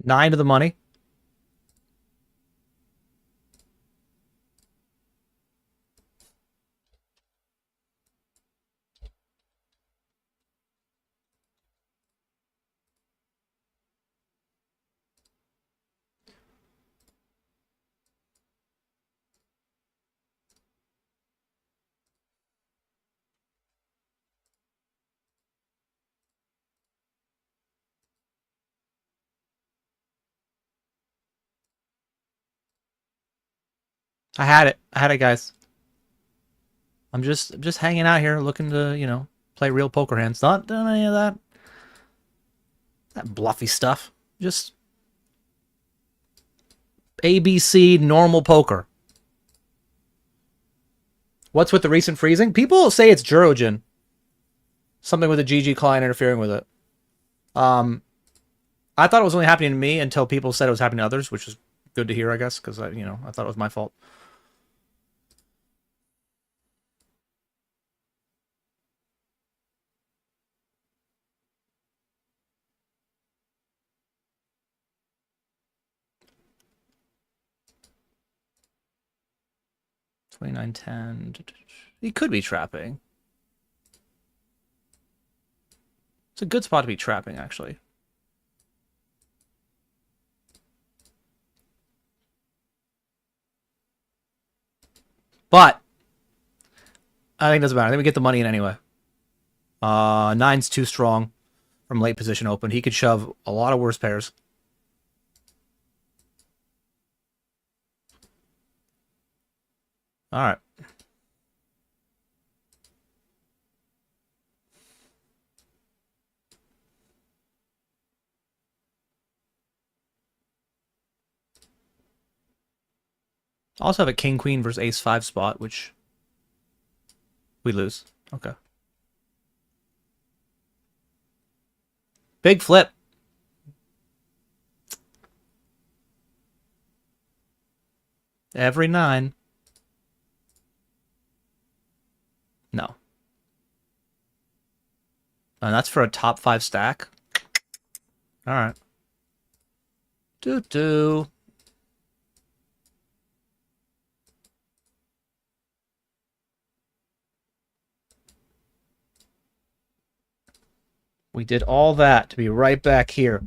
Nine to the money. I had it. I had it, guys. I'm just hanging out here looking to, you know, play real poker hands. Not doing any of that bluffy stuff. Just ABC normal poker. What's with the recent freezing? People say it's Jurogen. Something with a GG client interfering with it. I thought it was only happening to me until people said it was happening to others, which is good to hear, I guess, because I thought it was my fault. 29-10. He could be trapping. It's a good spot to be trapping, actually. But I think it doesn't matter. I think we get the money in anyway. 9's too strong from late position open. He could shove a lot of worse pairs. All right. I also have a king queen versus ace 5 spot, which we lose. Okay. Big flip. Every 9. No. And that's for a top 5 stack. All right. Doo-doo. We did all that to be right back here.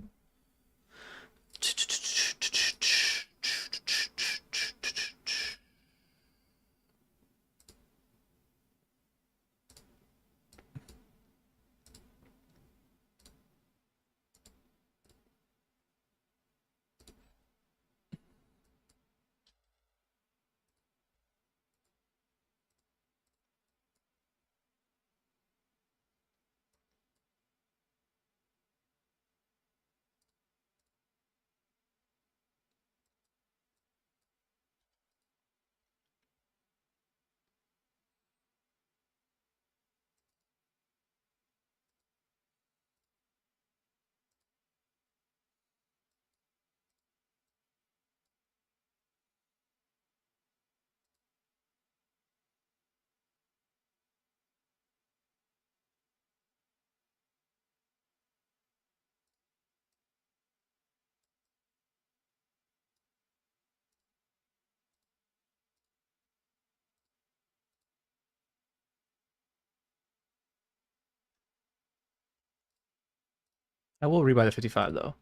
I will rebuy the 55, though.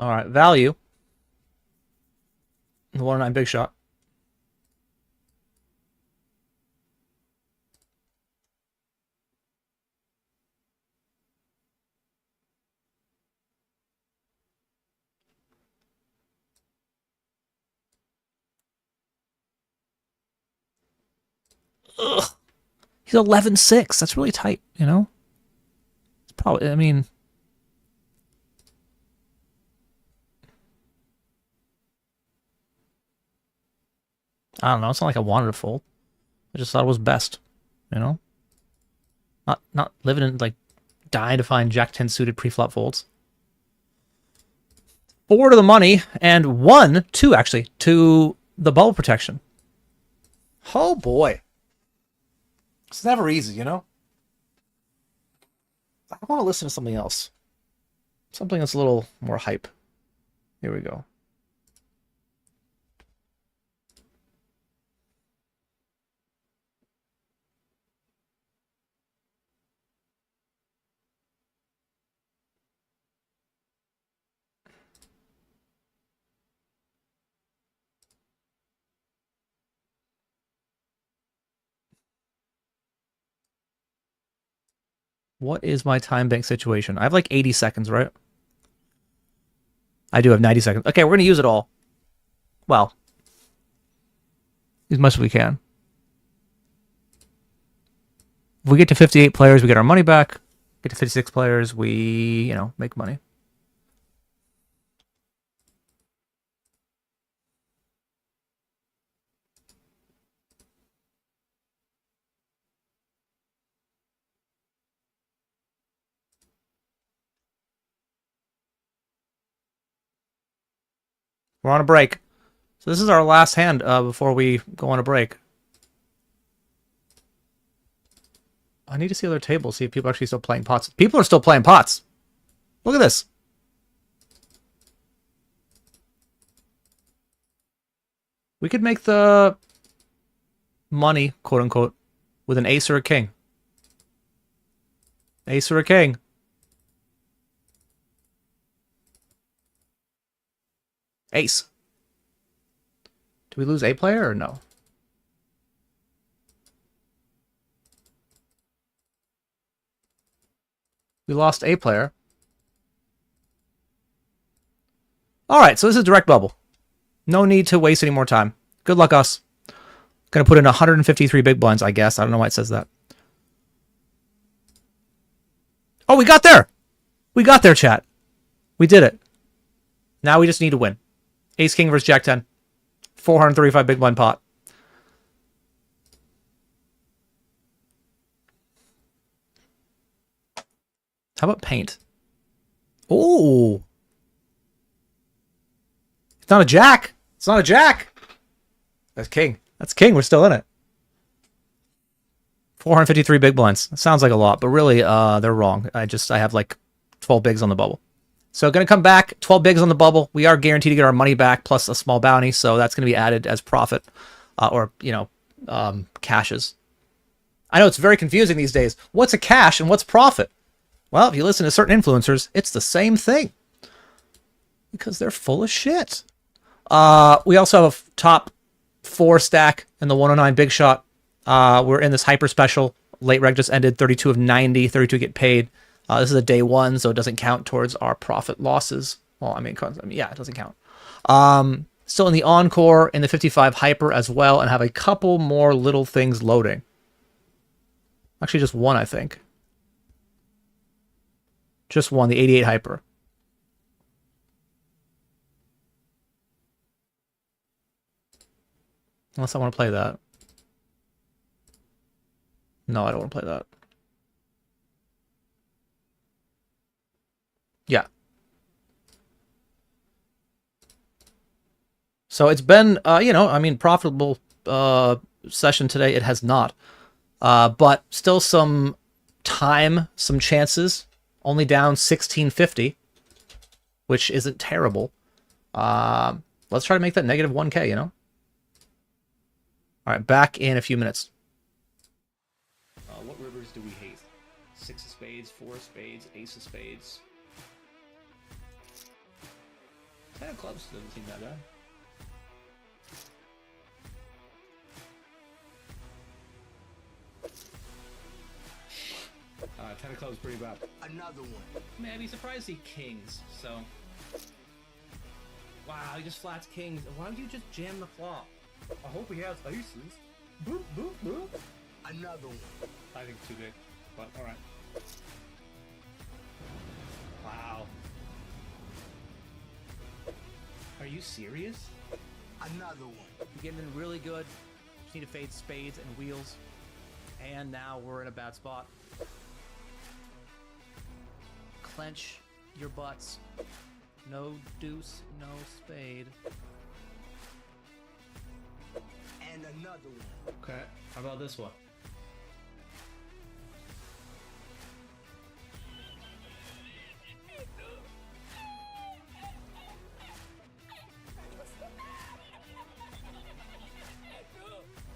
All right, value. The 109 big shot. Ugh. He's 11-6. That's really tight, you know? It's probably, I mean... I don't know. It's not like I wanted to fold. I just thought it was best, you know? Not living in, like, dying to find Jack-10 suited pre-flop folds. 4 to the money, and 2 actually, to the bubble protection. Oh, boy. It's never easy, you know? I want to listen to something else. Something that's a little more hype. Here we go. What is my time bank situation? I have like 80 seconds, right? I do have 90 seconds. Okay, we're going to use it all. Well, as much as we can. If we get to 58 players, we get our money back. Get to 56 players, we, you know, make money. We're on a break. So this is our last hand before we go on a break. I need to see other tables, see if people are actually still playing pots. People are still playing pots. Look at this. We could make the money, quote unquote, with an ace or a king. Ace or a king. Ace. Do we lose a player or no? We lost a player. Alright, so this is direct bubble. No need to waste any more time. Good luck, us. Gonna put in 153 big blinds, I guess. I don't know why it says that. Oh, we got there! We got there, chat. We did it. Now we just need to win. Ace King versus Jack 10. 435 big blind pot. How about paint? Ooh. It's not a jack. It's not a jack. That's king. That's king. We're still in it. 453 big blinds. That sounds like a lot, but really, they're wrong. I have like 12 bigs on the bubble. So going to come back, 12 bigs on the bubble. We are guaranteed to get our money back plus a small bounty, so that's going to be added as profit or, you know, cashes. I know it's very confusing these days. What's a cash and what's profit? Well, if you listen to certain influencers, it's the same thing. Because they're full of shit. We also have a top 4 stack in the 109 big shot. We're in this hyper special. Late reg just ended, 32 of 90, 32 get paid. This is a day 1, so it doesn't count towards our profit losses. Well, I mean, yeah, it doesn't count. Still in the encore, in the 55 hyper as well, and have a couple more little things loading. Actually, just one, I think. Just one, the 88 hyper. Unless I want to play that. No, I don't want to play that. Yeah. So it's been, you know, I mean, profitable session today. It has not. But still some time, some chances. Only down 1650, which isn't terrible. Let's try to make that negative 1K, you know? All right, back in a few minutes. What rivers do we hate? 6 of spades, 4 of spades, ace of spades. 10 of clubs doesn't seem that bad. Ten of clubs pretty bad. Another one. Man, I'd be surprised to see kings, so... Wow, he just flats kings. Why don't you just jam the flop? I hope he has aces. Boop, boop, boop. Another one. I think too big, but alright. Wow. Are you serious? Another one. We're getting in really good. Just need to fade spades and wheels. And now we're in a bad spot. Clench your butts. No deuce, no spade. And another one. Okay, how about this one?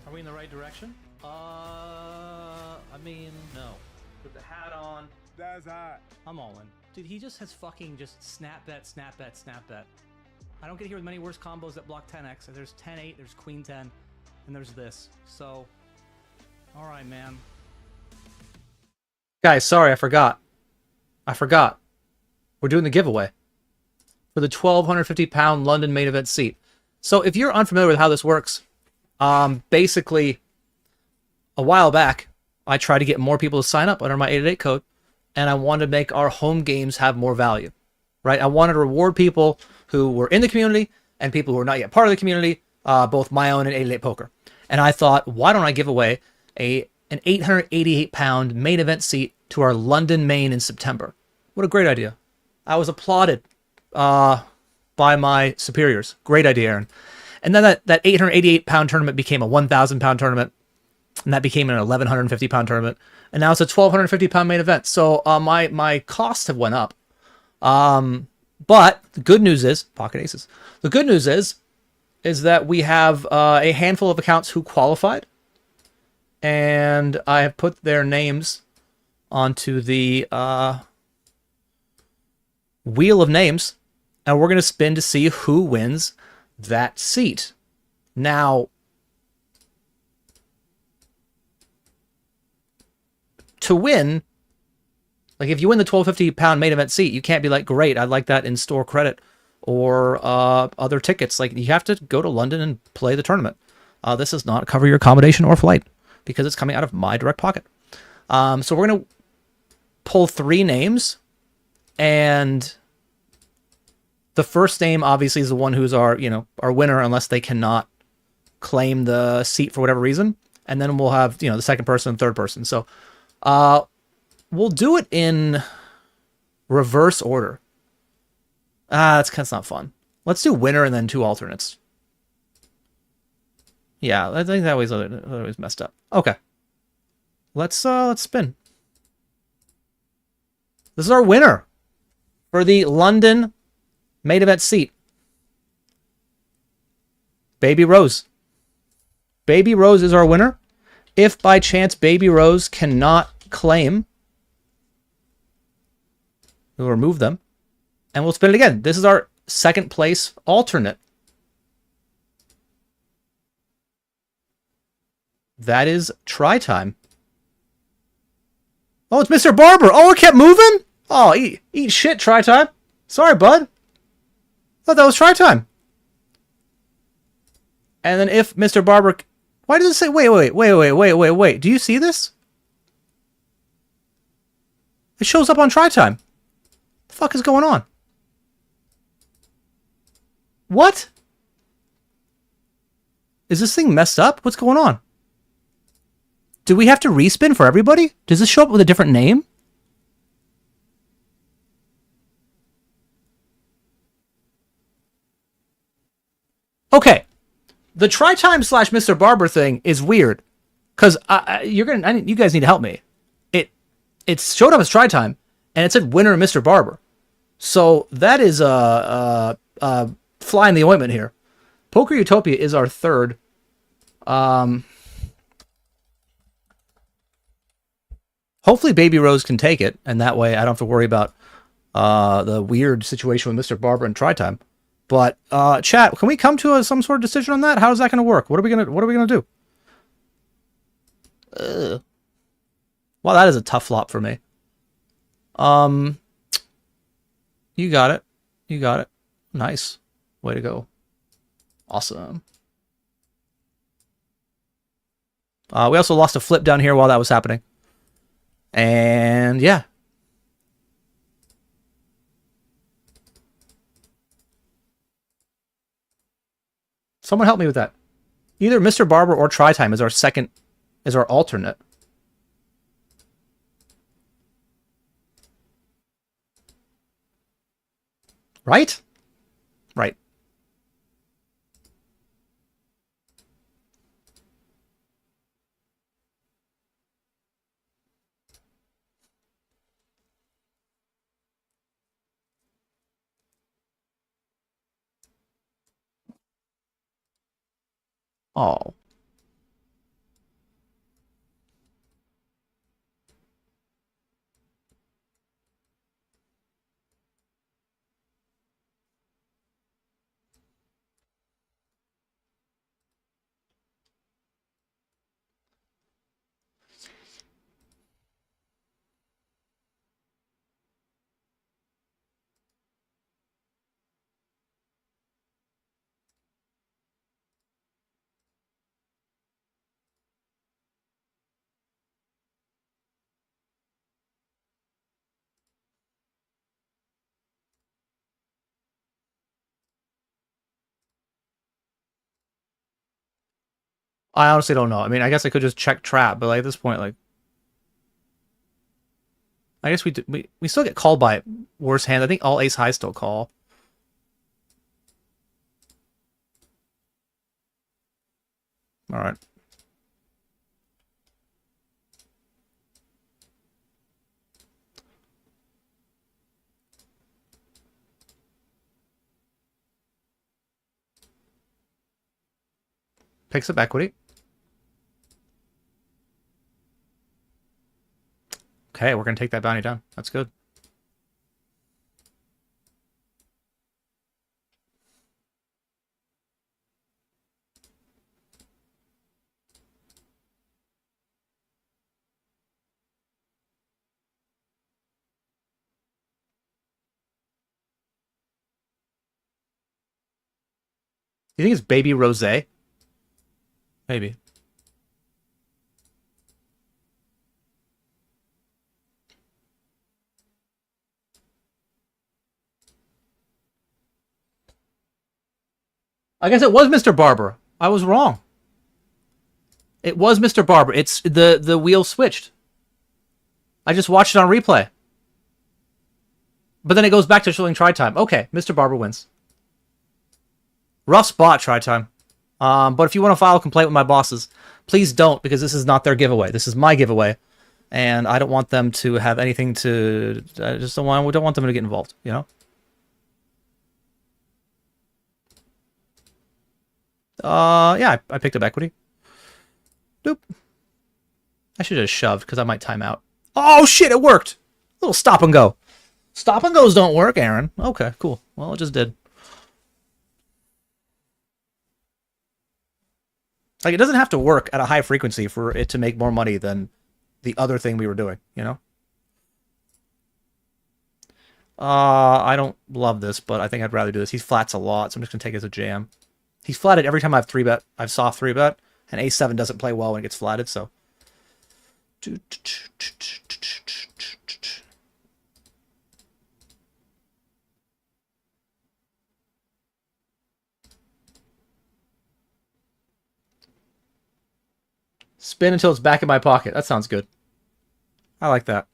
Are we in the right direction? I mean, no. Put the hat on. That's hot. I'm all in. Dude, he just has fucking just snap bet, snap bet, snap bet. I don't get here with many worse combos that block 10x. There's 10-8, there's queen 10, and there's this. So, all right, man. Guys, sorry, I forgot. We're doing the giveaway for the 1,250-pound London main event seat. So if you're unfamiliar with how this works, basically, a while back, I tried to get more people to sign up under my 888 code, and I wanted to make our home games have more value, right? I wanted to reward people who were in the community and people who are not yet part of the community, both my own and 888 Poker. And I thought, why don't I give away an 888-pound main event seat to our London main in September? What a great idea. I was applauded by my superiors. Great idea, Aaron. And then that 888-pound tournament became a 1,000-pound tournament, and that became an 1,150-pound tournament, and now it's a 1,250-pound main event. So my costs have went up. But the good news is, pocket aces. The good news is that we have a handful of accounts who qualified, and I have put their names onto the wheel of names, and we're going to spin to see who wins that seat. Now, to win, like if you win the 1,250-pound main event seat, you can't be like, great, I'd like that in store credit or other tickets. Like, you have to go to London and play the tournament. This does not cover your accommodation or flight because it's coming out of my direct pocket. So we're going to pull 3 names, and the first name obviously is the one who's our winner, unless they cannot claim the seat for whatever reason. And then we'll have, the second person and third person. So we'll do it in reverse order. That's not fun. Let's do winner and then 2 alternates. Yeah, I think that was messed up. Okay. Let's spin. This is our winner for the London main event seat. Baby Rose. Baby Rose is our winner. If by chance Baby Rose cannot claim, we'll remove them and we'll spin it again. This is our second place alternate. That is try time. Oh, it's Mr. Barber. Oh, it kept moving? Oh, eat shit, try time. Sorry, bud. Thought that was try time. And then if Mr. Barber... Why does it say... Wait. Do you see this? It shows up on try time. The fuck is going on? What? Is this thing messed up? What's going on? Do we have to respin for everybody? Does this show up with a different name? Okay. The try time / Mr. Barber thing is weird. Because you guys need to help me. It showed up as try time, and it said winner Mr. Barber. So that is a fly in the ointment here. Poker Utopia is our third. Hopefully Baby Rose can take it, and that way I don't have to worry about the weird situation with Mr. Barber and try time. But chat, can we come to some sort of decision on that? How is that going to work? What are we gonna do? Well, that is a tough flop for me. You got it. Nice. Way to go. Awesome. We also lost a flip down here while that was happening. And yeah. Someone help me with that. Either Mr. Barber or Try Time is our alternate. Right? Right. Oh. I honestly don't know. I mean, I guess I could just check trap, but like at this point, like, I guess we still get called by worse hands. I think all ace high still call. All right. Picks up equity. Okay, we're going to take that bounty down. That's good. You think it's Baby Rosé? Maybe. I guess it was Mr. Barber. I was wrong. It was Mr. Barber. It's the wheel switched. I just watched it on replay. But then it goes back to showing try time. Okay, Mr. Barber wins. Rough spot, try time. But if you want to file a complaint with my bosses, please don't, because this is not their giveaway. This is my giveaway. And I don't want them to have anything to... I just don't want them to get involved, you know? Yeah, I picked up equity. Doop. I should have shoved, because I might time out. Oh, shit, it worked! Little stop and go. Stop and goes don't work, Aaron. Okay, cool. Well, it just did. Like, it doesn't have to work at a high frequency for it to make more money than the other thing we were doing, you know? I don't love this, but I think I'd rather do this. He flats a lot, so I'm just going to take it as a jam. He's flatted every time I've 3-bet. I've soft 3-bet, and A7 doesn't play well when it gets flatted, so... Spin until it's back in my pocket. That sounds good. I like that.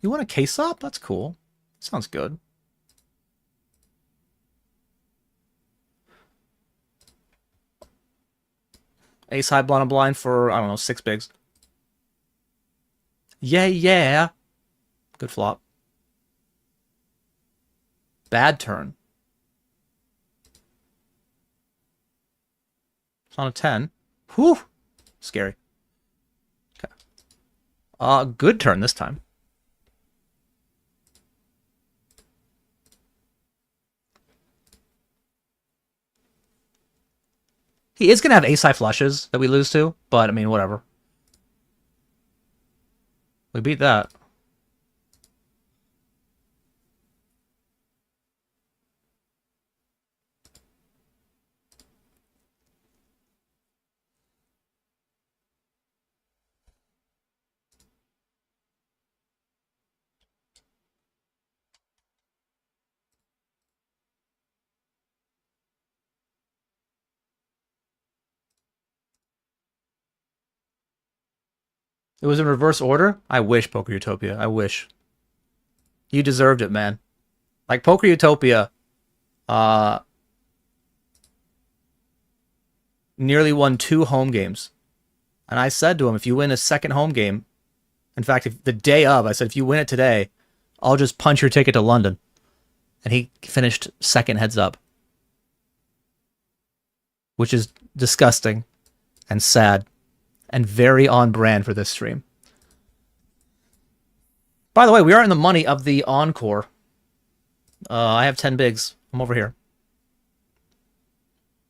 You want a case up? That's cool. Sounds good. Ace high blind blind for, I don't know, 6 bigs. Yeah, yeah. Good flop. Bad turn. It's on a 10. Whew. Scary. Okay. Good turn this time. He is going to have ace-high flushes that we lose to, but, I mean, whatever. We beat that. It was in reverse order? I wish, Poker Utopia. I wish. You deserved it, man. Like, Poker Utopia, nearly won 2 home games. And I said to him, if you win a second home game, in fact, if the day of, I said, if you win it today, I'll just punch your ticket to London. And he finished second heads up. Which is disgusting and sad and very on brand for this stream. By the way, we are in the money of the encore. I have 10 bigs. I'm over here.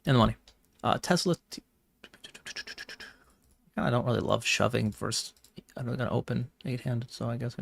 In the money. Tesla. I don't really love shoving versus... I'm going to open 8-handed, so I guess...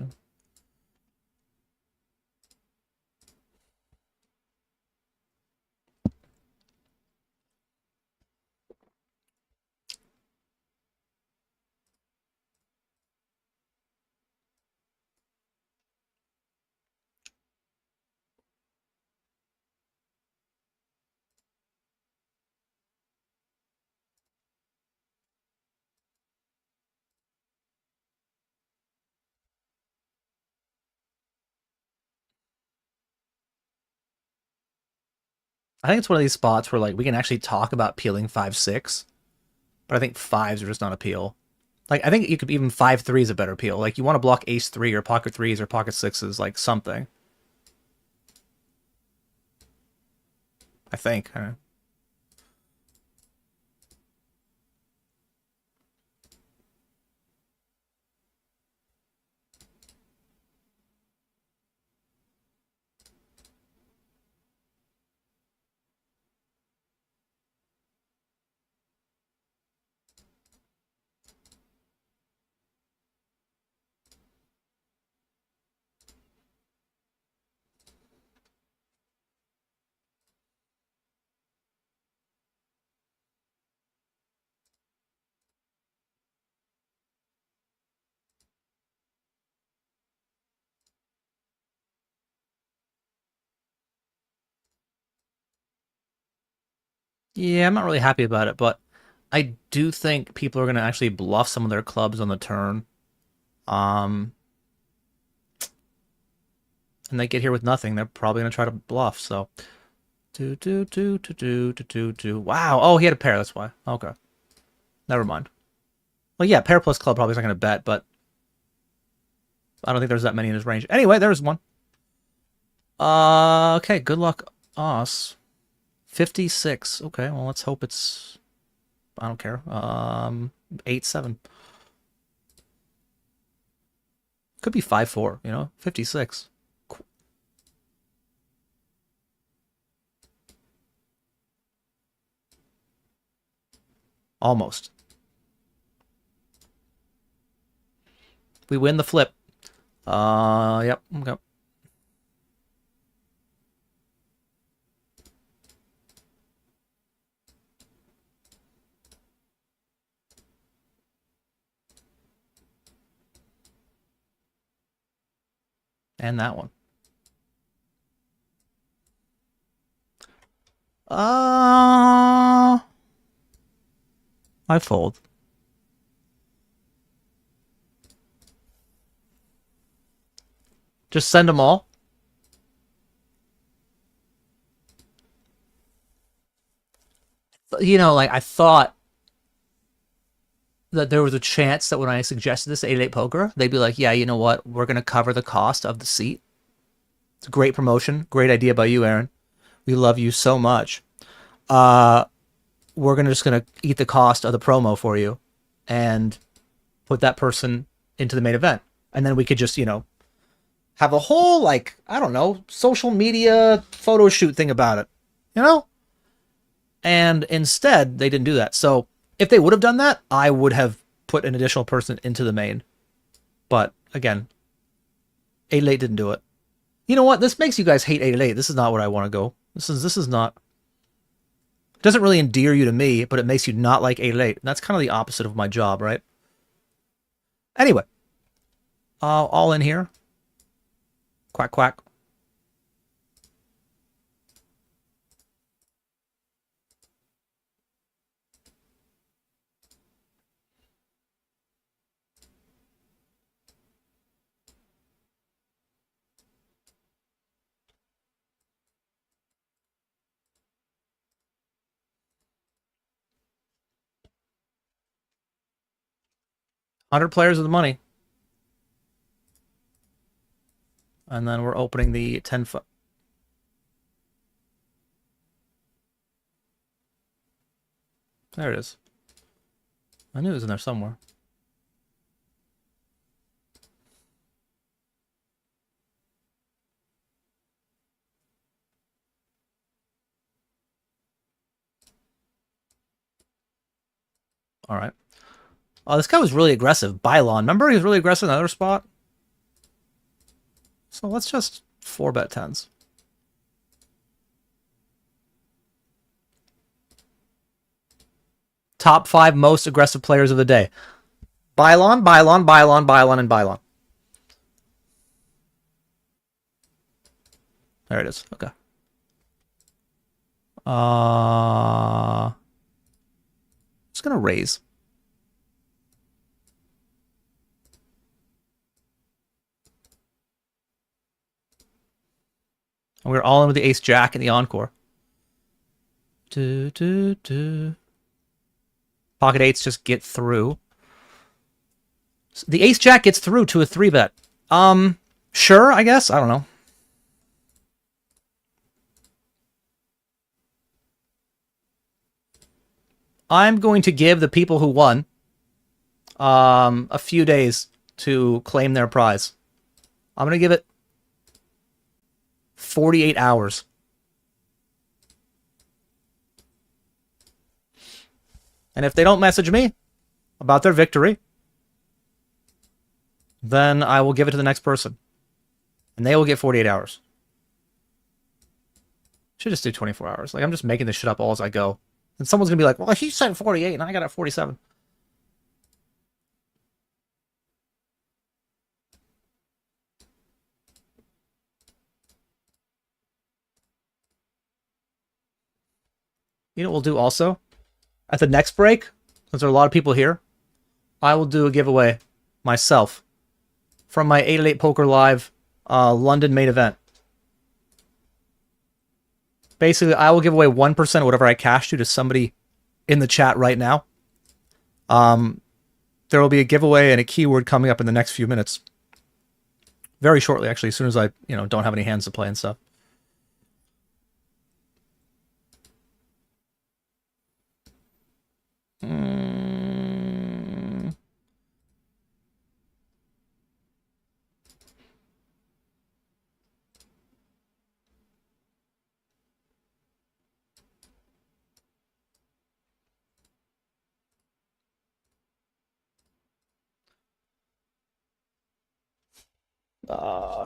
I think it's one of these spots where like we can actually talk about peeling 5-6, but I think fives are just not a peel. Like I think you could even 5-3 is a better peel. Like you want to block ace 3 or pocket 3s or pocket 6s, like something. I think. I don't know. Yeah, I'm not really happy about it, but I do think people are going to actually bluff some of their clubs on the turn. And they get here with nothing. They're probably going to try to bluff, so. Wow. Oh, he had a pair, that's why. Okay. Never mind. Well, yeah, pair plus club probably is not going to bet, but I don't think there's that many in his range. Anyway, there's one. Okay, good luck, us. 56. Okay, well, let's hope it's... I don't care. 8-7. Could be 5-4, you know? 56. Almost. We win the flip. Yep. Okay. And that one. I fold. Just send them all. You know, like, I thought that there was a chance that when I suggested this 8-8 poker, they'd be like, yeah, you know what? We're going to cover the cost of the seat. It's a great promotion. Great idea by you, Aaron. We love you so much. We're just going to eat the cost of the promo for you and put that person into the main event. And then we could just, you know, have a whole, like, I don't know, social media photo shoot thing about it. You know? And instead, they didn't do that. So if they would have done that, I would have put an additional person into the main. But again, 8-8 didn't do it. You know what? This makes you guys hate 8-8. This is not where I want to go. This is not... It doesn't really endear you to me, but it makes you not like 8-8. That's kind of the opposite of my job, right? Anyway. All in here. Quack, quack. $100 of the money. And then we're opening the 10... There it is. I knew it was in there somewhere. All right. Oh, this guy was really aggressive. Bylon. Remember he was really aggressive in another spot? So let's just 4-bet 10s. Top 5 most aggressive players of the day. Bylon, Bylon, Bylon, Bylon, and Bylon. There it is. Okay. Just gonna raise. And we're all in with the ace jack in the encore. Pocket eights just get through. The ace jack gets through to a 3-bet. Sure, I guess. I don't know. I'm going to give the people who won a few days to claim their prize. I'm going to give it 48 hours. And if they don't message me about their victory, then I will give it to the next person. And they will get 48 hours. Should just do 24 hours. Like, I'm just making this shit up all as I go. And someone's going to be like, well, he said 48 and I got it 47. You know what we'll do also? At the next break, since there are a lot of people here, I will do a giveaway myself from my 8 Poker Live London main event. Basically, I will give away 1% of whatever I cashed to somebody in the chat right now. There will be a giveaway and a keyword coming up in the next few minutes. Very shortly, actually, as soon as I, don't have any hands to play and stuff.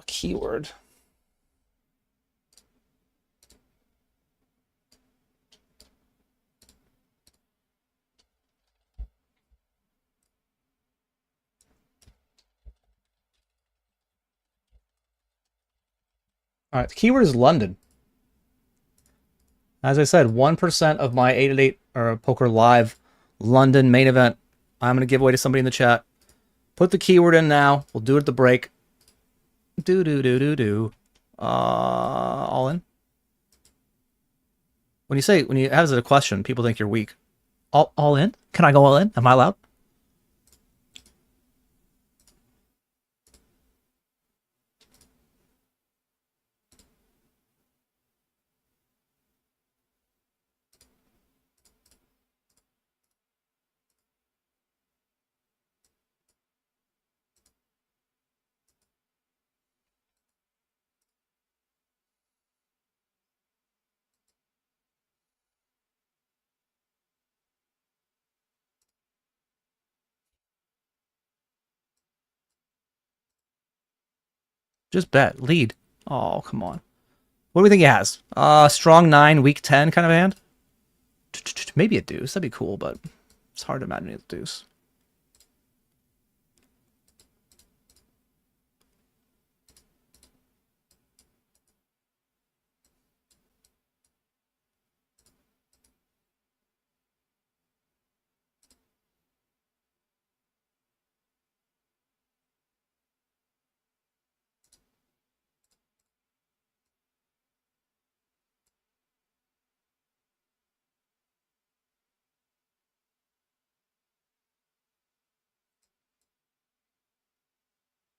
Keyword. All right, the keyword is London. As I said, 1% of my 8 or Poker Live London main event, I'm going to give away to somebody in the chat. Put the keyword in now. We'll do it at the break. All in. When you ask it a question, people think you're weak. All in? Can I go all in? Am I allowed? Just bet. Lead. Oh, come on. What do we think he has? Strong 9, weak 10 kind of hand? Maybe a deuce. That'd be cool, but it's hard to imagine a deuce.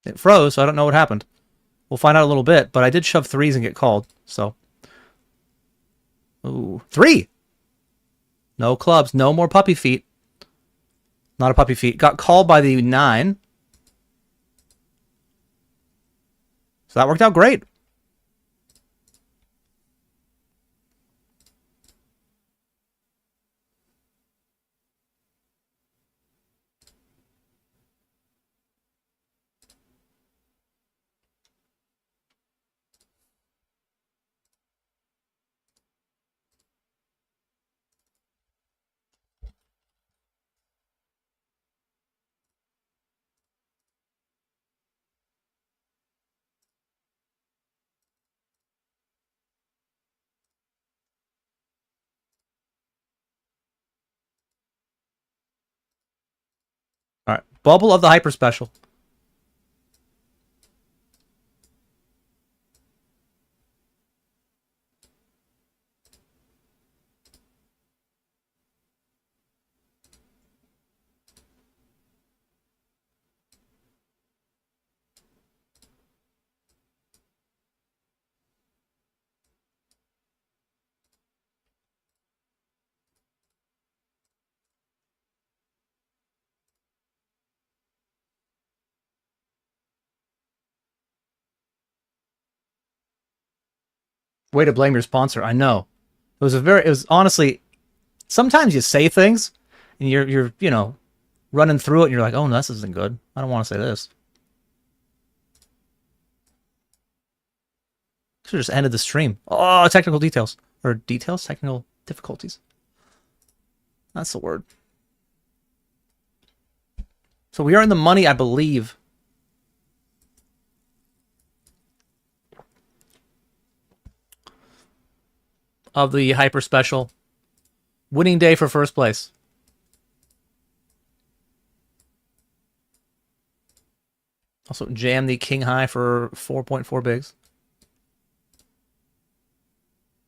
It froze, so I don't know what happened. We'll find out a little bit, but I did shove 3s and get called, so. Ooh, 3! No clubs, no more puppy feet. Not a puppy feet. Got called by the 9. So that worked out great. All right, bubble of the hyper special. Way to blame your sponsor. I know. It was honestly, sometimes you say things and you're, you know, running through it and you're like, oh, no, this isn't good. I don't want to say this. Should have just ended the stream. Oh, technical details. Or details? Technical difficulties. That's the word. So we are in the money, I believe. Of the hyper special. Winning day for first place. Also jam the king high for 4.4 bigs.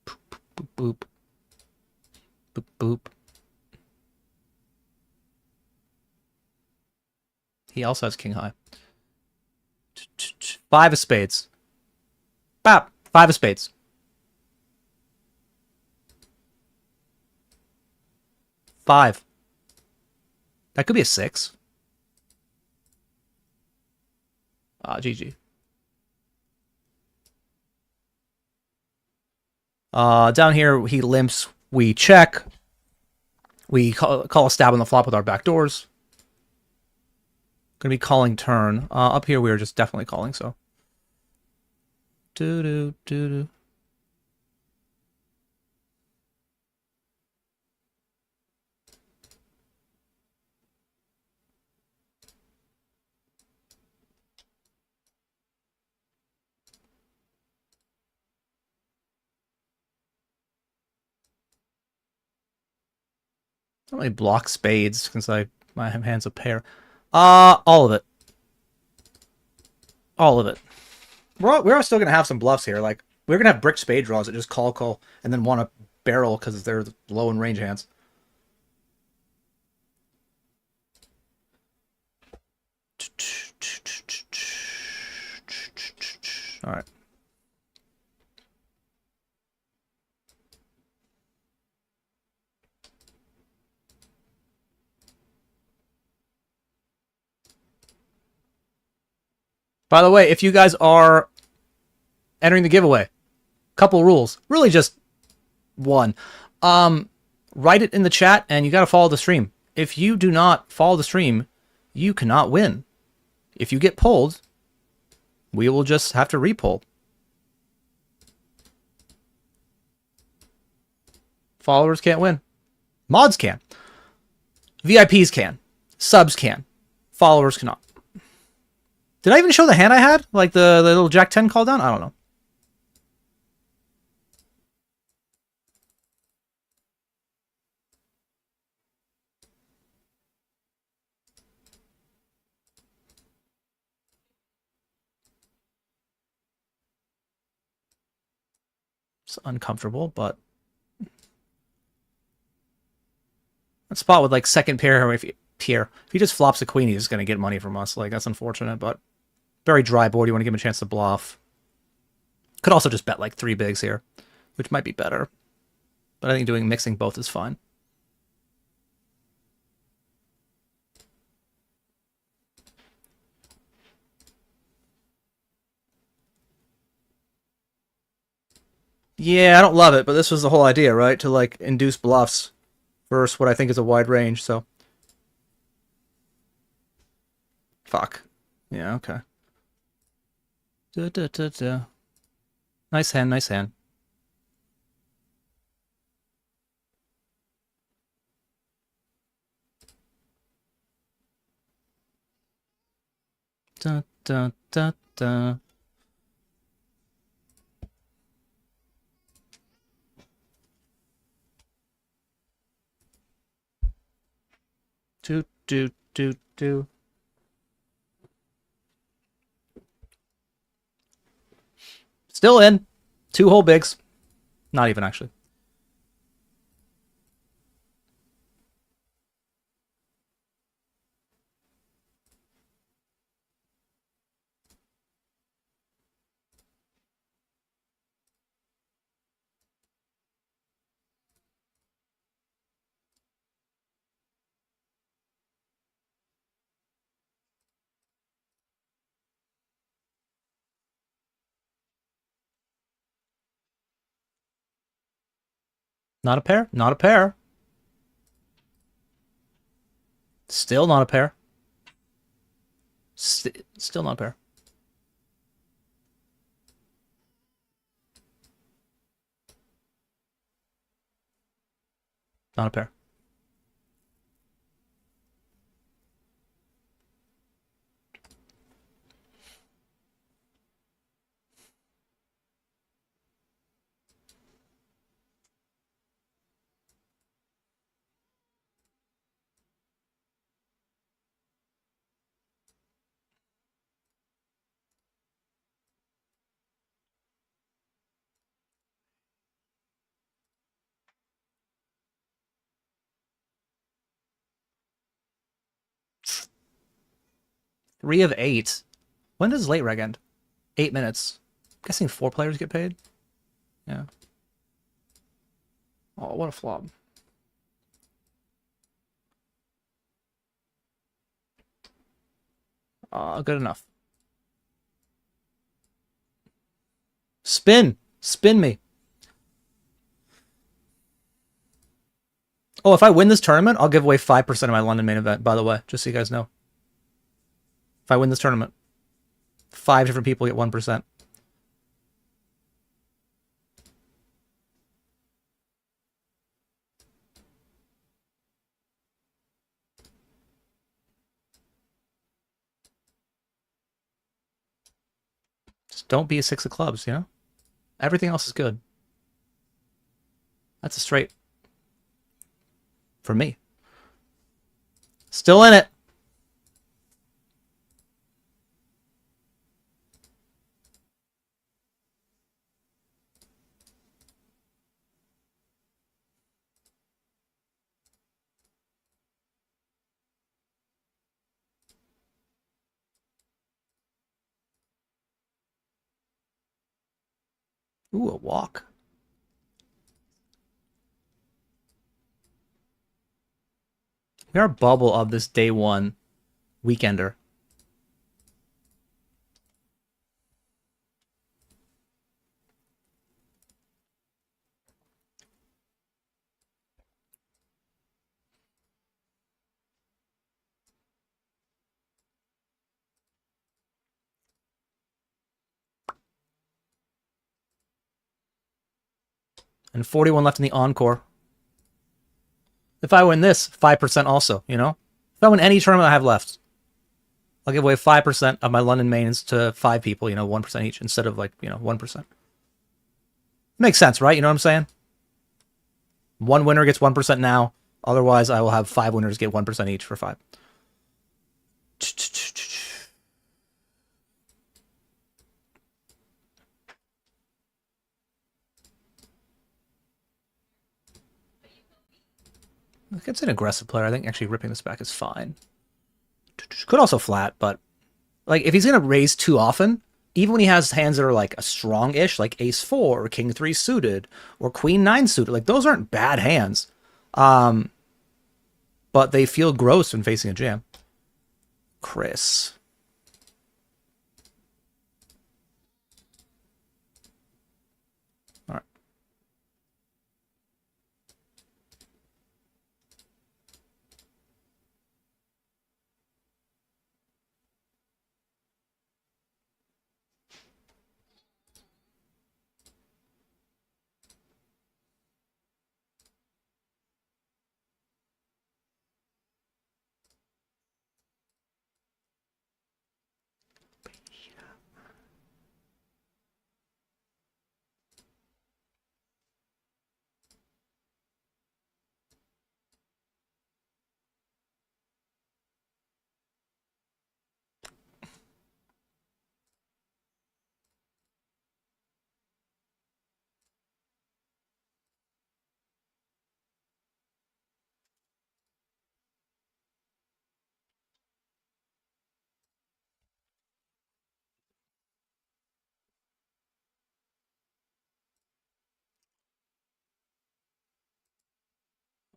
Boop, boop, boop. Boop, boop. He also has king high. 5 of spades. Bap. 5 of spades. 5. That could be a 6. GG. Down here, he limps. We check. We call a stab on the flop with our back doors. Gonna be calling turn. Up here, we are just definitely calling, so. Doo-doo. Don't really block spades because my hand's a pair. All of it. All of it. We're still gonna have some bluffs here. Like we're gonna have brick spade draws that just call, and then want to barrel because they're low in range hands. All right. By the way, if you guys are entering the giveaway, couple rules. Really just one. Write it in the chat and you got to follow the stream. If you do not follow the stream, you cannot win. If you get pulled, we will just have to repull. Followers can't win. Mods can. VIPs can. Subs can. Followers cannot. Did I even show the hand I had? Like the little Jack 10 call down? I don't know. It's uncomfortable, but that spot with like second pair, if he just flops a queen, he's just gonna get money from us. Like that's unfortunate, but very dry board. You want to give him a chance to bluff. Could also just bet like 3 bigs here, which might be better. But I think mixing both is fine. Yeah, I don't love it, but this was the whole idea, right? To like induce bluffs versus what I think is a wide range, so. Fuck. Yeah, okay. Nice hand, nice hand. Da, da, da, da. Do. Still in. 2 whole bigs. Not even, actually. Not a pair. Not a pair. Still not a pair. Still not a pair. Not a pair. Three of eight. When does late reg end? 8 minutes. I'm guessing 4 players get paid. Yeah. Oh, what a flop. Good enough. Spin! Spin me. Oh, if I win this tournament, I'll give away 5% of my London main event, by the way, just so you guys know. If I win this tournament, 5 different people get 1%. Just don't be a 6 of clubs, you know? Everything else is good. That's a straight. For me. Still in it. Ooh, a walk. We are bubble of this day one weekender. And 41 left in the encore. If I win this, 5% also, you know? If I win any tournament I have left, I'll give away 5% of my London mains to 5 people, you know, 1% each, instead of, like, you know, 1%. Makes sense, right? You know what I'm saying? One winner gets 1% now. Otherwise, I will have 5 winners get 1% each for 5. It's an aggressive player. I think actually ripping this back is fine. Could also flat, but like if he's gonna raise too often, even when he has hands that are like a strong-ish, like Ace 4 or King 3 suited or Queen 9 suited, like those aren't bad hands. But they feel gross when facing a jam. Chris. All right.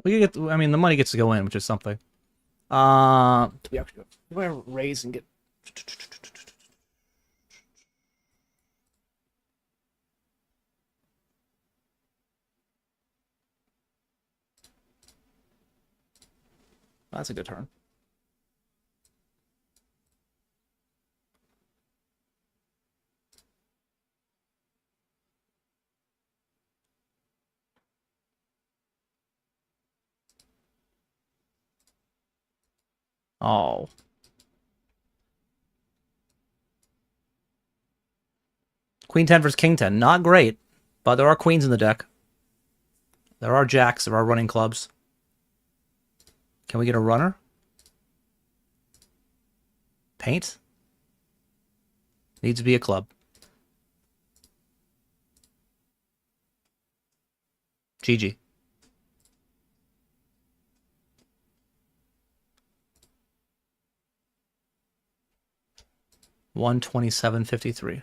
We get. I mean, the money gets to go in, which is something. We actually go raise and get. That's a good turn. Oh. Queen 10 versus King 10. Not great, but there are queens in the deck. There are jacks. There are running clubs. Can we get a runner? Paint? Needs to be a club. GG. $127.53.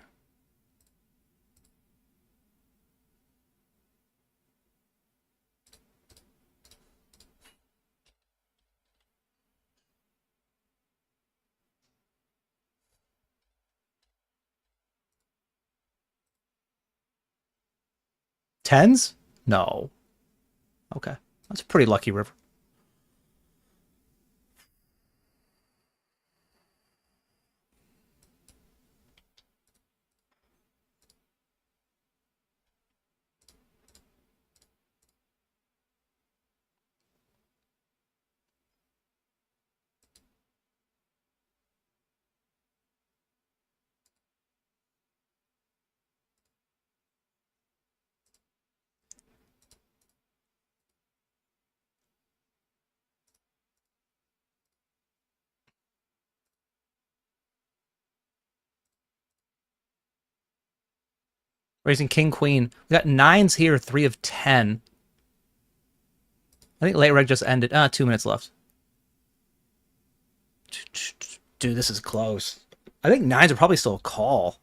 Tens? No. Okay. That's a pretty lucky river. Raising king, queen. We got nines here, 3 of 10. I think late reg just ended. 2 minutes left. Dude, this is close. I think nines are probably still a call.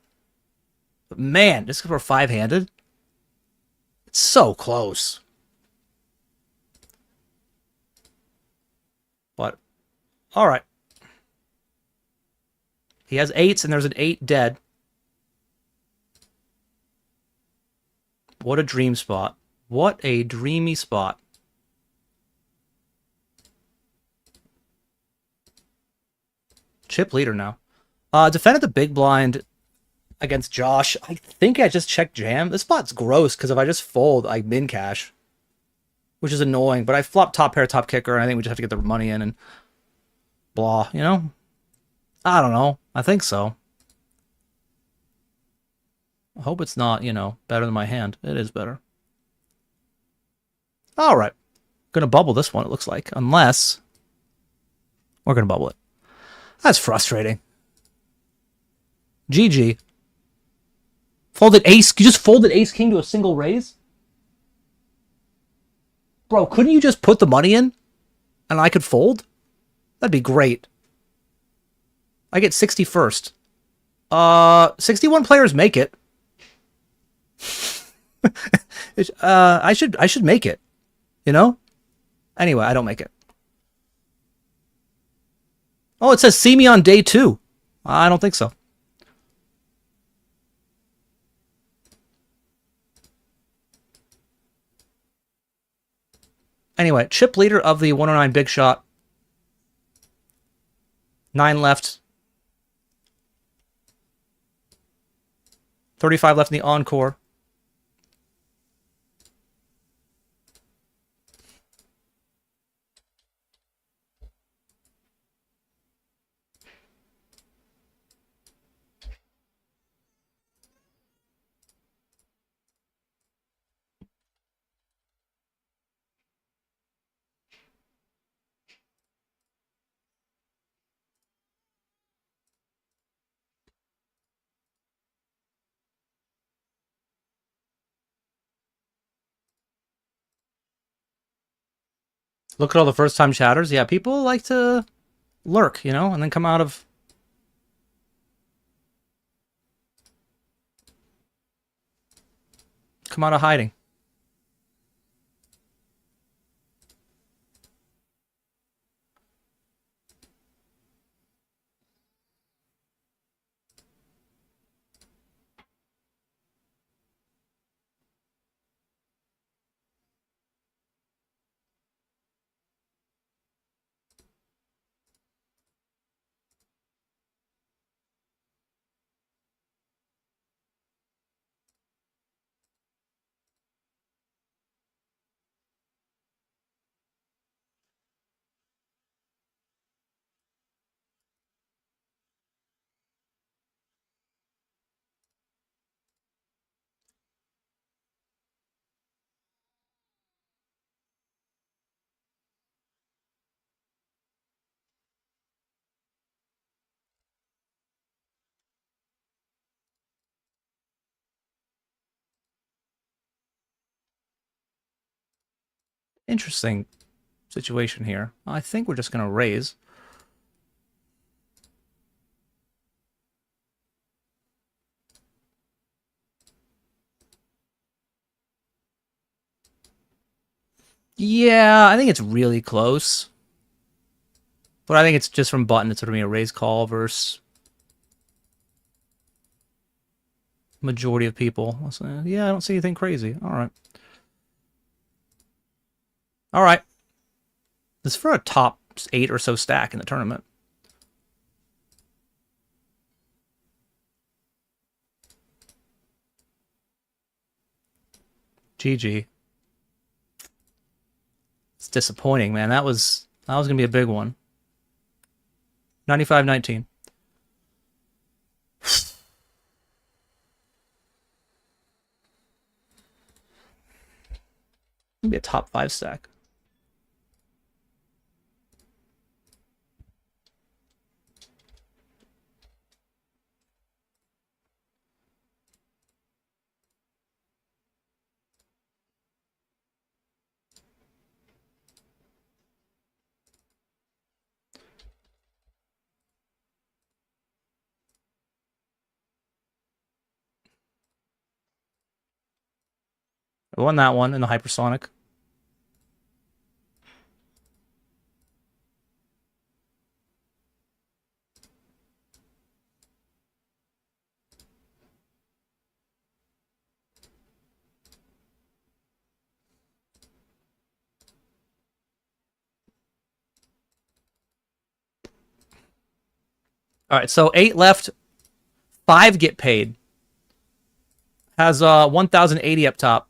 But man, just because we're 5-handed, it's so close. But, all right. He has 8s, and there's an 8 dead. What a dream spot. What a dreamy spot. Chip leader now. Defended the big blind against Josh. I think I just checked jam. This spot's gross because if I just fold, I min cash, which is annoying. But I flop top pair, top kicker, and I think we just have to get the money in and blah, you know? I don't know. I think so. I hope it's not, you know, better than my hand. It is better. All right. Gonna bubble this one, it looks like. Unless we're gonna bubble it. That's frustrating. GG. Folded ace. You just folded ace king to a single raise? Bro, couldn't you just put the money in and I could fold? That'd be great. I get 61st. 61 players make it. I should make it. You know? Anyway, I don't make it. Oh, it says see me on day 2. I don't think so. Anyway, chip leader of the 109 big shot. 9 left. 35 left in the encore. Look at all the first time chatters. Yeah, people like to lurk, you know, and then come out of hiding. Interesting situation here. I think we're just going to raise. Yeah, I think it's really close. But I think it's just from button. It's going to be a raise call versus majority of people. Yeah, I don't see anything crazy. All right. All right. This is for a top 8 or so stack in the tournament. GG. It's disappointing, man. That was going to be a big one. 95-19. Maybe a top 5 stack. I won that one in the hypersonic. All right, so 8 left. 5 get paid. Has 1,080 up top.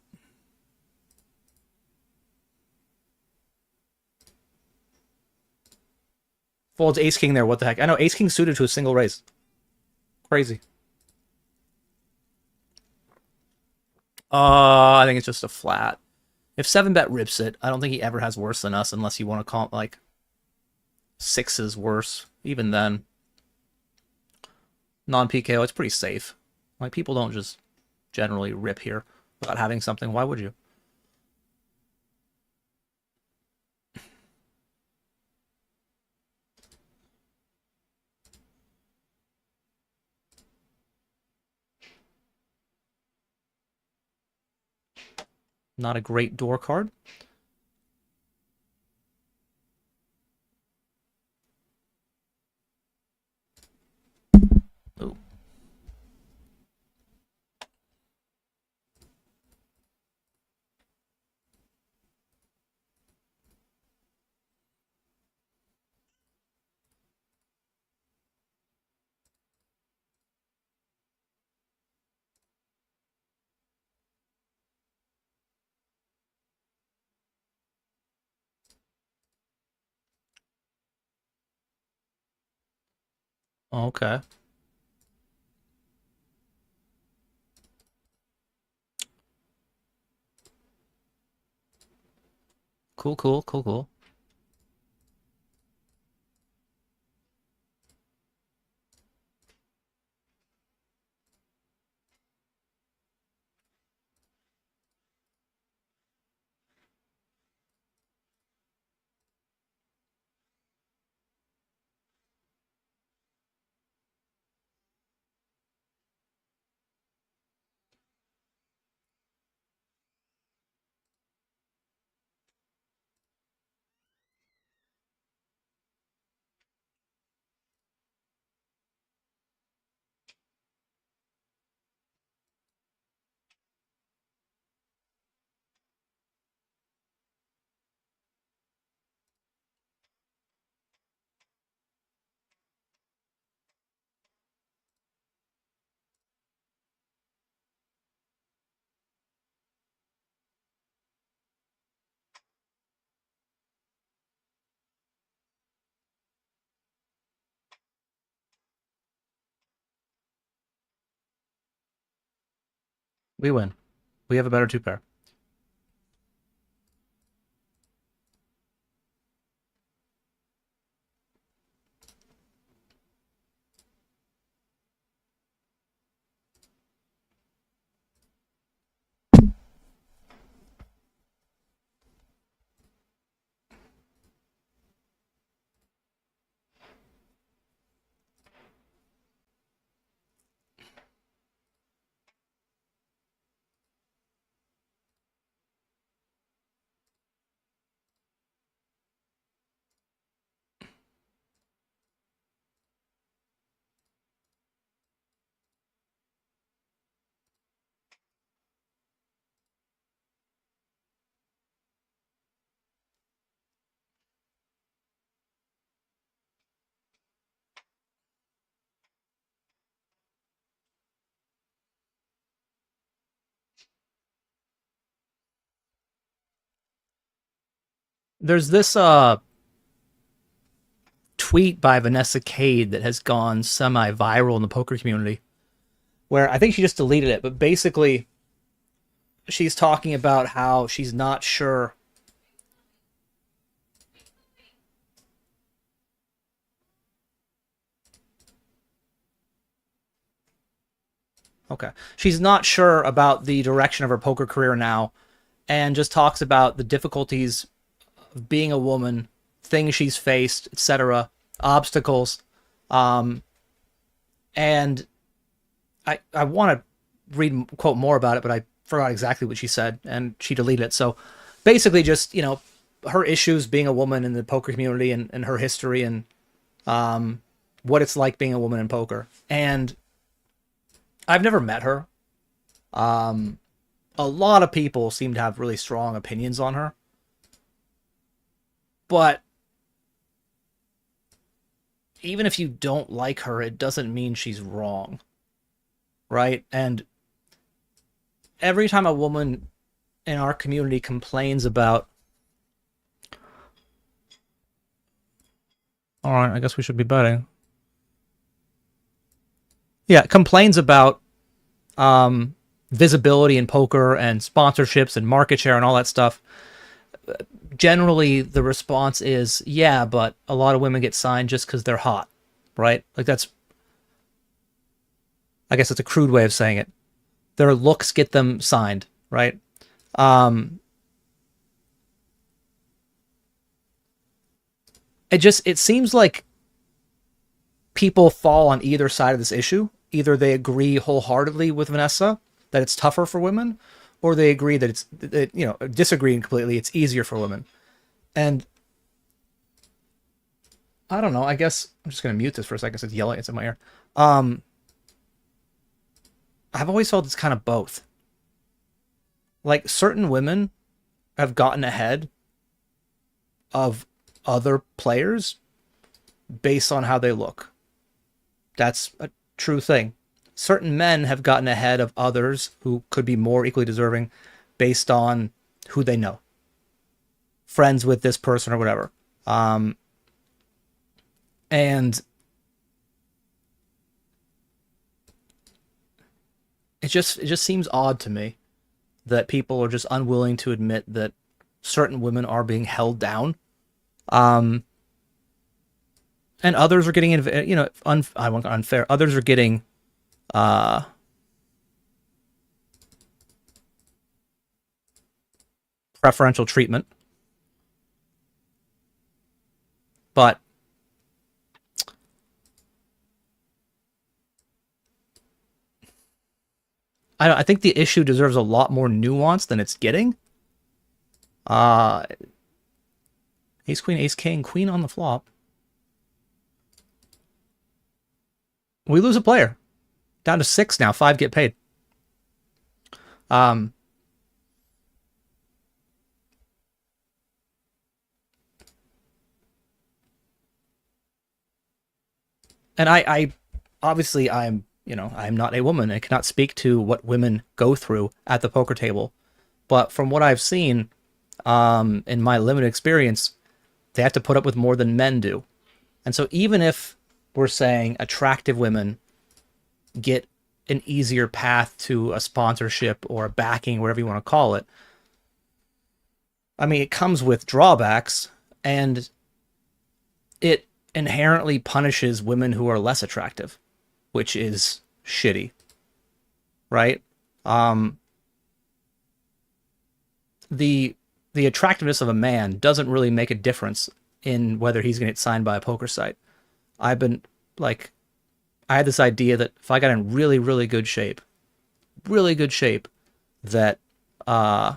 Folds ace king there. What the heck? I know ace king suited to a single raise. Crazy. I think it's just a flat. If 7-bet rips it, I don't think he ever has worse than us unless you want to call it like 6s worse. Even then. Non-PKO, it's pretty safe. Like, people don't just generally rip here without having something. Why would you? Not a great door card. Ooh. Okay. Cool. We win. We have a better 2-pair. There's this tweet by Vanessa Cade that has gone semi-viral in the poker community, where I think she just deleted it, but basically she's talking about how she's not sure. Okay. She's not sure about the direction of her poker career now, and just talks about the difficulties of being a woman, things she's faced, etc., obstacles. Um, and I want to quote more about it, but I forgot exactly what she said, and she deleted it. So basically just, her issues being a woman in the poker community, and her history, and what it's like being a woman in poker. And I've never met her. A lot of people seem to have really strong opinions on her. But even if you don't like her, it doesn't mean she's wrong. Right? And every time a woman in our community complains about... Alright, I guess we should be betting. Yeah, complains about visibility in poker and sponsorships and market share and all that stuff. Generally, the response is, yeah, but a lot of women get signed just because they're hot, right? Like that's... I guess it's a crude way of saying it. Their looks get them signed, right? It seems like people fall on either side of this issue. Either they agree wholeheartedly with Vanessa that it's tougher for women, or they agree that disagreeing completely, it's easier for women. And I don't know, I guess I'm just going to mute this for a second. It's yelling, it's in my ear. I've always felt it's kind of both. Like, certain women have gotten ahead of other players based on how they look. That's a true thing. Certain men have gotten ahead of others who could be more equally deserving based on who they know. Friends with this person or whatever. And it just seems odd to me that people are just unwilling to admit that certain women are being held down. And others are getting, I want unfair. Others are getting, preferential treatment. But I think the issue deserves a lot more nuance than it's getting. Ace, queen, ace, king, queen on the flop. We lose a player. Down to 6 now. 5 get paid. And I obviously I'm not a woman. I cannot speak to what women go through at the poker table. But from what I've seen, in my limited experience, they have to put up with more than men do. And so even if we're saying attractive women get an easier path to a sponsorship or a backing, whatever you want to call it, I mean, it comes with drawbacks, and it inherently punishes women who are less attractive, which is shitty, right? The attractiveness of a man doesn't really make a difference in whether he's going to get signed by a poker site. I had this idea that if I got in really, really good shape, that I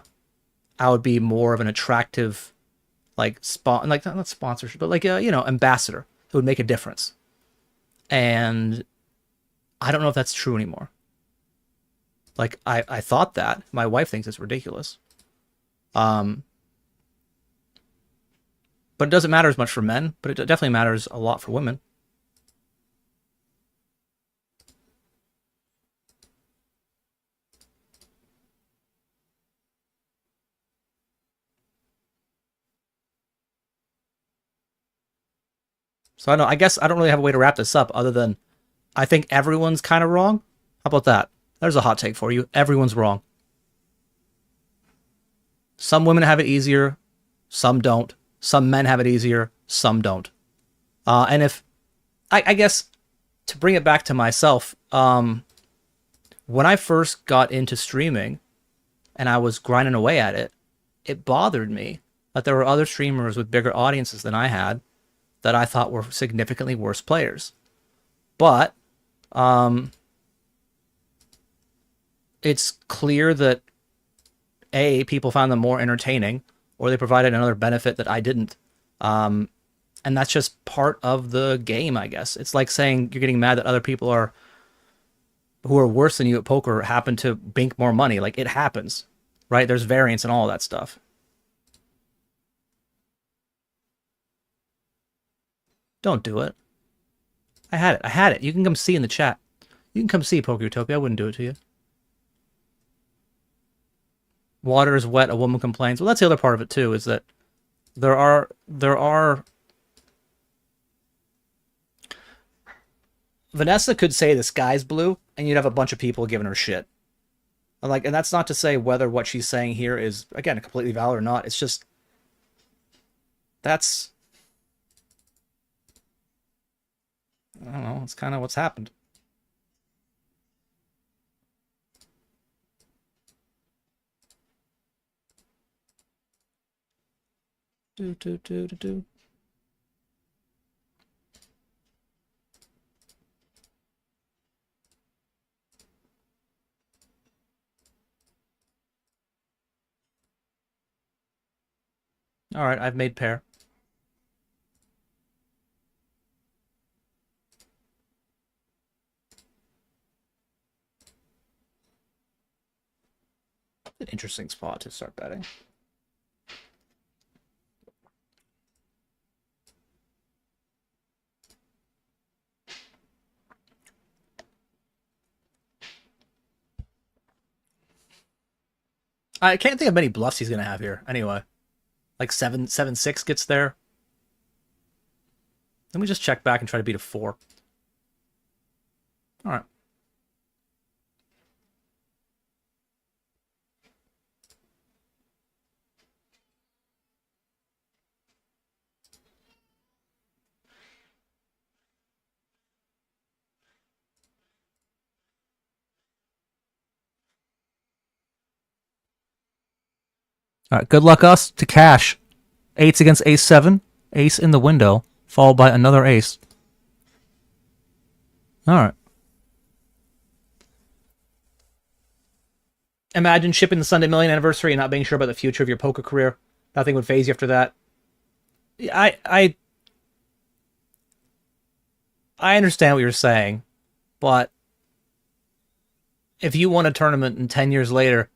would be more of an attractive, not sponsorship, but ambassador who would make a difference. And I don't know if that's true anymore. Like, I thought that. My wife thinks it's ridiculous. But it doesn't matter as much for men, but it definitely matters a lot for women. So I don't know. I guess I don't really have a way to wrap this up other than I think everyone's kind of wrong. How about that? There's a hot take for you. Everyone's wrong. Some women have it easier, some don't. Some men have it easier, some don't. And if I guess to bring it back to myself, when I first got into streaming and I was grinding away at it, it bothered me that there were other streamers with bigger audiences than I had that I thought were significantly worse players. But it's clear that A, people found them more entertaining, or they provided another benefit that I didn't. And that's just part of the game, I guess. It's like saying you're getting mad that other people who are worse than you at poker happen to bink more money. Like, it happens, right? There's variance and all that stuff. Don't do it. I had it. You can come see in the chat. You can come see Poker Utopia. I wouldn't do it to you. Water is wet, a woman complains. Well, that's the other part of it too, is that there are Vanessa could say the sky's blue and you'd have a bunch of people giving her shit. And that's not to say whether what she's saying here is, again, completely valid or not. It's just that's, I don't know, it's kind of what's happened. Do. All right, I've made pair. An interesting spot to start betting. I can't think of many bluffs he's gonna have here. Anyway, like 7-6 gets there. Let me just check back and try to beat a 4. All right. All right, good luck us to cash. 8s against ace-7. Ace in the window, followed by another ace. All right. Imagine shipping the Sunday Million anniversary and not being sure about the future of your poker career. Nothing would phase you after that. I understand what you're saying, but if you won a tournament and 10 years later,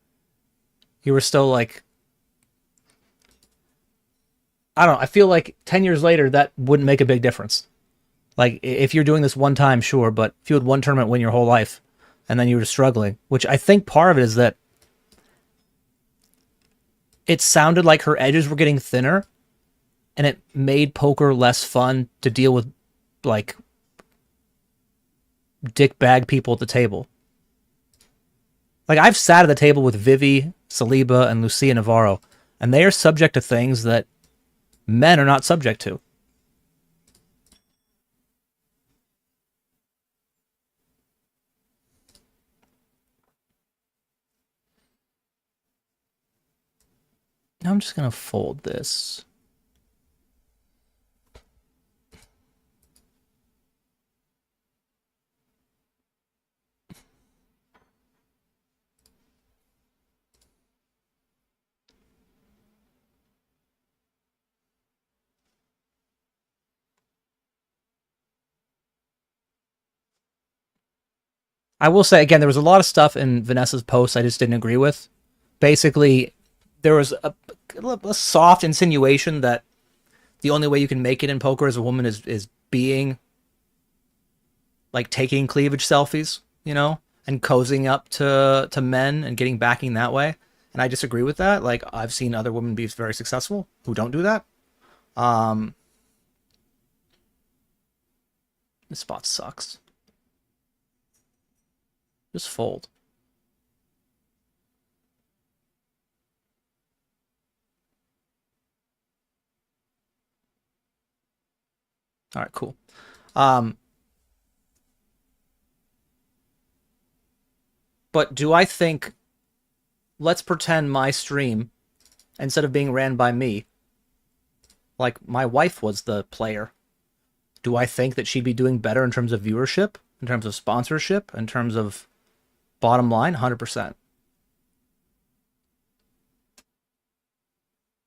you were still like, I don't know, I feel like 10 years later, that wouldn't make a big difference. Like, if you're doing this one time, sure, but if you had one tournament win your whole life, and then you were struggling, which I think part of it is that it sounded like her edges were getting thinner, and it made poker less fun to deal with, like, dickbag people at the table. Like, I've sat at the table with Vivi, Saliba, and Lucia Navarro, and they are subject to things that men are not subject to. Now I'm just going to fold this. I will say, again, there was a lot of stuff in Vanessa's post I just didn't agree with. Basically, there was a soft insinuation that the only way you can make it in poker as a woman is being, like, taking cleavage selfies, you know, and cozying up to men and getting backing that way. And I disagree with that. Like, I've seen other women be very successful who don't do that. This spot sucks. Just fold. All right, cool. But do I think, let's pretend my stream, instead of being ran by me, like my wife was the player, do I think that she'd be doing better in terms of viewership, in terms of sponsorship, in terms of bottom line? 100%.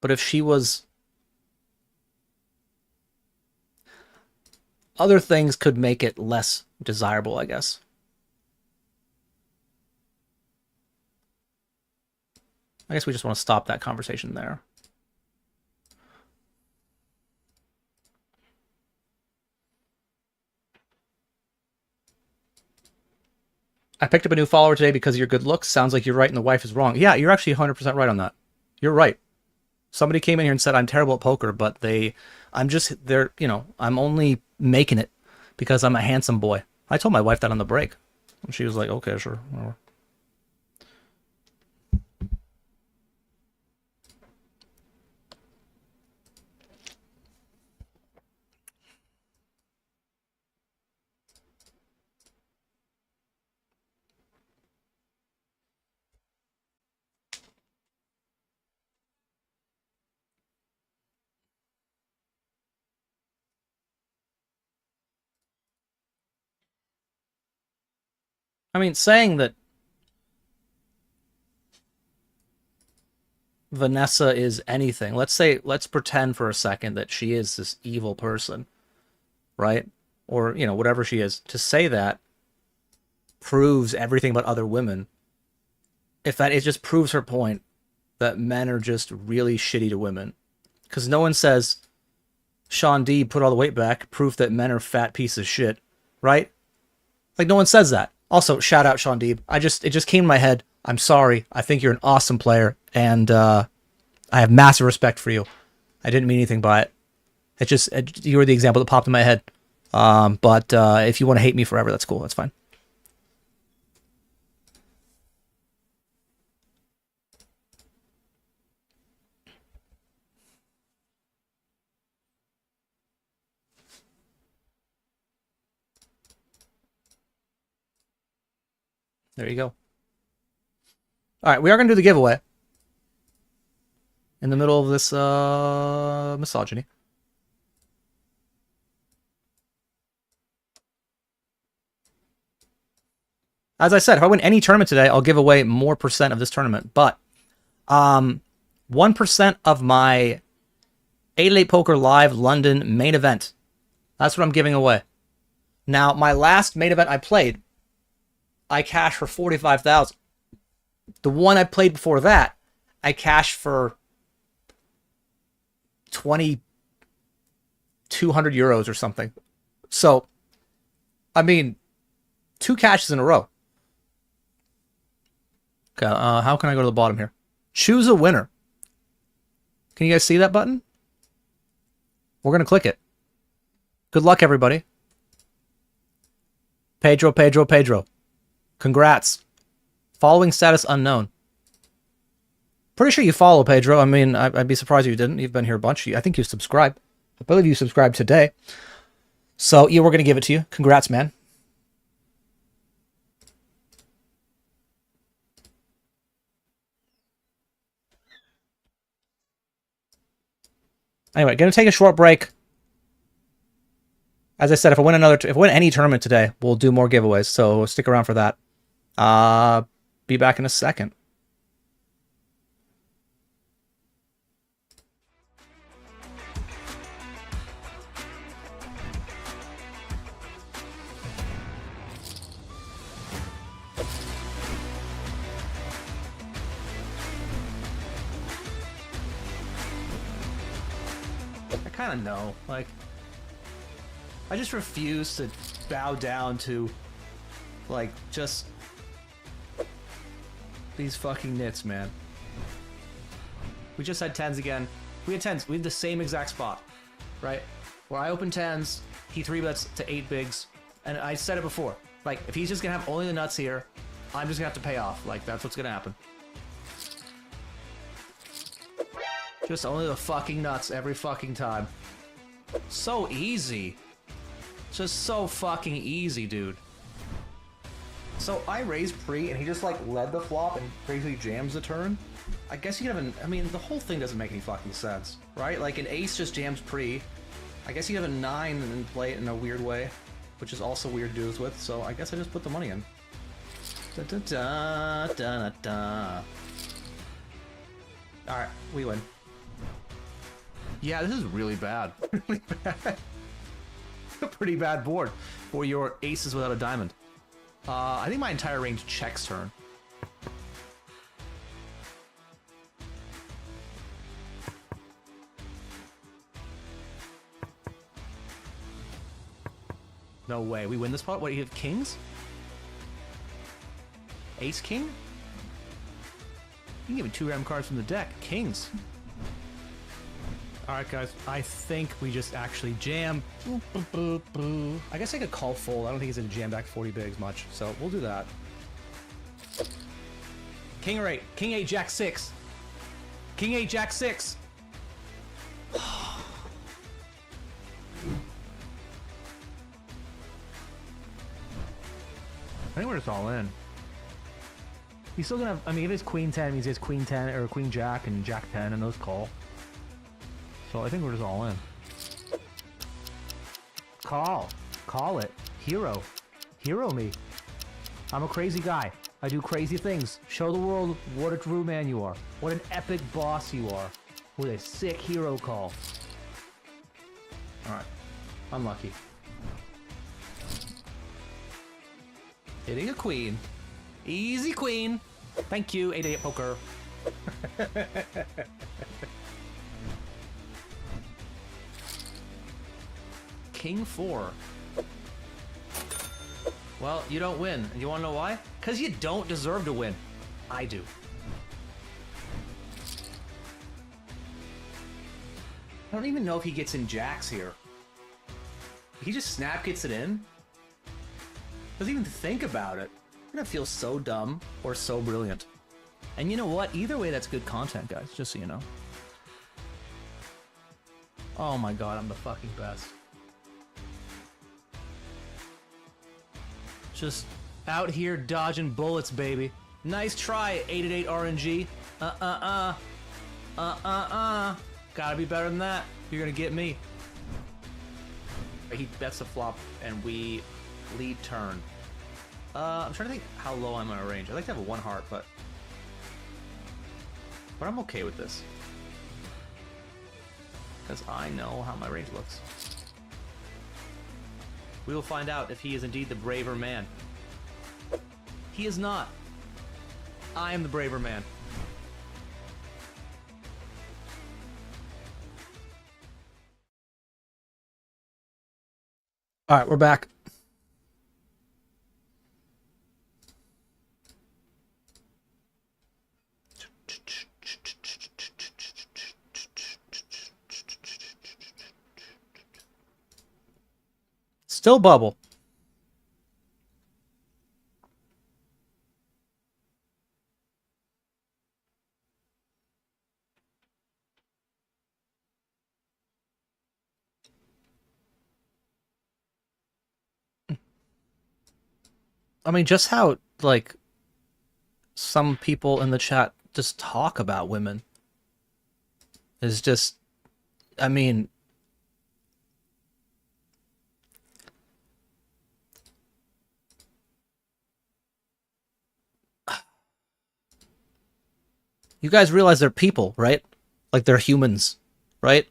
But if she was... Other things could make it less desirable, I guess. I guess we just want to stop that conversation there. I picked up a new follower today because of your good looks. Sounds like you're right and the wife is wrong. Yeah, you're actually 100% right on that. You're right. Somebody came in here and said I'm terrible at poker, but I'm only making it because I'm a handsome boy. I told my wife that on the break. And she was like, okay, sure. Whatever. I mean, saying that Vanessa is anything, let's pretend for a second that she is this evil person, right? Or, whatever she is. To say that proves everything about other women. If that, it just proves her point that men are just really shitty to women. Because no one says, Sean D put all the weight back, proof that men are fat pieces of shit, right? Like, no one says that. Also, shout out Sean Deeb. It just came to my head. I'm sorry. I think you're an awesome player, and I have massive respect for you. I didn't mean anything by it. You were the example that popped in my head. But if you want to hate me forever, that's cool. That's fine. There you go. All right, we are going to do the giveaway in the middle of this misogyny. As I said, if I win any tournament today, I'll give away more % of this tournament. But 1% of my 888 Poker Live London main event. That's what I'm giving away. Now, my last main event I played, I cashed for 45,000. The one I played before that, I cashed for 2,200 euros or something. So, I mean, 2 cashes in a row. Okay, how can I go to the bottom here? Choose a winner. Can you guys see that button? We're going to click it. Good luck, everybody. Pedro, Pedro, Pedro. Congrats. Following status unknown. Pretty sure you follow, Pedro. I mean, I'd be surprised if you didn't. You've been here a bunch. I think you subscribed. I believe you subscribed today. So, yeah, we're going to give it to you. Congrats, man. Anyway, going to take a short break. As I said, if I win any tournament today, we'll do more giveaways. So stick around for that. Be back in a second. I kind of know, like, I just refuse to bow down to, like, just these fucking nits, man. We just had 10s again. We had 10s. We had the same exact spot, right? Where I opened 10s, he 3-bets to 8 bigs. And I said it before. Like, if he's just going to have only the nuts here, I'm just going to have to pay off. Like, that's what's going to happen. Just only the fucking nuts every fucking time. So easy. Just so fucking easy, dude. So I raised pre, and he just, like, led the flop and crazily jams the turn. I guess you could have an... I mean, the whole thing doesn't make any fucking sense, right? Like, an ace just jams pre. I guess you have a 9 and then play it in a weird way, which is also weird to do this with, so I guess I just put the money in. Da-da-da-da-da-da. Alright, we win. Yeah, this is really bad. Really bad. A pretty bad board for your aces without a diamond. I think my entire range checks turn. No way. We win this pot? What, you have kings? Ace king? You can give me 2 random cards from the deck. Kings. Alright, guys. I think we just actually jam. Boop, boop, boop, boop. I guess I could call fold. I don't think he's going to jam back 40 bigs much, so we'll do that. King or 8. King 8, Jack 6. King 8, Jack 6. I think we're just all in. He's still gonna have, I mean, if it's Queen 10, means he has Queen 10 or Queen Jack and Jack 10 and those call. So I think we're just all in. Call. Call it. Hero. Hero me. I'm a crazy guy. I do crazy things. Show the world what a true man you are. What an epic boss you are. With a sick hero call. Alright. Unlucky. Hitting a queen. Easy queen. Thank you, 8-8 poker. King 4. Well, you don't win. You wanna know why? Because you don't deserve to win. I do. I don't even know if he gets in jacks here. He just snap gets it in? Doesn't even think about it. You're gonna feel so dumb or so brilliant. And you know what? Either way, that's good content, guys. Just so you know. Oh my god, I'm the fucking best. Just out here dodging bullets, baby. Nice try, 8-8 RNG. Gotta be better than that. You're gonna get me. He bets the flop, and we lead turn. I'm trying to think how low I'm gonna range. I'd like to have a 1 heart, but I'm okay with this. Because I know how my range looks. We will find out if he is indeed the braver man. He is not. I am the braver man. Alright, we're back. Still bubble. I mean, just how, like, some people in the chat just talk about women is just, I mean, you guys realize they're people, right? Like, they're humans, right?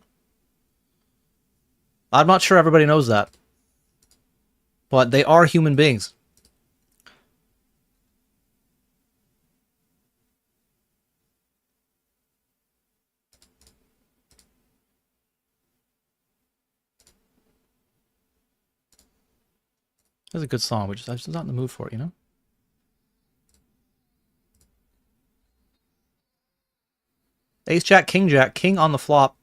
I'm not sure everybody knows that. But they are human beings. It's a good song, but I'm just not in the mood for it, you know? Ace Jack, King on the flop.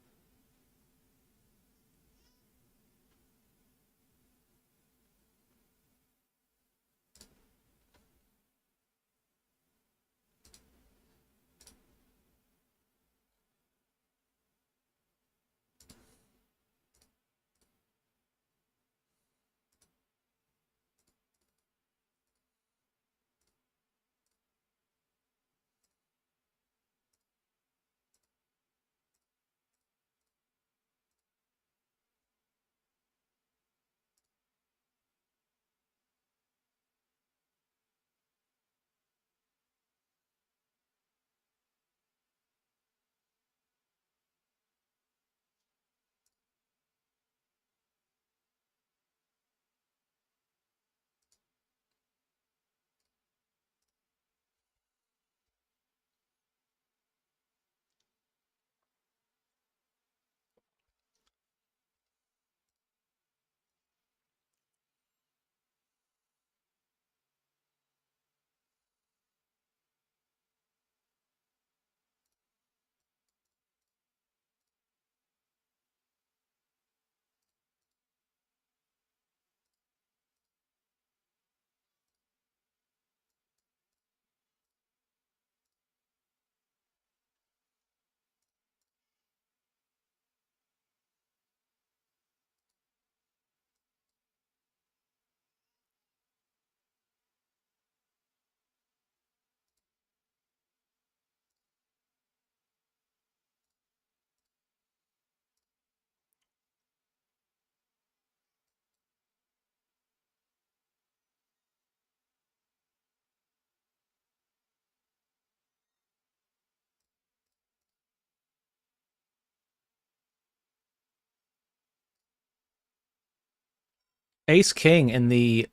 Ace King in the...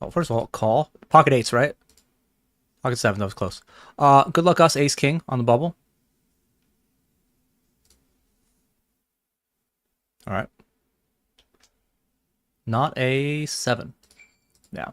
Oh, first of all, call. Pocket 8s, right? Pocket 7, that was close. Good luck us, Ace King on the bubble. All right. Not a 7. Yeah.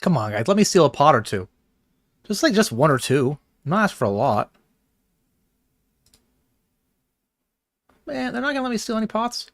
Come on, guys. Let me steal a pot or two. Just one or two. I'm not asking for a lot. Man, they're not gonna let me steal any pots.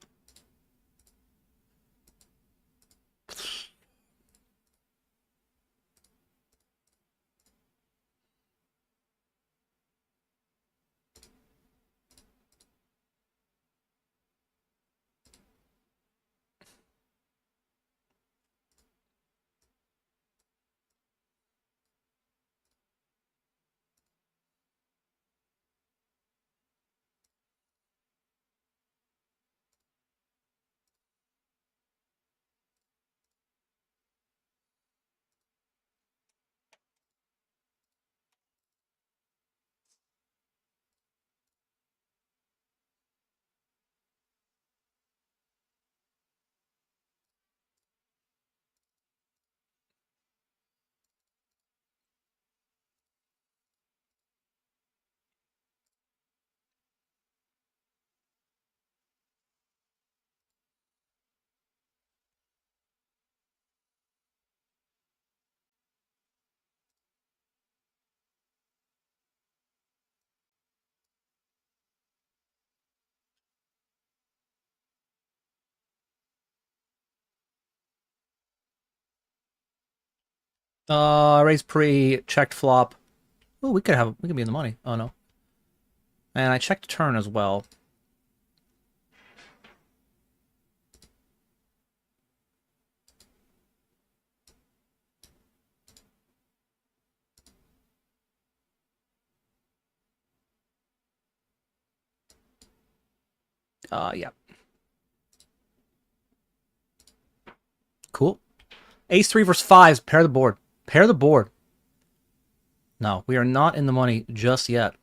Raise pre, checked flop. Oh, we could be in the money. Oh no. And I checked turn as well. Yeah. Cool. Ace 3 versus 5s. Pair the board. Pair the board. No, we are not in the money just yet.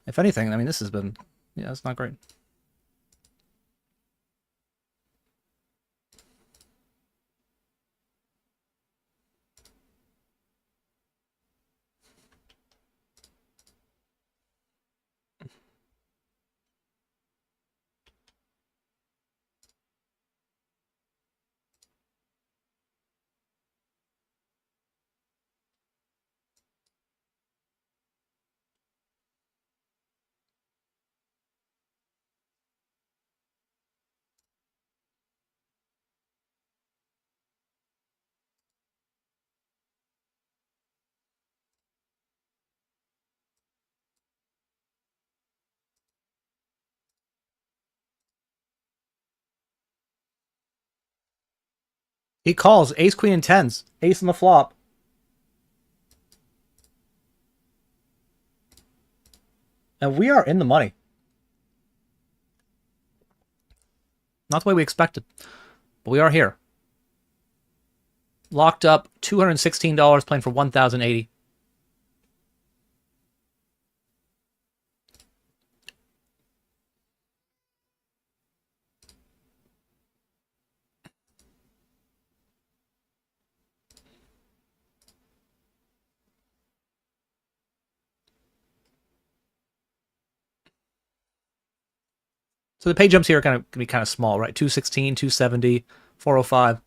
If anything, I mean, this has been... Yeah, it's not great. He calls ace, queen, and tens. Ace on the flop. And we are in the money. Not the way we expected. But we are here. Locked up $216, playing for $1,080. So the pay jumps here are going to be kind of small, right? 216, 270, 405.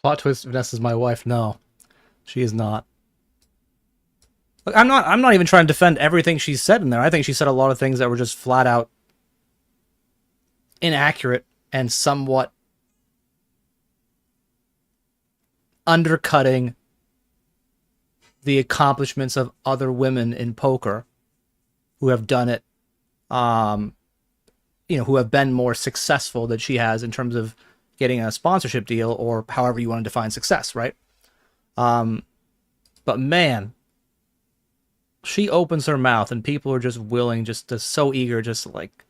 Plot twist: Vanessa's my wife. No, she is not. Look, I'm not even trying to defend everything she said in there. I think she said a lot of things that were just flat out inaccurate and somewhat undercutting the accomplishments of other women in poker who have done it, who have been more successful than she has in terms of getting a sponsorship deal or however you want to define success, right? But man, she opens her mouth and people are just willing, just so eager, just like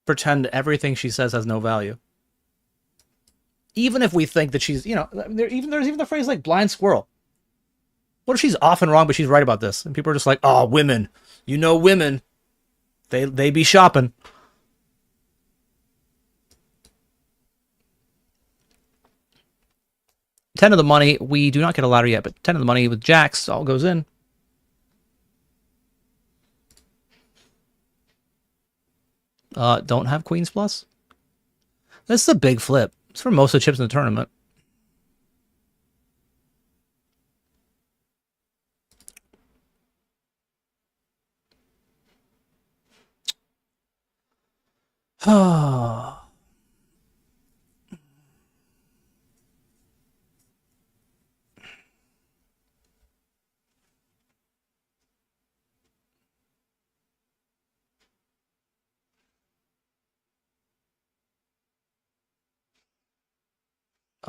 pretend everything she says has no value. Even if we think that she's, there's even the phrase like blind squirrel. What if she's often wrong, but she's right about this? And people are just like, oh, women. Women. They be shopping. $10 of the money. We do not get a ladder yet, but $10 of the money with jacks all goes in. Don't have queens plus. This is a big flip. It's for most of the chips in the tournament.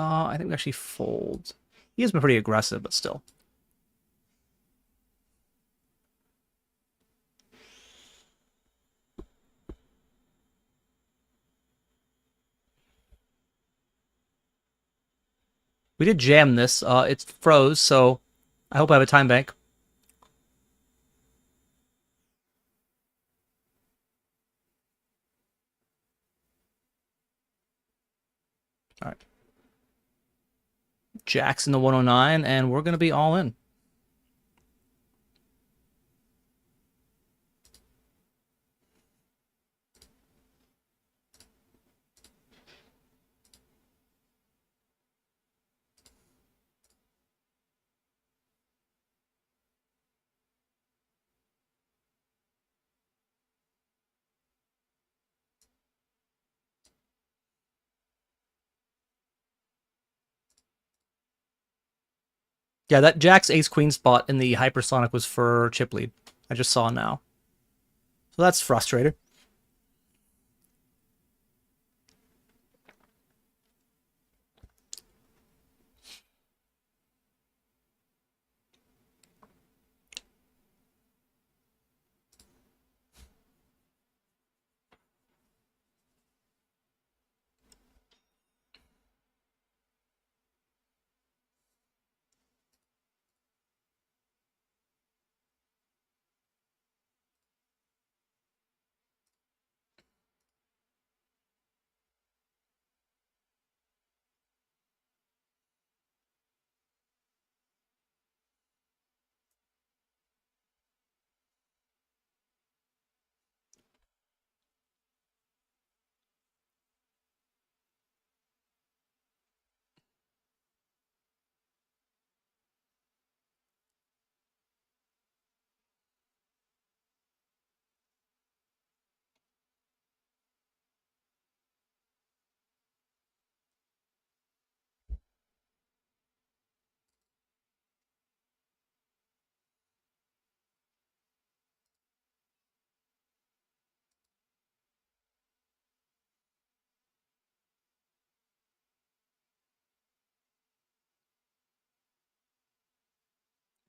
I think we actually fold. He has been pretty aggressive, but still. We did jam this. It froze, so I hope I have a time bank. All right. Jack's in the 109, and we're going to be all in. Yeah, that Jack's ace-queen spot in the hypersonic was for chip lead. I just saw now. So that's frustrating.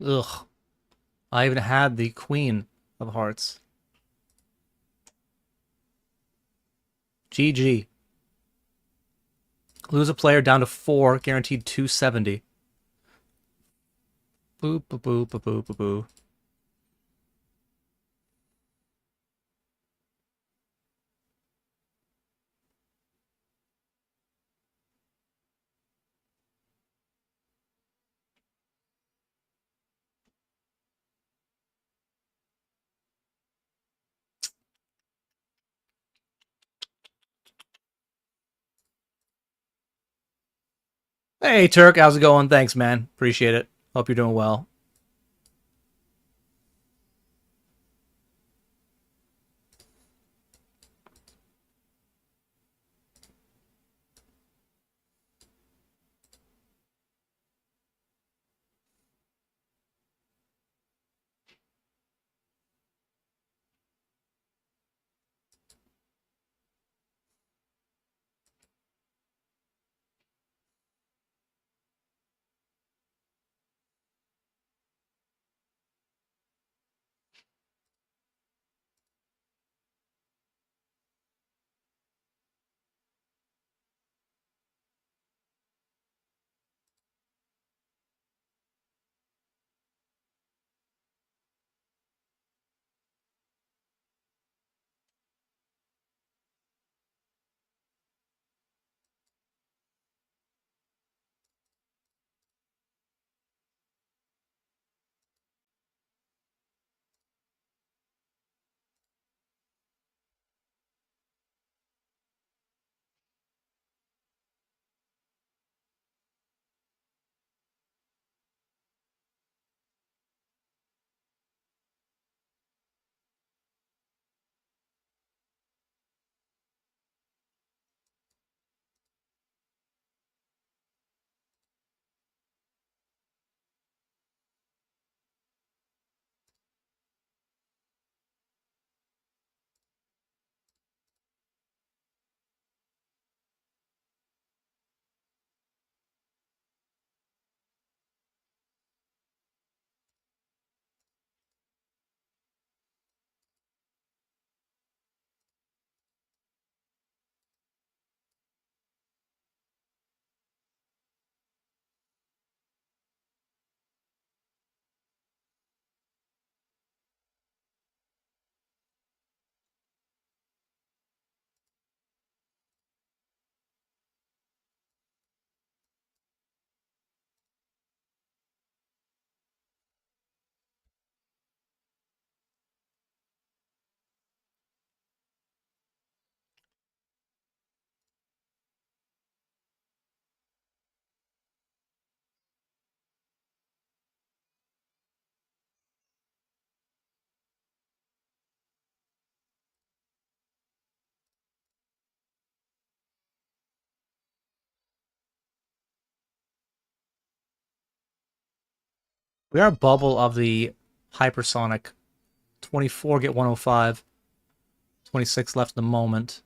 Ugh. I even had the queen of hearts. GG. Lose a player down to 4, guaranteed 270. Boop, boop, boop, boop, boop, boop, boop. Hey, Turk, how's it going? Thanks, man. Appreciate it. Hope you're doing well. We are bubble of the hypersonic. 24 get 105. 26 left at the moment.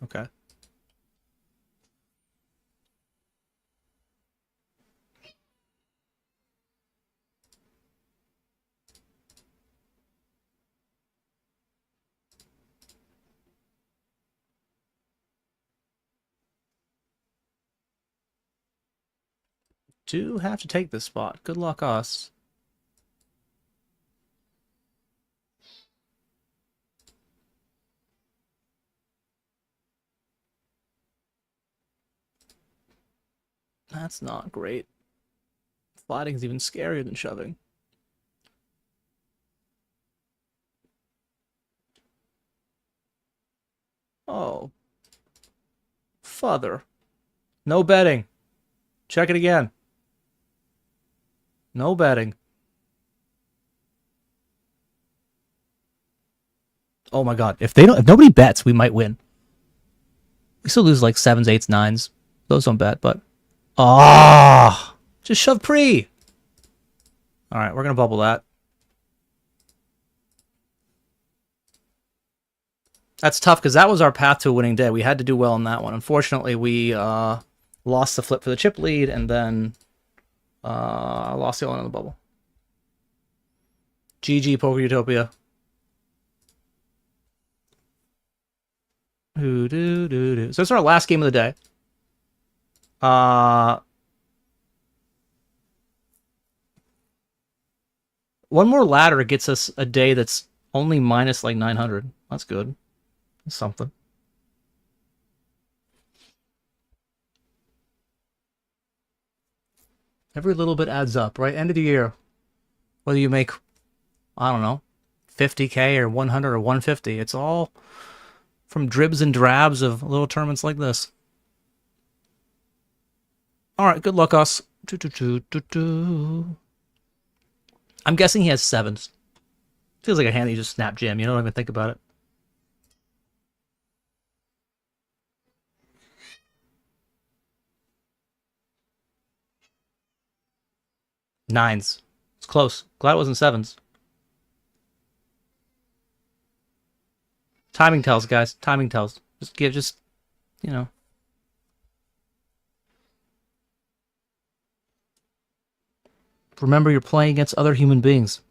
Okay. Do have to take this spot. Good luck, us. That's not great. Sliding is even scarier than shoving. Oh. Father. No betting. Check it again. No betting. Oh my god. If nobody bets, we might win. We still lose like 7s, 8s, 9s. Those don't bet, but ah, just shove pre. All right, we're gonna bubble that. That's tough because that was our path to a winning day. We had to do well on that one. Unfortunately, we lost the flip for the chip lead and then lost the all in the bubble. GG Poker Utopia. So that's our last game of the day. One more ladder gets us a day that's only minus like 900. That's good. That's something. Every little bit adds up, right? End of the year. Whether you make, I don't know, 50K or 100 or 150, it's all from dribs and drabs of little tournaments like this. All right, good luck, us. I'm guessing he has sevens. Feels like a hand that you just snap jam. You don't even think about it. Nines. It's close. Glad it wasn't sevens. Timing tells, guys. Timing tells. Just you know. Remember, you're playing against other human beings.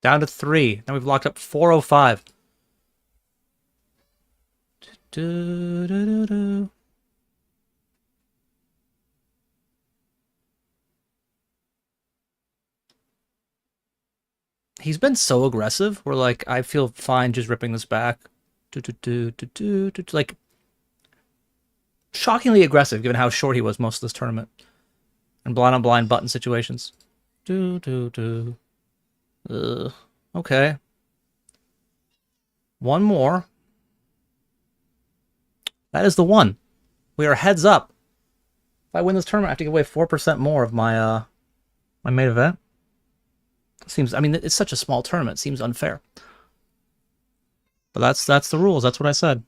Down to 3. Now we've locked up 405. He's been so aggressive. We're like, I feel fine just ripping this back. Like, shockingly aggressive given how short he was most of this tournament. And blind on blind button situations. Okay. One more. That is the one. We are heads up. If I win this tournament, I have to give away 4% more of my my main event. Seems, I mean, it's such a small tournament. It seems unfair. But that's the rules. That's what I said.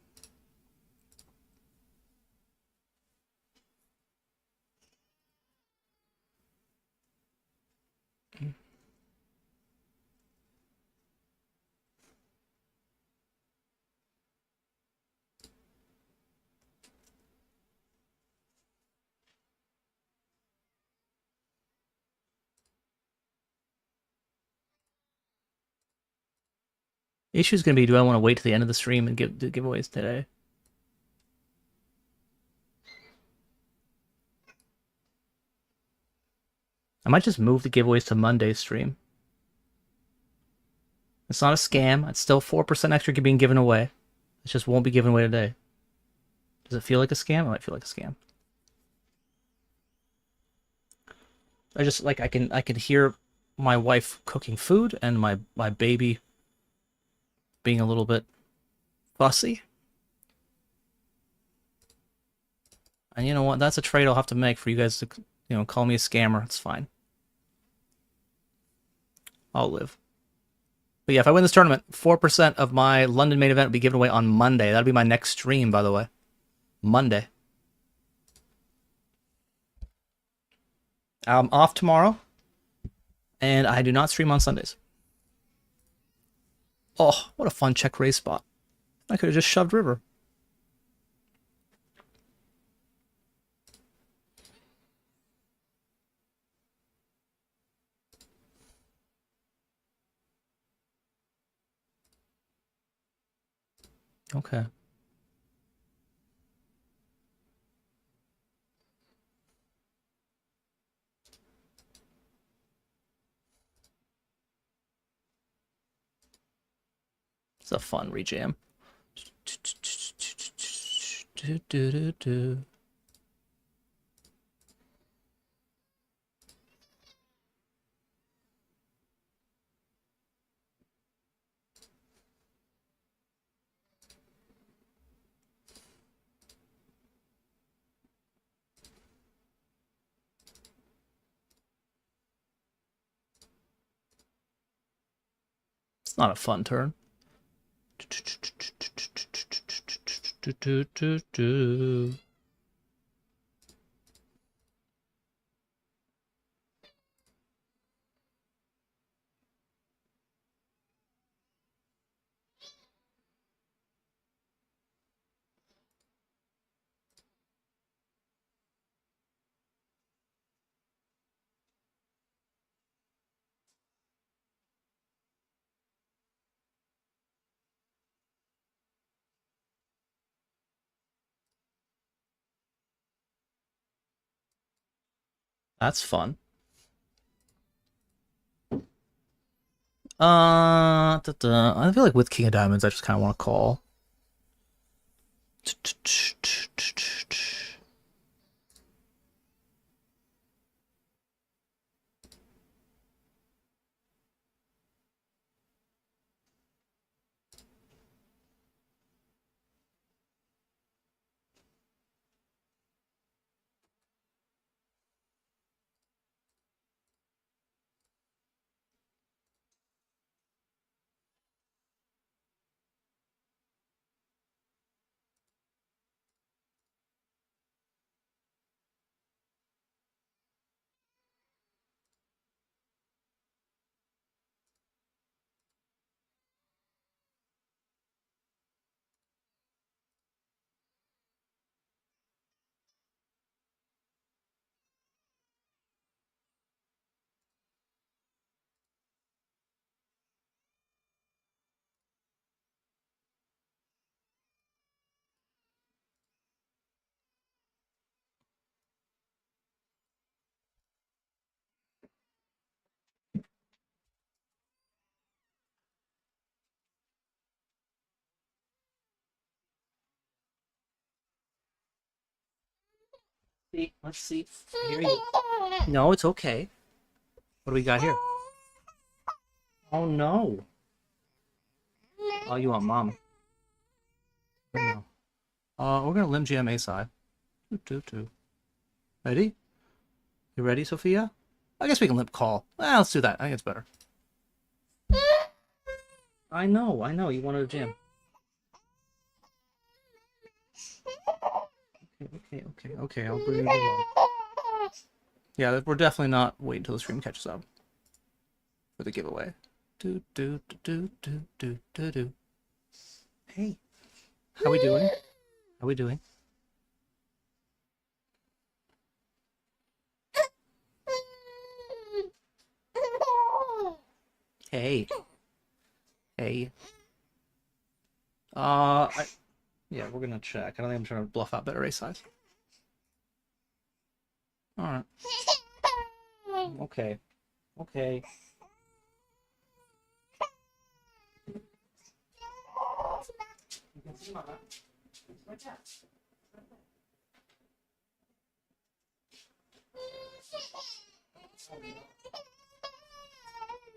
Issue is going to be, do I want to wait to the end of the stream and give the giveaways today? I might just move the giveaways to Monday's stream. It's not a scam. It's still 4% extra being given away. It just won't be given away today. Does it feel like a scam? It might feel like a scam. I just, like, I can hear my wife cooking food and my baby being a little bit fussy. And you know what? That's a trade I'll have to make for you guys to, you know, call me a scammer. It's fine. I'll live. But yeah, if I win this tournament, 4% of my London main event will be given away on Monday. That'll be my next stream, by the way. Monday. I'm off tomorrow. And I do not stream on Sundays. Oh, what a fun check raise spot. I could have just shoved river. Okay. It's a fun rejam. It's not a fun turn. That's fun. I feel like with King of Diamonds, I just kind of want to call. See, let's see. I hear you. No, it's okay. What do we got here? Oh no. Oh, you want mom? No. We're gonna limb jam A side. Ready? You ready, Sophia? I guess we can limp call. Let's do that. I think it's better. I know. You wanted a jam. Okay. I'll bring you along. Yeah, we're definitely not waiting until the stream catches up for the giveaway. Do. Hey, how we doing? Hey. Yeah, we're gonna check. I don't think I'm trying to bluff out better race size. All right. Okay. You can see Mama. It's right there.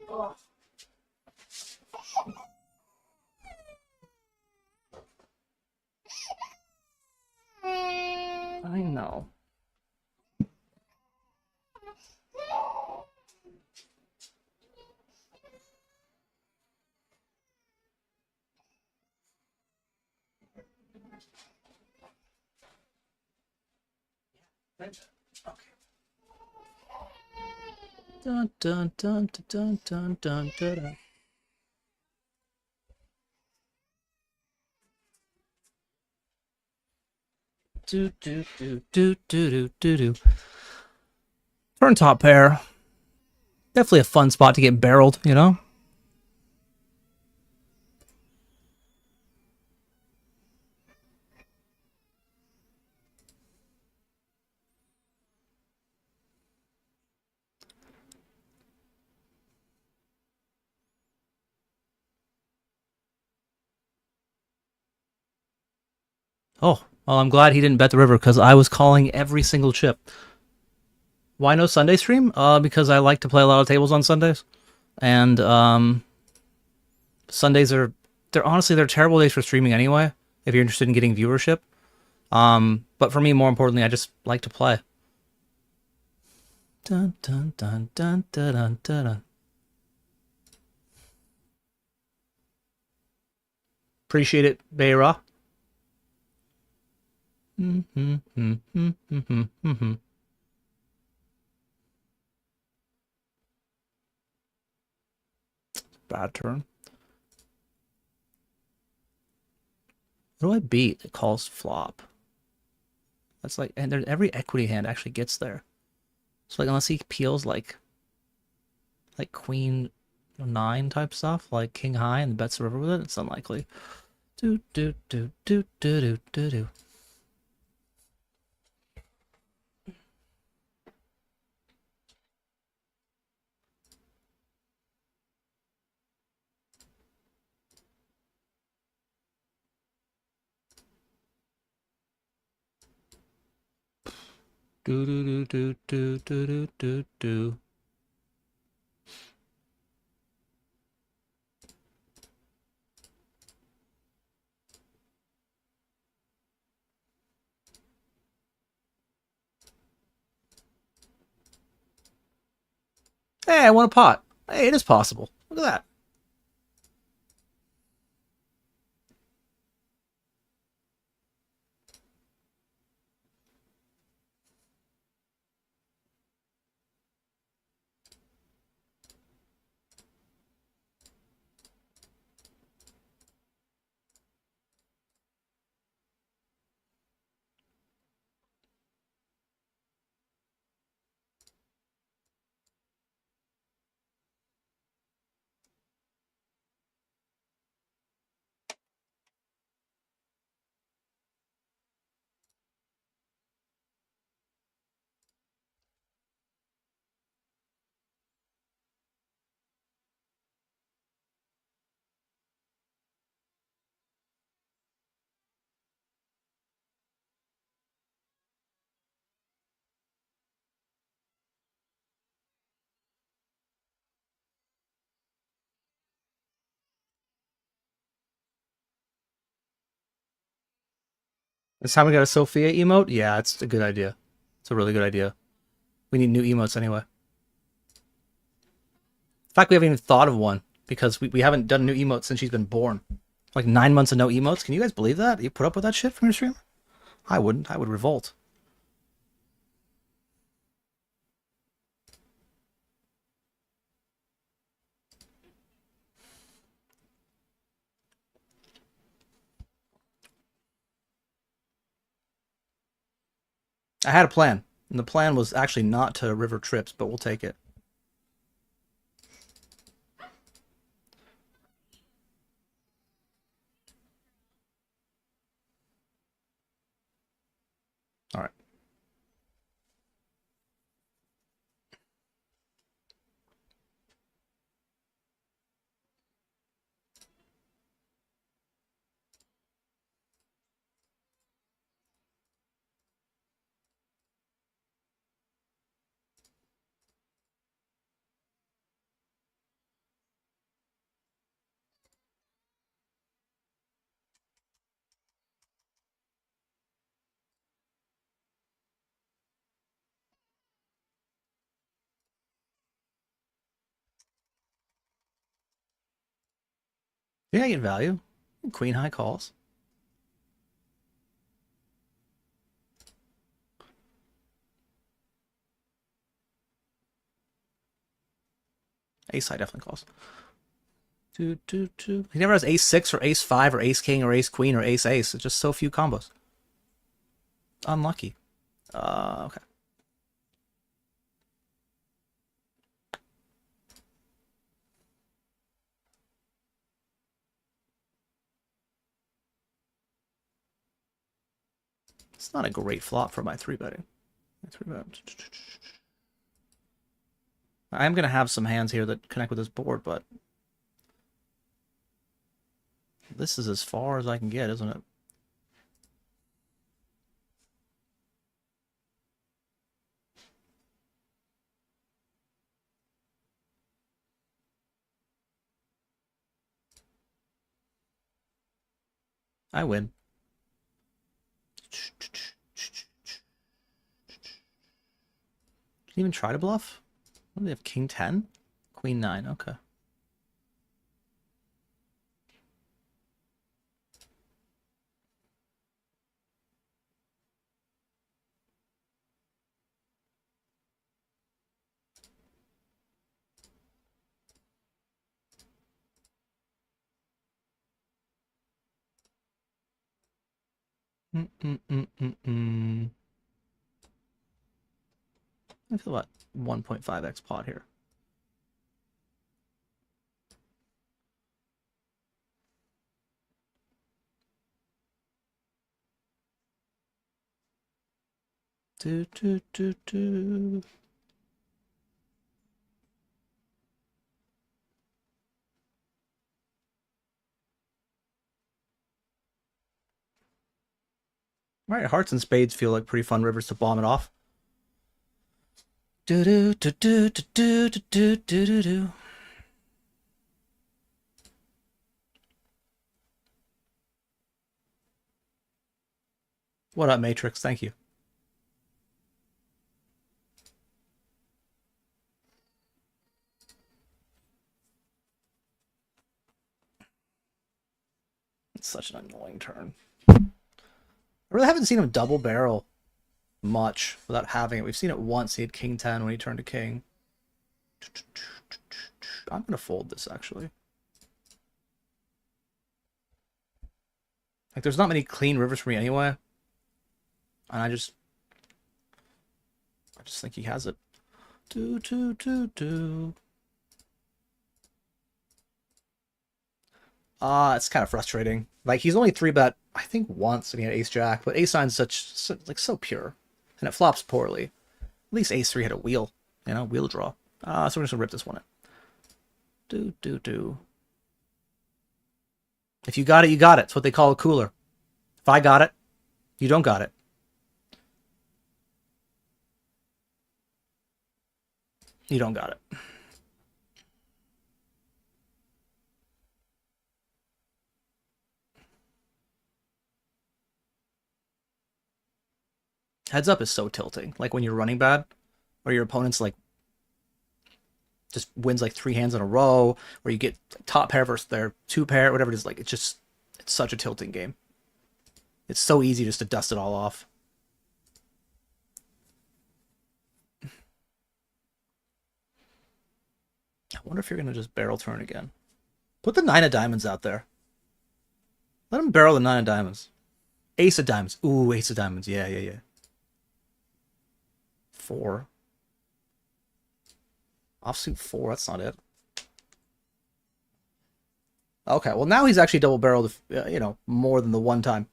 Oh. I know. Okay. Dun dun dun dun dun dun dun dun. Do. Turn top pair. Definitely a fun spot to get barreled, you know? Oh, well, I'm glad he didn't bet the river because I was calling every single chip. Why no Sunday stream? Because I like to play a lot of tables on Sundays. And, Sundays they're terrible days for streaming anyway, if you're interested in getting viewership. But for me, more importantly, I just like to play. Dun dun dun dun dun dun dun. Appreciate it, Beira. Bad turn. What do I beat? It calls flop. That's like, and every equity hand actually gets there. So like, unless he peels like queen 9 type stuff, like king high and bets the river with it, it's unlikely. Do. Do do do do do do do do. Hey, I won a pot. Hey, it is possible. Look at that. This time we got a Sophia emote? Yeah, it's a good idea. It's a really good idea. We need new emotes anyway. In fact, we haven't even thought of one because we haven't done a new emote since she's been born. Like 9 months of no emotes. Can you guys believe that? You put up with that shit from your stream? I wouldn't. I would revolt. I had a plan, and the plan was actually not to river trips, but we'll take it. All right. Yeah, I get value. Queen high calls. Ace high definitely calls. He never has ace 6 or ace 5 or ace king or ace queen or ace ace. It's just so few combos. Unlucky. Okay. It's not a great flop for my 3-betting. I am going to have some hands here that connect with this board, but this is as far as I can get, isn't it? I win. Can you even try to bluff? What do they have? King 10? Queen 9. Okay. I feel about 1.5x pot here. Do, do, do, do. All right, hearts and spades feel like pretty fun rivers to bomb it off. Do do do do do do do do do do. What up, Matrix? Thank you. It's such an annoying turn. I really haven't seen him double barrel much without having it. We've seen it once. He had king 10 when he turned to king. I'm going to fold this, actually. Like, there's not many clean rivers for me anyway. And I just think he has it. Do, do, do, do. It's kind of frustrating. Like, he's only 3-bet, I think, once, and he had ace-jack, but ace-nine's so pure. And it flops poorly. At least ace-3 had a wheel, you know, wheel draw. So we're just gonna rip this one in. Do, do, do. If you got it, you got it. It's what they call a cooler. If I got it, you don't got it. You don't got it. Heads up is so tilting. Like when you're running bad, or your opponent's like just wins like 3 hands in a row, or you get top pair versus their 2-pair, whatever it is. Like it's such a tilting game. It's so easy just to dust it all off. I wonder if you're gonna just barrel turn again. Put the 9 of diamonds out there. Let him barrel the 9 of diamonds. Ace of diamonds. Ooh, ace of diamonds. Yeah, yeah, yeah. 4. Offsuit 4. That's not it. Okay, well now he's actually double barreled, you know, more than the one time.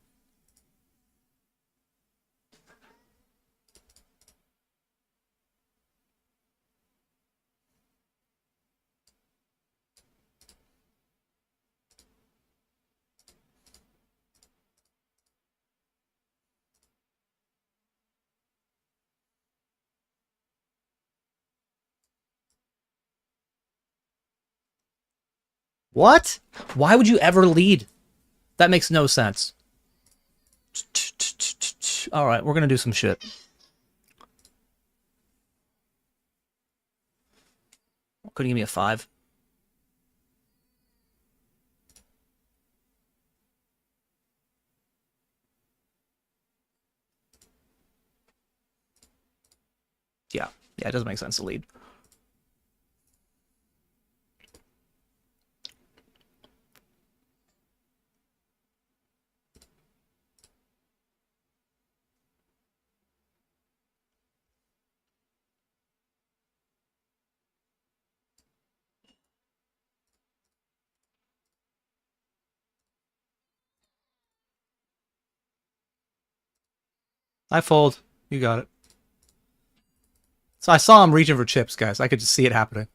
What? Why would you ever lead? That makes no sense. All right, we're gonna do some shit. Couldn't give me a 5. Yeah, it doesn't make sense to lead. I fold. You got it. So I saw him reaching for chips, guys. I could just see it happening.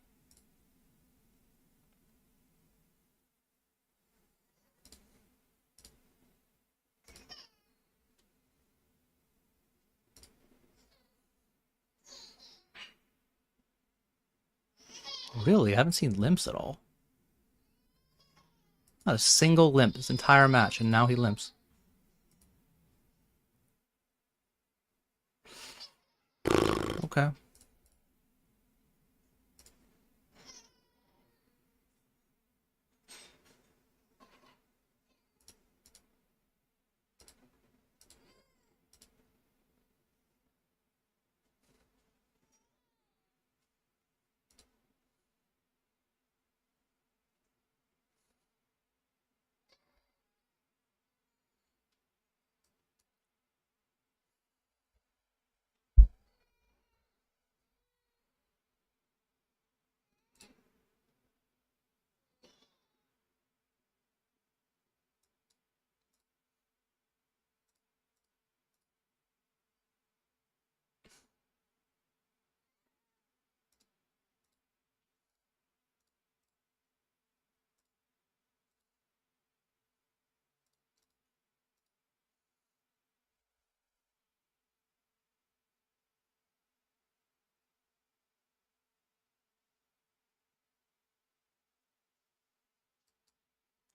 Really? I haven't seen limps at all. Not a single limp this entire match, and now he limps. Okay.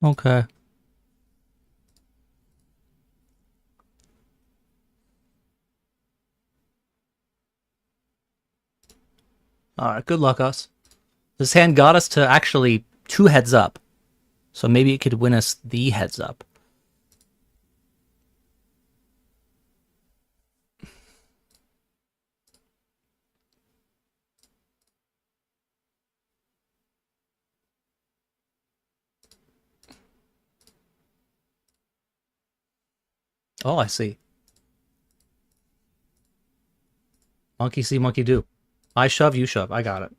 Okay. Alright, good luck, us. This hand got us to actually 2 heads up. So maybe it could win us the heads up. Oh, I see. Monkey see, monkey do. I shove, you shove. I got it.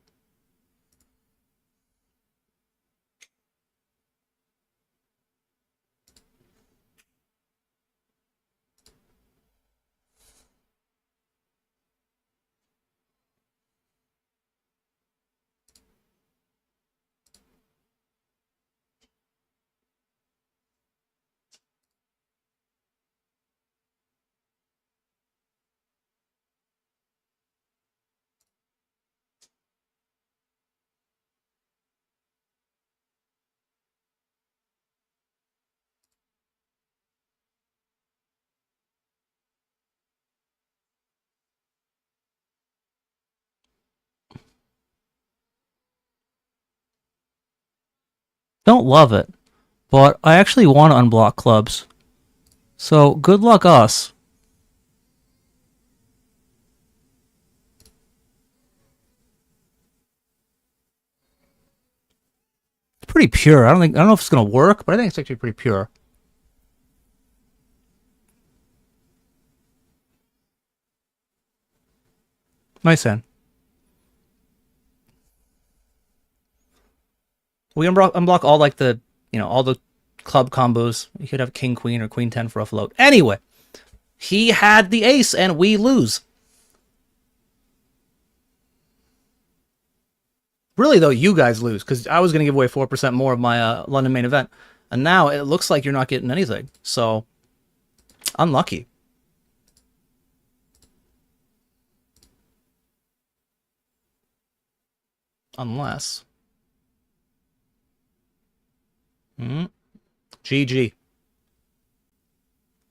Don't love it, but I actually want to unblock clubs. So, good luck, us. It's pretty pure. I don't know if it's gonna work, but I think it's actually pretty pure. Nice hand. We unblock all like the, all the club combos. You could have king queen or queen 10 for a float. Anyway, he had the ace and we lose. Really though, you guys lose because I was gonna give away 4% more of my London main event, and now it looks like you're not getting anything. So unlucky. Unless. GG.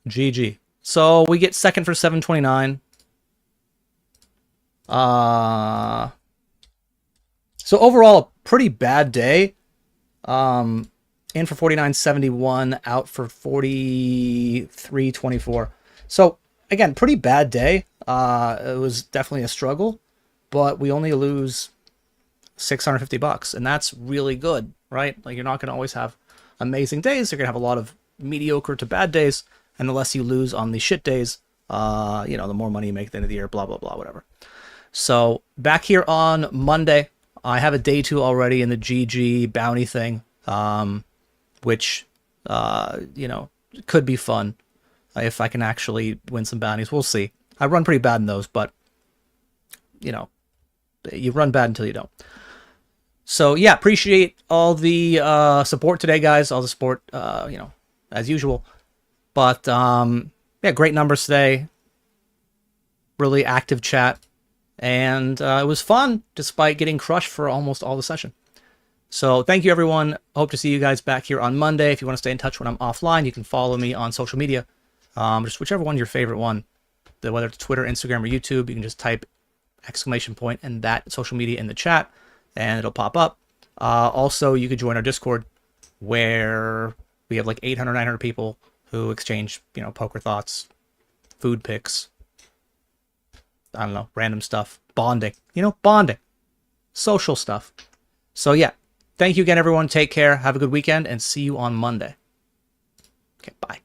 GG. So we get second for 729. So overall, a pretty bad day. In for 49.71, out for 43.24. So again, pretty bad day. It was definitely a struggle, but we only lose $650, and that's really good, right? Like, you're not going to always have amazing days. You're going to have a lot of mediocre to bad days, and the less you lose on the shit days, the more money you make at the end of the year, blah, blah, blah, whatever. So back here on Monday, I have a day 2 already in the GG bounty thing, which, could be fun if I can actually win some bounties. We'll see. I run pretty bad in those, but, you run bad until you don't. So, yeah, appreciate all the support today, guys. All the support, as usual. But, yeah, great numbers today. Really active chat. And it was fun, despite getting crushed for almost all the session. So, thank you, everyone. Hope to see you guys back here on Monday. If you want to stay in touch when I'm offline, you can follow me on social media. Just whichever one's your favorite one. Whether it's Twitter, Instagram, or YouTube, you can just type ! And that social media in the chat, and it'll pop up. Also, you could join our Discord, where we have like 800, 900 people who exchange, poker thoughts, food picks, I don't know, random stuff, bonding, bonding, social stuff. So yeah, thank you again, everyone. Take care. Have a good weekend, and see you on Monday. Okay, bye.